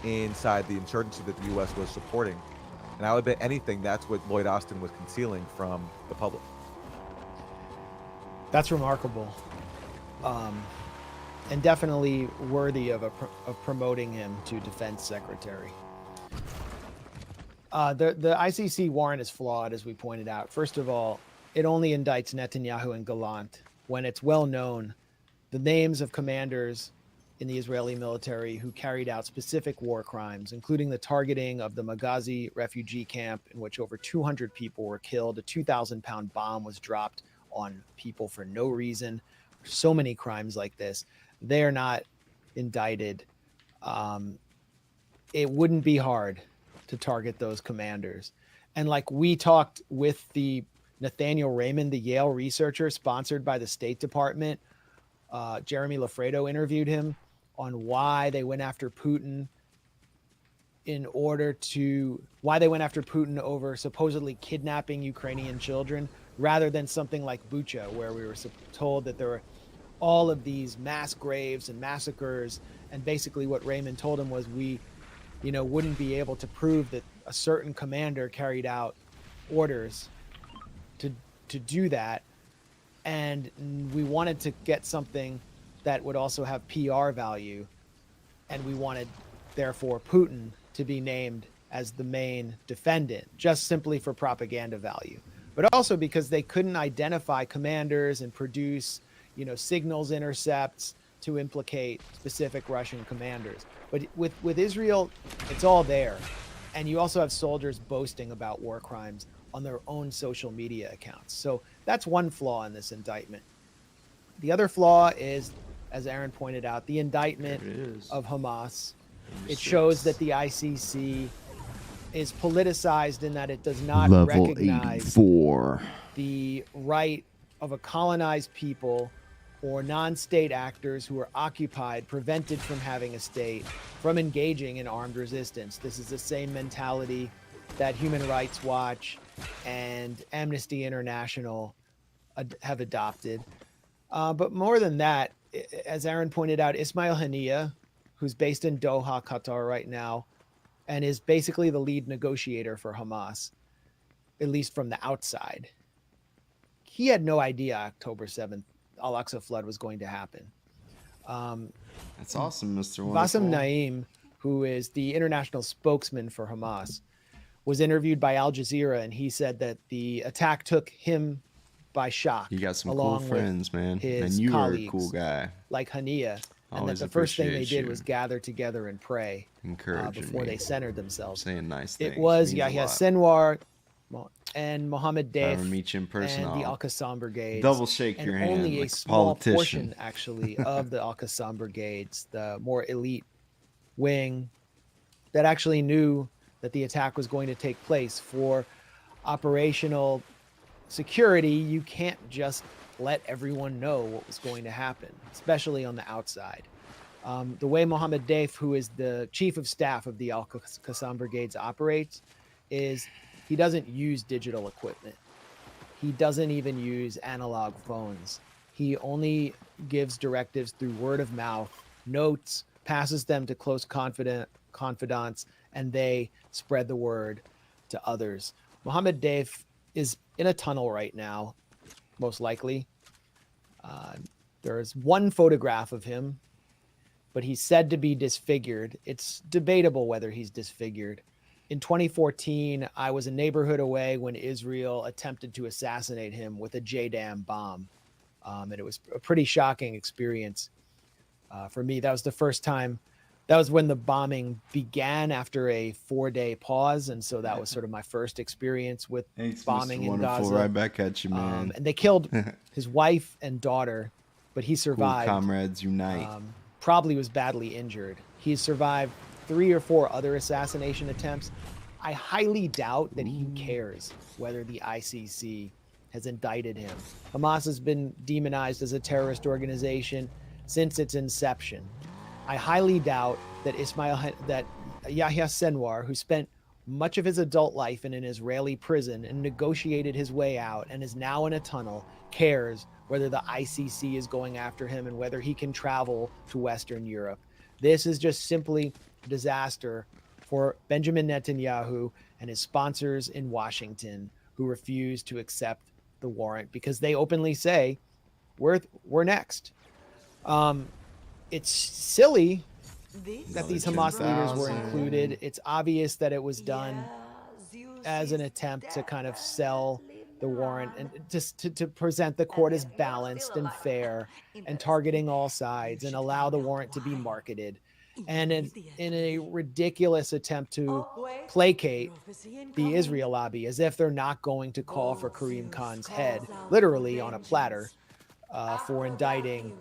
inside the insurgency that the U.S. was supporting. And I would bet anything that's what Lloyd Austin was concealing from the public.
That's remarkable. And definitely worthy of promoting him to defense secretary. The ICC warrant is flawed, as we pointed out. First of all, it only indicts Netanyahu and Gallant when it's well known the names of commanders in the Israeli military who carried out specific war crimes, including the targeting of the Maghazi refugee camp in which over 200 people were killed. A 2,000-pound bomb was dropped on people for no reason. So many crimes like this. They're not indicted. It wouldn't be hard to target those commanders. And like we talked with the Nathaniel Raymond, the Yale researcher sponsored by the State Department, Jeremy Lafredo interviewed him on why they went after Putin over supposedly kidnapping Ukrainian children rather than something like Bucha, where we were told that there were all of these mass graves and massacres. And basically what Raymond told him was we, wouldn't be able to prove that a certain commander carried out orders to do that. And we wanted to get something that would also have PR value. And we wanted, therefore, Putin to be named as the main defendant, just simply for propaganda value. But also because they couldn't identify commanders and produce signals intercepts to implicate specific Russian commanders. But with Israel, it's all there. And you also have soldiers boasting about war crimes on their own social media accounts. So that's one flaw in this indictment. The other flaw is, as Aaron pointed out, the indictment of Hamas. It shows that the ICC is politicized in that it does not recognize the right of a colonized people or non-state actors who are occupied, prevented from having a state, from engaging in armed resistance. This is the same mentality that Human Rights Watch and Amnesty International have adopted. But more than that, as Aaron pointed out, Ismail Haniyeh who's based in Doha, Qatar right now, and is basically the lead negotiator for Hamas, at least from the outside. He had no idea October 7th, Al-Aqsa flood was going to happen.
That's awesome, Mr. Wonderful.
Bassem Naim, who is the international spokesman for Hamas, was interviewed by Al Jazeera, and he said that the attack took him by shock.
You got some
along
cool friends, man.
his
And you are a
colleagues,
cool guy.
like Hania, and
Always
that the first thing they
appreciate
did
you.
was gather together and pray
Encouraging
before
me.
they centered themselves.
Saying nice things.
It was
Means a
Yahya
lot.
Sinwar and Mohammed Daif
I'll meet you in person.
and the
I'll
Al-Qassam brigades.
double shake
and
your hand
only
like
a
a
small
politician.
portion, actually, of the Al-Qassam brigades, the more elite wing, that actually knew that the attack was going to take place. For operational security, you can't just let everyone know what was going to happen, especially on the outside. The way Mohammed Daif, who is the chief of staff of the Al-Qassam brigades, operates is he doesn't use digital equipment. He doesn't even use analog phones. He only gives directives through word of mouth, notes, passes them to close confidants, and they spread the word to others. Mohammed Daif is in a tunnel right now, most likely. There's one photograph of him, but he's said to be disfigured. It's debatable whether he's disfigured. In 2014, I was a neighborhood away when Israel attempted to assassinate him with a JDAM bomb. And it was a pretty shocking experience for me. That was the first time. That was when the bombing began after a 4-day pause. And so that was sort of my first experience with
Thanks,
bombing
Mr.
in
Wonderful.
Gaza.
Right back at you, man.
And they killed his wife and daughter, but he survived.
Cool comrades unite.
Probably was badly injured. He's survived 3 or 4 other assassination attempts. I highly doubt that he cares whether the ICC has indicted him. Hamas has been demonized as a terrorist organization since its inception. I highly doubt that Yahya Sinwar, who spent much of his adult life in an Israeli prison and negotiated his way out and is now in a tunnel, cares whether the ICC is going after him and whether he can travel to Western Europe. This is just simply a disaster for Benjamin Netanyahu and his sponsors in Washington, who refuse to accept the warrant because they openly say, we're next. It's silly that these Hamas leaders were included. It's obvious that it was done as an attempt to kind of sell the warrant and just to present the court as balanced and fair and targeting all sides and allow the warrant to be marketed. And in a ridiculous attempt to placate the Israel lobby, as if they're not going to call for Karim Khan's head, literally on a platter, for indicting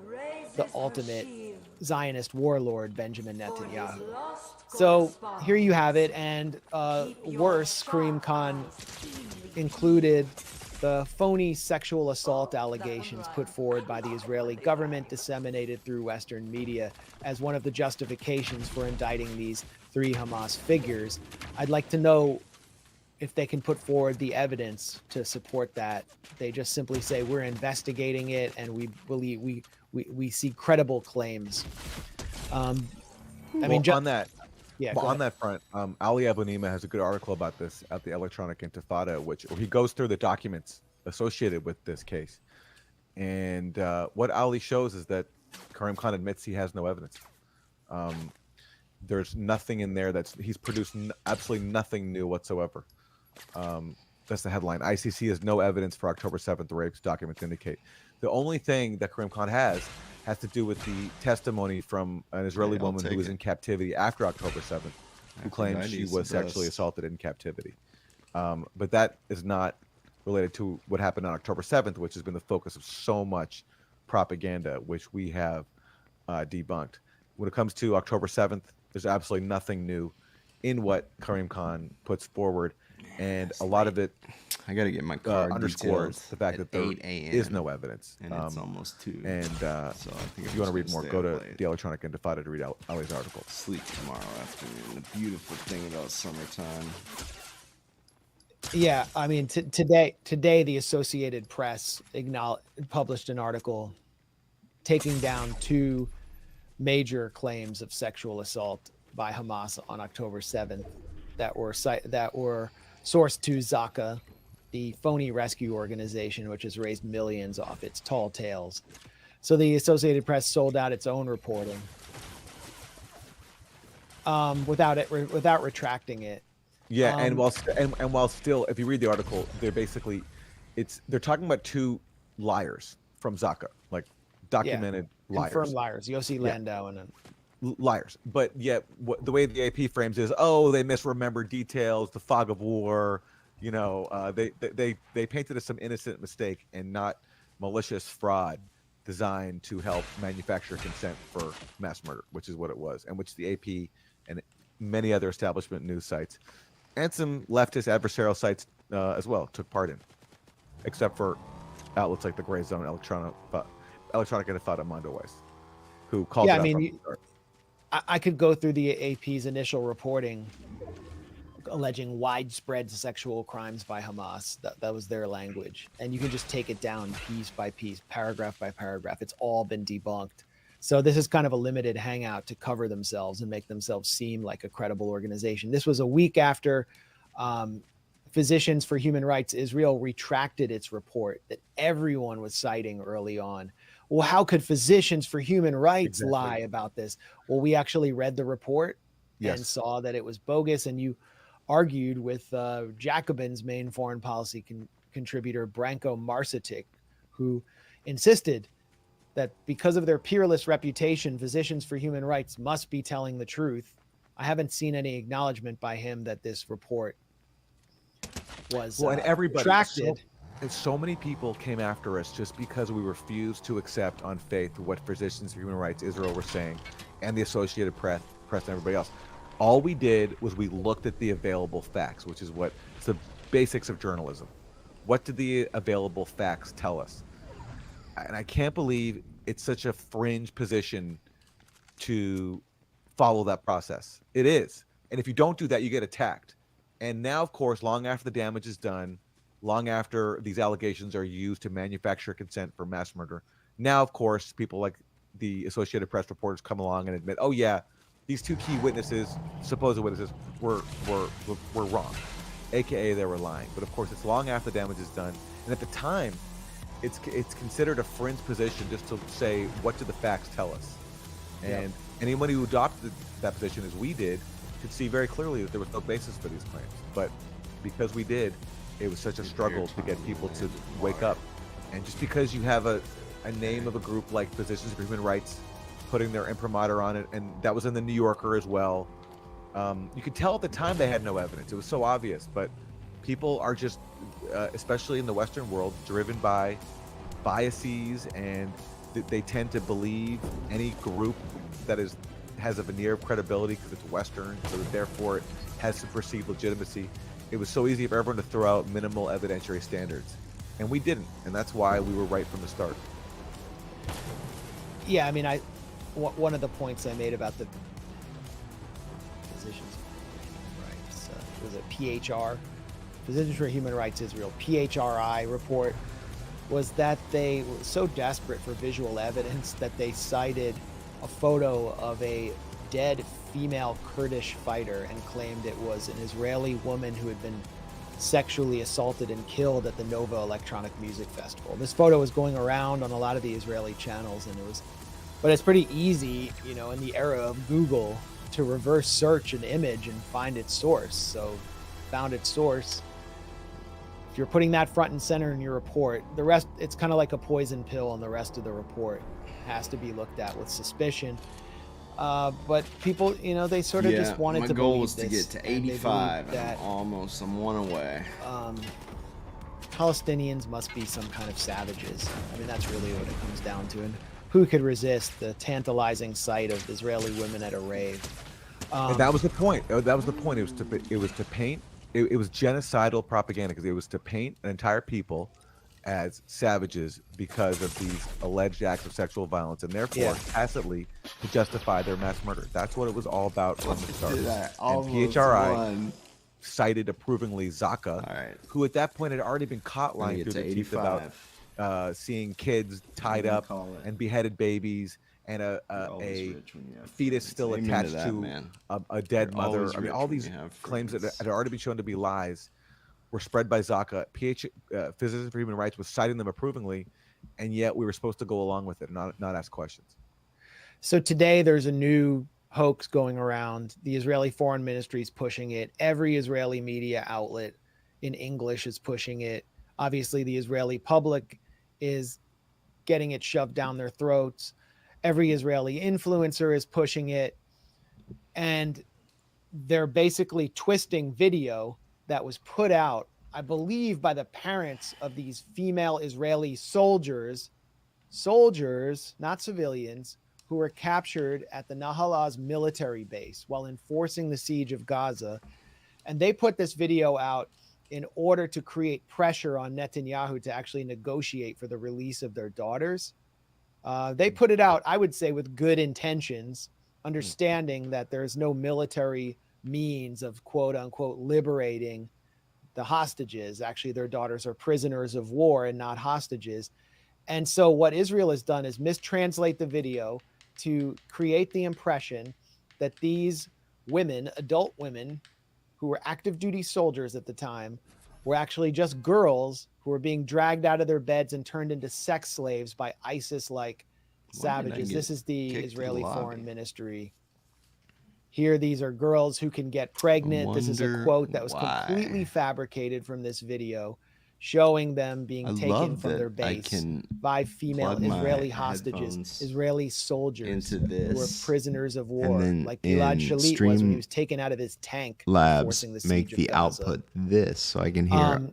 the ultimate Zionist warlord, Benjamin Netanyahu. So here you have it. And worse, Karim Khan included the phony sexual assault allegations put forward by the Israeli government, disseminated through Western media, as one of the justifications for indicting these 3 Hamas figures. I'd like to know if they can put forward the evidence to support that. They just simply say, we're investigating it and we believe we see credible claims.
On that front, Ali Abunima has a good article about this at the Electronic Intifada, where he goes through the documents associated with this case. And what Ali shows is that Karim Khan admits he has no evidence. There's nothing in there he's produced absolutely nothing new whatsoever. That's the headline. ICC has no evidence for October 7th, the rapes documents indicate. The only thing that Karim Khan has to do with the testimony from an Israeli woman who was in captivity after October 7th, who claims she was sexually assaulted in captivity. But that is not related to what happened on October 7th, which has been the focus of so much propaganda, which we have debunked. When it comes to October 7th, there's absolutely nothing new in what Karim Khan puts forward. And a lot of it,
I got to get my card
underscores the fact that there
8 a.m.
is no evidence.
And it's almost 2.
And
so I think
if you want to read more, go to the Electronic Intifada to read Ali's article.
Sleep tomorrow afternoon. The beautiful thing about summertime.
Yeah, I mean, today the Associated Press published an article taking down 2 major claims of sexual assault by Hamas on October 7th that were sourced to Zaka, the phony rescue organization, which has raised millions off its tall tales. So the Associated Press sold out its own reporting without retracting it.
Yeah, and while still, if you read the article, they're talking about two liars from Zaka, like documented liars,
confirmed liars. Yossi Landau and
liars. But yet, the way the AP frames is, oh, they misremembered details, the fog of war. You know, they painted as some innocent mistake and not malicious fraud designed to help manufacture consent for mass murder, which is what it was, and which the AP and many other establishment news sites and some leftist adversarial sites as well took part in, except for outlets like the Grayzone, Electronic Intifada Mondoweiss, who called it out from the start.
I could go through the AP's initial reporting alleging widespread sexual crimes by Hamas. That was their language. And you can just take it down piece by piece, paragraph by paragraph. It's all been debunked. So this is kind of a limited hangout to cover themselves and make themselves seem like a credible organization. This was a week after Physicians for Human Rights Israel retracted its report that everyone was citing early on. Well, how could Physicians for Human Rights lie about this? Well, we actually read the report and saw that it was bogus. And you argued with Jacobin's main foreign policy contributor, Branko Marcetic, who insisted that because of their peerless reputation, Physicians for Human Rights must be telling the truth. I haven't seen any acknowledgement by him that this report was
and everybody
retracted.
So many people came after us just because we refused to accept on faith what Physicians for Human Rights Israel were saying, and the Associated Press and everybody else. All we did was we looked at the available facts, which is it's the basics of journalism. What did the available facts tell us? And I can't believe it's such a fringe position to follow that process. It is. And if you don't do that, you get attacked. And now, of course, long after the damage is done, long after these allegations are used to manufacture consent for mass murder, now, of course, people like the Associated Press reporters come along and admit, oh, yeah, these two key witnesses, supposed witnesses, were wrong, aka they were lying. But of course, it's long after the damage is done, and at the time, it's considered a fringe position just to say, what do the facts tell us? And anyone who adopted that position, as we did, could see very clearly that there was no basis for these claims. But because we did, it was such a struggle to get people to wake up. And just because you have a name of a group like Physicians for Human Rights putting their imprimatur on it, and that was in the New Yorker as well, you could tell at the time they had no evidence. It was so obvious, but people are just, especially in the Western world, driven by biases, and they tend to believe any group that has a veneer of credibility because it's Western, so that therefore it has some perceived legitimacy. It was so easy for everyone to throw out minimal evidentiary standards, and we didn't, and that's why we were right from the start.
Yeah, I mean, one of the points I made about the Physicians for Human Rights, was it PHR? Physicians for Human Rights Israel, PHRI report, was that they were so desperate for visual evidence that they cited a photo of a dead female Kurdish fighter and claimed it was an Israeli woman who had been sexually assaulted and killed at the Nova Electronic Music Festival. This photo was going around on a lot of the Israeli channels, and but it's pretty easy, in the era of Google, to reverse search an image and find its source. So found its source. If you're putting that front and center in your report, the rest, it's kind of like a poison pill, and the rest of the report has to be looked at with suspicion. But people, they sort of just wanted to believe this.
My goal was to get to 85,
that
I'm one away.
Palestinians must be some kind of savages. I mean, that's really what it comes down to. And who could resist the tantalizing sight of Israeli women at a rave?
And that was the point. That was the point. It was to paint. It was genocidal propaganda, because it was to paint an entire people as savages because of these alleged acts of sexual violence, and therefore tacitly to justify their mass murder. That's what it was all about from the start. And PHRI cited approvingly Zaka, who at that point had already been caught lying through the teeth about seeing kids tied up and beheaded babies and
You're
a
always rich when you have
fetus
friends.
still
Amen
attached
to that,
to
man.
a dead
You're
mother.
always
I mean,
rich
all
when
these
you have
claims that
friends.
had already been shown to be lies were spread by Zaka. Physicians for Human Rights was citing them approvingly, and yet we were supposed to go along with it and not ask questions.
So today there's a new hoax going around. The Israeli Foreign Ministry is pushing it. Every Israeli media outlet in English is pushing it. Obviously, the Israeli public is getting it shoved down their throats. Every Israeli influencer is pushing it. And they're basically twisting video that was put out, I believe, by the parents of these female Israeli soldiers, not civilians, who were captured at the Nahal Oz military base while enforcing the siege of Gaza. And they put this video out in order to create pressure on Netanyahu to actually negotiate for the release of their daughters. They put it out, I would say, with good intentions, understanding that there's no military means of quote unquote liberating the hostages. Actually, their daughters are prisoners of war and not hostages. And so what Israel has done is mistranslate the video to create the impression that these women, adult women, who were active duty soldiers at the time, were actually just girls who were being dragged out of their beds and turned into sex slaves by ISIS-like savages. This is the Israeli Foreign Ministry. Here, these are girls who can get pregnant. This is a quote that was completely fabricated from this video, showing them being taken from their base by female Israeli hostages, Israeli soldiers
into this,
who were prisoners of war,
then
like Gilad Shalit was when he was taken out of his tank.
Labs make the output this, so I can hear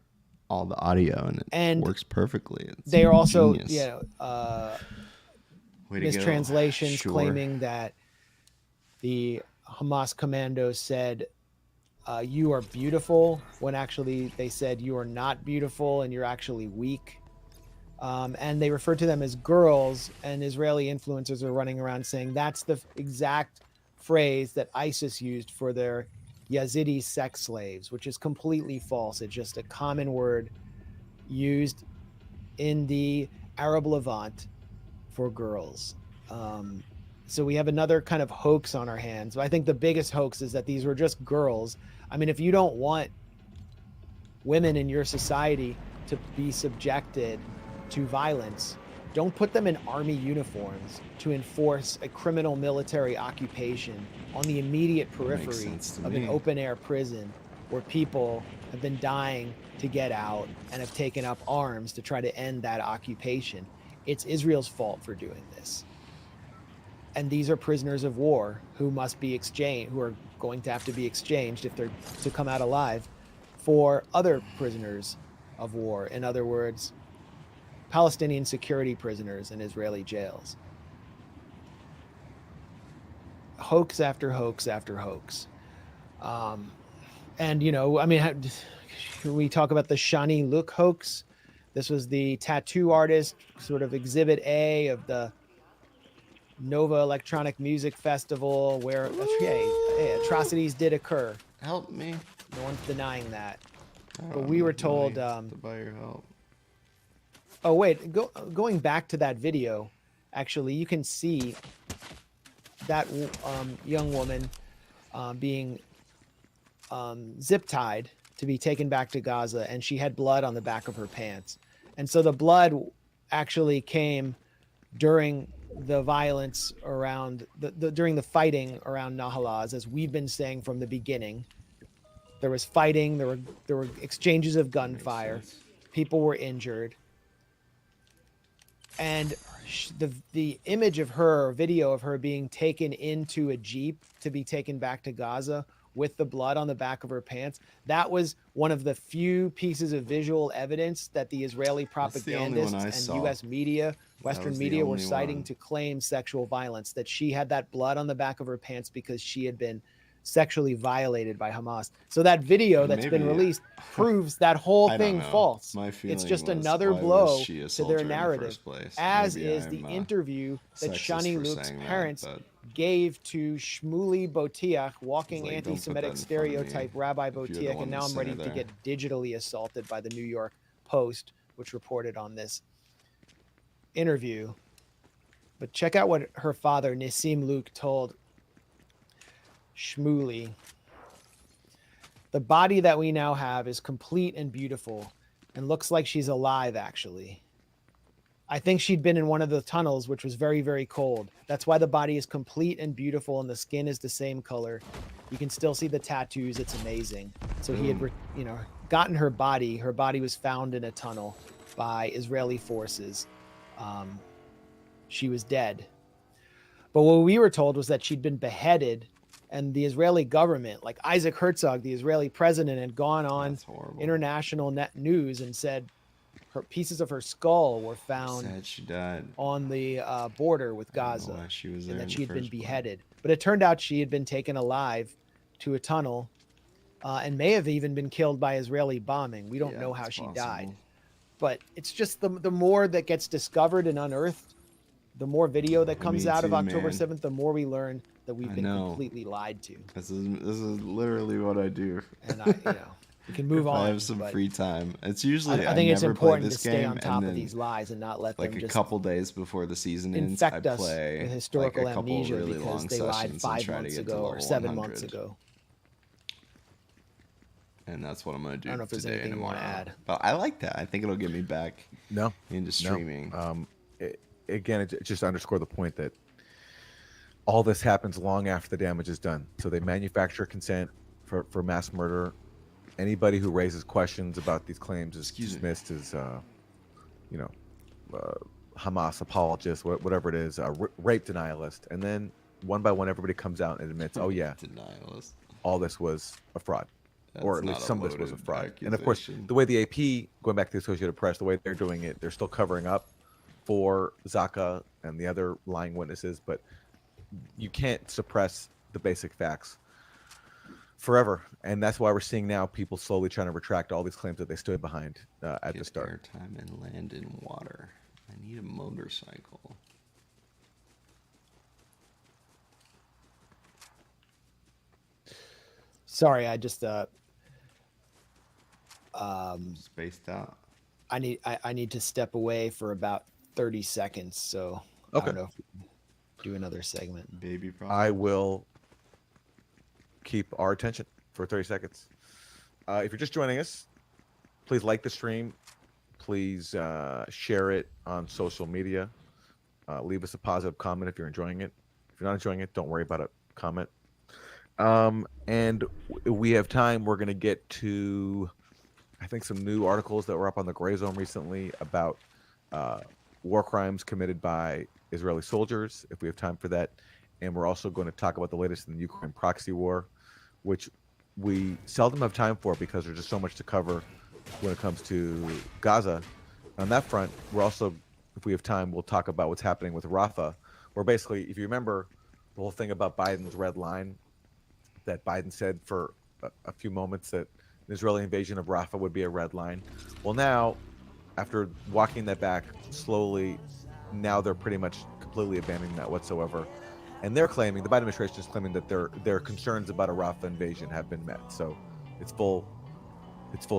all the audio, and it works perfectly.
They are also,
genius.
mistranslations claiming that the Hamas commandos said, you are beautiful, when actually they said you are not beautiful and you're actually weak. And they refer to them as girls, and Israeli influencers are running around saying that's the exact phrase that ISIS used for their Yazidi sex slaves, which is completely false. It's just a common word used in the Arab Levant for girls. So we have another kind of hoax on our hands. I think the biggest hoax is that these were just girls. I mean, if you don't want women in your society to be subjected to violence, don't put them in army uniforms to enforce a criminal military occupation on the immediate periphery of an open air prison where people have been dying to get out and have taken up arms to try to end that occupation. It's Israel's fault for doing this. And these are prisoners of war who must be exchanged, who are going to have to be exchanged if they're to come out alive, for other prisoners of war. In other words, Palestinian security prisoners in Israeli jails. Hoax after hoax after hoax. And, you know, I mean, we talk about the Shani Look hoax. This was the tattoo artist, sort of exhibit A of the Nova Electronic Music Festival, where atrocities did occur.
Help me.
No one's denying that. But we were told
to buy your help.
Oh wait, going back to that video, actually, you can see that young woman being zip tied to be taken back to Gaza, and she had blood on the back of her pants. And so the blood actually came during the violence around during the fighting around Nahal Oz, as we've been saying from the beginning. There was fighting, there were exchanges of gunfire, people were injured, and the image of her, video of her being taken into a Jeep to be taken back to Gaza with the blood on the back of her pants, that was one of the few pieces of visual evidence that the Israeli propagandists and U.S. media, Western media, were citing to claim sexual violence, that she had that blood on the back of her pants because she had been sexually violated by Hamas. So that video that's been released proves that whole thing false. It's just another blow to their narrative, as is the interview that Shani Luke's parents gave to Shmuley Botiach, walking anti-Semitic stereotype Rabbi Botiach, and now I'm ready to get digitally assaulted by the New York Post, which reported on this interview. But check out what her father, Nissim Luke, told Shmuley. The body that we now have is complete and beautiful and looks like she's alive, actually. I think she'd been in one of the tunnels, which was very, very cold. That's why the body is complete and beautiful and the skin is the same color. You can still see the tattoos. It's amazing. So he had, gotten her body. Her body was found in a tunnel by Israeli forces. She was dead. But what we were told was that she'd been beheaded, and the Israeli government, like Isaac Herzog, the Israeli president, had gone on international net news and said her pieces of her skull were found
she died
on the border with Gaza,
she was
and
there
that
in
she
the
had been
first place.
beheaded. But it turned out she had been taken alive to a tunnel and may have even been killed by Israeli bombing. We don't know how she died. But it's just the more that gets discovered and unearthed, the more video that comes out of October 7th, the more we learn that we've been completely lied to.
This is literally what I do.
And we can move
if
on.
I have some free time. It's usually
I think it's
never
important
play
to
this
stay
game,
on top
and
of
then,
these lies and not let
like
them
a
just
couple days before the season ends,
infect
I
us
play
with historical
like a couple
amnesia
really
because
long
they lied
sessions and
5
try to
months
get to
ago or
level
7
100.
months ago.
And that's what I'm gonna do.
I don't know if there's
today
anything
and
you want to
tomorrow.
add.
But I like that. I think it'll get me back. Into streaming.
Again, it just underscore the point that all this happens long after the damage is done. So they manufacture consent for mass murder. Anybody who raises questions about these claims is dismissed as, Hamas apologist, whatever it is, rape denialist. And then one by one, everybody comes out and admits, oh yeah,
denialist.
All this was a fraud. Or at
That's
least
not
some
a
of this was a
loaded
fraud. And of course,
accusation.
the way the AP, going back to the Associated Press, the way they're doing it, they're still covering up for Zaka and the other lying witnesses, but you can't suppress the basic facts forever. And that's why we're seeing now people slowly trying to retract all these claims that they stood behind at the start.
Airtime and land in water. I need a motorcycle.
Sorry, I just
spaced out.
I need to step away for about 30 seconds, so I
Okay.
don't know if we can do another segment.
Baby problem.
I will keep our attention for 30 seconds. If you're just joining us, please like the stream. Please share it on social media. Leave us a positive comment if you're enjoying it. If you're not enjoying it, don't worry about it. Comment. And we have time. We're going to get to, I think, some new articles that were up on the Grayzone recently about war crimes committed by Israeli soldiers, if we have time for that. And we're also going to talk about the latest in the Ukraine proxy war, which we seldom have time for because there's just so much to cover when it comes to Gaza. On that front, we're also, if we have time, we'll talk about what's happening with Rafah, where basically, if you remember the whole thing about Biden's red line, that Biden said for a few moments that an Israeli invasion of Rafah would be a red line. Well, now, after walking that back slowly, now they're pretty much completely abandoning that whatsoever. And they're claiming, the Biden administration is claiming that their concerns about a Rafah invasion have been met. So it's full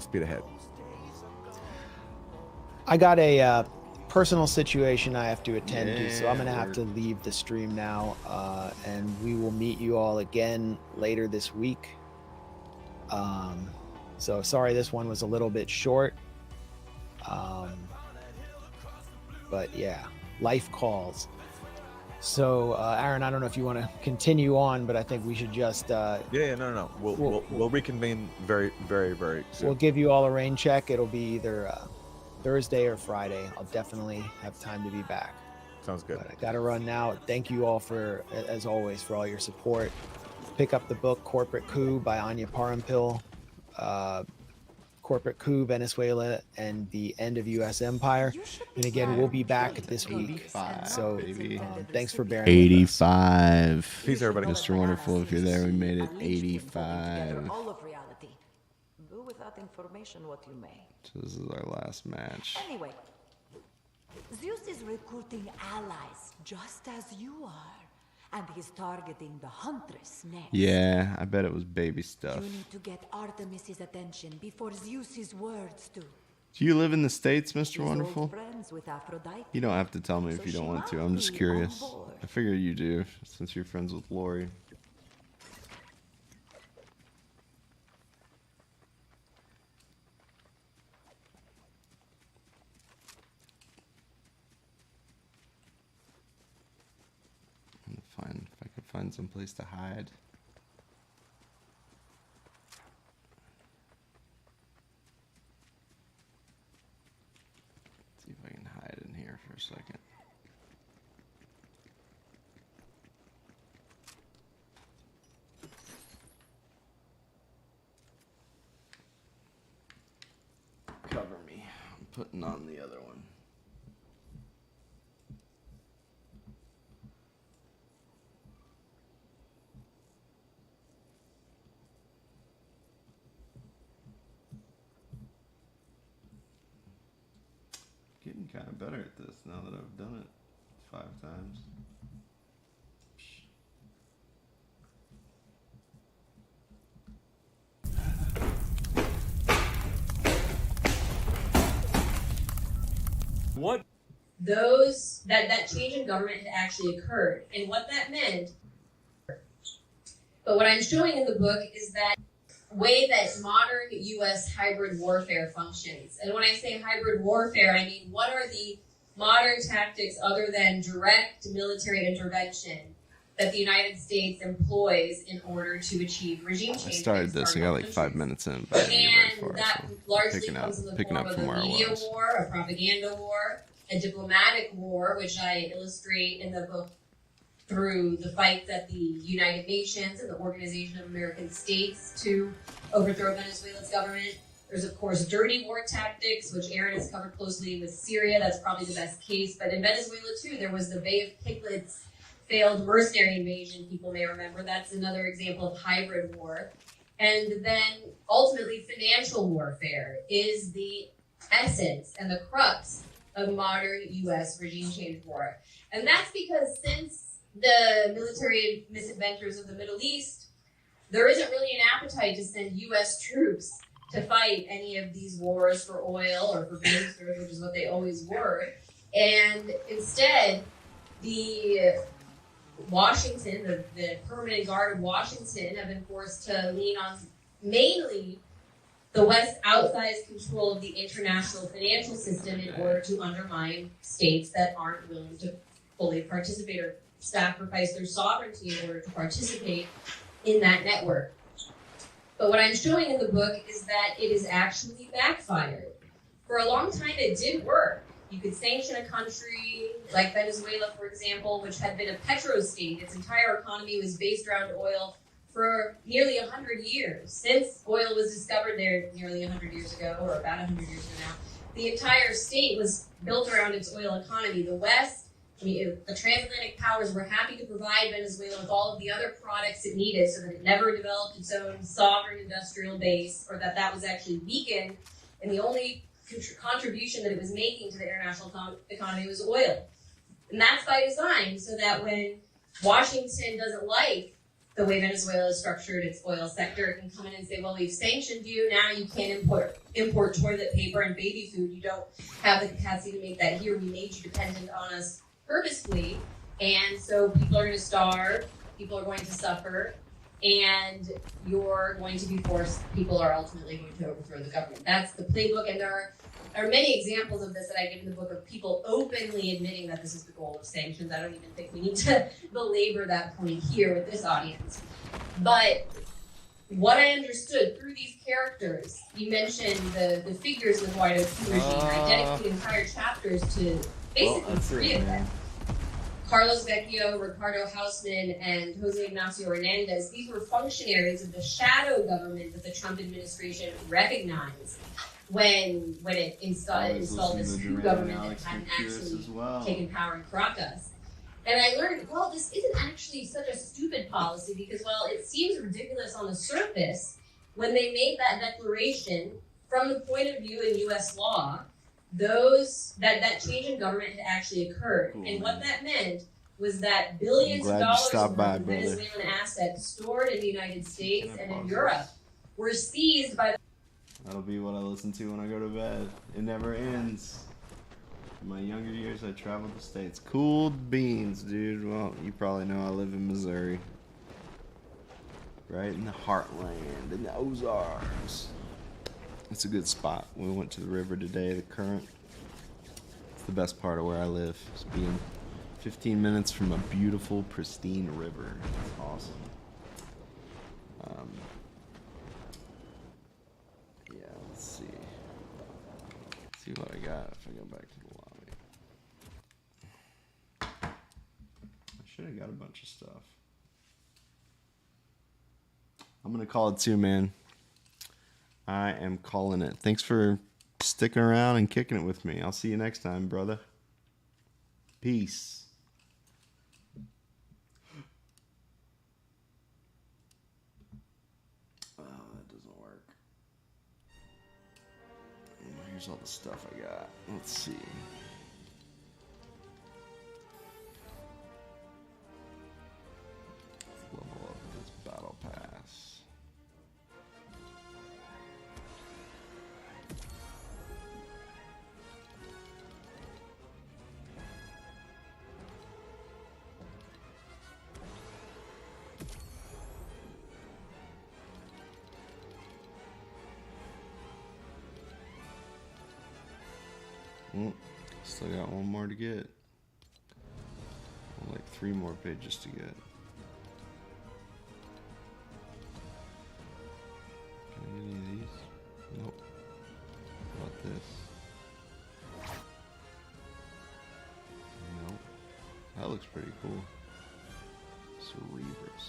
speed ahead.
I got a personal situation I have to attend to, so I'm going to have to leave the stream now, and we will meet you all again later this week. So sorry this one was a little bit short, but yeah, life calls. So Aaron, I don't know if you want to continue on, but I think we should just
no. We'll reconvene very, very, very soon.
We'll give you all a rain check. It'll be either Thursday or Friday. I'll definitely have time to be back.
Sounds good.
But I got to run now. Thank you all for, as always, for all your support. Pick up the book Corporate Coup by Anya Parampil. Corporate Coup, Venezuela, and the End of U.S. Empire. And again, we'll be back this week. So thanks for bearing with us.
85.
Peace, everybody.
Mr. Wonderful, if you're there, we made it 85.
All of reality. Do without information what you may.
So this is our last match.
Anyway, Zeus is recruiting allies just as you are. And he's targeting the Huntress next.
Yeah, I bet it was baby stuff.
You need to get Artemis's attention before Zeus's words do.
Do you live in the States, Mr.
His
Wonderful?
old friends with Aphrodite.
You don't have to tell me if you don't want to. I'm just curious. I figure you do, since you're friends with Lori. I'm gonna find if I can find some place to hide. See if I can hide in here for a second. Cover me. I'm putting on the other one. Getting kind of better at this now that I've done it 5 times.
What? That change in government had actually occurred, and what that meant. But what I'm showing in the book is that way that modern U.S. hybrid warfare functions. And when I say hybrid warfare, I mean what are the modern tactics other than direct military intervention that the United States employs in order to achieve regime change?
I started this. I got like 5 minutes in, but I didn't get very far,
that
so
largely
picking
comes in the
picking
form
up
of
from
a
where I
media
was.
war, a propaganda war, a diplomatic war, which I illustrate in the book through the fights at the United Nations and the Organization of American States to overthrow Venezuela's government. There's, of course, dirty war tactics, which Aaron has covered closely with Syria. That's probably the best case. But in Venezuela, too, there was the Bay of Piglets failed mercenary invasion, people may remember. That's another example of hybrid war. And then, ultimately, financial warfare is the essence and the crux of modern U.S. regime change war. And that's because since the military misadventures of the Middle East, there isn't really an appetite to send U.S. troops to fight any of these wars for oil or for boosters, which is what they always were. And instead, the Washington, the permanent guard of Washington, have been forced to lean on mainly the West's outsized control of the international financial system in order to undermine states that aren't willing to fully participate or sacrifice their sovereignty in order to participate in that network. But what I'm showing in the book is that it is actually backfired. For a long time, it did work. You could sanction a country like Venezuela, for example, which had been a petrostate. Its entire economy was based around oil for nearly 100 years. Since oil was discovered there nearly 100 years ago, or about 100 years ago now, the entire state was built around its oil economy. The West, the transatlantic powers were happy to provide Venezuela with all of the other products it needed so that it never developed its own sovereign industrial base, or that was actually weakened, and the only contribution that it was making to the international economy was oil. And that's by design, so that when Washington doesn't like the way Venezuela has structured its oil sector, it can come in and say, well, we've sanctioned you, now you can't import toilet paper and baby food. You don't have the capacity to make that here. We made you dependent on us purposefully, and so people are going to starve, people are going to suffer, and you're going to be forced, people are ultimately going to overthrow the government. That's the playbook, and there are many examples of this that I give in the book of people openly admitting that this is the goal of sanctions. I don't even think we need to belabor that point here with this audience. But what I understood through these characters, you mentioned the figures in the White Oak regime. I dedicated entire chapters to basically 3 of them. Carlos Vecchio, Ricardo Hausman, and Jose Ignacio Hernandez. These were functionaries of the shadow government that the Trump administration recognized when it installed this coup government that hadn't actually taken power in Caracas. And I learned, well, this isn't actually such a stupid policy because, well, it seems ridiculous on the surface when they made that declaration from the point of view in U.S. law. That change in government had actually occurred. Cool, and what that meant was that billions of dollars of Venezuelan assets stored in the United States and in Europe were seized by the...
That'll be what I listen to when I go to bed. It never ends. In my younger years, I traveled the states. Cool beans, dude. Well, you probably know I live in Missouri. Right in the heartland, in the Ozarks. It's a good spot. We went to the river today, the current. It's the best part of where I live. It's being 15 minutes from a beautiful, pristine river. It's awesome. Yeah, let's see. Let's see what I got if I go back to the lobby. I should have got a bunch of stuff. I'm going to call it 2, man. I am calling it. Thanks for sticking around and kicking it with me. I'll see you next time, brother. Peace. Oh, that doesn't work. Here's all the stuff I got. Let's see. Level up this battle pass. Still got one more to get. Like 3 more pages to get. Can I get any of these? Nope. How about this? Nope. That looks pretty cool. Cerebrus.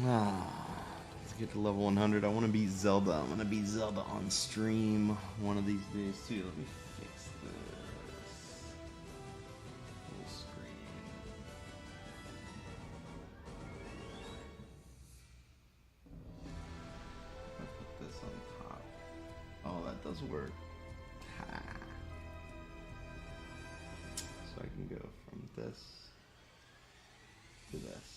Let's get to level 100. I want to beat Zelda. I'm going to beat Zelda on stream one of these days too. Let me fix this. Full screen. I'll put this on top. Oh, that does work. Ha. So I can go from this to this.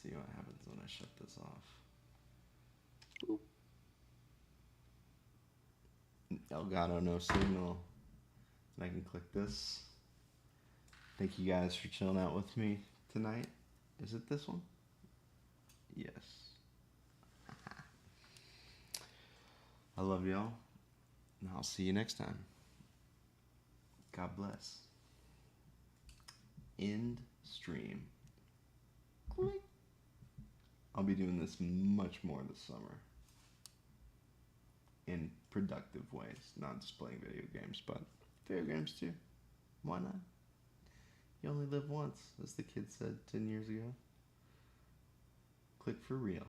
See what happens when I shut this off. Elgato, no signal. And I can click this. Thank you guys for chilling out with me tonight. Is it this one? Yes. I love y'all. And I'll see you next time. God bless. End stream. Click. I'll be doing this much more this summer. In productive ways. Not just playing video games, but video games too. Why not? You only live once, as the kid said 10 years ago. Click for real.